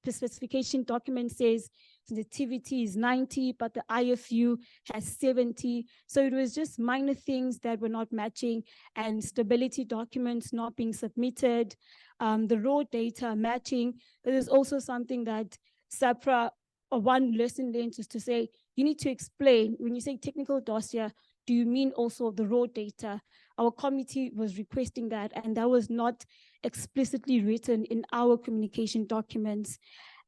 specification document says sensitivity is 90, but the IFU has 70. So it was just minor things that were not matching, and stability documents not being submitted, the raw data matching. There is also something that SAHPRA, one lesson learned is to say, you need to explain, when you say technical dossier, do you mean also the raw data? Our committee was requesting that, and that was not explicitly written in our communication documents.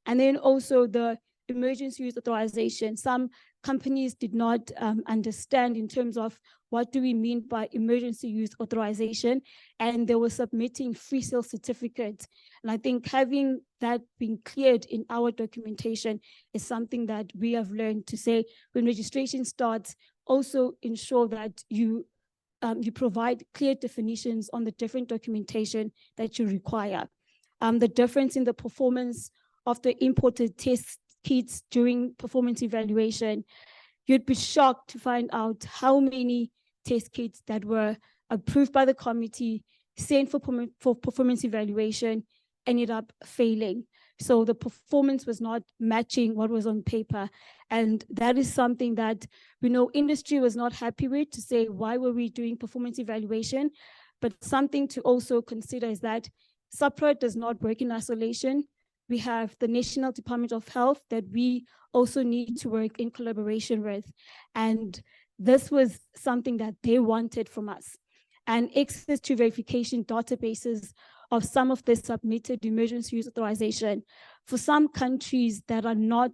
And then also the emergency use authorization. Some companies did not understand in terms of what do we mean by emergency use authorization, and they were submitting free sale certificates. And I think having that being cleared in our documentation is something that we have learned to say when registration starts, also ensure that you provide clear definitions on the different documentation that you require. The difference in the performance of the imported test kits during performance evaluation, you'd be shocked to find out how many test kits that were approved by the committee, sent for performance evaluation, ended up failing. So the performance was not matching what was on paper. And that is something that we know industry was not happy with, to say, why were we doing performance evaluation? But something to also consider is that SAHPRA does not work in isolation. We have the National Department of Health that we also need to work in collaboration with. And this was something that they wanted from us. And access to verification databases of some of the submitted emergency use authorization. For some countries that are not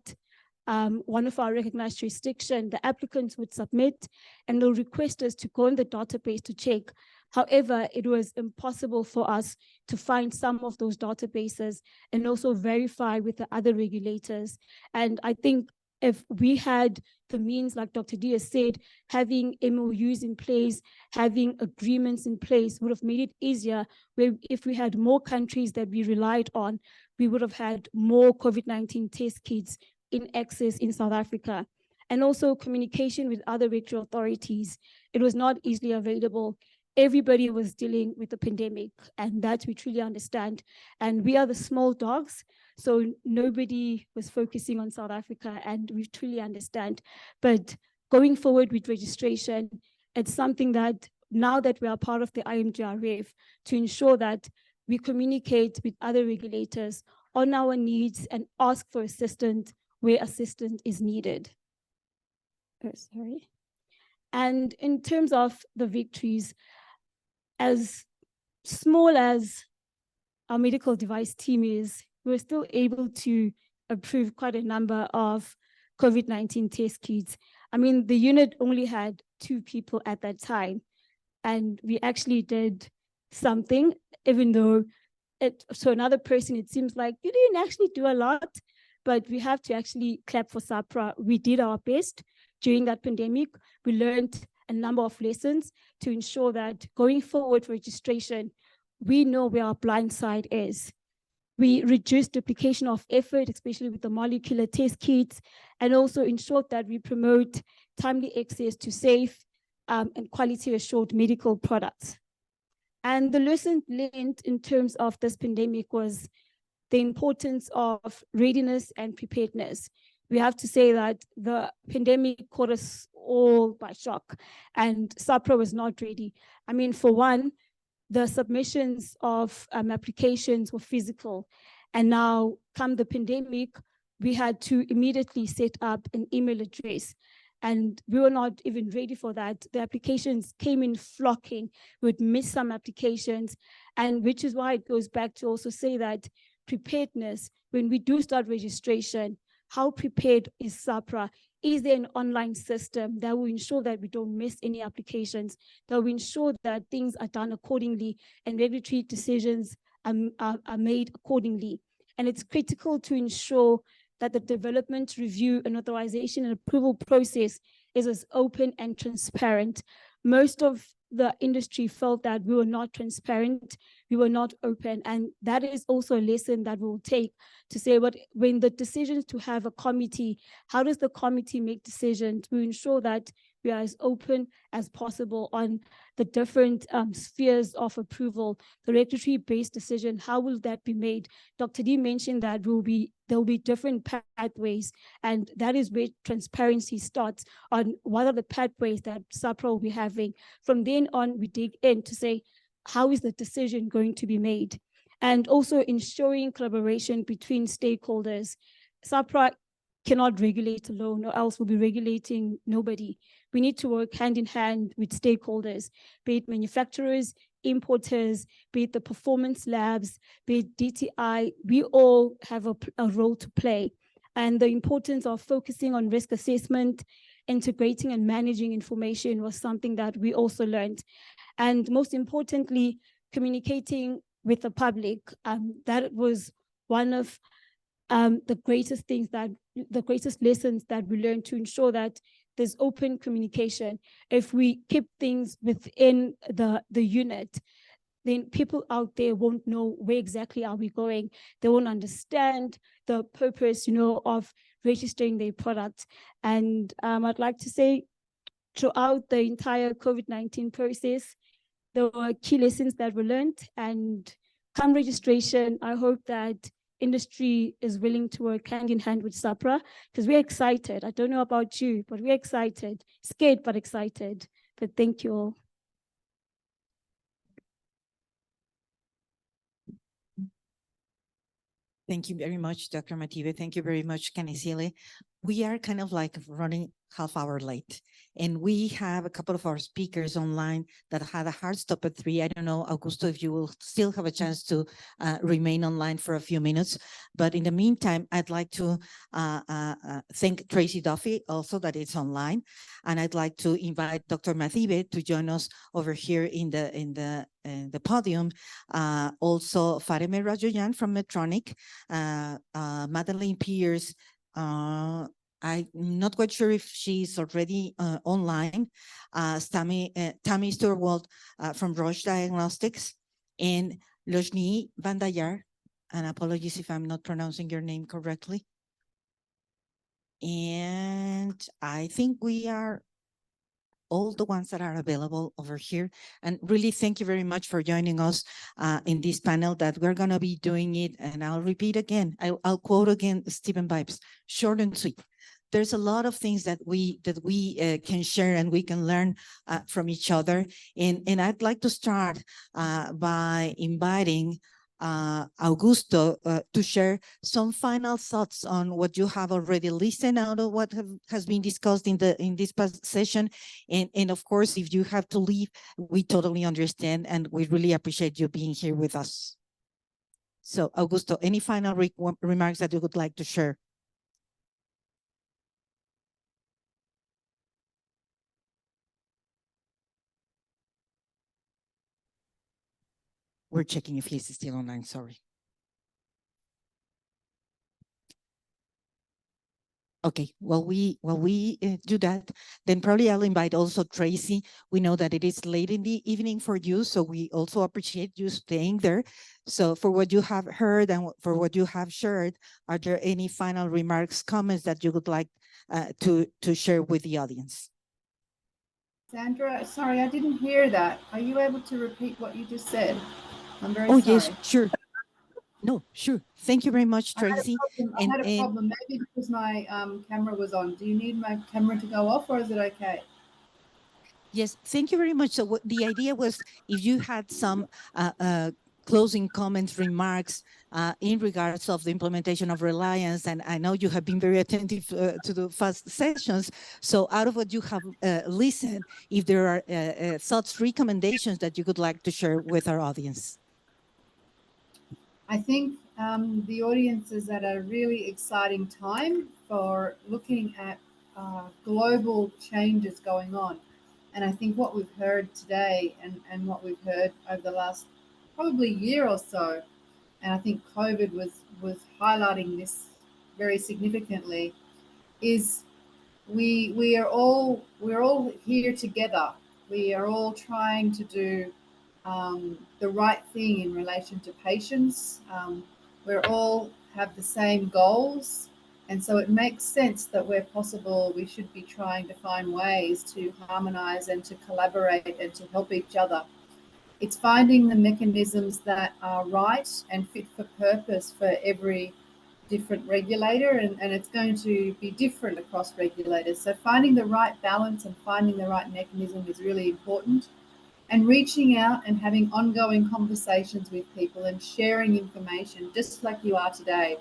one of our recognized jurisdiction, the applicants would submit and they'll request us to go in the database to check. However, it was impossible for us to find some of those databases and also verify with the other regulators. And I think if we had the means, like Dr. D has said, having MOUs in place, having agreements in place would have made it easier, where if we had more countries that we relied on, we would have had more COVID-19 test kits in access in South Africa. And also communication with other regulatory authorities. It was not easily available. Everybody was dealing with the pandemic, and that we truly understand. And we are the small dogs, so nobody was focusing on South Africa, and we truly understand. But going forward with registration, it's something that now that we are part of the IMGRF, to ensure that we communicate with other regulators on our needs and ask for assistance where assistance is needed. Oh, sorry. And in terms of the victories, as small as our medical device team is, we're still able to approve quite a number of COVID-19 test kits. I mean, the unit only had 2 people at that time, and we actually did something, even though to another person, it seems like you didn't actually do a lot, but we have to actually clap for SAHPRA. We did our best during that pandemic. We learned a number of lessons to ensure that going forward for registration, we know where our blind side is. We reduced duplication of effort, especially with the molecular test kits, and also ensured that we promote timely access to safe and quality assured medical products. And the lesson learned in terms of this pandemic was the importance of readiness and preparedness. We have to say that the pandemic caught us all by shock, and SAHPRA was not ready. I mean, for one, the submissions of applications were physical, and now come the pandemic, we had to immediately set up an email address, and we were not even ready for that. The applications came in flocking. We'd miss some applications, and which is why it goes back to also say that preparedness, when we do start registration, how prepared is SAHPRA? Is there an online system that will ensure that we don't miss any applications, that will ensure that things are done accordingly and regulatory decisions are made accordingly? And it's critical to ensure that the development, review, and authorization and approval process is as open and transparent. Most of the industry felt that we were not transparent, we were not open, and that is also a lesson that we'll take to say, but when the decisions to have a committee, how does the committee make decisions to ensure that we are as open as possible on the different spheres of approval, the regulatory-based decision, how will that be made? Dr. D mentioned that there will be different pathways, and that is where transparency starts on what are the pathways that SAHPRA will be having. From then on, we dig in to say, how is the decision going to be made? And also ensuring collaboration between stakeholders. SAHPRA cannot regulate alone, or else we'll be regulating nobody. We need to work hand in hand with stakeholders, be it manufacturers, importers, be it the performance labs, be it DTI. We all have a role to play. And the importance of focusing on risk assessment, integrating and managing information was something that we also learned. And most importantly, communicating with the public. That was one of the greatest lessons that we learned, to ensure that there's open communication. If we keep things within the unit, then people out there won't know where exactly are we going. They won't understand the purpose, of registering their product. And I'd like to say, throughout the entire COVID-19 process, there were key lessons that were learned. And come registration, I hope that industry is willing to work hand in hand with SAHPRA, because we're excited. I don't know about you, but we're excited, scared, but excited. But thank you all. Thank you very much, Dr. Mative. Thank you very much, Kanisile. We are kind of like running half hour late, and we have a couple of our speakers online that had a hard stop at 3. I don't know, Augusto, if you will still have a chance to remain online for a few minutes. But in the meantime, I'd like to thank Tracy Duffy also that it's online. And I'd like to invite Dr. Mative to join us over here in the podium. Also, Fareme Rajoyan from Medtronic, Madeleine Pierce, I'm not quite sure if she's already online, Tammy Sturwald from Roche Diagnostics, and Lojni Bandayar, and apologies if I'm not pronouncing your name correctly. And I think we are all the ones that are available over here. And really, thank you very much for joining us in this panel that we're going to be doing it. And I'll repeat again, I'll quote again Stephen Bipes, short and sweet. There's a lot of things that we can share and we can learn from each other. And I'd like to start by inviting Augusto to share some final thoughts on what you have already listened out of what has been discussed in this past session. And of course, if you have to leave, we totally understand, and we really appreciate you being here with us. So Augusto, any final remarks that you would like to share? We're checking if he's still online, sorry. Okay, while we do that, then probably I'll invite also Tracy. We know that it is late in the evening for you, so we also appreciate you staying there. So for what you have heard and for what you have shared, are there any final remarks, comments that you would like to share with the audience? Sandra, sorry, I didn't hear that. Are you able to repeat what you just said? I'm very sorry. Yes, sure. No, sure. Thank you very much, Tracy. I had a problem, maybe because my camera was on. Do you need my camera to go off, or is it okay? Yes, thank you very much. So the idea was, if you had some closing comments, remarks in regards of the implementation of Reliance, and I know you have been very attentive to the first sessions. So out of what you have listened, if there are thoughts, recommendations that you would like to share with our audience. I think the audience is at a really exciting time for looking at global changes going on. And I think what we've heard today and what we've heard over the last probably year or so, and I think COVID was highlighting this very significantly, is we're all here together. We are all trying to do the right thing in relation to patients. We're all have the same goals, and so it makes sense that where possible we should be trying to find ways to harmonize and to collaborate and to help each other. It's finding the mechanisms that are right and fit for purpose for every different regulator, and it's going to be different across regulators. So finding the right balance and finding the right mechanism is really important, and reaching out and having ongoing conversations with people and sharing information just like you are today.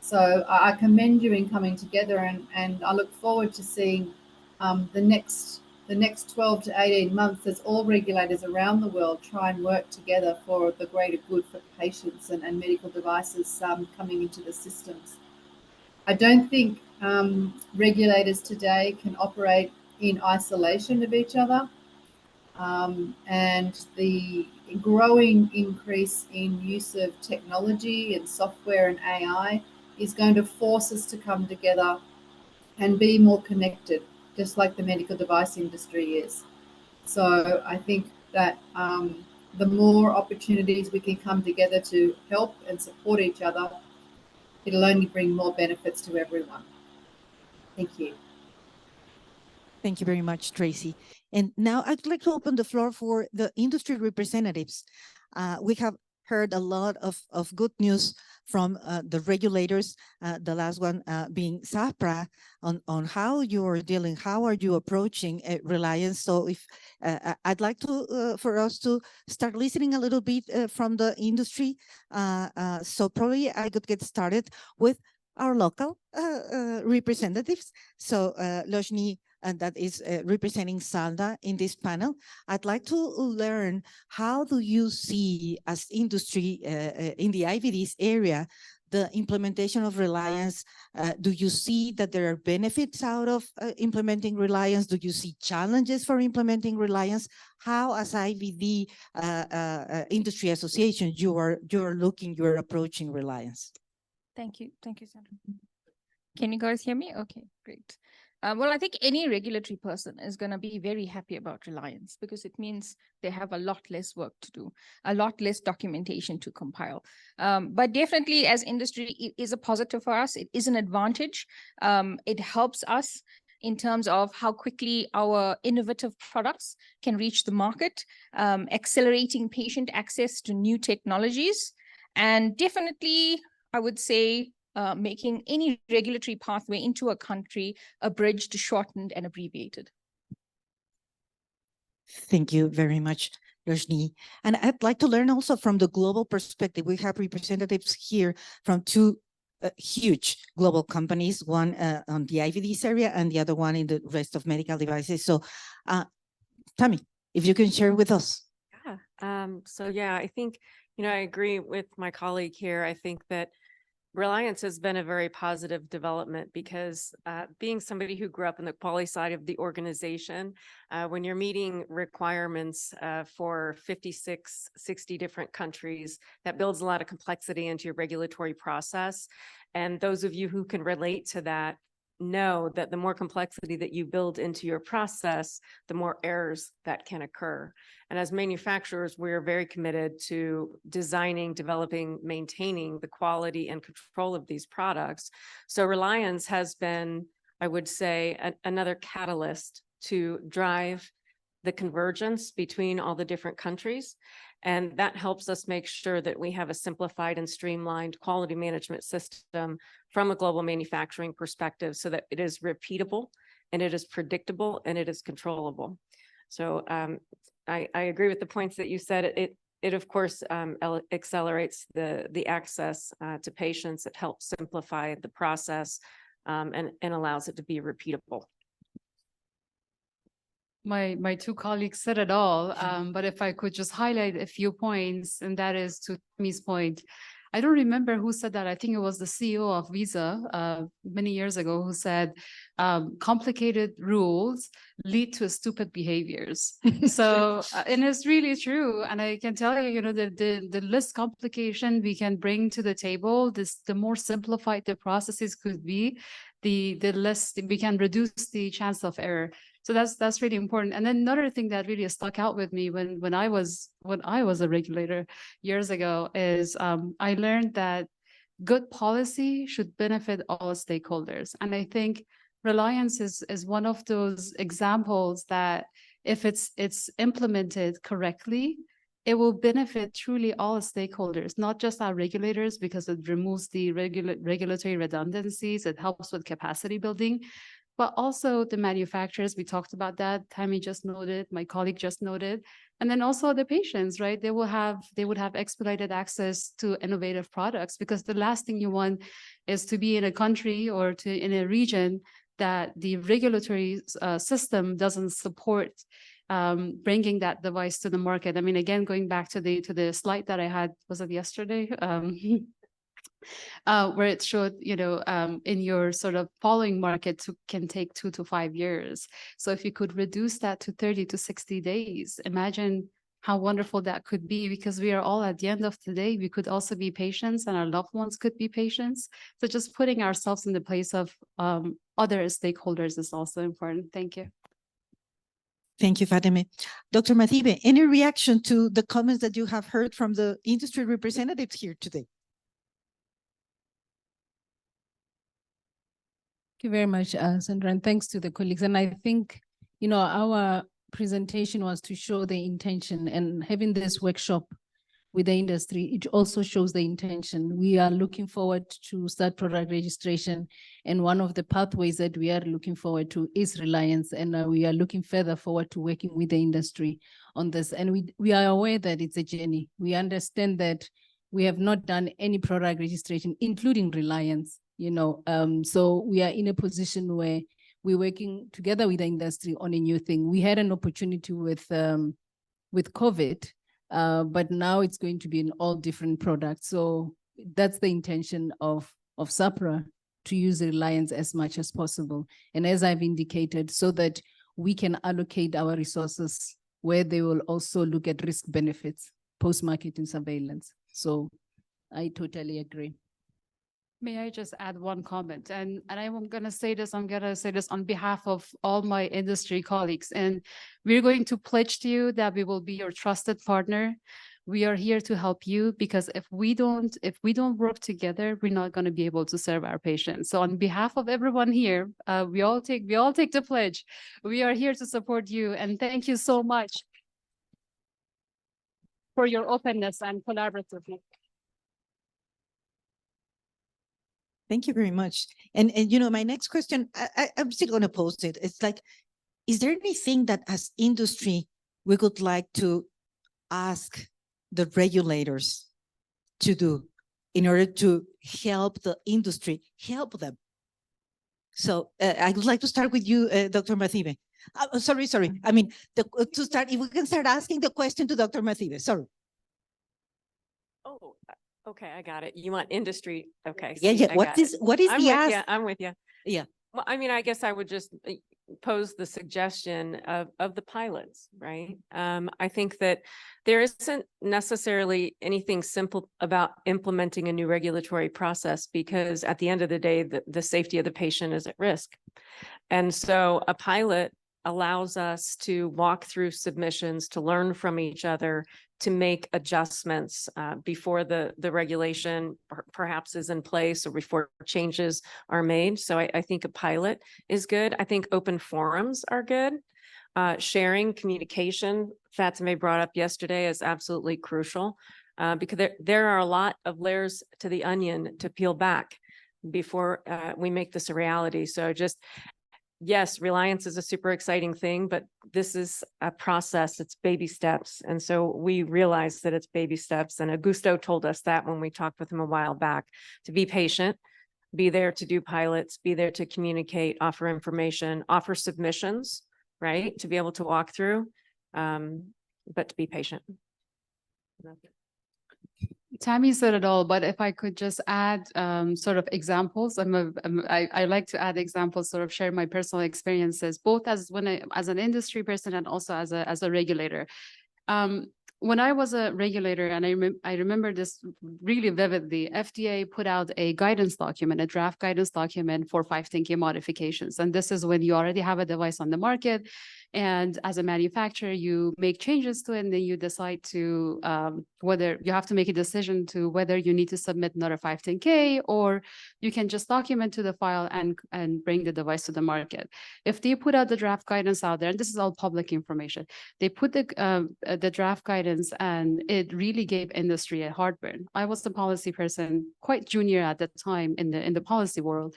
So I commend you in coming together, and I look forward to seeing the next 12 to 18 months as all regulators around the world try and work together for the greater good for patients and medical devices coming into the systems. I don't think regulators today can operate in isolation of each other. And the growing increase in use of technology and software and AI is going to force us to come together and be more connected, just like the medical device industry is. So I think that the more opportunities we can come together to help and support each other, it'll only bring more benefits to everyone. Thank you. Thank you very much, Tracy. And now I'd like to open the floor for the industry representatives. We have heard a lot of good news from the regulators, the last one being SAHPRA, on how you're dealing, how are you approaching reliance. So if I'd like to for us to start listening a little bit from the industry. So probably I could get started with our local representatives. So Loshni, and that is representing SALDA in this panel. I'd like to learn, how do you see as industry in the IVDs area, the implementation of reliance? Do you see that there are benefits out of implementing reliance? Do you see challenges for implementing reliance? How, as IVD industry association, you're approaching reliance? Thank you, Sandra. Can you guys hear me? Okay, great. Well, I think any regulatory person is going to be very happy about reliance, because it means they have a lot less work to do, a lot less documentation to compile. But definitely, as industry, it is a positive for us. It is an advantage. It helps us in terms of how quickly our innovative products can reach the market, accelerating patient access to new technologies, and definitely, I would say, making any regulatory pathway into a country abridged, shortened, and abbreviated. Thank you very much, Rajni. And I'd like to learn also from the global perspective. We have representatives here from two huge global companies, one on the IVDs area and the other one in the rest of medical devices. So Tammy, if you can share with us. Yeah, so yeah, I think, I agree with my colleague here. I think that reliance has been a very positive development, because being somebody who grew up in the quality side of the organization, when you're meeting requirements for 56, 60 different countries, that builds a lot of complexity into your regulatory process. And those of you who can relate to that know that the more complexity that you build into your process, the more errors that can occur. And as manufacturers, we're very committed to designing, developing, maintaining the quality and control of these products. So reliance has been, I would say, another catalyst to drive the convergence between all the different countries. And that helps us make sure that we have a simplified and streamlined quality management system from a global manufacturing perspective, so that it is repeatable and it is predictable and it is controllable. So I agree with the points that you said. It of course accelerates the access to patients. It helps simplify the process and allows it to be repeatable. My two colleagues said it all, but if I could just highlight a few points, and that is to Tammy's point, I don't remember who said that. I think it was the CEO of Visa many years ago who said, complicated rules lead to stupid behaviors. So, and it's really true. And I can tell you, the less complication we can bring to the table, the more simplified the processes could be, the less we can reduce the chance of error. So that's really important. And then another thing that really stuck out with me when I was a regulator years ago is I learned that good policy should benefit all stakeholders. And I think Reliance is one of those examples that if it's implemented correctly, it will benefit truly all stakeholders, not just our regulators, because it removes the regulatory redundancies, it helps with capacity building, but also the manufacturers. We talked about that. Tammy just noted, my colleague just noted, and then also the patients, right? They would have expedited access to innovative products, because the last thing you want is to be in a country or in a region that the regulatory system doesn't support bringing that device to the market. I mean, again, going back to the slide that I had, was it yesterday? Where it showed, in your sort of following market can take 2 to 5 years. So if you could reduce that to 30 to 60 days, imagine how wonderful that could be, because we are all, at the end of the day, we could also be patients and our loved ones could be patients. So just putting ourselves in the place of other stakeholders is also important. Thank you. Thank you, Fatima. Dr. Mathibe, any reaction to the comments that you have heard from the industry representatives here today? Thank you very much, Sandra, and thanks to the colleagues. And I think, our presentation was to show the intention, and having this workshop with the industry, it also shows the intention. We are looking forward to start product registration, and one of the pathways that we are looking forward to is Reliance, and we are looking further forward to working with the industry on this. And we are aware that it's a journey. We understand that we have not done any product registration, including Reliance. So we are in a position where we're working together with the industry on a new thing. We had an opportunity with COVID, but now it's going to be in all different products. So that's the intention of SAHPRA, to use Reliance as much as possible. And as I've indicated, so that we can allocate our resources where they will also look at risk benefits, post-marketing surveillance. So I totally agree. May I just add one comment? And I'm going to say this on behalf of all my industry colleagues. And we're going to pledge to you that we will be your trusted partner. We are here to help you, because if we don't work together, we're not going to be able to serve our patients. So on behalf of everyone here, we all take the pledge. We are here to support you. And thank you so much for your openness and collaboratively. Thank you very much. And my next question, I'm still going to post it. It's like, is there anything that as industry we would like to ask the regulators to do in order to help the industry, help them? So I would like to start with you, Dr. Mathibe. Sorry. I mean, to start, if we can start asking the question to Dr. Mathibe, sorry. Oh, okay, I got it. You want industry? Okay. Yeah. What is the ask? I'm with you. Yeah. Well, I mean, I guess I would just pose the suggestion of the pilots, right? I think that there isn't necessarily anything simple about implementing a new regulatory process, because at the end of the day, the safety of the patient is at risk. And so a pilot allows us to walk through submissions, to learn from each other, to make adjustments before the regulation perhaps is in place or before changes are made. So I think a pilot is good. I think open forums are good. Sharing, communication, Fatima brought up yesterday, is absolutely crucial because there are a lot of layers to the onion to peel back before we make this a reality. So yes, Reliance is a super exciting thing, but this is a process. It's baby steps. And so we realize that it's baby steps. And Augusto told us that when we talked with him a while back, to be patient, be there to do pilots, be there to communicate, offer information, offer submissions, right? To be able to walk through, but to be patient. Tammy said it all, but if I could just add sort of examples, I like to add examples, sort of share my personal experiences, both as as an industry person and also as a regulator. When I was a regulator, and I remember this really vividly, FDA put out a guidance document, a draft guidance document for 510K modifications. And this is when you already have a device on the market. And as a manufacturer, you make changes to it, and then you decide to whether you have to make a decision to whether you need to submit another 510K, or you can just document to the file and bring the device to the market. If they put out the draft guidance out there, and this is all public information, they put the draft guidance, and it really gave industry a heartburn. I was the policy person, quite junior at the time in the policy world.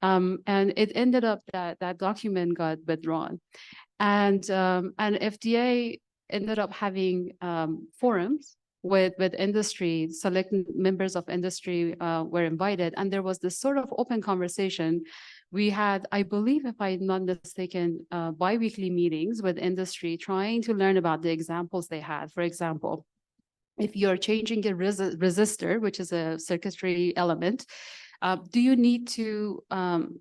And it ended up that that document got withdrawn. And FDA ended up having forums with industry, select members of industry were invited. And there was this sort of open conversation. We had, I believe, if I'm not mistaken, bi-weekly meetings with industry, trying to learn about the examples they had. For example, if you're changing a resistor, which is a circuitry element, do you need to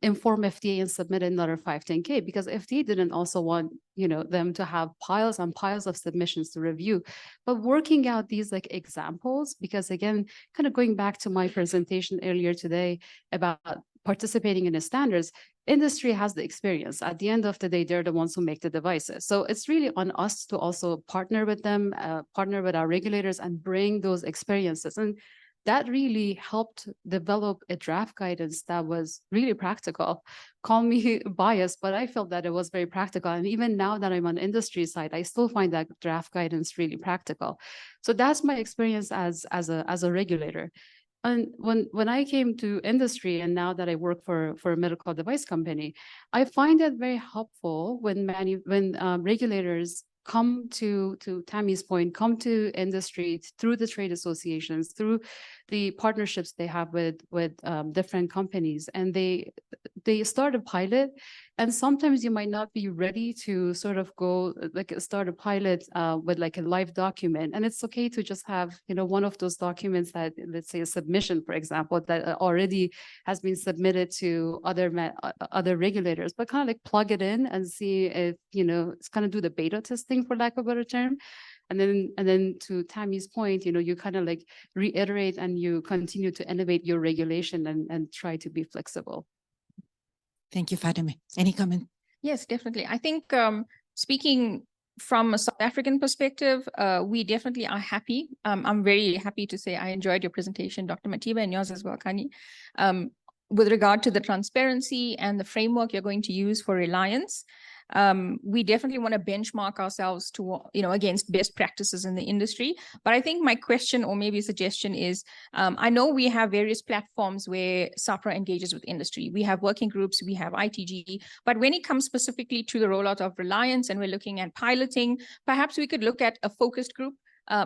inform FDA and submit another 510K? Because FDA didn't also want, them to have piles and piles of submissions to review. But working out these like examples, because again, kind of going back to my presentation earlier today about participating in the standards, industry has the experience. At the end of the day, they're the ones who make the devices. So it's really on us to also partner with them, partner with our regulators, and bring those experiences. And that really helped develop a draft guidance that was really practical. Call me biased, but I felt that it was very practical. And even now that I'm on industry side, I still find that draft guidance really practical. So that's my experience as a regulator. And when I came to industry, and now that I work for a medical device company, I find it very helpful when regulators come to Tammy's point, come to industry through the trade associations, through the partnerships they have with different companies, and they start a pilot. And sometimes you might not be ready to sort of go like start a pilot with like a live document, and it's okay to just have one of those documents that, let's say, a submission, for example, that already has been submitted to other regulators, but kind of like plug it in and see if it's kind of do the beta testing, for lack of a better term. And then to Tammy's point, you kind of like reiterate and you continue to innovate your regulation and try to be flexible. Thank you, Fatima. Any comment? Yes, definitely. I think speaking from a South African perspective, we definitely are happy. I'm very happy to say I enjoyed your presentation, Dr. Matiba, and yours as well, Kani. With regard to the transparency and the framework you're going to use for Reliance, we definitely want to benchmark ourselves to, against best practices in the industry. But I think my question, or maybe suggestion, is I know we have various platforms where SAHPRA engages with industry. We have working groups, we have ITG, but when it comes specifically to the rollout of Reliance and we're looking at piloting, perhaps we could look at a focused group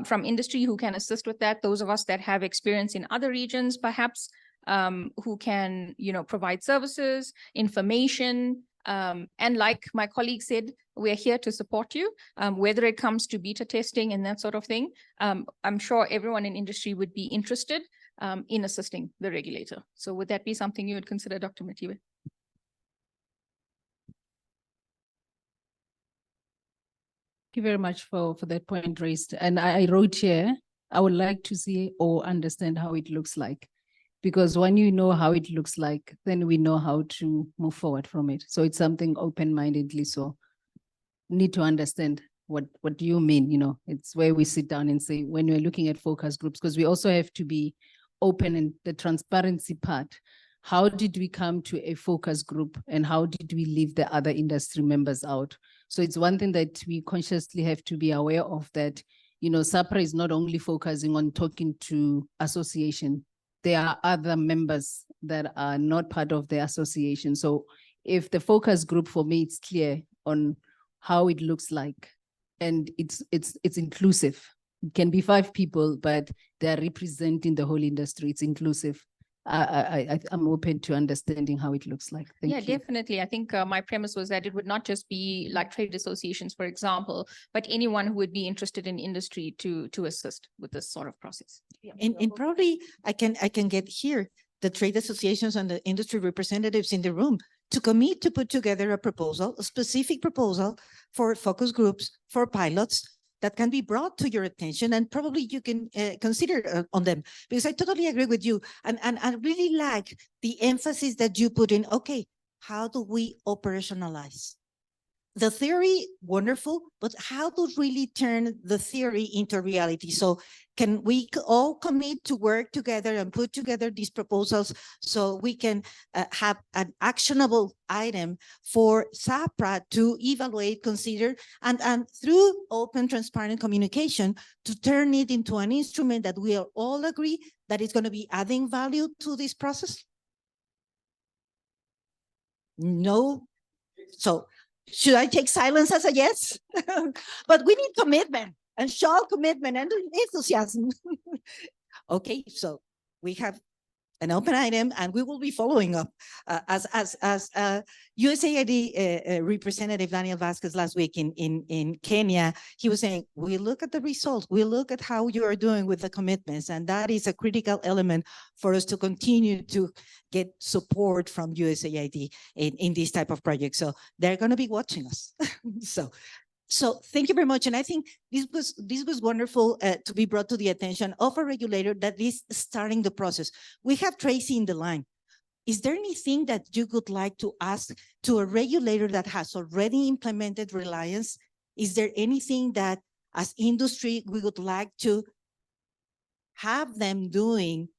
from industry who can assist with that. Those of us that have experience in other regions, perhaps, who can, provide services, information, and like my colleague said, we're here to support you, whether it comes to beta testing and that sort of thing. I'm sure everyone in industry would be interested in assisting the regulator. So would that be something you would consider, Dr. Matiba? Thank you very much for that point raised. And I wrote here, I would like to see or understand how it looks like. Because when you know how it looks like, then we know how to move forward from it. So it's something open-mindedly. So need to understand what do you mean? It's where we sit down and say, when we're looking at focus groups, because we also have to be open in the transparency part. How did we come to a focus group, and how did we leave the other industry members out? So it's one thing that we consciously have to be aware of, that, SAHPRA is not only focusing on talking to association. There are other members that are not part of the association. So if the focus group, for me, it's clear on how it looks like, and it's inclusive. It can be 5 people, but they're representing the whole industry. It's inclusive. I'm open to understanding how it looks like. Thank Yeah, you. definitely. I think my premise was that it would not just be like trade associations, for example, but anyone who would be interested in industry to assist with this sort of process. And probably I can get here the trade associations and the industry representatives in the room to commit to put together a proposal, a specific proposal for focus groups, for pilots that can be brought to your attention, and probably you can consider on them, because I totally agree with you. And I really like the emphasis that you put in, okay, how do we operationalize? The theory, wonderful, but how to really turn the theory into reality? So can we all commit to work together and put together these proposals so we can have an actionable item for SAHPRA to evaluate, consider, and through open, transparent communication to turn it into an instrument that we all agree that is going to be adding value to this process? No. So should I take silence as a yes? But we need commitment and show commitment and enthusiasm. Okay, so we have an open item, and we will be following up as USAID representative Daniel Vasquez last week in Kenya. He was saying, we look at the results, we look at how you are doing with the commitments, and that is a critical element for us to continue to get support from USAID in this type of project. So they're going to be watching us. So thank you very much. And I think this was wonderful to be brought to the attention of a regulator that is starting the process. We have Tracy in the line. Is there anything that you would like to ask to a regulator that has already implemented Reliance? Is there anything that as industry we would like to have them doing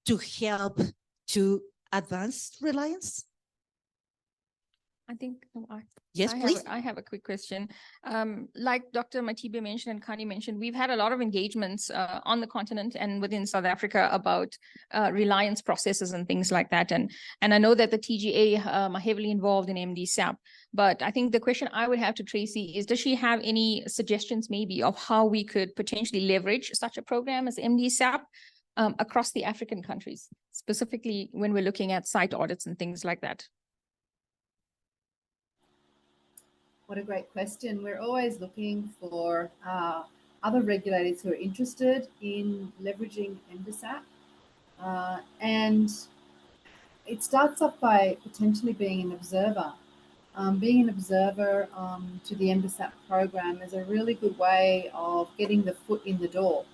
to help to advance Reliance? I think Yes, please. I have a quick question. Like Dr. Matibe mentioned and Kani mentioned, we've had a lot of engagements on the continent and within South Africa about reliance processes and things like that. And I know that the TGA are heavily involved in MDSAP. But I think the question I would have to Tracy is, does she have any suggestions maybe of how we could potentially leverage such a program as MDSAP across the African countries, specifically when we're looking at site audits and things like that? What a great question. We're always looking for other regulators who are interested in leveraging MDSAP. And it starts off by potentially being an observer. Being an observer to the MDSAP program is a really good way of getting the foot in the door.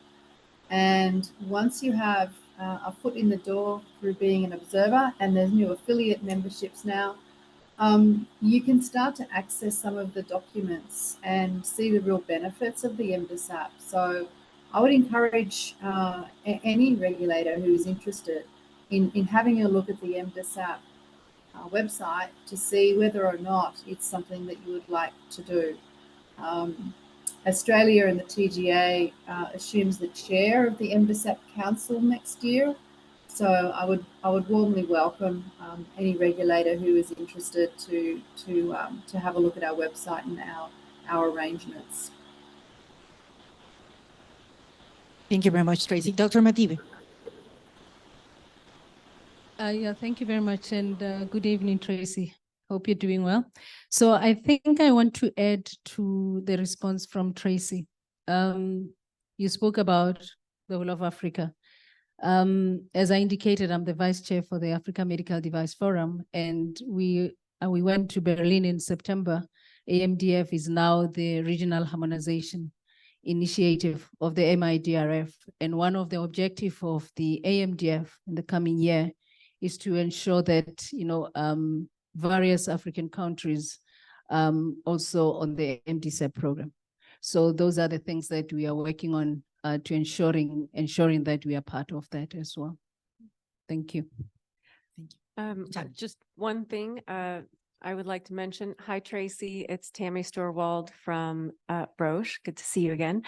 And once you have a foot in the door through being an observer, and there's new affiliate memberships now, you can start to access some of the documents and see the real benefits of the MDSAP. So I would encourage any regulator who is interested in having a look at the MDSAP website to see whether or not it's something that you would like to do. Australia and the TGA assumes the chair of the MDSAP Council next year. So I would warmly welcome any regulator who is interested to have a look at our website and our arrangements. Thank you very much, Tracy. Dr. Matibe. Yeah, thank you very much, and good evening, Tracy. Hope you're doing well. So I think I want to add to the response from Tracy. You spoke about the whole of Africa. As I indicated, I'm the vice chair for the Africa Medical Device Forum, and we went to Berlin in September. AMDF is now the regional harmonization initiative of the MIDRF, and one of the objectives of the AMDF in the coming year is to ensure that various African countries also on the MDSAP program. So those are the things that we are working on to ensuring that we are part of that as well. Thank you. Just one thing. I would like to mention, hi, Tracy, it's Tammy Storwald from Broche. Good to see you again.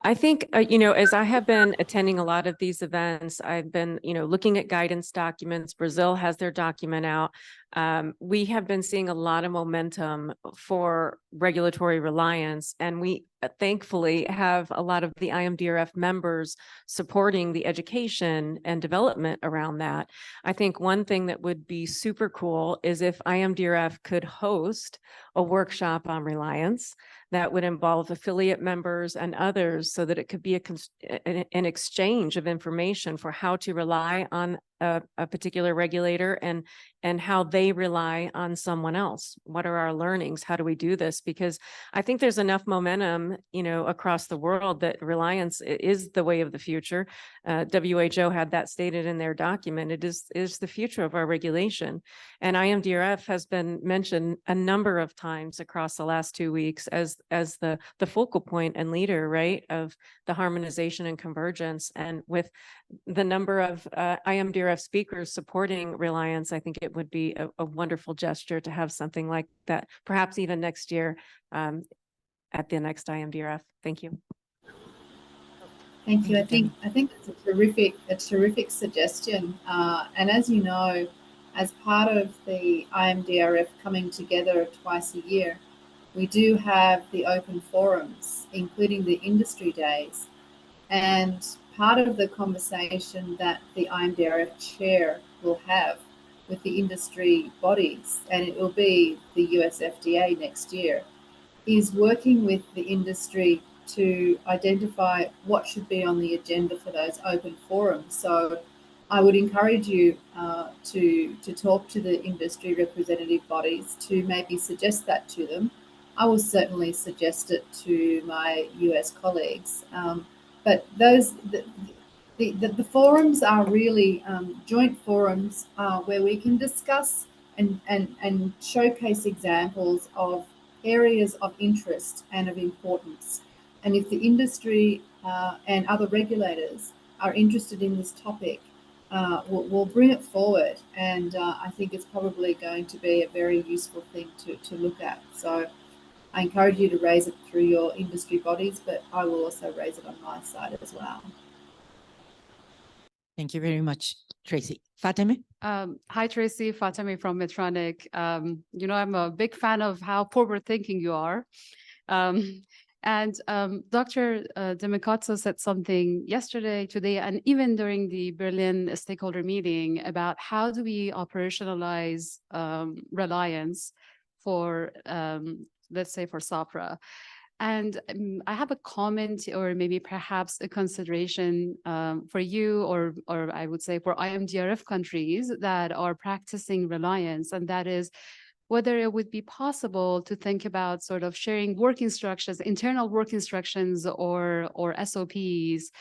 I think, as I have been attending a lot of these events, I've been, looking at guidance documents. Brazil has their document out. We have been seeing a lot of momentum for regulatory reliance, and we thankfully have a lot of the IMDRF members supporting the education and development around that. I think one thing that would be super cool is if IMDRF could host a workshop on reliance that would involve affiliate members and others, so that it could be an exchange of information for how to rely on a particular regulator and how they rely on someone else. What are our learnings? How do we do this? Because I think there's enough momentum, across the world that reliance is the way of the future. WHO had that stated in their document. It is the future of our regulation. And IMDRF has been mentioned a number of times across the last 2 weeks as the focal point and leader, right, of the harmonization and convergence. And with the number of IMDRF speakers supporting reliance, I think it would be a wonderful gesture to have something like that, perhaps even next year at the next IMDRF. Thank you. Thank you. I think that's a terrific suggestion. And as you know, as part of the IMDRF coming together twice a year, we do have the open forums, including the industry days. And part of the conversation that the IMDRF chair will have with the industry bodies, and it will be the US FDA next year, is working with the industry to identify what should be on the agenda for those open forums. So I would encourage you to talk to the industry representative bodies to maybe suggest that to them. I will certainly suggest it to my US colleagues. But the forums are really joint forums where we can discuss and showcase examples of areas of interest and of importance. And if the industry and other regulators are interested in this topic, we'll bring it forward. And I think it's probably going to be a very useful thing to look at. So I encourage you to raise it through your industry bodies, but I will also raise it on my side as well. Thank you very much, Tracy. Fateme? Hi, Tracy. Fateme from Medtronic. I'm a big fan of how forward-thinking you are. Dr. Demicotso said something yesterday, today, and even during the Berlin stakeholder meeting about how do we operationalize reliance for, let's say, for SAHPRA. And I have a comment, or maybe perhaps a consideration for you, or I would say for IMDRF countries that are practicing reliance, and that is whether it would be possible to think about sort of sharing work instructions, internal work instructions, or SOPs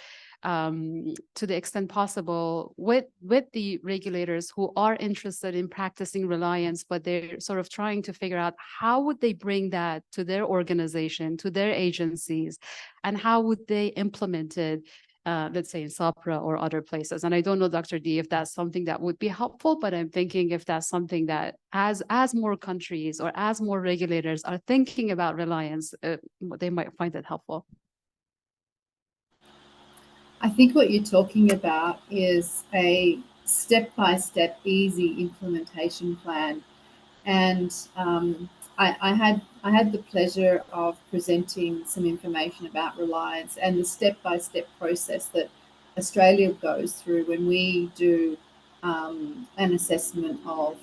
to the extent possible with the regulators who are interested in practicing reliance, but they're sort of trying to figure out how would they bring that to their organization, to their agencies, and how would they implement it, let's say in SAHPRA or other places. And I don't know, Dr. D, if that's something that would be helpful, but I'm thinking if that's something that as more countries or as more regulators are thinking about reliance, they might find it helpful. I think what you're talking about is a step-by-step easy implementation plan. And I had the pleasure of presenting some information about reliance and the step-by-step process that Australia goes through when we do an assessment of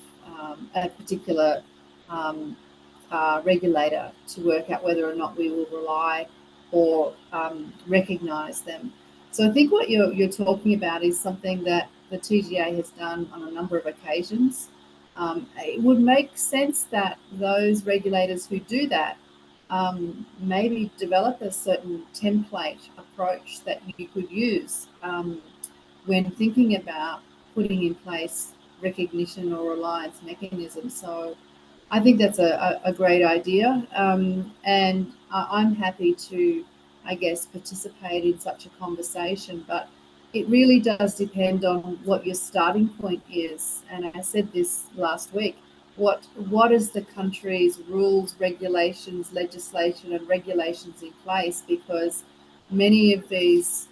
a particular regulator to work out whether or not we will rely or recognise them. So I think what you're talking about is something that the TGA has done on a number of occasions. It would make sense that those regulators who do that maybe develop a certain template approach that you could use when thinking about putting in place recognition or reliance mechanisms. So I think that's a great idea. And I'm happy to, I guess, participate in such a conversation, but it really does depend on what your starting point is. And I said this last week, what is the country's rules, regulations, legislation, and regulations in place, because many of these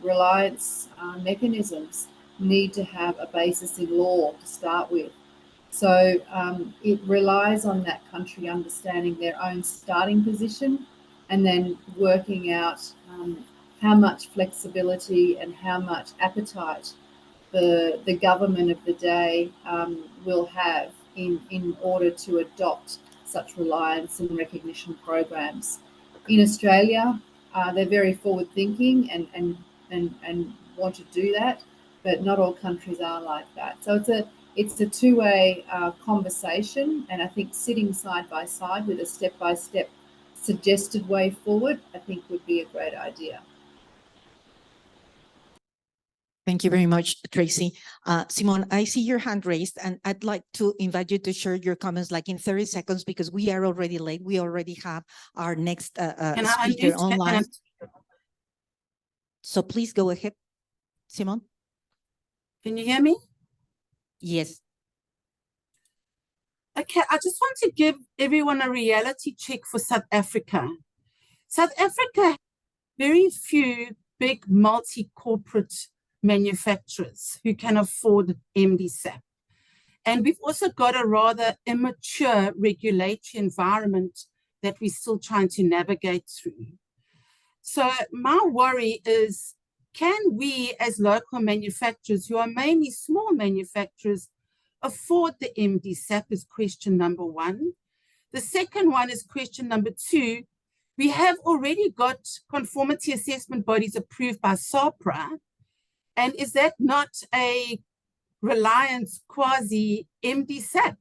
reliance mechanisms need to have a basis in law to start with. So it relies on that country understanding their own starting position and then working out how much flexibility and how much appetite the government of the day will have in order to adopt such reliance and recognition programs. In Australia, they're very forward thinking and want to do that, but not all countries are like that. So it's a two-way conversation, and I think sitting side by side with a step-by-step suggested way forward, I think would be a great idea. Thank you very much, Tracy. Simone, I see your hand raised, and I'd like to invite you to share your comments like in 30 seconds, because we are already late. We already have our next speaker online. So please go ahead, Simone. Can you hear me? Yes. Okay, I just want to give everyone a reality check for South Africa. South Africa, very few big multi-corporate manufacturers who can afford MDSAP. And we've also got a rather immature regulatory environment that we're still trying to navigate through. So my worry is, can we as local manufacturers, who are mainly small manufacturers, afford the MDSAP is question number one. The second one is question number two. We have already got conformity assessment bodies approved by SAHPRA. And is that not a reliance quasi MDSAP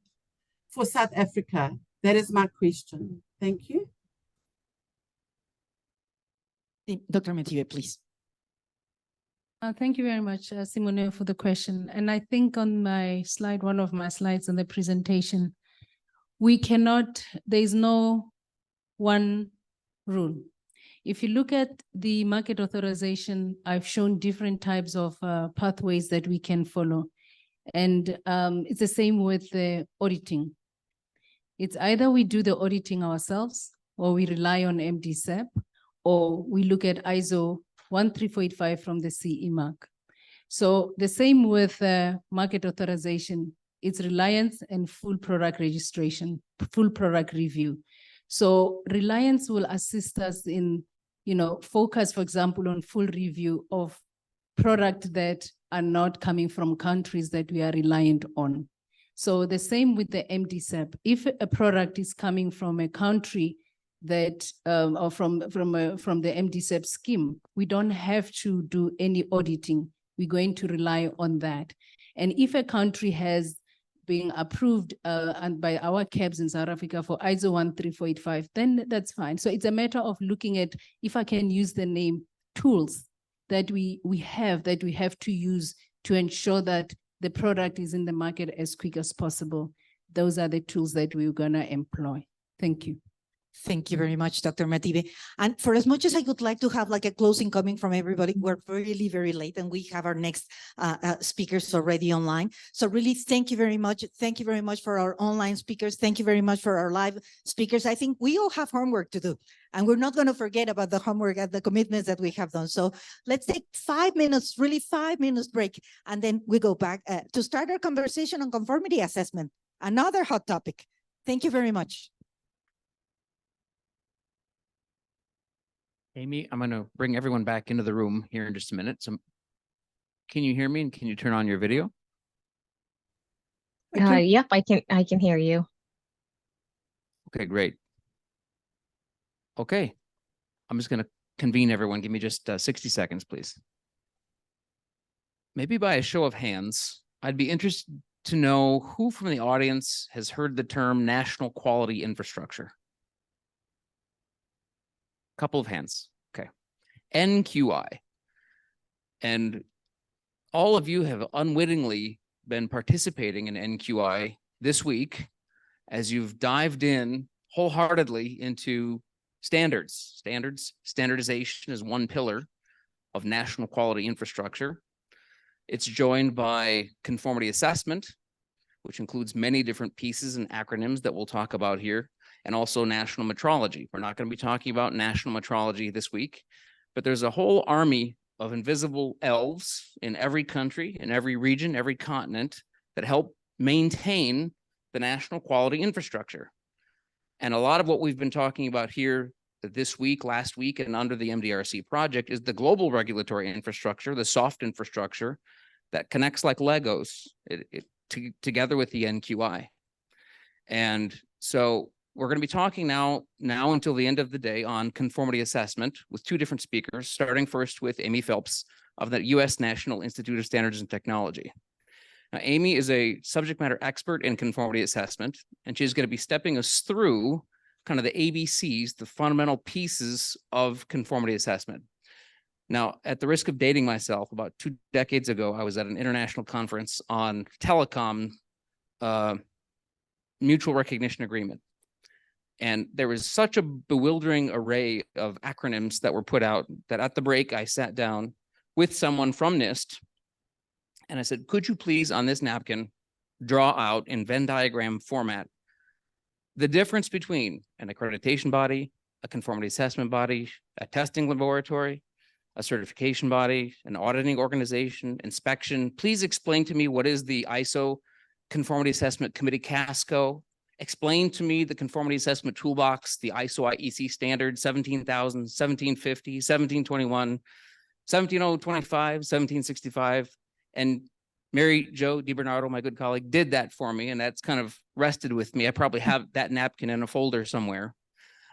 for South Africa? That is my question. Thank you. Dr. Metibe, please. Thank you very much, Simone, for the question. And I think on my slide, one of my slides in the presentation, there is no one rule. If you look at the market authorization, I've shown different types of pathways that we can follow. And it's the same with the auditing. It's either we do the auditing ourselves, or we rely on MDSAP, or we look at ISO 13485 from the CE mark. So the same with market authorization, it's reliance and full product registration, full product review. So reliance will assist us in, focus, for example, on full review of products that are not coming from countries that we are reliant on. So the same with the MDSAP. If a product is coming from a country that or from the MDSAP scheme, we don't have to do any auditing. We're going to rely on that. And if a country has been approved and by our CABs in South Africa for ISO 13485, then that's fine. So it's a matter of looking at, if I can use the name, tools that we have to use to ensure that the product is in the market as quick as possible. Those are the tools that we're gonna employ. Thank you. Thank you very much, Dr. Metibe. And for as much as I would like to have like a closing coming from everybody, we're really, very late, and we have our next speakers already online. So really, thank you very much. Thank you very much for our online speakers. Thank you very much for our live speakers. I think we all have homework to do, and we're not going to forget about the homework and the commitments that we have done. So let's take 5 minutes, really 5 minutes break, and then we go back to start our conversation on conformity assessment, another hot topic. Thank you very much. Amy, I'm going to bring everyone back into the room here in just a minute. So can you hear me, and can you turn on your video? Yep, I can hear you. Okay, great. Okay, I'm just going to convene everyone. Give me just 60 seconds, please. Maybe by a show of hands, I'd be interested to know who from the audience has heard the term national quality infrastructure. Couple of hands. Okay. NQI. And all of you have unwittingly been participating in NQI this week as you've dived in wholeheartedly into standards. Standardization is one pillar of national quality infrastructure. It's joined by conformity assessment, which includes many different pieces and acronyms that we'll talk about here, and also national metrology. We're not going to be talking about national metrology this week, but there's a whole army of invisible elves in every country, in every region, every continent that help maintain the national quality infrastructure. And a lot of what we've been talking about here this week, last week, and under the MDRC project is the global regulatory infrastructure, the soft infrastructure that connects like Legos together with the NQI. And so we're going to be talking now until the end of the day on conformity assessment with two different speakers, starting first with Amy Phelps of the U.S. National Institute of Standards and Technology. Now, Amy is a subject matter expert in conformity assessment, and she's going to be stepping us through kind of the ABCs, the fundamental pieces of conformity assessment. Now, at the risk of dating myself, about 2 decades ago, I was at an international conference on telecom mutual recognition agreement. And there was such a bewildering array of acronyms that were put out that at the break, I sat down with someone from NIST and I said, could you please on this napkin draw out in Venn diagram format the difference between an accreditation body, a conformity assessment body, a testing laboratory, a certification body, an auditing organization, inspection. Please explain to me what is the ISO Conformity Assessment Committee CASCO. Explain to me the conformity assessment toolbox, the ISO IEC standard 17,000, 1750, 1721, 17025, 1765. And Mary Jo DiBernardo, my good colleague, did that for me, and that's kind of rested with me. I probably have that napkin in a folder somewhere.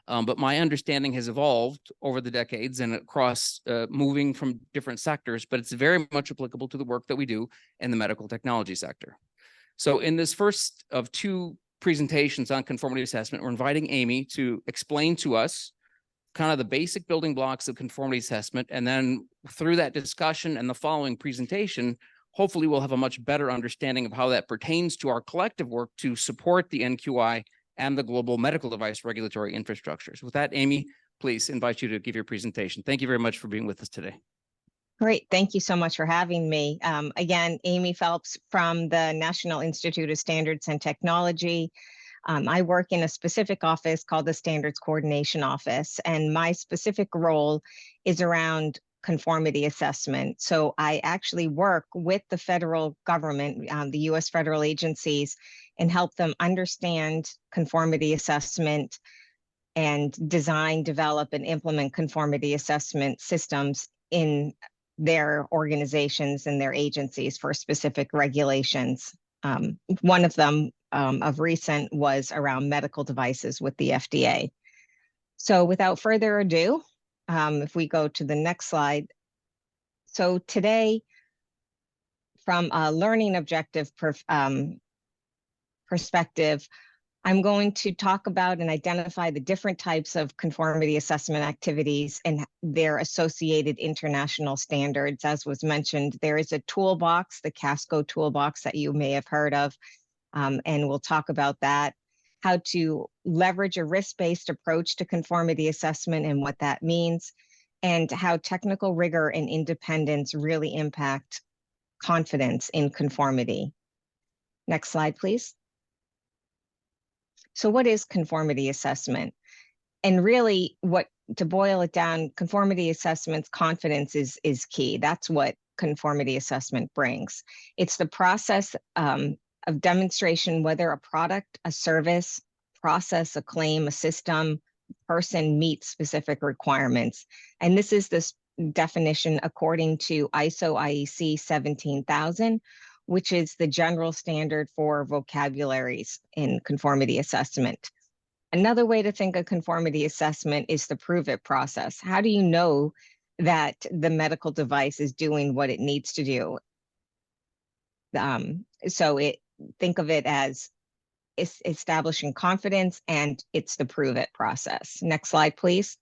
But my understanding has evolved over the decades and across moving from different sectors, but it's very much applicable to the work that we do in the medical technology sector. So in this first of 2 presentations on conformity assessment, we're inviting Amy to explain to us kind of the basic building blocks of conformity assessment. And then through that discussion and the following presentation, hopefully we'll have a much better understanding of how that pertains to our collective work to support the NQI and the global medical device regulatory infrastructures. With that, Amy, please invite you to give your presentation. Thank you very much for being with us today. Great. Thank you so much for having me. Again, Amy Phelps from the National Institute of Standards and Technology. I work in a specific office called the Standards Coordination Office, and my specific role is around conformity assessment. So I actually work with the federal government, the US federal agencies, and help them understand conformity assessment and design, develop, and implement conformity assessment systems in their organizations and their agencies for specific regulations. One of them of recent was around medical devices with the FDA. So without further ado, if we go to the next slide. So today, from a learning objective perspective, I'm going to talk about and identify the different types of conformity assessment activities and their associated international standards. As was mentioned, there is a toolbox, the CASCO toolbox that you may have heard of, and we'll talk about that, how to leverage a risk-based approach to conformity assessment and what that means, and how technical rigor and independence really impact confidence in conformity. Next slide, please. So what is conformity assessment? And really, to boil it down, conformity assessment's confidence is key. That's what conformity assessment brings. It's the process of demonstration whether a product, a service, process, a claim, a system, person meets specific requirements. And this is this definition according to ISO IEC 17,000, which is the general standard for vocabularies in conformity assessment. Another way to think of conformity assessment is the prove it process. How do you know that the medical device is doing what it needs to do? Think of it as establishing confidence, and it's the prove it process. Next slide, please.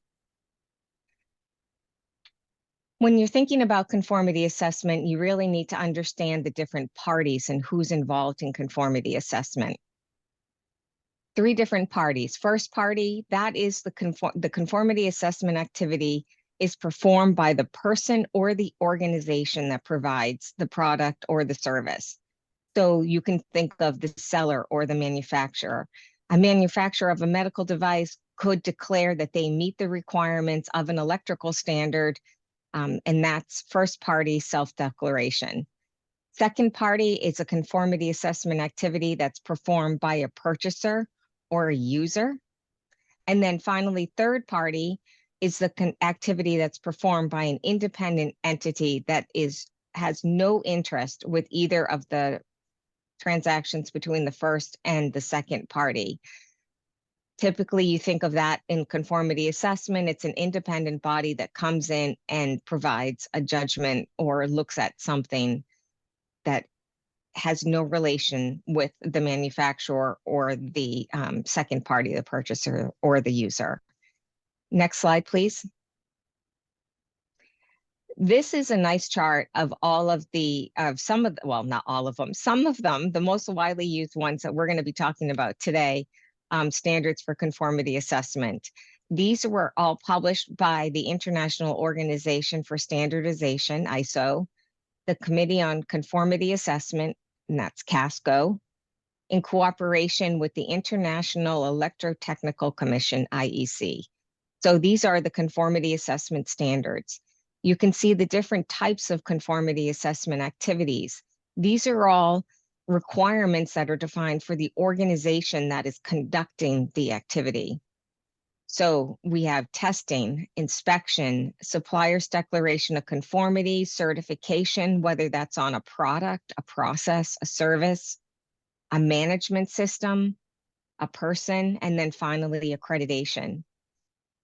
When you're thinking about conformity assessment, you really need to understand the different parties and who's involved in conformity assessment. 3 different parties. First party, that is the conformity assessment activity is performed by the person or the organization that provides the product or the service. So you can think of the seller or the manufacturer. A manufacturer of a medical device could declare that they meet the requirements of an electrical standard, and that's first party self-declaration. Second party is a conformity assessment activity that's performed by a purchaser or a user. And then finally, third party is the activity that's performed by an independent entity that has no interest with either of the transactions between the first and the second party. Typically, you think of that in conformity assessment. It's an independent body that comes in and provides a judgment or looks at something that has no relation with the manufacturer or the second party, the purchaser or the user. Next slide, please. This is a nice chart of all of the, some of the, well, not all of them, some of them, the most widely used ones that we're going to be talking about today, standards for conformity assessment. These were all published by the International Organization for Standardization, ISO, the Committee on Conformity Assessment, and that's CASCO, in cooperation with the International Electrotechnical Commission, IEC. So these are the conformity assessment standards. You can see the different types of conformity assessment activities. These are all requirements that are defined for the organization that is conducting the activity. So we have testing, inspection, supplier's declaration of conformity, certification, whether that's on a product, a process, a service, a management system, a person, and then finally accreditation.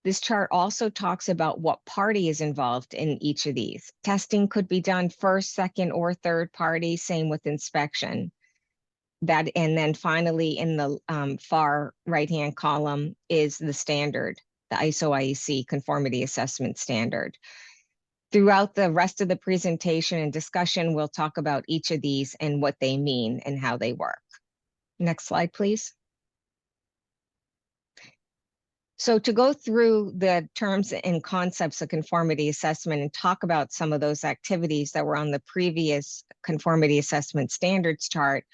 This chart also talks about what party is involved in each of these. Testing could be done first, second, or third party, same with inspection. And then finally in the far right-hand column is the standard, the ISO IEC conformity assessment standard. Throughout the rest of the presentation and discussion, we'll talk about each of these and what they mean and how they work. Next slide, please. So to go through the terms and concepts of conformity assessment and talk about some of those activities that were on the previous conformity assessment standards chart,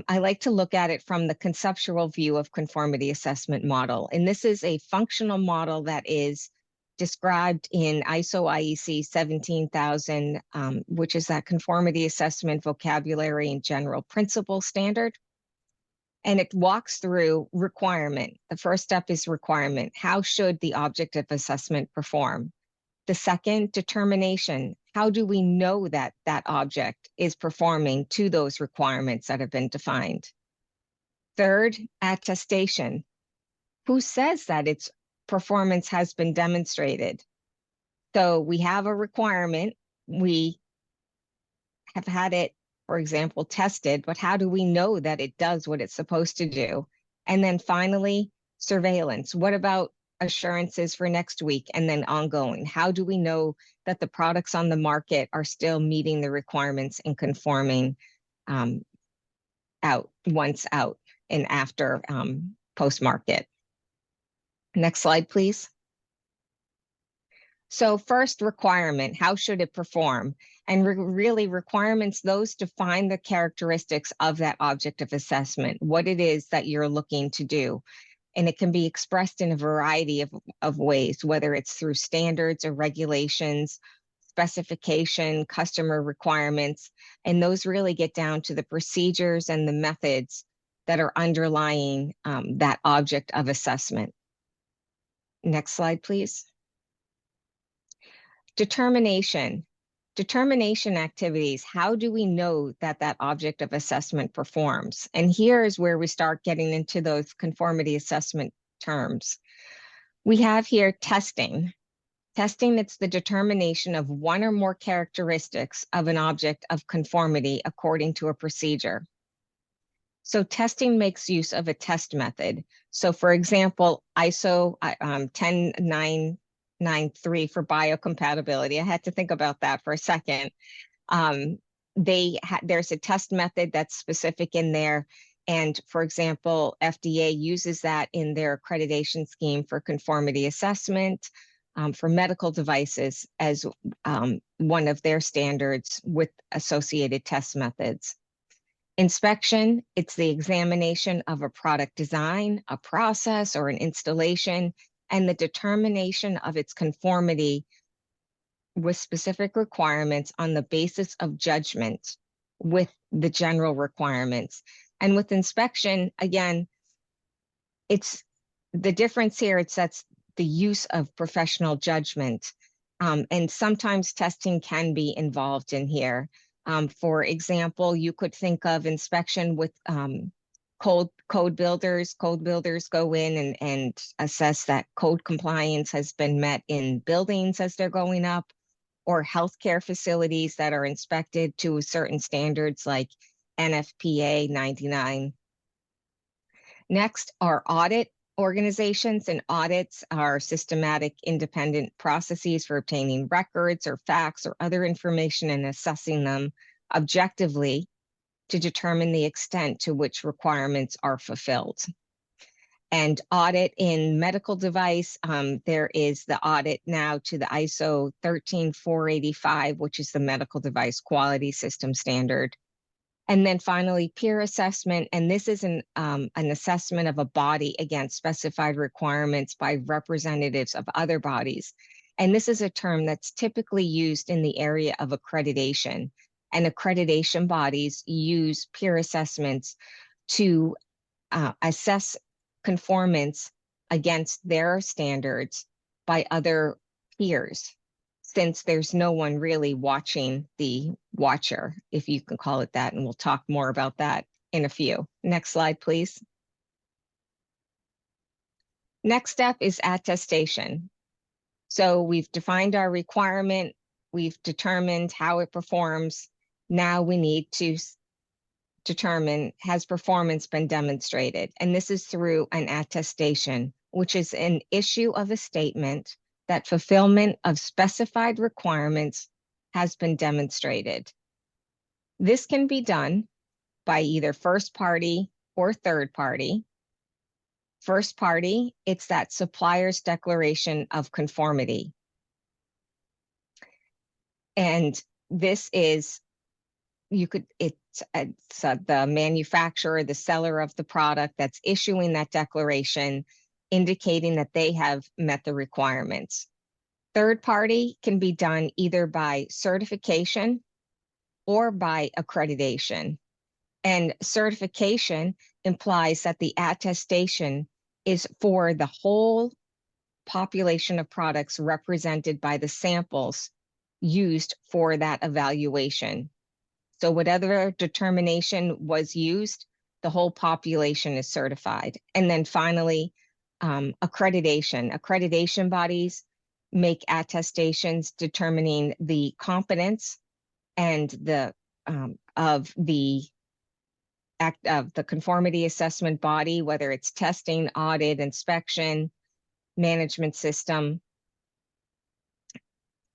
I like to look at it from the conceptual view of conformity assessment model. And this is a functional model that is described in ISO IEC 17000, which is that conformity assessment vocabulary and general principle standard. And it walks through requirement. The first step is requirement. How should the object of assessment perform? The second, determination. How do we know that that object is performing to those requirements that have been defined? Third, attestation. Who says that its performance has been demonstrated? So we have a requirement. We have had it, for example, tested, but how do we know that it does what it's supposed to do? And then finally, surveillance. What about assurances for next week and then ongoing? How do we know that the products on the market are still meeting the requirements and conforming once out and after post-market? Next slide, please. So first, requirement, how should it perform? And really requirements, those define the characteristics of that object of assessment, what it is that you're looking to do. And it can be expressed in a variety of ways, whether it's through standards or regulations, specification, customer requirements, and those really get down to the procedures and the methods that are underlying that object of assessment. Next slide, please. Determination. Determination activities. How do we know that that object of assessment performs? And here is where we start getting into those conformity assessment terms. We have here testing. Testing, it's the determination of one or more characteristics of an object of conformity according to a procedure. So testing makes use of a test method. So for example, ISO 10993 for biocompatibility. I had to think about that for a second. There's a test method that's specific in there. And for example, FDA uses that in their accreditation scheme for conformity assessment for medical devices as one of their standards with associated test methods. Inspection, it's the examination of a product design, a process, or an installation, and the determination of its conformity with specific requirements on the basis of judgment with the general requirements. And with inspection, again, it's the difference here, it's that's the use of professional judgment. And sometimes testing can be involved in here. For example, you could think of inspection with code builders. Code builders go in and assess that code compliance has been met in buildings as they're going up, or healthcare facilities that are inspected to certain standards like NFPA 99. Next are audit organizations, and audits are systematic independent processes for obtaining records or facts or other information and assessing them objectively to determine the extent to which requirements are fulfilled. And audit in medical device, there is the audit now to the ISO 13485, which is the medical device quality system standard. And then finally, peer assessment, and this is an assessment of a body against specified requirements by representatives of other bodies. And this is a term that's typically used in the area of accreditation. And accreditation bodies use peer assessments to assess conformance against their standards by other peers, since there's no one really watching the watcher, if you can call it that, and we'll talk more about that in a few. Next slide, please. Next step is attestation. So we've defined our requirement, we've determined how it performs. Now we need to determine, has performance been demonstrated? And this is through an attestation, which is an issue of a statement that fulfillment of specified requirements has been demonstrated. This can be done by either first party or third party. First party, it's that supplier's declaration of conformity. And this is, it's the manufacturer, the seller of the product that's issuing that declaration, indicating that they have met the requirements. Third party can be done either by certification or by accreditation. And certification implies that the attestation is for the whole population of products represented by the samples used for that evaluation. So whatever determination was used, the whole population is certified. And then finally, accreditation. Accreditation bodies make attestations determining the competence and the of the conformity assessment body, whether it's testing, audit, inspection, management system,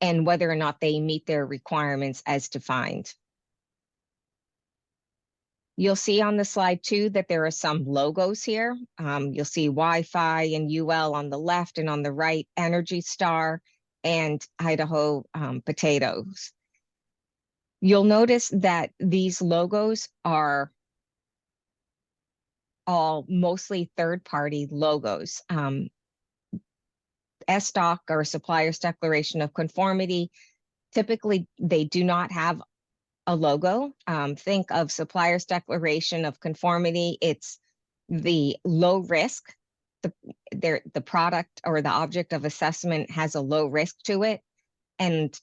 and whether or not they meet their requirements as defined. You'll see on the slide too that there are some logos here. You'll see Wi-Fi and UL on the left, and on the right, Energy Star and Idaho potatoes. You'll notice that these logos are all mostly third-party logos. SDOC, or Supplier's Declaration of Conformity, typically they do not have a logo. Think of Supplier's Declaration of Conformity. It's the low risk. The product or the object of assessment has a low risk to it and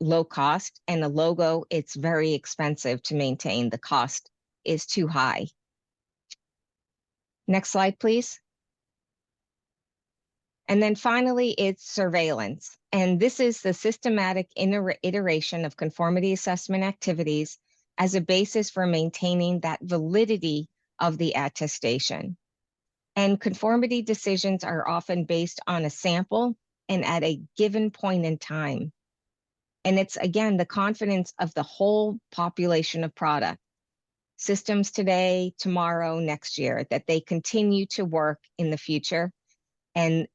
low cost. And the logo, it's very expensive to maintain. The cost is too high. Next slide, please. And then finally, it's surveillance. And this is the systematic iteration of conformity assessment activities as a basis for maintaining that validity of the attestation. And conformity decisions are often based on a sample and at a given point in time. And it's, again, the confidence of the whole population of product, systems today, tomorrow, next year, that they continue to work in the future. And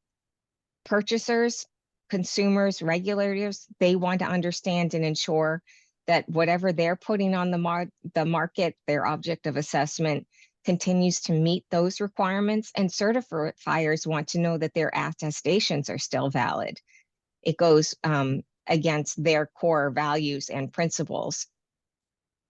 purchasers, consumers, regulators, they want to understand and ensure that whatever they're putting on the market, their object of assessment, continues to meet those requirements, and certifiers want to know that their attestations are still valid. It goes against their core values and principles.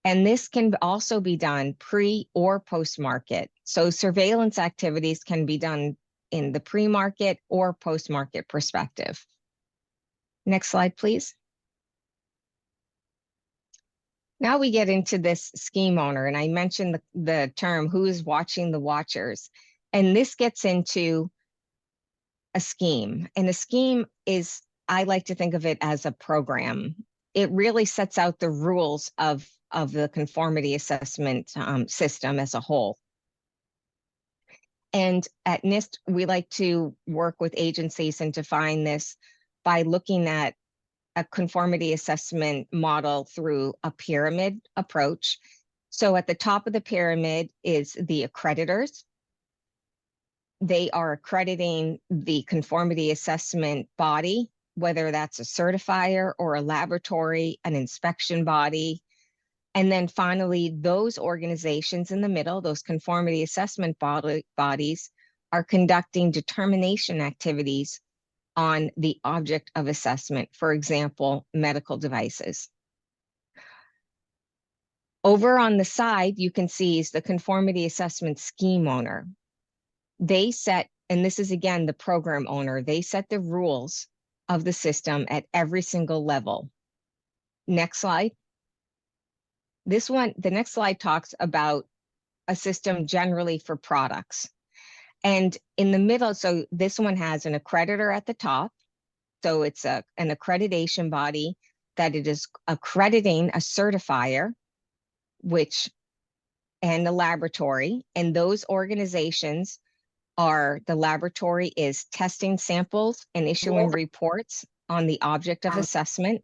And this can also be done pre or post-market. So surveillance activities can be done in the pre-market or post-market perspective. Next slide, please. Now we get into this scheme owner, and I mentioned the term who is watching the watchers. And this gets into a scheme. And a scheme is, I like to think of it as a program. It really sets out the rules of the conformity assessment system as a whole. And at NIST, we like to work with agencies and define this by looking at a conformity assessment model through a pyramid approach. So at the top of the pyramid is the accreditors. They are accrediting the conformity assessment body, whether that's a certifier or a laboratory, an inspection body. And then finally, those organizations in the middle, those conformity assessment bodies, are conducting determination activities on the object of assessment, for example, medical devices. Over on the side, you can see is the conformity assessment scheme owner. They set, and this is again the program owner, they set the rules of the system at every single level. Next slide. This one, the next slide talks about a system generally for products. And in the middle, so this one has an accreditor at the top. So it's an accreditation body that it is accrediting a certifier, and a laboratory. And those organizations are, the laboratory is testing samples and issuing reports on the object of assessment.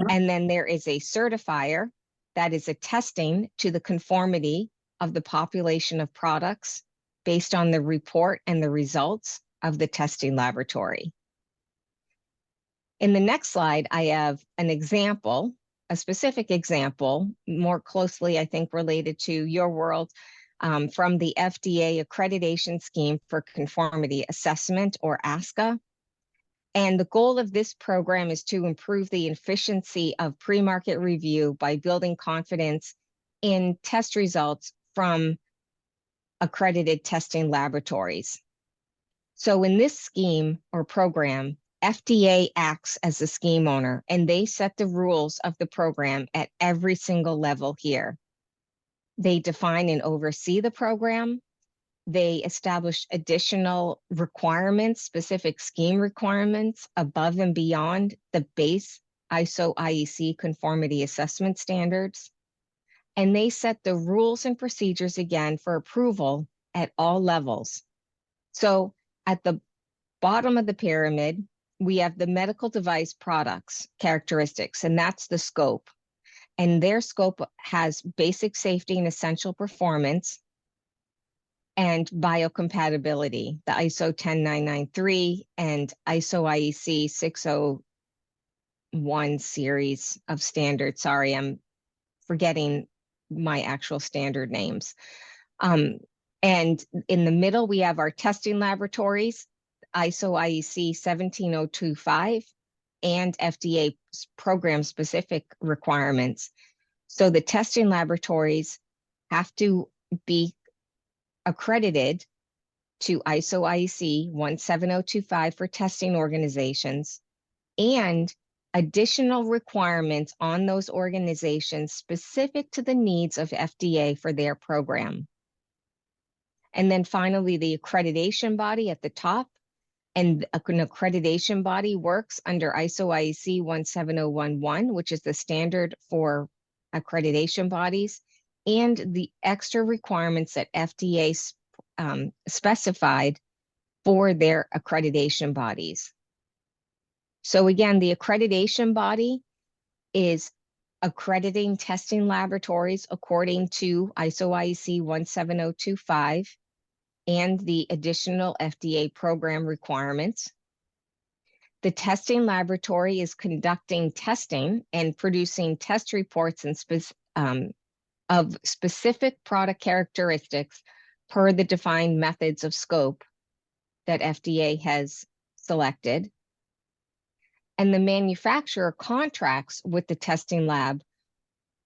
And then there is a certifier that is attesting to the conformity of the population of products based on the report and the results of the testing laboratory. In the next slide, I have an example, a specific example, more closely, I think, related to your world, from the FDA accreditation scheme for conformity assessment, or ASCA. And the goal of this program is to improve the efficiency of pre-market review by building confidence in test results from accredited testing laboratories. So in this scheme or program, FDA acts as the scheme owner, and they set the rules of the program at every single level here. They define and oversee the program. They establish additional requirements, specific scheme requirements above and beyond the base ISO IEC conformity assessment standards. And they set the rules and procedures again for approval at all levels. So at the bottom of the pyramid, we have the medical device products characteristics, and that's the scope. And their scope has basic safety and essential performance and biocompatibility, the ISO 10993 and ISO IEC 601 series of standards. Sorry, I'm forgetting my actual standard names. And in the middle, we have our testing laboratories, ISO IEC 17025 and FDA program specific requirements. So the testing laboratories have to be accredited to ISO IEC 17025 for testing organizations, and additional requirements on those organizations specific to the needs of FDA for their program. And then finally, the accreditation body at the top. And an accreditation body works under ISO IEC 17011, which is the standard for accreditation bodies, and the extra requirements that FDA specified for their accreditation bodies. So again, the accreditation body is accrediting testing laboratories according to ISO IEC 17025 and the additional FDA program requirements. The testing laboratory is conducting testing and producing test reports of specific product characteristics per the defined methods of scope that FDA has selected. And the manufacturer contracts with the testing lab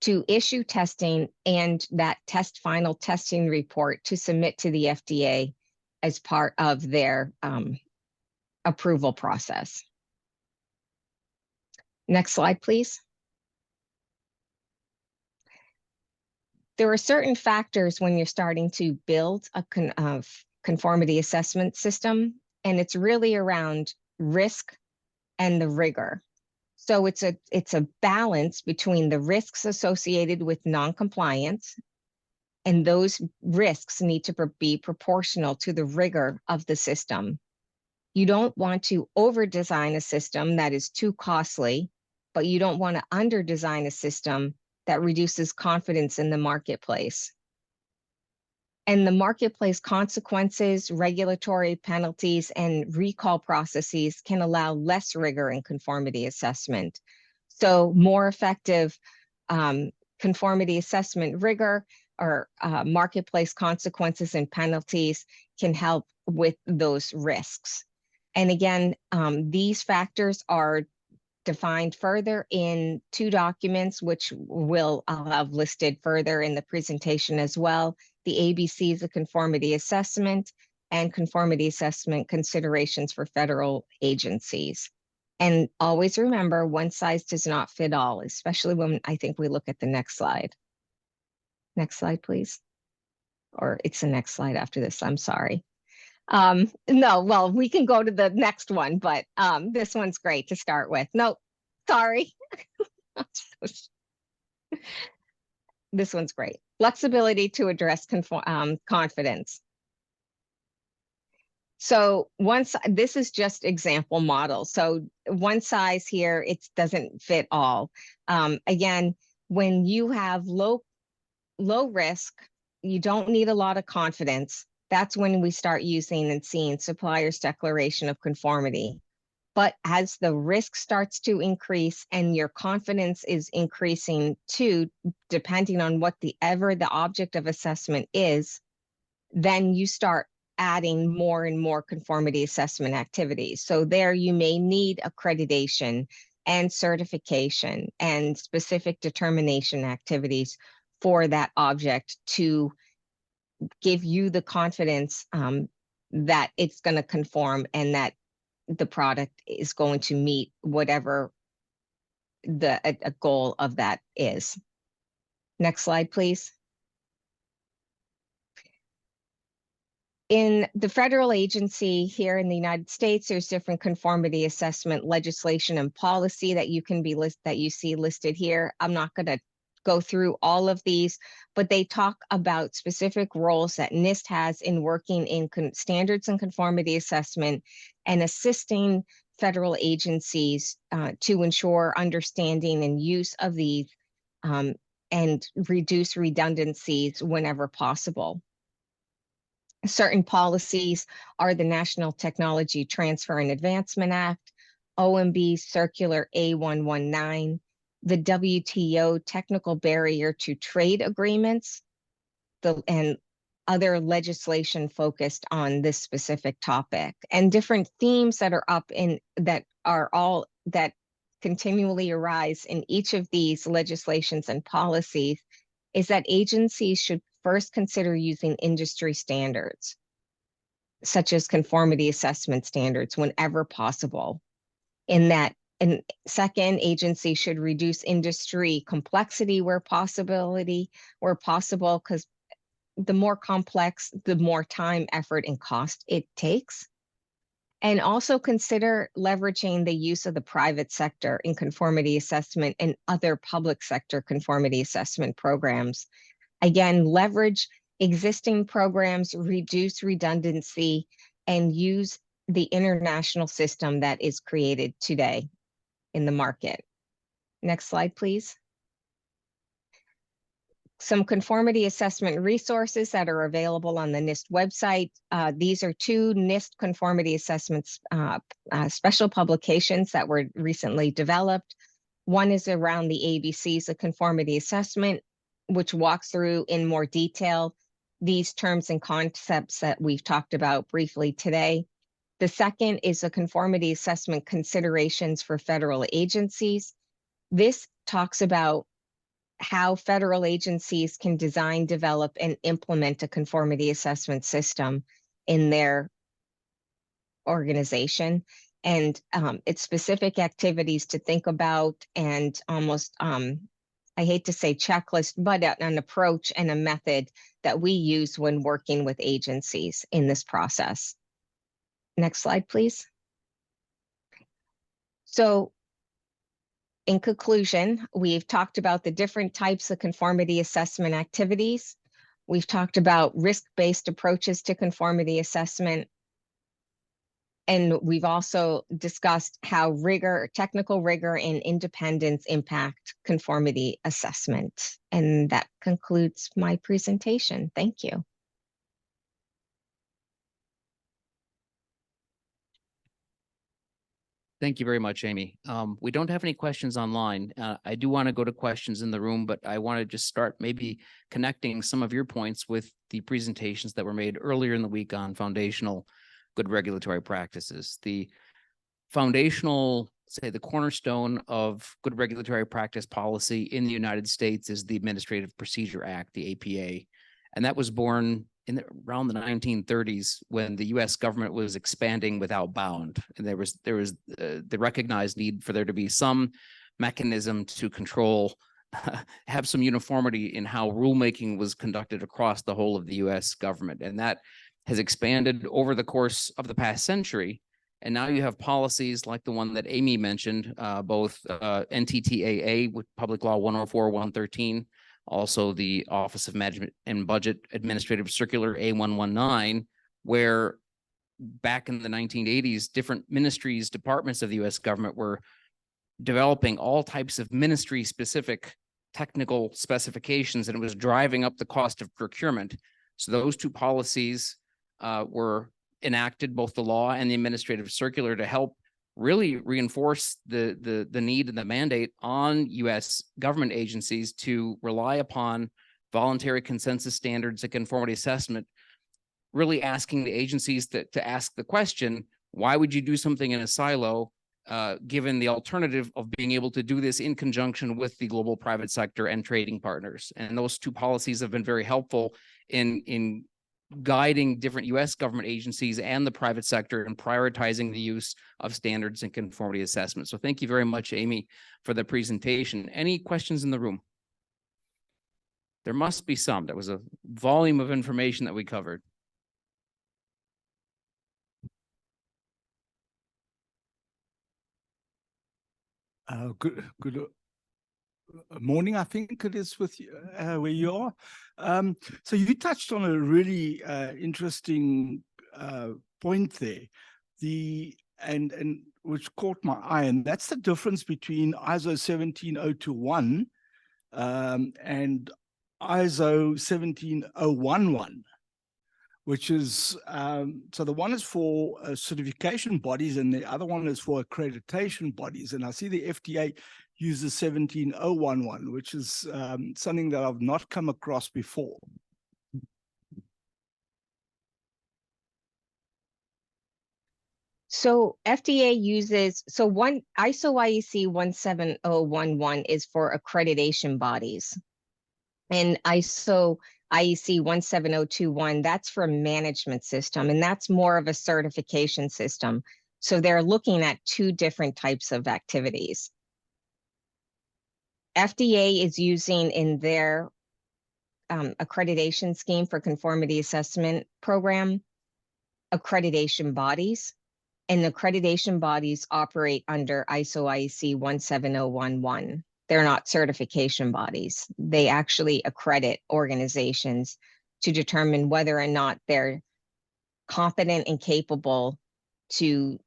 to issue testing and that final testing report to submit to the FDA as part of their approval process. Next slide, please. There are certain factors when you're starting to build a conformity assessment system, and it's really around risk and the rigor. So it's a balance between the risks associated with non-compliance, and those risks need to be proportional to the rigor of the system. You don't want to over-design a system that is too costly, but you don't want to under-design a system that reduces confidence in the marketplace. And the marketplace consequences, regulatory penalties, and recall processes can allow less rigor in conformity assessment. So more effective conformity assessment rigor or marketplace consequences and penalties can help with those risks. And again, these factors are defined further in 2 documents, which I'll have listed further in the presentation as well. The ABCs of conformity assessment and conformity assessment considerations for federal agencies. And always remember, one size does not fit all, especially when I think we look at the next slide. Next slide, please. Or it's the next slide after this, I'm sorry. No, well, we can go to the next one, but this one's great to start with. No, sorry. This one's great. Flexibility to address confidence. So this is just example model. So one size here, it doesn't fit all. Again, when you have low risk, you don't need a lot of confidence. That's when we start using and seeing supplier's declaration of conformity. But as the risk starts to increase and your confidence is increasing too, depending on whatever the object of assessment is, then you start adding more and more conformity assessment activities. So there you may need accreditation and certification and specific determination activities for that object to give you the confidence that it's going to conform and that the product is going to meet whatever a goal of that is. Next slide, please. In the federal agency here in the United States, there's different conformity assessment legislation and policy that you see listed here. I'm not going to go through all of these, but they talk about specific roles that NIST has in working in standards and conformity assessment and assisting federal agencies to ensure understanding and use of these and reduce redundancies whenever possible. Certain policies are the National Technology Transfer and Advancement Act, OMB Circular A119, the WTO Technical Barrier to Trade Agreements, and other legislation focused on this specific topic. And different themes that are up in that continually arise in each of these legislations and policies is that agencies should first consider using industry standards, such as conformity assessment standards, whenever possible. And second, agencies should reduce industry complexity where possible, because the more complex, the more time, effort, and cost it takes. And also consider leveraging the use of the private sector in conformity assessment and other public sector conformity assessment programs. Again, leverage existing programs, reduce redundancy, and use the international system that is created today in the market. Next slide, please. Some conformity assessment resources that are available on the NIST website. These are two NIST conformity assessments special publications that were recently developed. One is around the ABCs of conformity assessment, which walks through in more detail these terms and concepts that we've talked about briefly today. The second is a conformity assessment considerations for federal agencies. This talks about how federal agencies can design, develop, and implement a conformity assessment system in their organization. And it's specific activities to think about and almost, I hate to say checklist, but an approach and a method that we use when working with agencies in this process. Next slide, please. So in conclusion, we've talked about the different types of conformity assessment activities. We've talked about risk-based approaches to conformity assessment. And we've also discussed how rigor, technical rigor, and independence impact conformity assessment. And that concludes my presentation. Thank you. Thank you very much, Amy. We don't have any questions online. I do want to go to questions in the room, but I want to just start maybe connecting some of your points with the presentations that were made earlier in the week on foundational good regulatory practices. The foundational, say the cornerstone of good regulatory practice policy in the United States is the Administrative Procedure Act, the APA. And that was born in around the 1930s when the U.S. government was expanding without bound, and there was the recognized need for there to be some mechanism to control, have some uniformity in how rulemaking was conducted across the whole of the U.S. government, and that has expanded over the course of the past century. And now you have policies like the one that Amy mentioned, both NTTAA with Public Law 104-113. Also the Office of Management and Budget Administrative Circular A119, where back in the 1980s, different ministries, departments of the US government were developing all types of ministry-specific technical specifications, and it was driving up the cost of procurement. So those two policies were enacted, both the law and the administrative circular, to help really reinforce the need and the mandate on U.S. government agencies to rely upon voluntary consensus standards and conformity assessment, really asking the agencies to ask the question, why would you do something in a silo, given the alternative of being able to do this in conjunction with the global private sector and trading partners? And those two policies have been very helpful in guiding different U.S. government agencies and the private sector in prioritizing the use of standards and conformity assessment. So thank you very much, Amy, for the presentation. Any questions in the room? There must be some. That was a volume of information that we covered. Good morning, I think it is with you, where you are. So you touched on a really interesting point there, and which caught my eye, and that's the difference between ISO 17021 and ISO 17011, which is, so the one is for certification bodies and the other one is for accreditation bodies. And I see the FDA uses 17011, which is something that I've not come across before. So FDA uses, so one ISO IEC 17011 is for accreditation bodies. And ISO IEC 17021, that's for a management system, and that's more of a certification system. So they're looking at two different types of activities. FDA is using in their accreditation scheme for conformity assessment program, accreditation bodies, and accreditation bodies operate under ISO IEC 17011. They're not certification bodies. They actually accredit organizations to determine whether or not they're competent and capable to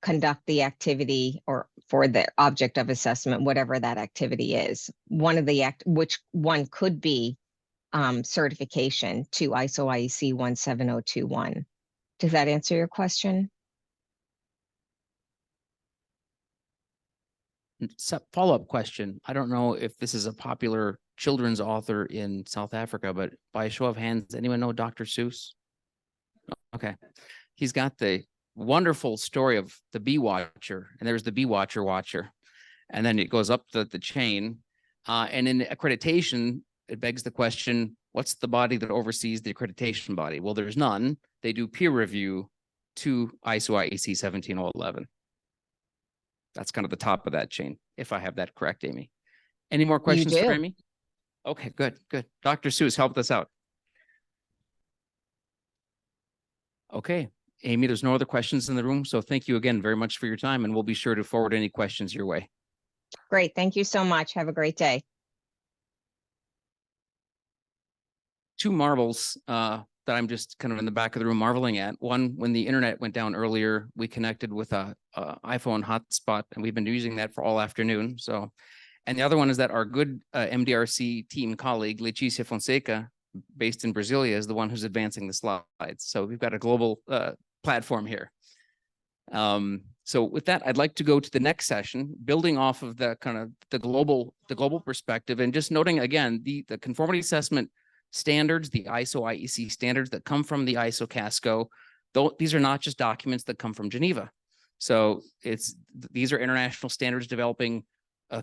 conduct the activity or for the object of assessment, whatever that activity is. One of the which one could be certification to ISO IEC 17021. Does that answer your question? Follow-up question. I don't know if this is a popular children's author in South Africa, but by a show of hands, anyone know Dr. Seuss? Okay. He's got the wonderful story of the bee watcher, and there's the bee watcher, and then it goes up the chain. And in accreditation, it begs the question, what's the body that oversees the accreditation body? Well, there's none. They do peer review to ISO IEC 17011. That's kind of the top of that chain, if I have that correct, Amy. Any more questions for Amy? Okay, good. Dr. Seuss helped us out. Okay, Amy, there's no other questions in the room, so thank you again very much for your time, and we'll be sure to forward any questions your way. Great, thank you so much. Have a great day. Two marvels that I'm just kind of in the back of the room marveling at. One, when the internet went down earlier, we connected with a iPhone hotspot, and we've been using that for all afternoon. So, and the other one is that our good MDRC team colleague, Letícia Fonseca, based in Brasilia, is the one who's advancing the slides. So we've got a global platform here. So with that, I'd like to go to the next session, building off of the kind of the global perspective, and just noting again the conformity assessment standards, the ISO IEC standards that come from the ISO Casco. These are not just documents that come from Geneva. So these are international standards developing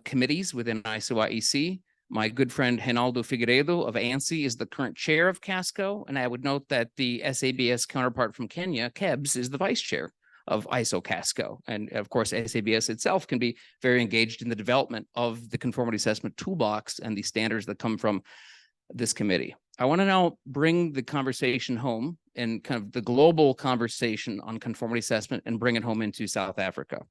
committees within ISO IEC. My good friend Reinaldo Figueiredo of ANSI is the current chair of Casco, and I would note that the SABS counterpart from Kenya, KEBS, is the vice chair of ISO Casco. And of course, SABS itself can be very engaged in the development of the conformity assessment toolbox and the standards that come from this committee. I want to now bring the conversation home and kind of the global conversation on conformity assessment and bring it home into South Africa.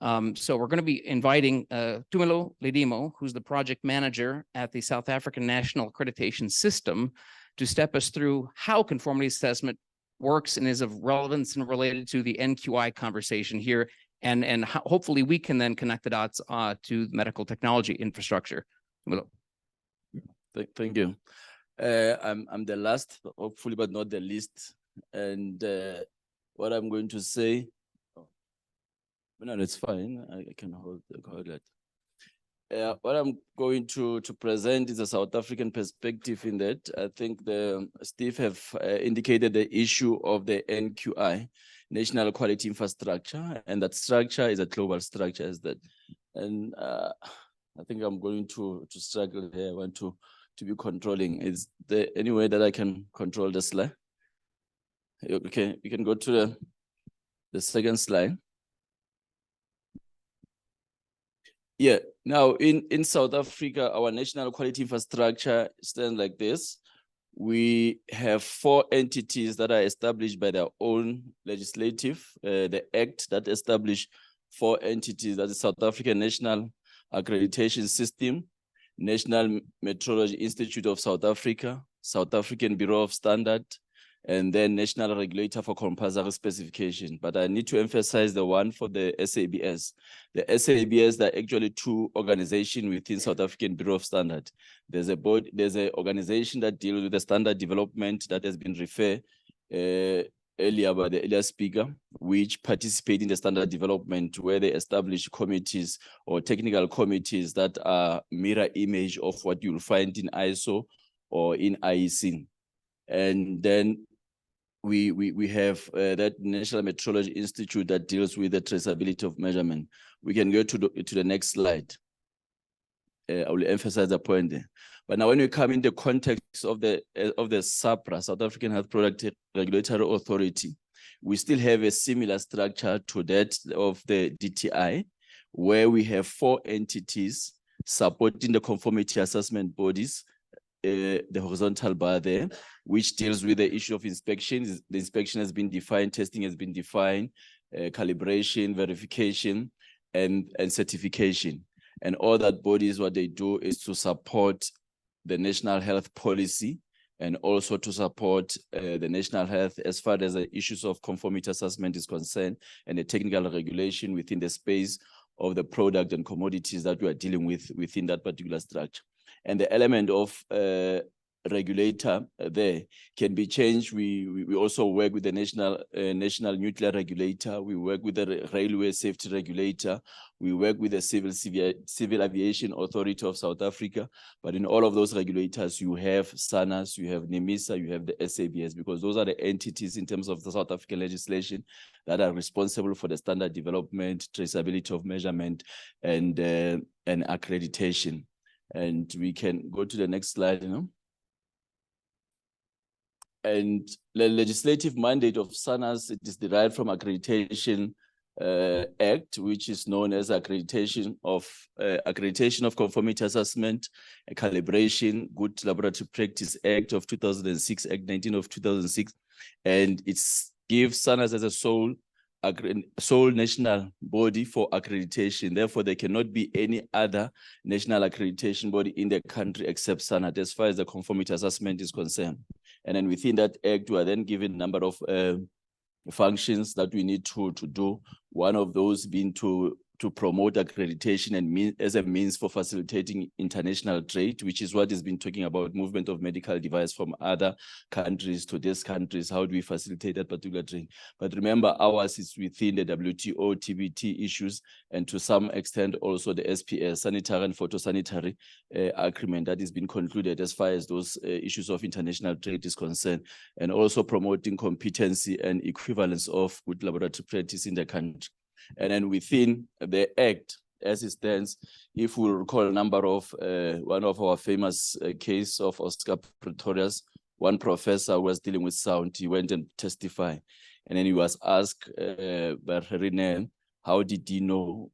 So we're going to be inviting Tumelo Ledimo, who's the project manager at the South African National Accreditation System, to step us through how conformity assessment works and is of relevance and related to the NQI conversation here. And hopefully we can then connect the dots to medical technology infrastructure. Tumelo. Thank you. I'm the last, hopefully, but not the least. And what I'm going to say, no, it's fine. I can hold that. What I'm going to present is a South African perspective in that. I think Steve have indicated the issue of the NQI, National Quality Infrastructure, and that structure is a global structure as that. And I think I'm going to struggle here. I want to be controlling. Is there any way that I can control the slide? Okay, you can go to the second slide. Yeah, now in South Africa, our national quality infrastructure stands like this. We have 4 entities that are established by their own legislative, the act that established 4 entities, that is South African National Accreditation System, National Metrology Institute of South Africa, South African Bureau of Standard, and then National Regulator for Compulsory Specification. But I need to emphasize the one for the SABS. The SABS, there are actually 2 organizations within South African Bureau of Standard. There's an organization that deals with the standard development that has been referred earlier by the earlier speaker, which participate in the standard development, where they establish committees or technical committees that are mirror image of what you'll find in ISO or in IEC. And then we have that National Metrology Institute that deals with the traceability of measurement. We can go to the next slide. I will emphasize the point there. But now when we come in the context of the SAHPRA, South African Health Product Regulatory Authority, we still have a similar structure to that of the DTI, where we have 4 entities supporting the conformity assessment bodies, the horizontal bar there, which deals with the issue of inspections. The inspection has been defined, testing has been defined, calibration, verification, and certification. And all that bodies, what they do is to support the national health policy and also to support the national health as far as the issues of conformity assessment is concerned and the technical regulation within the space of the product and commodities that we are dealing with within that particular structure. And the element of regulator there can be changed. We also work with the national nuclear regulator. We work with the railway safety regulator. We work with the civil aviation authority of South Africa. But in all of those regulators, you have SANAS, you have NEMISA, you have the SABS, because those are the entities in terms of the South African legislation that are responsible for the standard development, traceability of measurement, and accreditation. And we can go to the next slide, And the legislative mandate of SANAS, it is derived from Accreditation Act, which is known as Accreditation of Conformity Assessment, Calibration, Good Laboratory Practice Act of 2006, Act 19 of 2006, and it gives SANAS as a sole national body for accreditation. Therefore, there cannot be any other national accreditation body in the country except SANAS as far as the conformity assessment is concerned. And then within that act, we are then given a number of functions that we need to do. One of those being to promote accreditation and as a means for facilitating international trade, which is what has been talking about movement of medical device from other countries to these countries. How do we facilitate that particular trade? But remember, ours is within the WTO, TBT issues, and to some extent also the SPS, sanitary and phytosanitary agreement that has been concluded as far as those issues of international trade is concerned, and also promoting competency and equivalence of good laboratory practice in the country. And then within the act, as it stands, if we recall a number of one of our famous case of Oscar Pretorius, one professor who was dealing with sound, he went and testified, and then he was asked by René, how did he know,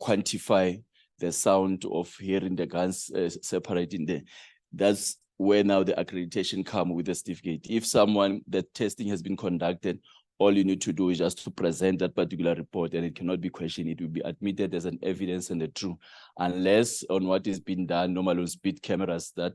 quantify the sound of hearing the guns separating there? That's where now the accreditation come with the certificate. If the testing has been conducted, all you need to do is just to present that particular report, and it cannot be questioned. It will be admitted as an evidence and the truth, unless on what is being done normally on speed cameras, that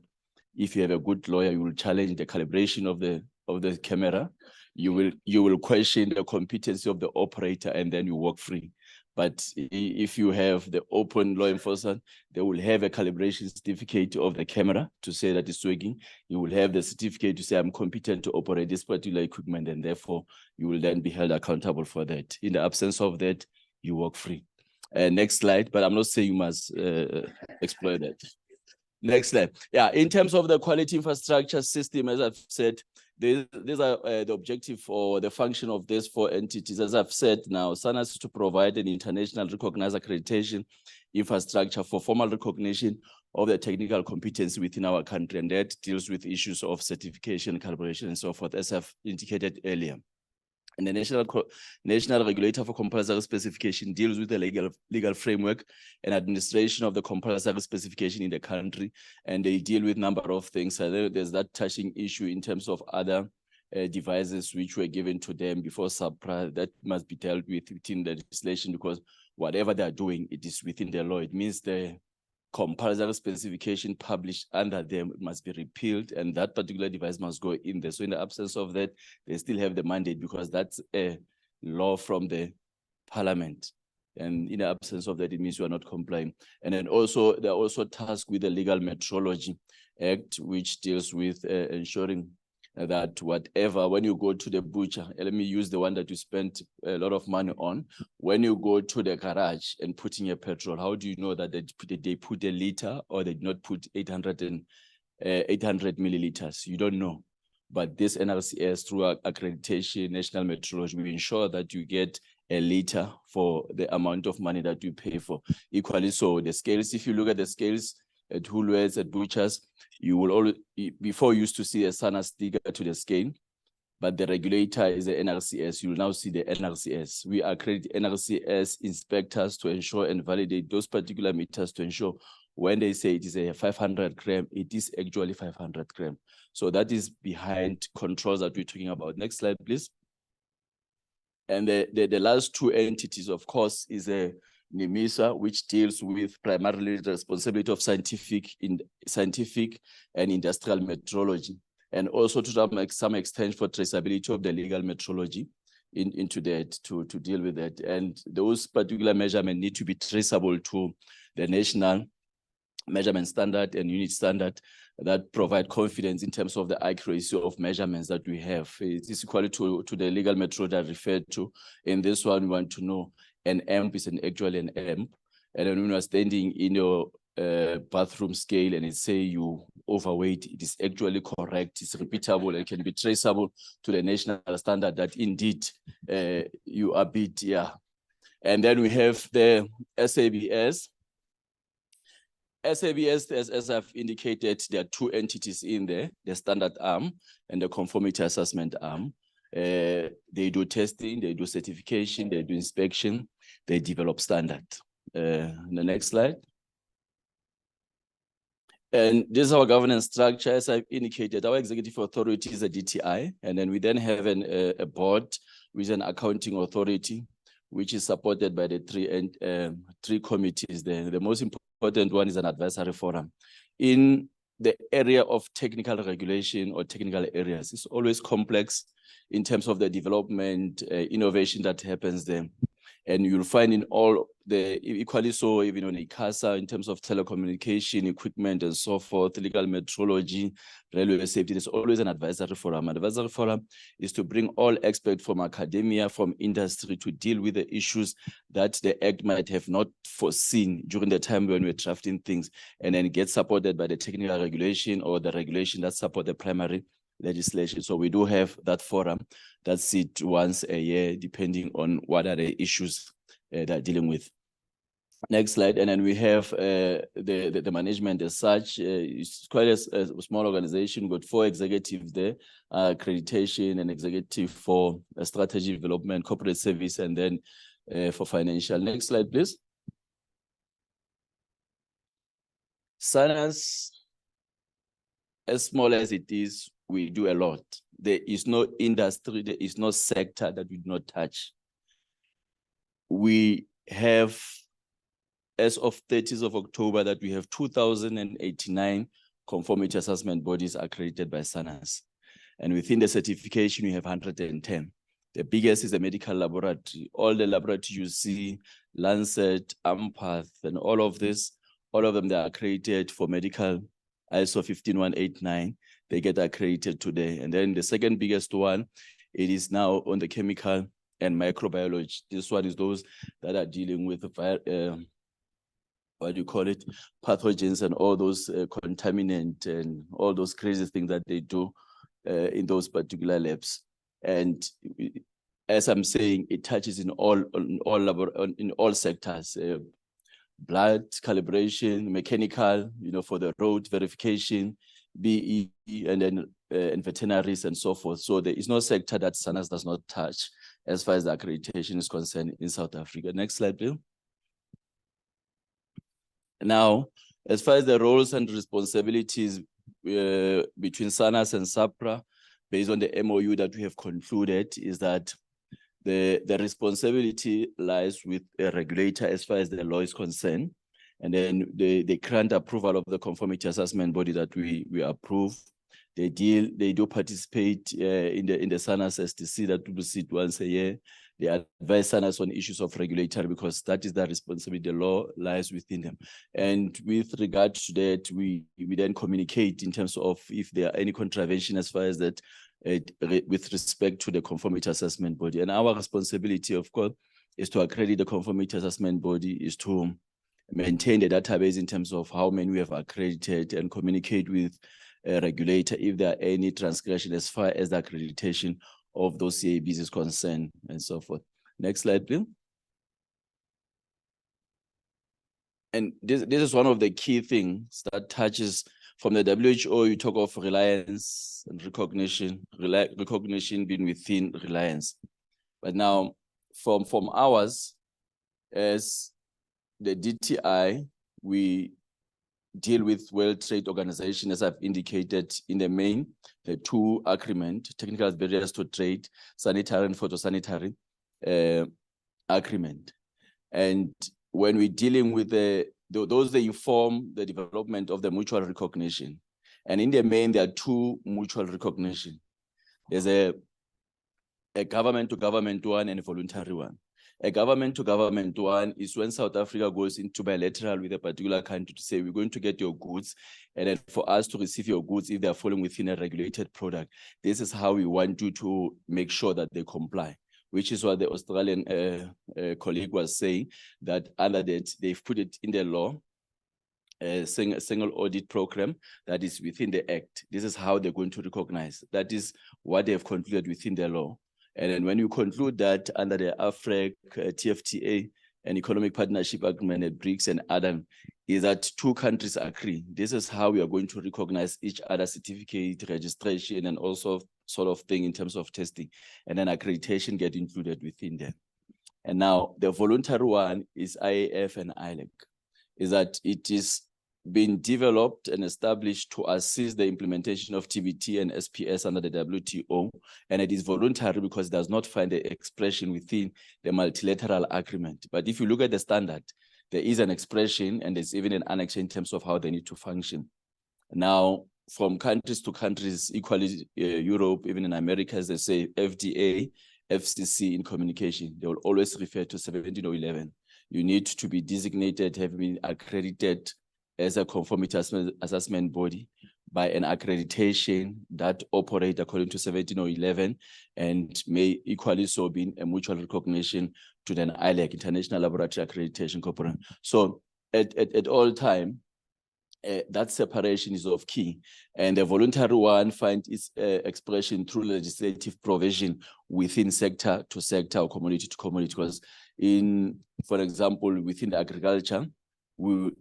if you have a good lawyer, you will challenge the calibration of the camera. You will question the competency of the operator, and then you walk free. But if you have the open law enforcement, they will have a calibration certificate of the camera to say that it's working. You will have the certificate to say, I'm competent to operate this particular equipment, and therefore you will then be held accountable for that. In the absence of that, you walk free. Next slide, but I'm not saying you must exploit that. Next slide. Yeah, in terms of the quality infrastructure system, as I've said, these are the objective or the function of these four entities. As I've said now, SANAS is to provide an international recognized accreditation infrastructure for formal recognition of the technical competency within our country, and that deals with issues of certification, calibration, and so forth, as I've indicated earlier. And the National Regulator for Compulsory Specification deals with the legal framework and administration of the compulsory specification in the country, and they deal with a number of things. So there's that touching issue in terms of other devices which were given to them before SAHPRA that must be dealt with within the legislation, because whatever they're doing, it is within the law. It means the compulsory specification published under them must be repealed, and that particular device must go in there. So in the absence of that, they still have the mandate, because that's a law from the parliament. And in the absence of that, it means you are not complying. And then also, they're also tasked with the Legal Metrology Act, which deals with ensuring that whatever, when you go to the butcher, let me use the one that you spent a lot of money on. When you go to the garage and put in your petrol, how do you know that they put a liter or they did not put 800 milliliters? You don't know. But this NRCS, through accreditation, national metrology, we ensure that you get a liter for the amount of money that you pay for. Equally so, the scales, if you look at the scales at Woolworths, at butchers, you will always, before you used to see a SANAS sticker to the scale, but the regulator is the NRCS. You will now see the NRCS. We accredit NRCS inspectors to ensure and validate those particular meters to ensure when they say it is a 500 gram, it is actually 500 gram. So that is behind controls that we're talking about. Next slide, please. And the last two entities, of course, is a NEMISA, which deals with primarily the responsibility of scientific and industrial metrology. and also to some extent for traceability of the legal metrology into that to deal with that. And those particular measurements need to be traceable to the national measurement standard and unit standard that provide confidence in terms of the accuracy of measurements that we have. It is equal to the legal metrology I referred to. In this one, we want to know an amp is actually an amp. And then when you're standing in your bathroom scale and it say you overweight, it is actually correct, it's repeatable, and can be traceable to the national standard that indeed you are beat, yeah. And then we have the SABS. SABS, as I've indicated, there are two entities in there, the standard arm and the conformity assessment arm. They do testing, they do certification, they do inspection, they develop standard. The next slide. And this is our governance structure. As I've indicated, our executive authority is a DTI, and then we then have a board with an accounting authority, which is supported by the three committees there. The most important one is an advisory forum. In the area of technical regulation or technical areas, it's always complex in terms of the development, innovation that happens there. And you'll find in all the, equally so even on ICASA, in terms of telecommunication, equipment and so forth, legal metrology, railway safety, there's always an advisory forum. An advisory forum is to bring all experts from academia, from industry to deal with the issues that the Act might have not foreseen during the time when we're drafting things, and then get supported by the technical regulation or the regulation that support the primary legislation. So we do have that forum that sit once a year, depending on what are the issues they're dealing with. Next slide, and then we have the management as such. It's quite a small organization. We've got 4 executives there, accreditation and executive for strategy development, corporate service, and then for financial. Next slide, please. SANAS, as small as it is, we do a lot. There is no industry, there is no sector that we do not touch. We have, as of 30th of October, that we have 2,089 conformity assessment bodies accredited by SANAS. And within the certification, we have 110. The biggest is the medical laboratory. All the laboratories you see, Lancet, Ampath, and all of this, all of them, they are accredited for medical ISO 15189. They get accredited today. And then the second biggest one, it is now on the chemical and microbiology. This one is those that are dealing with what do you call it, pathogens and all those contaminant and all those crazy things that they do in those particular labs. And as I'm saying, it touches in all sectors. Blood calibration, mechanical, for the road verification, BE, and then and veterinaries and so forth. So there is no sector that SANAS does not touch as far as the accreditation is concerned in South Africa. Next slide, please. Now, as far as the roles and responsibilities between SANAS and SAHPRA, based on the MOU that we have concluded, is that the responsibility lies with a regulator as far as the law is concerned. And then they grant approval of the conformity assessment body that we approve. They do participate in the SANAS STC that we sit once a year. They advise SANAS on issues of regulatory because that is the responsibility. The law lies within them. And with regard to that, we then communicate in terms of if there are any contravention as far as that with respect to the conformity assessment body. And our responsibility, of course, is to accredit the conformity assessment body, is to maintain the database in terms of how many we have accredited and communicate with a regulator if there are any transgression as far as the accreditation of those CABs is concerned and so forth. Next slide, please. And this is one of the key things that touches from the WHO. You talk of reliance and recognition, recognition being within reliance. But now from ours, as the DTI, we deal with World Trade Organization, as I've indicated in the main, the 2 agreement, technical barriers to trade, sanitary and phytosanitary agreement. And when we're dealing with those, they inform the development of the mutual recognition. And in the main, there are two mutual recognition. There's a government-to-government one and a voluntary one. A government-to-government one is when South Africa goes into bilateral with a particular country to say, we're going to get your goods, and then for us to receive your goods if they are falling within a regulated product. This is how we want you to make sure that they comply, which is what the Australian colleague was saying, that under that they've put it in the law, a single audit program that is within the act. This is how they're going to recognize. That is what they have concluded within the law. And then when you conclude that under the AFREC, TFTA, and Economic Partnership Agreement at BRICS and ADAM, is that two countries agree. This is how we are going to recognize each other's certificate, registration, and also sort of thing in terms of testing. And then accreditation get included within them. And now the voluntary one is IAF and ILEC, is that it is been developed and established to assist the implementation of TBT and SPS under the WTO. And it is voluntary because it does not find the expression within the multilateral agreement. But if you look at the standard, there is an expression and there's even an annex in terms of how they need to function. Now, from countries to countries, equally Europe, even in America, as they say, FDA, FCC in communication, they will always refer to 17 or 11. You need to be designated, have been accredited as a conformity assessment body by an accreditation that operate according to 17 or 11 and may equally so be a mutual recognition to the ILAC, International Laboratory Accreditation Corporation. So at all time, that separation is of key. And the voluntary one finds its expression through legislative provision within sector to sector or community to community. Because for example, within agriculture,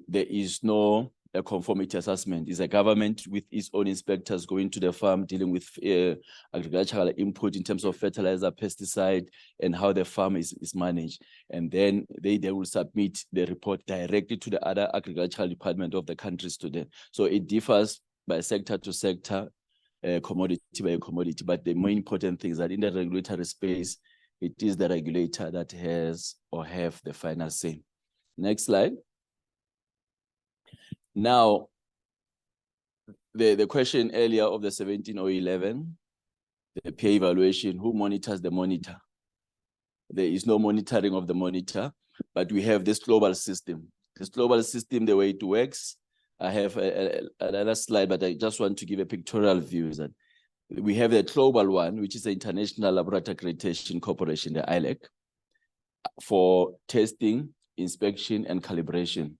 there is no conformity assessment. It's a government with its own inspectors going to the farm, dealing with agricultural input in terms of fertilizer, pesticide, and how the farm is managed. And then they will submit the report directly to the other agricultural department of the countries to them. So it differs by sector to sector, commodity by commodity. But the more important thing is that in the regulatory space, it is the regulator that has or have the final say. Next slide. Now, the question earlier of the 17 or 11, the peer evaluation, who monitors the monitor? There is no monitoring of the monitor, but we have this global system. This global system, the way it works, I have another slide, but I just want to give a pictorial view. Is that we have the global one, which is the International Laboratory Accreditation Corporation, the ILAC, for testing, inspection, and calibration.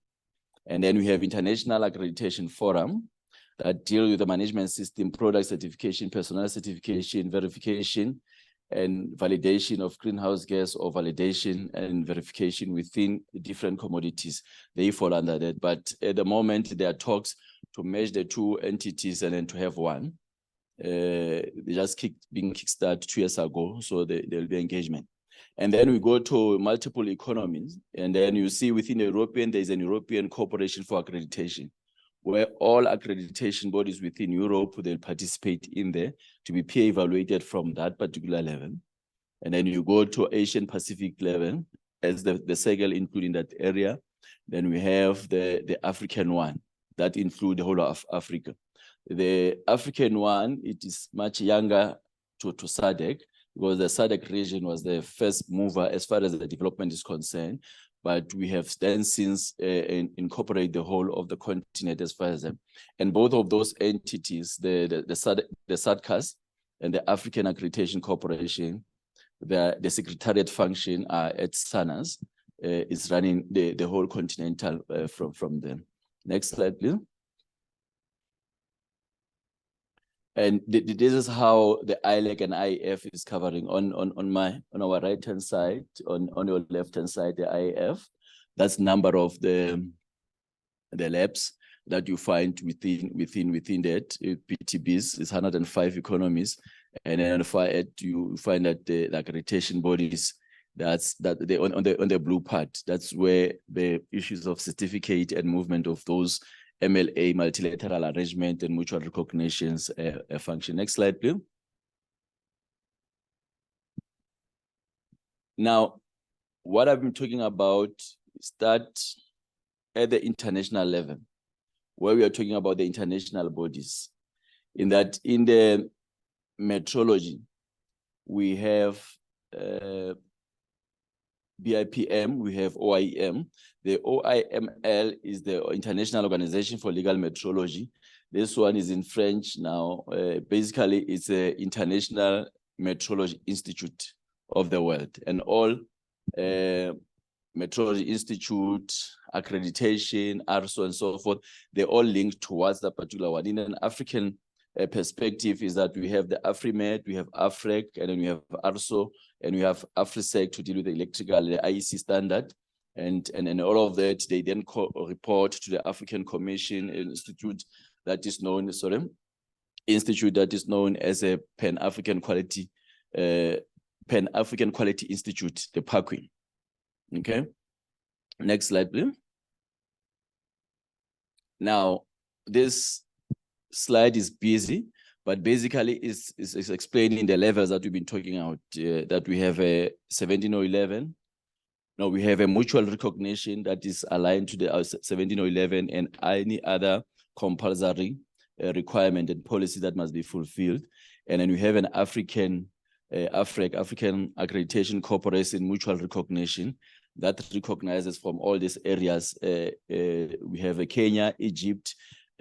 And then we have International Accreditation Forum that deal with the management system, product certification, personnel certification, verification, and validation of greenhouse gas or validation and verification within different commodities. They fall under that. But at the moment, there are talks to merge the two entities and then to have one. They just being kickstarted 2 years ago, so there will be engagement. And then we go to multiple economies, and then you see within European, there's an European Corporation for Accreditation, where all accreditation bodies within Europe, they'll participate in there to be peer evaluated from that particular level. And then you go to Asian Pacific level, as the circle including that area. Then we have the African one, that includes the whole of Africa. The African one, it is much younger to SADC, because the SADC region was the first mover as far as the development is concerned. But we have then since incorporated the whole of the continent as far as them. And both of those entities, the SADCAS and the African Accreditation Corporation, the secretariat function at SANAS is running the whole continental from them. Next slide, please. And this is how the ILAC and IAF is covering on our right hand side, on your left hand side, the IAF. That's number of the labs that you find within that PTBs is 105 economies, and then on the far end you find that the accreditation bodies on the blue part. That's where the issues of certificate and movement of those MLA, multilateral arrangement, and mutual recognitions function. Next slide, please. Now, what I've been talking about is that at the international level, where we are talking about the international bodies, in that in the metrology, we have BIPM, we have OIM. The OIML is the International Organization for Legal Metrology. This one is in French now. Basically, it's an International Metrology Institute of the world, and all Metrology Institute, accreditation, ARSO, and so forth, they all link towards that particular one. In an African perspective is that we have the AfriMed, we have AFREC, and then we have ARSO, and we have AfriSec to deal with the electrical, the IEC standard. And all of that, they then report to the African Commission Institute that is known, institute that is known as a Pan-African Quality Institute, the PAQI. Okay. Next slide, please. Now, this slide is busy, but basically it's explaining the levels that we've been talking about, that we have a 17011. Now we have a mutual recognition that is aligned to the 17011 and any other compulsory requirement and policy that must be fulfilled. And then we have an African Accreditation Corporation mutual recognition that recognizes from all these areas. We have Kenya, Egypt,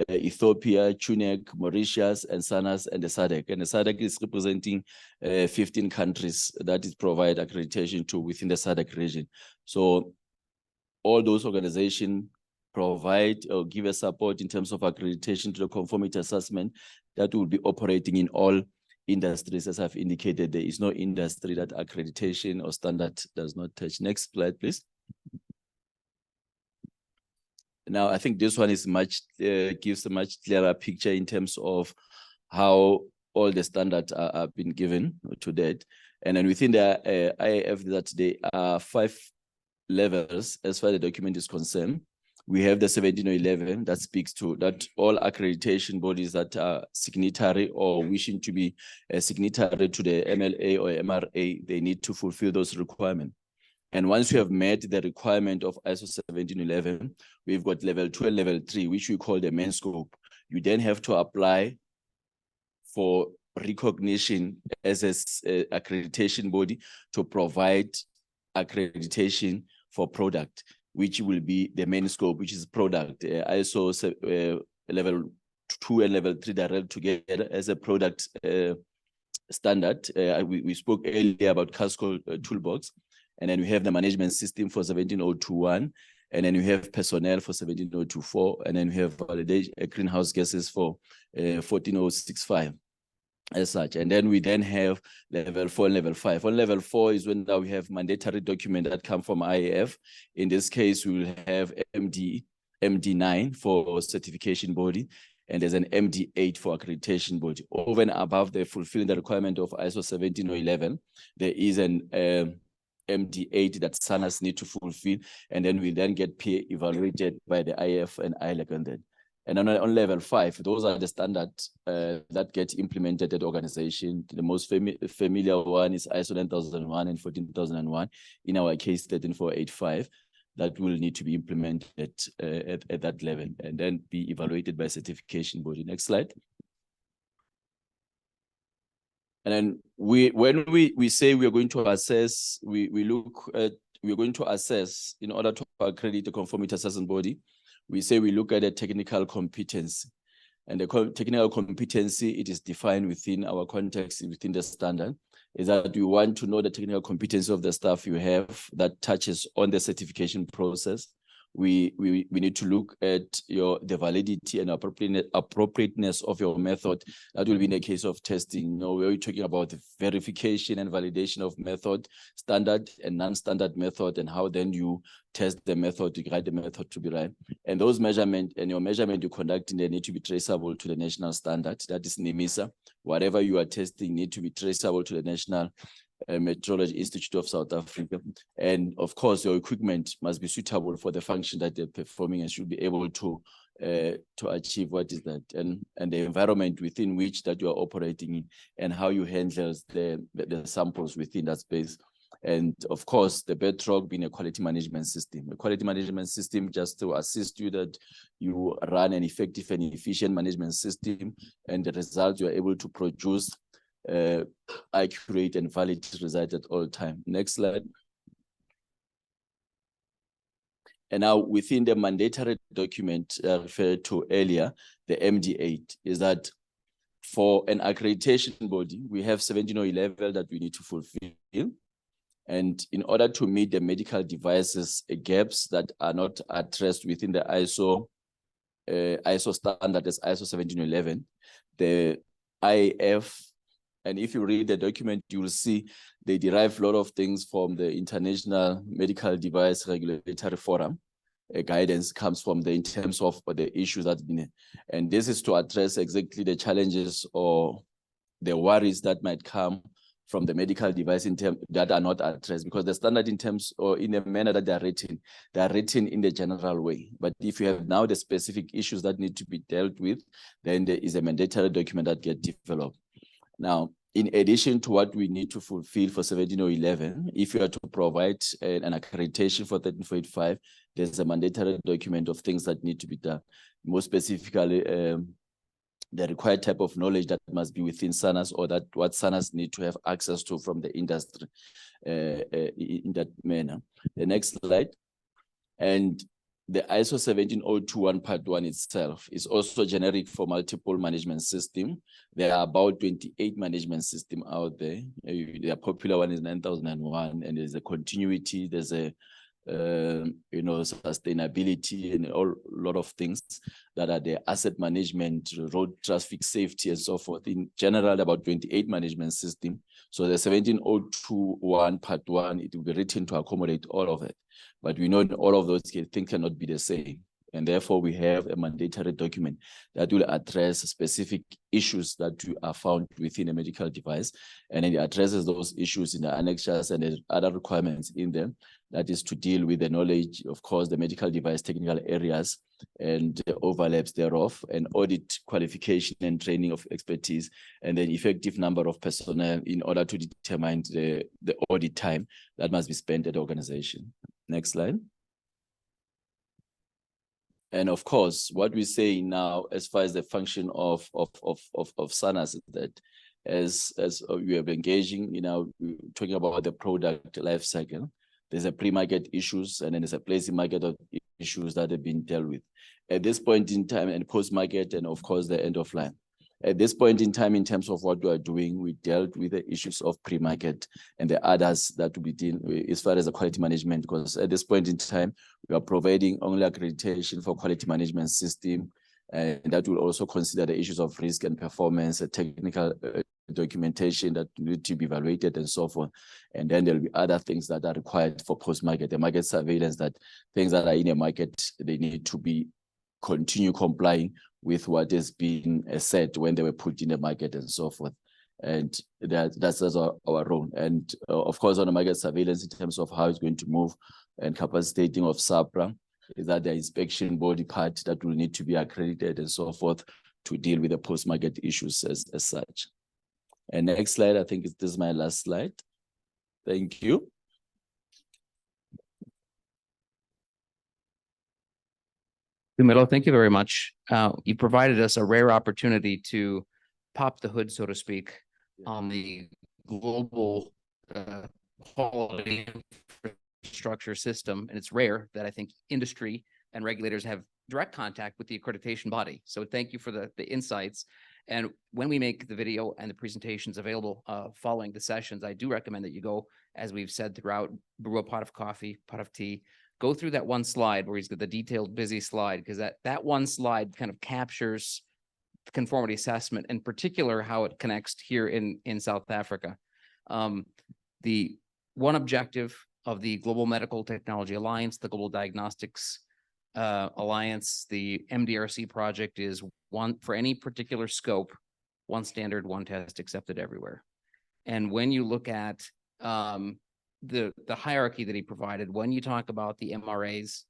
Ethiopia, Tunis, Mauritius, and SANAS, and the SADC. And the SADC is representing 15 countries that is provide accreditation to within the SADC region. So all those organizations provide or give us support in terms of accreditation to the conformity assessment that will be operating in all industries. As I've indicated, there is no industry that accreditation or standard does not touch. Next slide, please. Now, I think this one is gives a much clearer picture in terms of how all the standards are been given to date. And then within the IAF, that there are 5 levels as far as the document is concerned. We have the 17011 that speaks to that all accreditation bodies that are signatory or wishing to be a signatory to the MLA or MRA, they need to fulfill those requirements. And once you have met the requirement of ISO 17011, we've got level 2 and level 3, which we call the main scope. You then have to apply for recognition as an accreditation body to provide accreditation for product, which will be the main scope, which is product. ISO level 2 and level 3 are held together as a product standard. We spoke earlier about Casco Toolbox. And then we have the management system for 17021, and then we have personnel for 17024, and then we have validation greenhouse gases for 14065 as such. And then we then have level 4 and level 5. On level 4 is when now we have mandatory document that come from IAF. In this case, we will have MD9 for certification body, and there's an MD8 for accreditation body. Over and above the fulfilling the requirement of ISO 17011, there is an MD8 that SANAS need to fulfill, and then we then get peer evaluated by the IF and ILEC on that. And on level 5, those are the standards that get implemented at the organization. The most familiar one is ISO 9001 and 14001. In our case, 13485, that will need to be implemented at that level and then be evaluated by certification body. Next slide. And then when we say we are going to assess, we are going to assess in order to accredit the conformity assessment body, we say we look at the technical competency. And the technical competency, it is defined within our context, within the standard, is that we want to know the technical competency of the staff you have that touches on the certification process. We need to look at the validity and appropriateness of your method. That will be in the case of testing. We're talking about the verification and validation of method, standard and non-standard method, and how then you test the method to guide the method to be right. And those measurements and your measurement you conducting, they need to be traceable to the national standard. That is NIMISA. Whatever you are testing need to be traceable to the National Metrology Institute of South Africa. And of course, your equipment must be suitable for the function that they're performing and should be able to achieve what is that, and the environment within which that you are operating in, and how you handle the samples within that space. And of course, the bedrock being a quality management system. A quality management system just to assist you that you run an effective and efficient management system, and the result you are able to produce accurate and valid result at all time. Next slide. And now within the mandatory document referred to earlier, the MD8, is that for an accreditation body, we have 17011 that we need to fulfill. And in order to meet the medical devices gaps that are not addressed within the ISO standard as ISO 17011, the IF, and if you read the document, you will see they derive a lot of things from the International Medical Device Regulatory Forum. Guidance comes from in terms of the issues that been, and this is to address exactly the challenges or the worries that might come from the medical device that are not addressed, because the standard in terms or in the manner that they are written in the general way. But if you have now the specific issues that need to be dealt with, then there is a mandatory document that gets developed. Now, in addition to what we need to fulfill for 17011, if you are to provide an accreditation for 13485, there's a mandatory document of things that need to be done. More specifically, the required type of knowledge that must be within SANAS, or that what SANAS need to have access to from the industry in that manner. The next slide. And the ISO 17021 Part 1 itself is also generic for multiple management system. There are about 28 management systems out there. The popular one is 9001, and there's a continuity, there's a sustainability, and a lot of things that are the asset management, road traffic safety, and so forth. In general, about 28 management system. So the 17021 Part 1, it will be written to accommodate all of it. But we know all of those things cannot be the same. And therefore, we have a mandatory document that will address specific issues that are found within a medical device. And it addresses those issues in the annexures and the other requirements in them. That is to deal with the knowledge, of course, the medical device technical areas and the overlaps thereof, and audit qualification and training of expertise, and then effective number of personnel in order to determine the audit time that must be spent at the organization. Next slide. And of course, what we say now, as far as the function of SANAS, is that as we are engaging, talking about the product life cycle, there's a pre-market issues, and then there's a placing market of issues that have been dealt with at this point in time, and post-market, and of course the end of line. At this point in time, in terms of what we are doing, we dealt with the issues of pre-market and the others that will be dealing with as far as the quality management, because at this point in time, we are providing only accreditation for quality management system, and that will also consider the issues of risk and performance, technical documentation that need to be evaluated, and so forth. And then there will be other things that are required for post-market, the market surveillance, that things that are in a market, they need to be continue complying with what has been said when they were put in the market, and so forth. And that's our role. And of course, on the market surveillance, in terms of how it's going to move, and capacitating of SAHPRA, is that the inspection body part that will need to be accredited, and so forth, to deal with the post-market issues as such. And next slide, I think this is my last slide. Thank you. Dumelo, thank you very much. You provided us a rare opportunity to pop the hood, so to speak, on the global quality infrastructure system. And it's rare that I think industry and regulators have direct contact with the accreditation body. So thank you for the insights. And when we make the video and the presentations available following the sessions, I do recommend that you go, as we've said throughout, brew a pot of coffee, pot of tea, go through that one slide where he's got the detailed busy slide, because that one slide kind of captures the conformity assessment, in particular, how it connects here in South Africa. The one objective of the Global Medical Technology Alliance, the Global Diagnostics Alliance, the MDRC project is one for any particular scope, one standard, one test accepted everywhere. And when you look at the hierarchy that he provided, when you talk about the MRAs,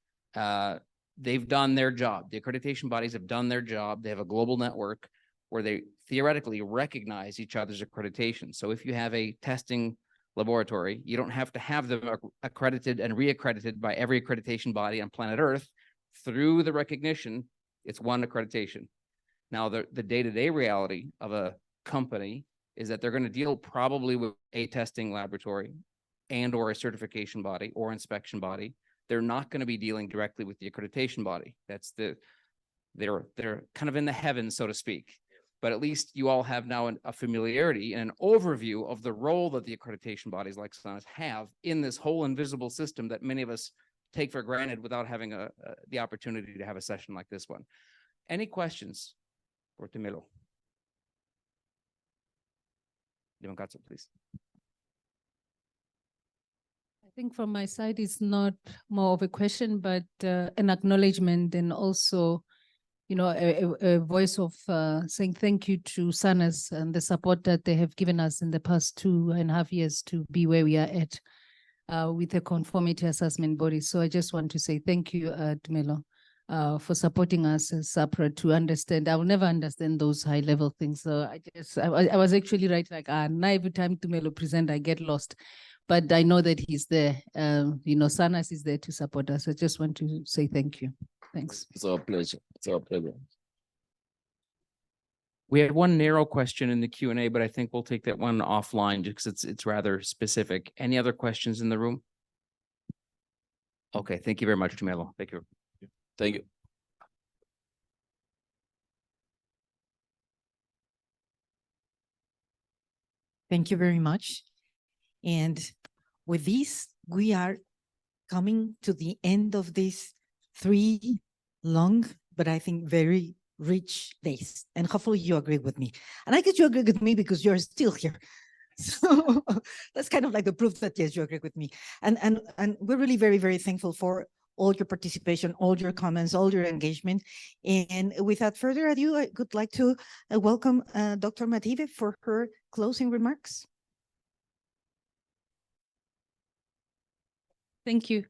they've done their job. The accreditation bodies have done their job. They have a global network where they theoretically recognize each other's accreditation. So if you have a testing laboratory. You don't have to have them accredited and reaccredited by every accreditation body on planet Earth. Through the recognition, it's one accreditation. Now, the day-to-day reality of a company is that they're going to deal probably with a testing laboratory and or a certification body or inspection body. They're not going to be dealing directly with the accreditation body. That's they're kind of in the heavens, so to speak. But at least you all have now a familiarity and an overview of the role that the accreditation bodies like SANAS have in this whole invisible system that many of us take for granted without having the opportunity to have a session like this one. Any questions for Tumelo? Leoncatso, please. I think from my side, it's not more of a question, but an acknowledgement, and also, you know, a voice of saying thank you to SANAS and the support that they have given us in the past 2.5 years to be where we are at with the conformity assessment body. So I just want to say thank you, Tumelo, for supporting us as SAHPRA to understand. I will never understand those high level things. So I was actually right, like, now every time Tumelo present, I get lost. But I know that he's there. You know, SANAS is there to support us. I just want to say thank you. Thanks. It's our pleasure. It's our pleasure. We had one narrow question in the Q&A, but I think we'll take that one offline just because it's rather specific. Any other questions in the room? Okay, thank you very much, Tumelo. Thank you. Thank you. Thank you very much. And with this, we are coming to the end of these 3 long, but I think very rich days. And hopefully you agree with me. And I guess you agree with me because you're still here. So that's kind of like the proof that, yes, you agree with me. And we're really very, very thankful for all your participation, all your comments, all your engagement. And without further ado, I would like to welcome Dr. Mative for her closing remarks. Thank you.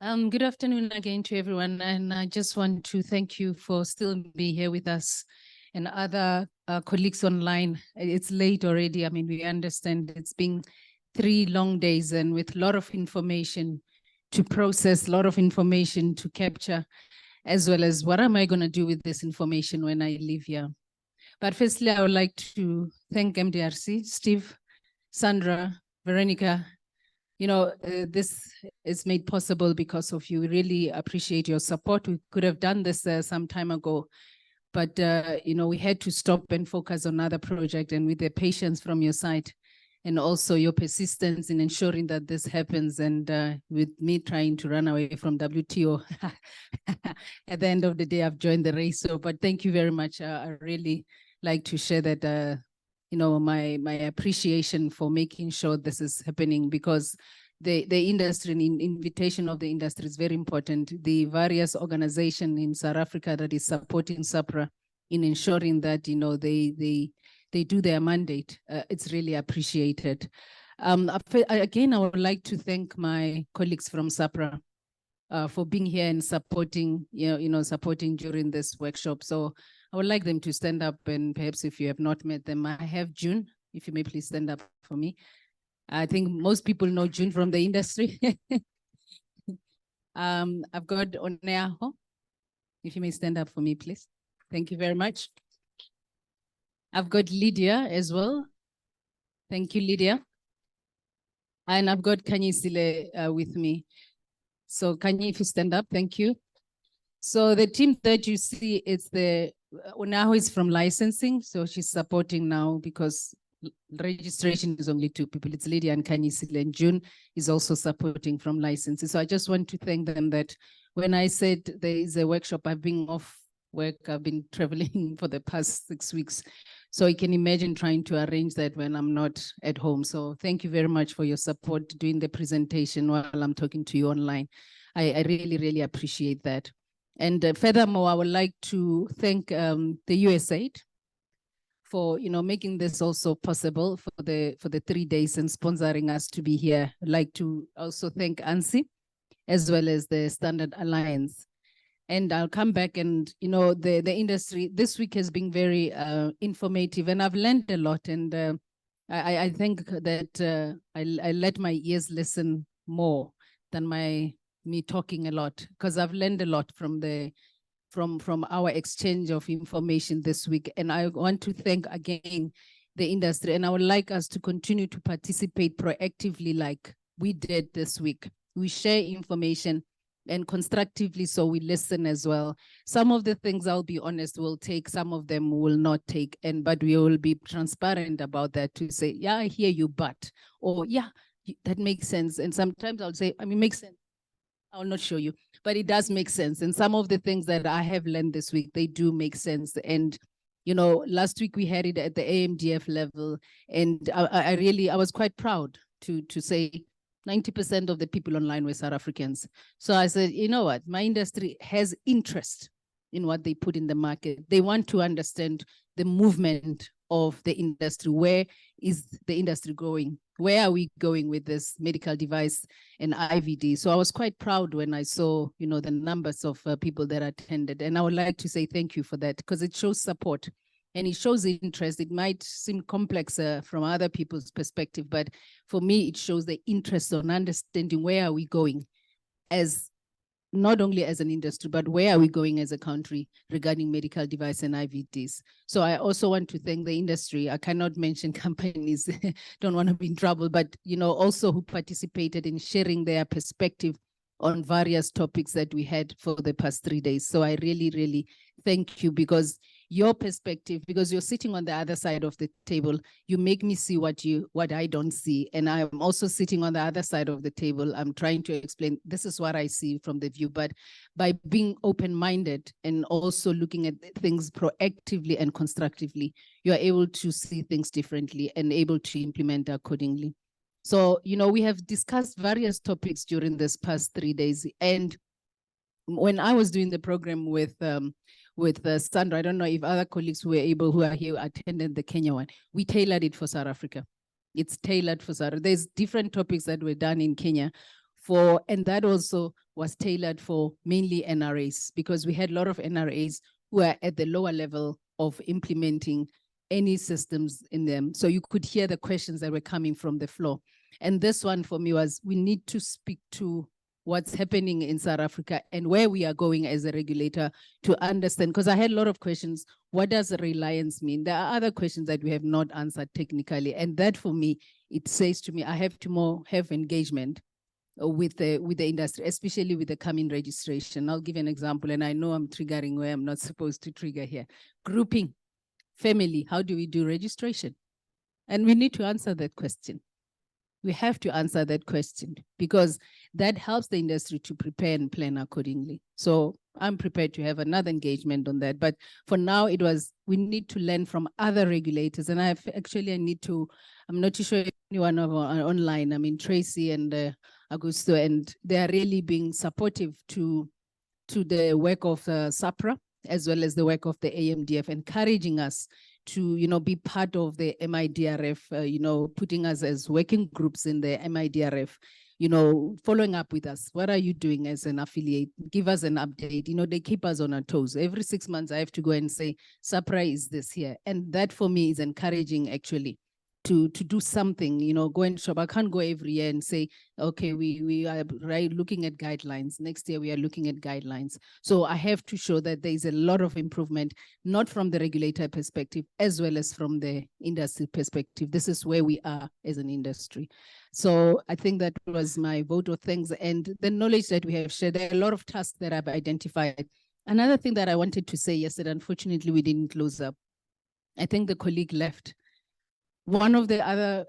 Good afternoon again to everyone. And I just want to thank you for still being here with us and other colleagues online. It's late already. I mean, we understand it's been 3 long days and with a lot of information to process, a lot of information to capture, as well as what am I going to do with this information when I leave here. But firstly, I would like to thank MDRC, Steve, Sandra, Veronica. You know, this is made possible because of you. We really appreciate your support. We could have done this some time ago, but, you know, we had to stop and focus on other project, and with the patience from your side and also your persistence in ensuring that this happens, and with me trying to run away from WTO. At the end of the day, I've joined the race. So, but thank you very much. I really like to share that, you know, my appreciation for making sure this is happening, because the industry and invitation of the industry is very important. The various organizations in South Africa that is supporting SAHPRA in ensuring that, you know, they do their mandate. It's really appreciated. Again, I would like to thank my colleagues from SAHPRA for being here and supporting, supporting during this workshop. So I would like them to stand up, and perhaps if you have not met them, I have June, if you may please stand up for me. I think most people know June from the industry. I've got Oneaho, if you may stand up for me, please. Thank you very much. I've got Lydia as well. Thank you, Lydia. And I've got Kanyisile with me. So Kanye, if you stand up, thank you. So the team that you see, it's the Onaho is from licensing, so she's supporting now because registration is only 2 people. It's Lydia and Kanyisile, and June is also supporting from licensing. So I just want to thank them that when I said there is a workshop, I've been off work, I've been traveling for the past 6 weeks. So you can imagine trying to arrange that when I'm not at home. So thank you very much for your support doing the presentation while I'm talking to you online. I really, really appreciate that. And furthermore, I would like to thank the USAID for making this also possible for the 3 days and sponsoring us to be here. I'd like to also thank ANSI as well as the Standard Alliance. And I'll come back, and the industry this week has been very informative, and I've learned a lot. And I think that I let my ears listen more than me talking a lot, because I've learned a lot from our exchange of information this week. And I want to thank again the industry, and I would like us to continue to participate proactively like we did this week. We share information and constructively, so we listen as well. Some of the things, I'll be honest, we'll take, some of them will not take, but we will be transparent about that to say, yeah, I hear you, but, or yeah, that makes sense. And sometimes I'll say, I mean, makes sense. I'll not show you, but it does make sense. And some of the things that I have learned this week, they do make sense. And, you know, last week we had it at the AMDF level, and I was quite proud to say 90% of the people online were South Africans. So I said, you know what, my industry has interest in what they put in the market. They want to understand the movement of the industry. Where is the industry going? Where are we going with this medical device and IVD? So I was quite proud when I saw, you know, the numbers of people that attended. And I would like to say thank you for that, because it shows support and it shows interest. It might seem complex from other people's perspective, but for me, it shows the interest on understanding where are we going, as not only as an industry, but where are we going as a country regarding medical device and IVDs. So I also want to thank the industry. I cannot mention companies, don't want to be in trouble, but, you know, also who participated in sharing their perspective on various topics that we had for the past 3 days. So I really, really thank you, because your perspective, because you're sitting on the other side of the table, you make me see what I don't see. And I'm also sitting on the other side of the table. I'm trying to explain, this is what I see from the view, but by being open-minded and also looking at things proactively and constructively, you're able to see things differently and able to implement accordingly. So, you know, we have discussed various topics during this past 3 days. And when I was doing the program with Sandra, I don't know if other colleagues who are here attended the Kenya one. We tailored it for South Africa. It's tailored for South Africa. There's different topics that were done in Kenya and that also was tailored for mainly NRAs, because we had a lot of NRAs who are at the lower level of implementing any systems in them. So you could hear the questions that were coming from the floor. And this one for me was, we need to speak to what's happening in South Africa and where we are going as a regulator to understand, because I had a lot of questions. What does reliance mean? There are other questions that we have not answered technically. And that for me, it says to me, I have to have engagement with the industry, especially with the coming registration. I'll give an example, and I know I'm triggering where I'm not supposed to trigger here. Grouping, family, how do we do registration? And we need to answer that question. We have to answer that question, because that helps the industry to prepare and plan accordingly. So I'm prepared to have another engagement on that. But for now, we need to learn from other regulators. And I'm not too sure if anyone online, I mean, Tracy and Augusto, and they are really being supportive to the work of SAHPRA, as well as the work of the AMDF, encouraging us to, you know, be part of the MIDRF, you know, putting us as working groups in the MIDRF, you know, following up with us. What are you doing as an affiliate? Give us an update. You know, they keep us on our toes. Every 6 months, I have to go and say, SAHPRA is this here. And that for me is encouraging, actually, to do something, you know, go and shop. I can't go every year and say, okay, we are looking at guidelines. Next year, we are looking at guidelines. So I have to show that there is a lot of improvement, not from the regulator perspective, as well as from the industry perspective. This is where we are as an industry. So I think that was my vote of thanks, and the knowledge that we have shared. There are a lot of tasks that I've identified. Another thing that I wanted to say yesterday, unfortunately, we didn't close up. I think the colleague left. One of the other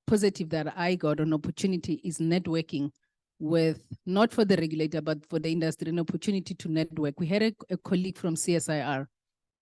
positive that I got an opportunity is networking with, not for the regulator, but for the industry, an opportunity to network. We had a colleague from CSIR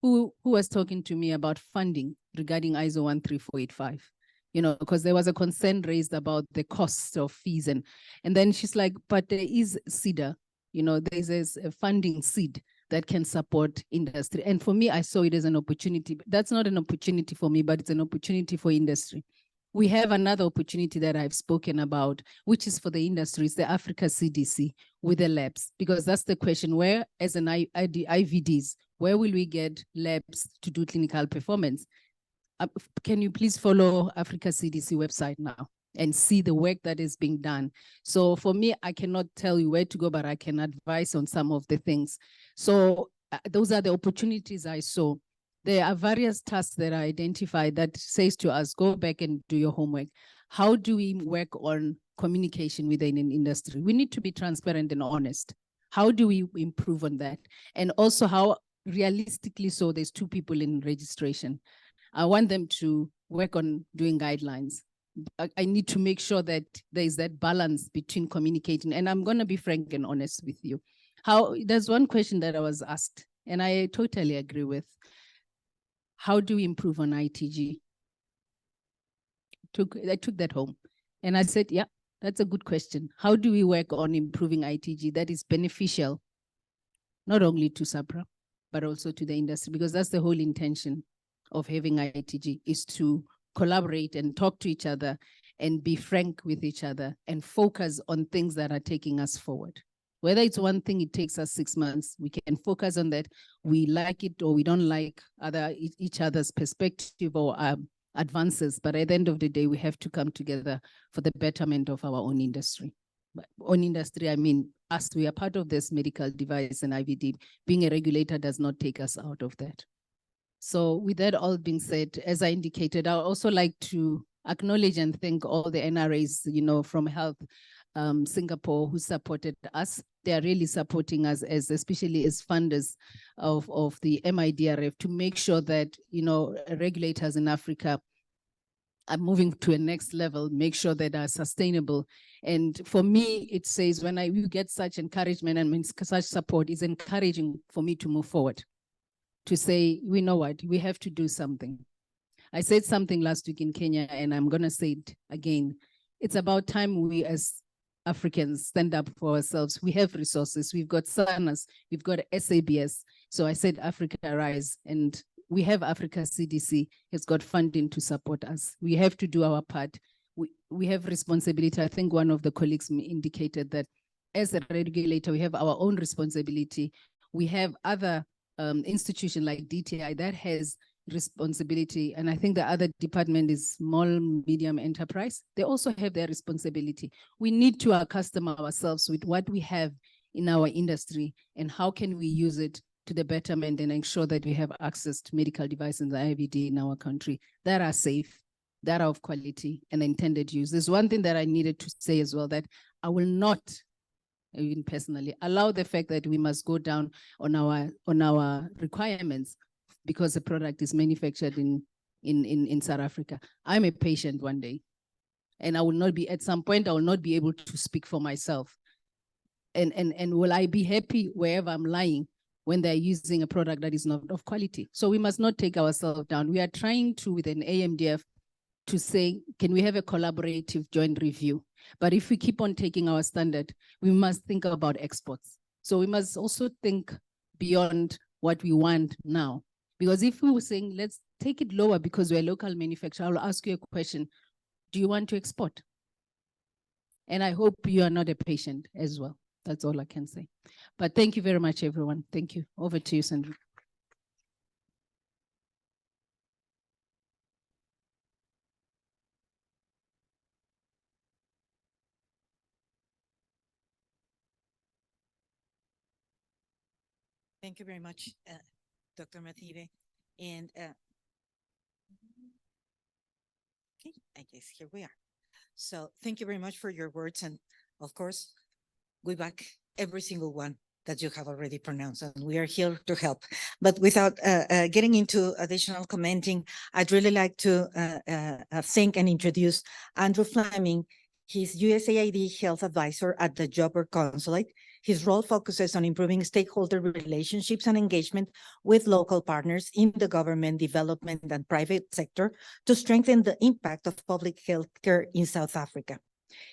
who was talking to me about funding regarding ISO 13485, you know, because there was a concern raised about the costs of fees. And then she's like, but there is CEDA, you know, there's a funding seed that can support industry. And for me, I saw it as an opportunity. That's not an opportunity for me, but it's an opportunity for industry. We have another opportunity that I've spoken about, which is for the industry, it's the Africa CDC with the labs, because that's the question, where as an IVDs, where will we get labs to do clinical performance? can you please follow Africa CDC website now and see the work that is being done? So for me, I cannot tell you where to go, but I can advise on some of the things. So those are the opportunities I saw. There are various tasks that are identified that says to us, go back and do your homework. How do we work on communication within an industry? We need to be transparent and honest. How do we improve on that? And also how realistically so there's 2 people in registration. I want them to work on doing guidelines. I need to make sure that there is that balance between communicating. And I'm going to be frank and honest with you. There's one question that I was asked, and I totally agree with. How do we improve on ITG? I took that home and I said, yeah, that's a good question. How do we work on improving ITG that is beneficial, not only to SAHPRA, but also to the industry? Because that's the whole intention of having ITG, is to collaborate and talk to each other and be frank with each other and focus on things that are taking us forward. Whether it's one thing, it takes us 6 months, we can focus on that. We like it or we don't like each other's perspective or advances, but at the end of the day, we have to come together for the betterment of our own industry. But own industry, I mean, us, we are part of this medical device and IVD. Being a regulator does not take us out of that. So with that all being said, as I indicated, I would also like to acknowledge and thank all the NRAs, from Health Singapore who supported us. They are really supporting us especially as funders of the MIDRF to make sure that, regulators in Africa are moving to a next level, make sure that are sustainable. And for me, it says when you get such encouragement and such support, is encouraging for me to move forward, to say, we know what, we have to do something. I said something last week in Kenya, and I'm going to say it again. It's about time we as Africans stand up for ourselves. We have resources. We've got SANAS, we've got SABS. So I said, Africa Rise, and we have Africa CDC has got funding to support us. We have to do our part. We have responsibility. I think one of the colleagues indicated that as a regulator, we have our own responsibility. We have other institution like DTI that has responsibility, and I think the other department is small medium enterprise. They also have their responsibility. We need to accustom ourselves with what we have in our industry and how can we use it to the betterment and ensure that we have access to medical devices and the IVD in our country that are safe, that are of quality and intended use. There's one thing that I needed to say as well, that I will not, even personally, allow the fact that we must go down on our requirements because the product is manufactured in South Africa. I'm a patient one day, and I will not be, at some point, I will not be able to speak for myself. And will I be happy wherever I'm lying when they're using a product that is not of quality? So we must not take ourselves down. We are trying to, with an AMDF, to say, can we have a collaborative joint review? But if we keep on taking our standard, we must think about exports. So we must also think beyond what we want now. Because if we were saying, let's take it lower because we're a local manufacturer, I'll ask you a question. Do you want to export? And I hope you are not a patient as well. That's all I can say. But thank you very much, everyone. Thank you. Over to you, Sandra. Thank you very much, Dr. Mathibe. And okay, I guess here we are. So thank you very much for your words. And of course, we back every single one that you have already pronounced, and we are here to help. But without getting into additional commenting, I'd really like to thank and introduce Andrew Fleming. He's USAID Health Advisor at the Joburg Consulate. His role focuses on improving stakeholder relationships and engagement with local partners in the government, development, and private sector to strengthen the impact of public health care in South Africa.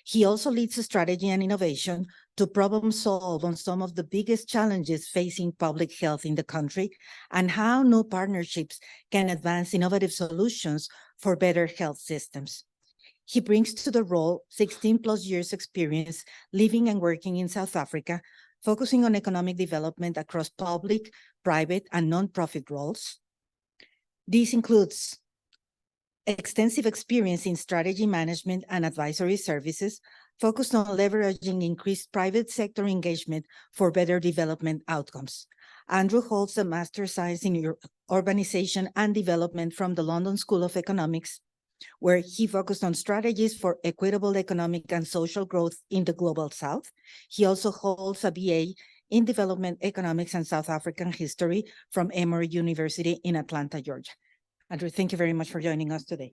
He also leads strategy and innovation to problem solve on some of the biggest challenges facing public health in the country and how new partnerships can advance innovative solutions for better health systems. He brings to the role 16 plus years experience living and working in South Africa, focusing on economic development across public, private, and nonprofit roles. This includes extensive experience in strategy management and advisory services, focused on leveraging increased private sector engagement for better development outcomes. Andrew holds a Master's of Science in Urbanization and Development from the London School of Economics, where he focused on strategies for equitable economic and social growth in the Global South. He also holds a BA in Development Economics and South African History from Emory University in Atlanta, Georgia. Andrew, thank you very much for joining us today.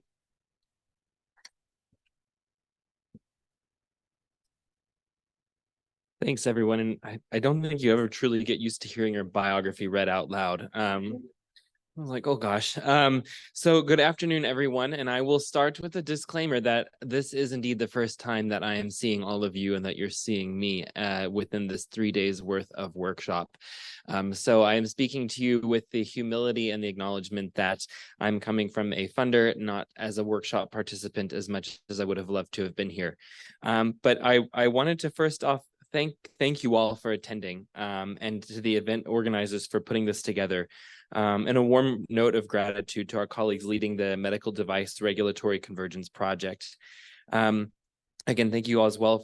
Thanks, everyone. And I don't think you ever truly get used to hearing your biography read out loud. I was like, oh gosh. So good afternoon, everyone. And I will start with a disclaimer that this is indeed the first time that I am seeing all of you and that you're seeing me within this 3 days worth of workshop. So I am speaking to you with the humility and the acknowledgement that I'm coming from a funder, not as a workshop participant as much as I would have loved to have been here. But I wanted to first off thank you all for attending and to the event organizers for putting this together. And a warm note of gratitude to our colleagues leading the Medical Device Regulatory Convergence Project. Again, thank you all as well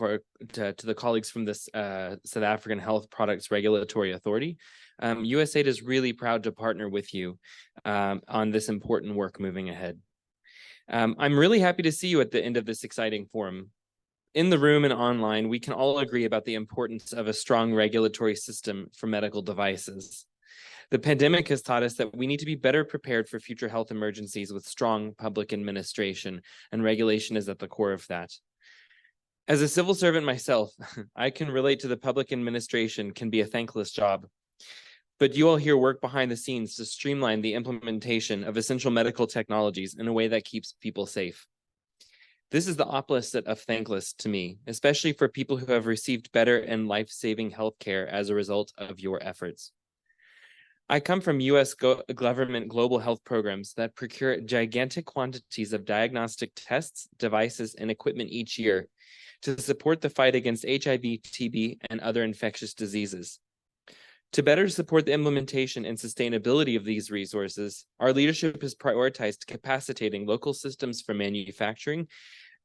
to the colleagues from this South African Health Products Regulatory Authority. USAID is really proud to partner with you on this important work moving ahead. I'm really happy to see you at the end of this exciting forum. In the room and online, we can all agree about the importance of a strong regulatory system for medical devices. The pandemic has taught us that we need to be better prepared for future health emergencies with strong public administration, and regulation is at the core of that. As a civil servant myself, I can relate to the public administration can be a thankless job. But you all here work behind the scenes to streamline the implementation of essential medical technologies in a way that keeps people safe. This is the opposite of thankless to me, especially for people who have received better and life-saving healthcare as a result of your efforts. I come from US government global health programs that procure gigantic quantities of diagnostic tests, devices, and equipment each year to support the fight against HIV, TB, and other infectious diseases. To better support the implementation and sustainability of these resources, our leadership has prioritized capacitating local systems for manufacturing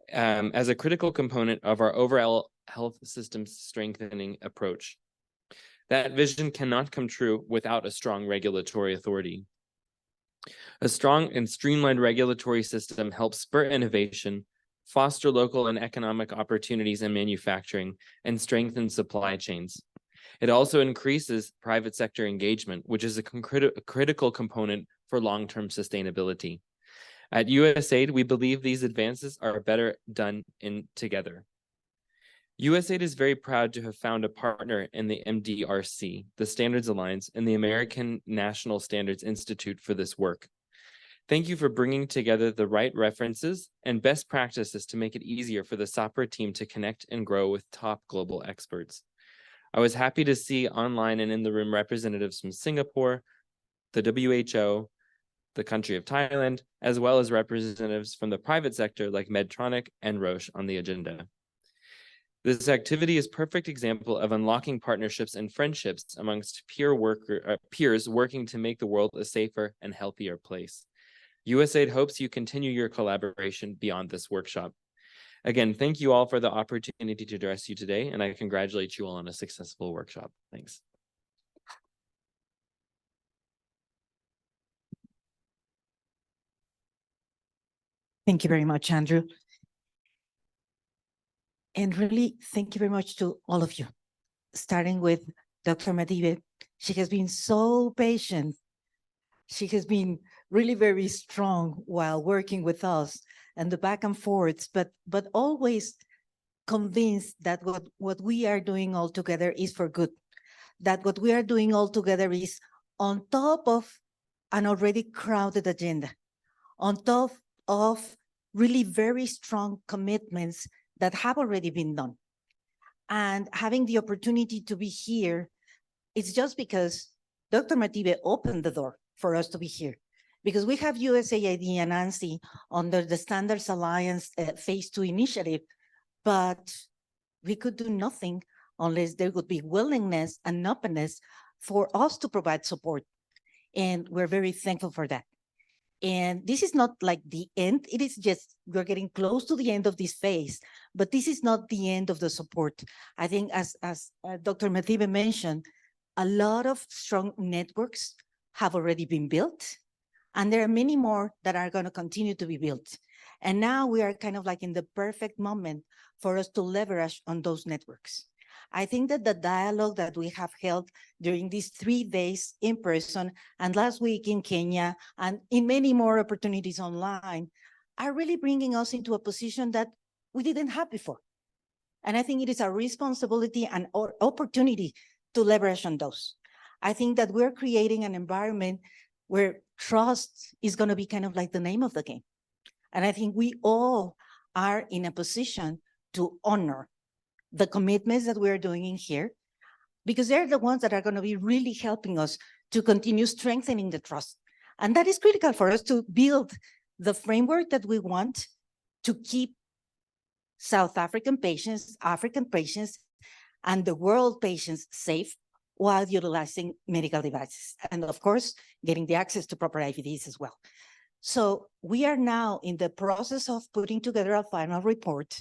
as a critical component of our overall health systems strengthening approach. That vision cannot come true without a strong regulatory authority. A strong and streamlined regulatory system helps spur innovation, foster local and economic opportunities in manufacturing, and strengthen supply chains. It also increases private sector engagement, which is a critical component for long-term sustainability. At USAID, we believe these advances are better done together. USAID is very proud to have found a partner in the MDRC, the Standards Alliance, and the American National Standards Institute for this work. Thank you for bringing together the right references and best practices to make it easier for the SAHPRA team to connect and grow with top global experts. I was happy to see online and in the room representatives from Singapore, the WHO, the country of Thailand, as well as representatives from the private sector like Medtronic and Roche on the agenda. This activity is a perfect example of unlocking partnerships and friendships amongst peers working to make the world a safer and healthier place. USAID hopes you continue your collaboration beyond this workshop. Again, thank you all for the opportunity to address you today, and I congratulate you all on a successful workshop. Thanks. Thank you very much, Andrew. And really, thank you very much to all of you, starting with Dr. Madibe. She has been so patient. She has been really very strong while working with us and the back and forths, but always convinced that what we are doing all together is for good, that what we are doing all together is on top of an already crowded agenda, on top of really very strong commitments that have already been done. And having the opportunity to be here, it's just because Dr. Madibe opened the door for us to be here, because we have USAID and ANSI under the Standards Alliance Phase 2 initiative, but we could do nothing unless there would be willingness and openness for us to provide support. And we're very thankful for that. And this is not like the end. It is just, we're getting close to the end of this phase, but this is not the end of the support. I think as Dr. Mathibe mentioned, a lot of strong networks have already been built, and there are many more that are going to continue to be built. And now we are kind of like in the perfect moment for us to leverage on those networks. I think that the dialogue that we have held during these 3 days in person and last week in Kenya and in many more opportunities online are really bringing us into a position that we didn't have before. And I think it is our responsibility and our opportunity to leverage on those. I think that we're creating an environment where trust is going to be kind of like the name of the game. And I think we all are in a position to honor the commitments that we're doing in here, because they're the ones that are going to be really helping us to continue strengthening the trust. And that is critical for us to build the framework that we want to keep South African patients, African patients, and the world patients safe while utilizing medical devices. And of course, getting the access to proper IVDs as well. So we are now in the process of putting together a final report.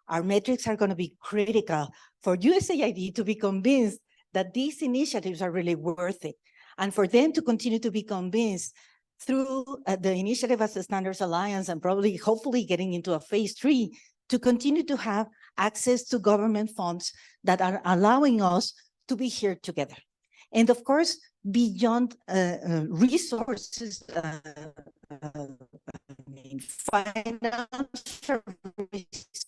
Our metrics are going to be critical for USAID to be convinced that these initiatives are really worth it, and for them to continue to be convinced through the initiative as a Standards Alliance and probably, hopefully getting into a phase 3 to continue to have access to government funds that are allowing us to be here together. And of course, beyond resources, financial resources,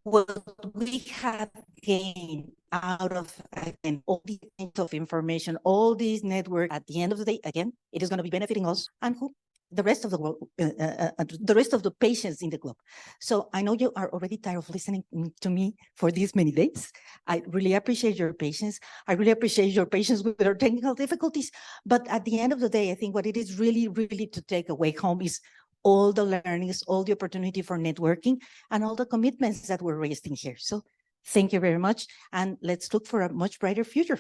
what we have gained out of, again, all these kinds of information, all these networks, at the end of the day, again, it is going to be benefiting us and who? The rest of the world, the rest of the patients in the globe. So I know you are already tired of listening to me for these many days. I really appreciate your patience. I really appreciate your patience with our technical difficulties. But at the end of the day, I think what it is really, really to take away home is all the learnings, all the opportunity for networking, and all the commitments that we're raising here. So thank you very much. And let's look for a much brighter future.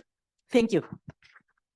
Thank you.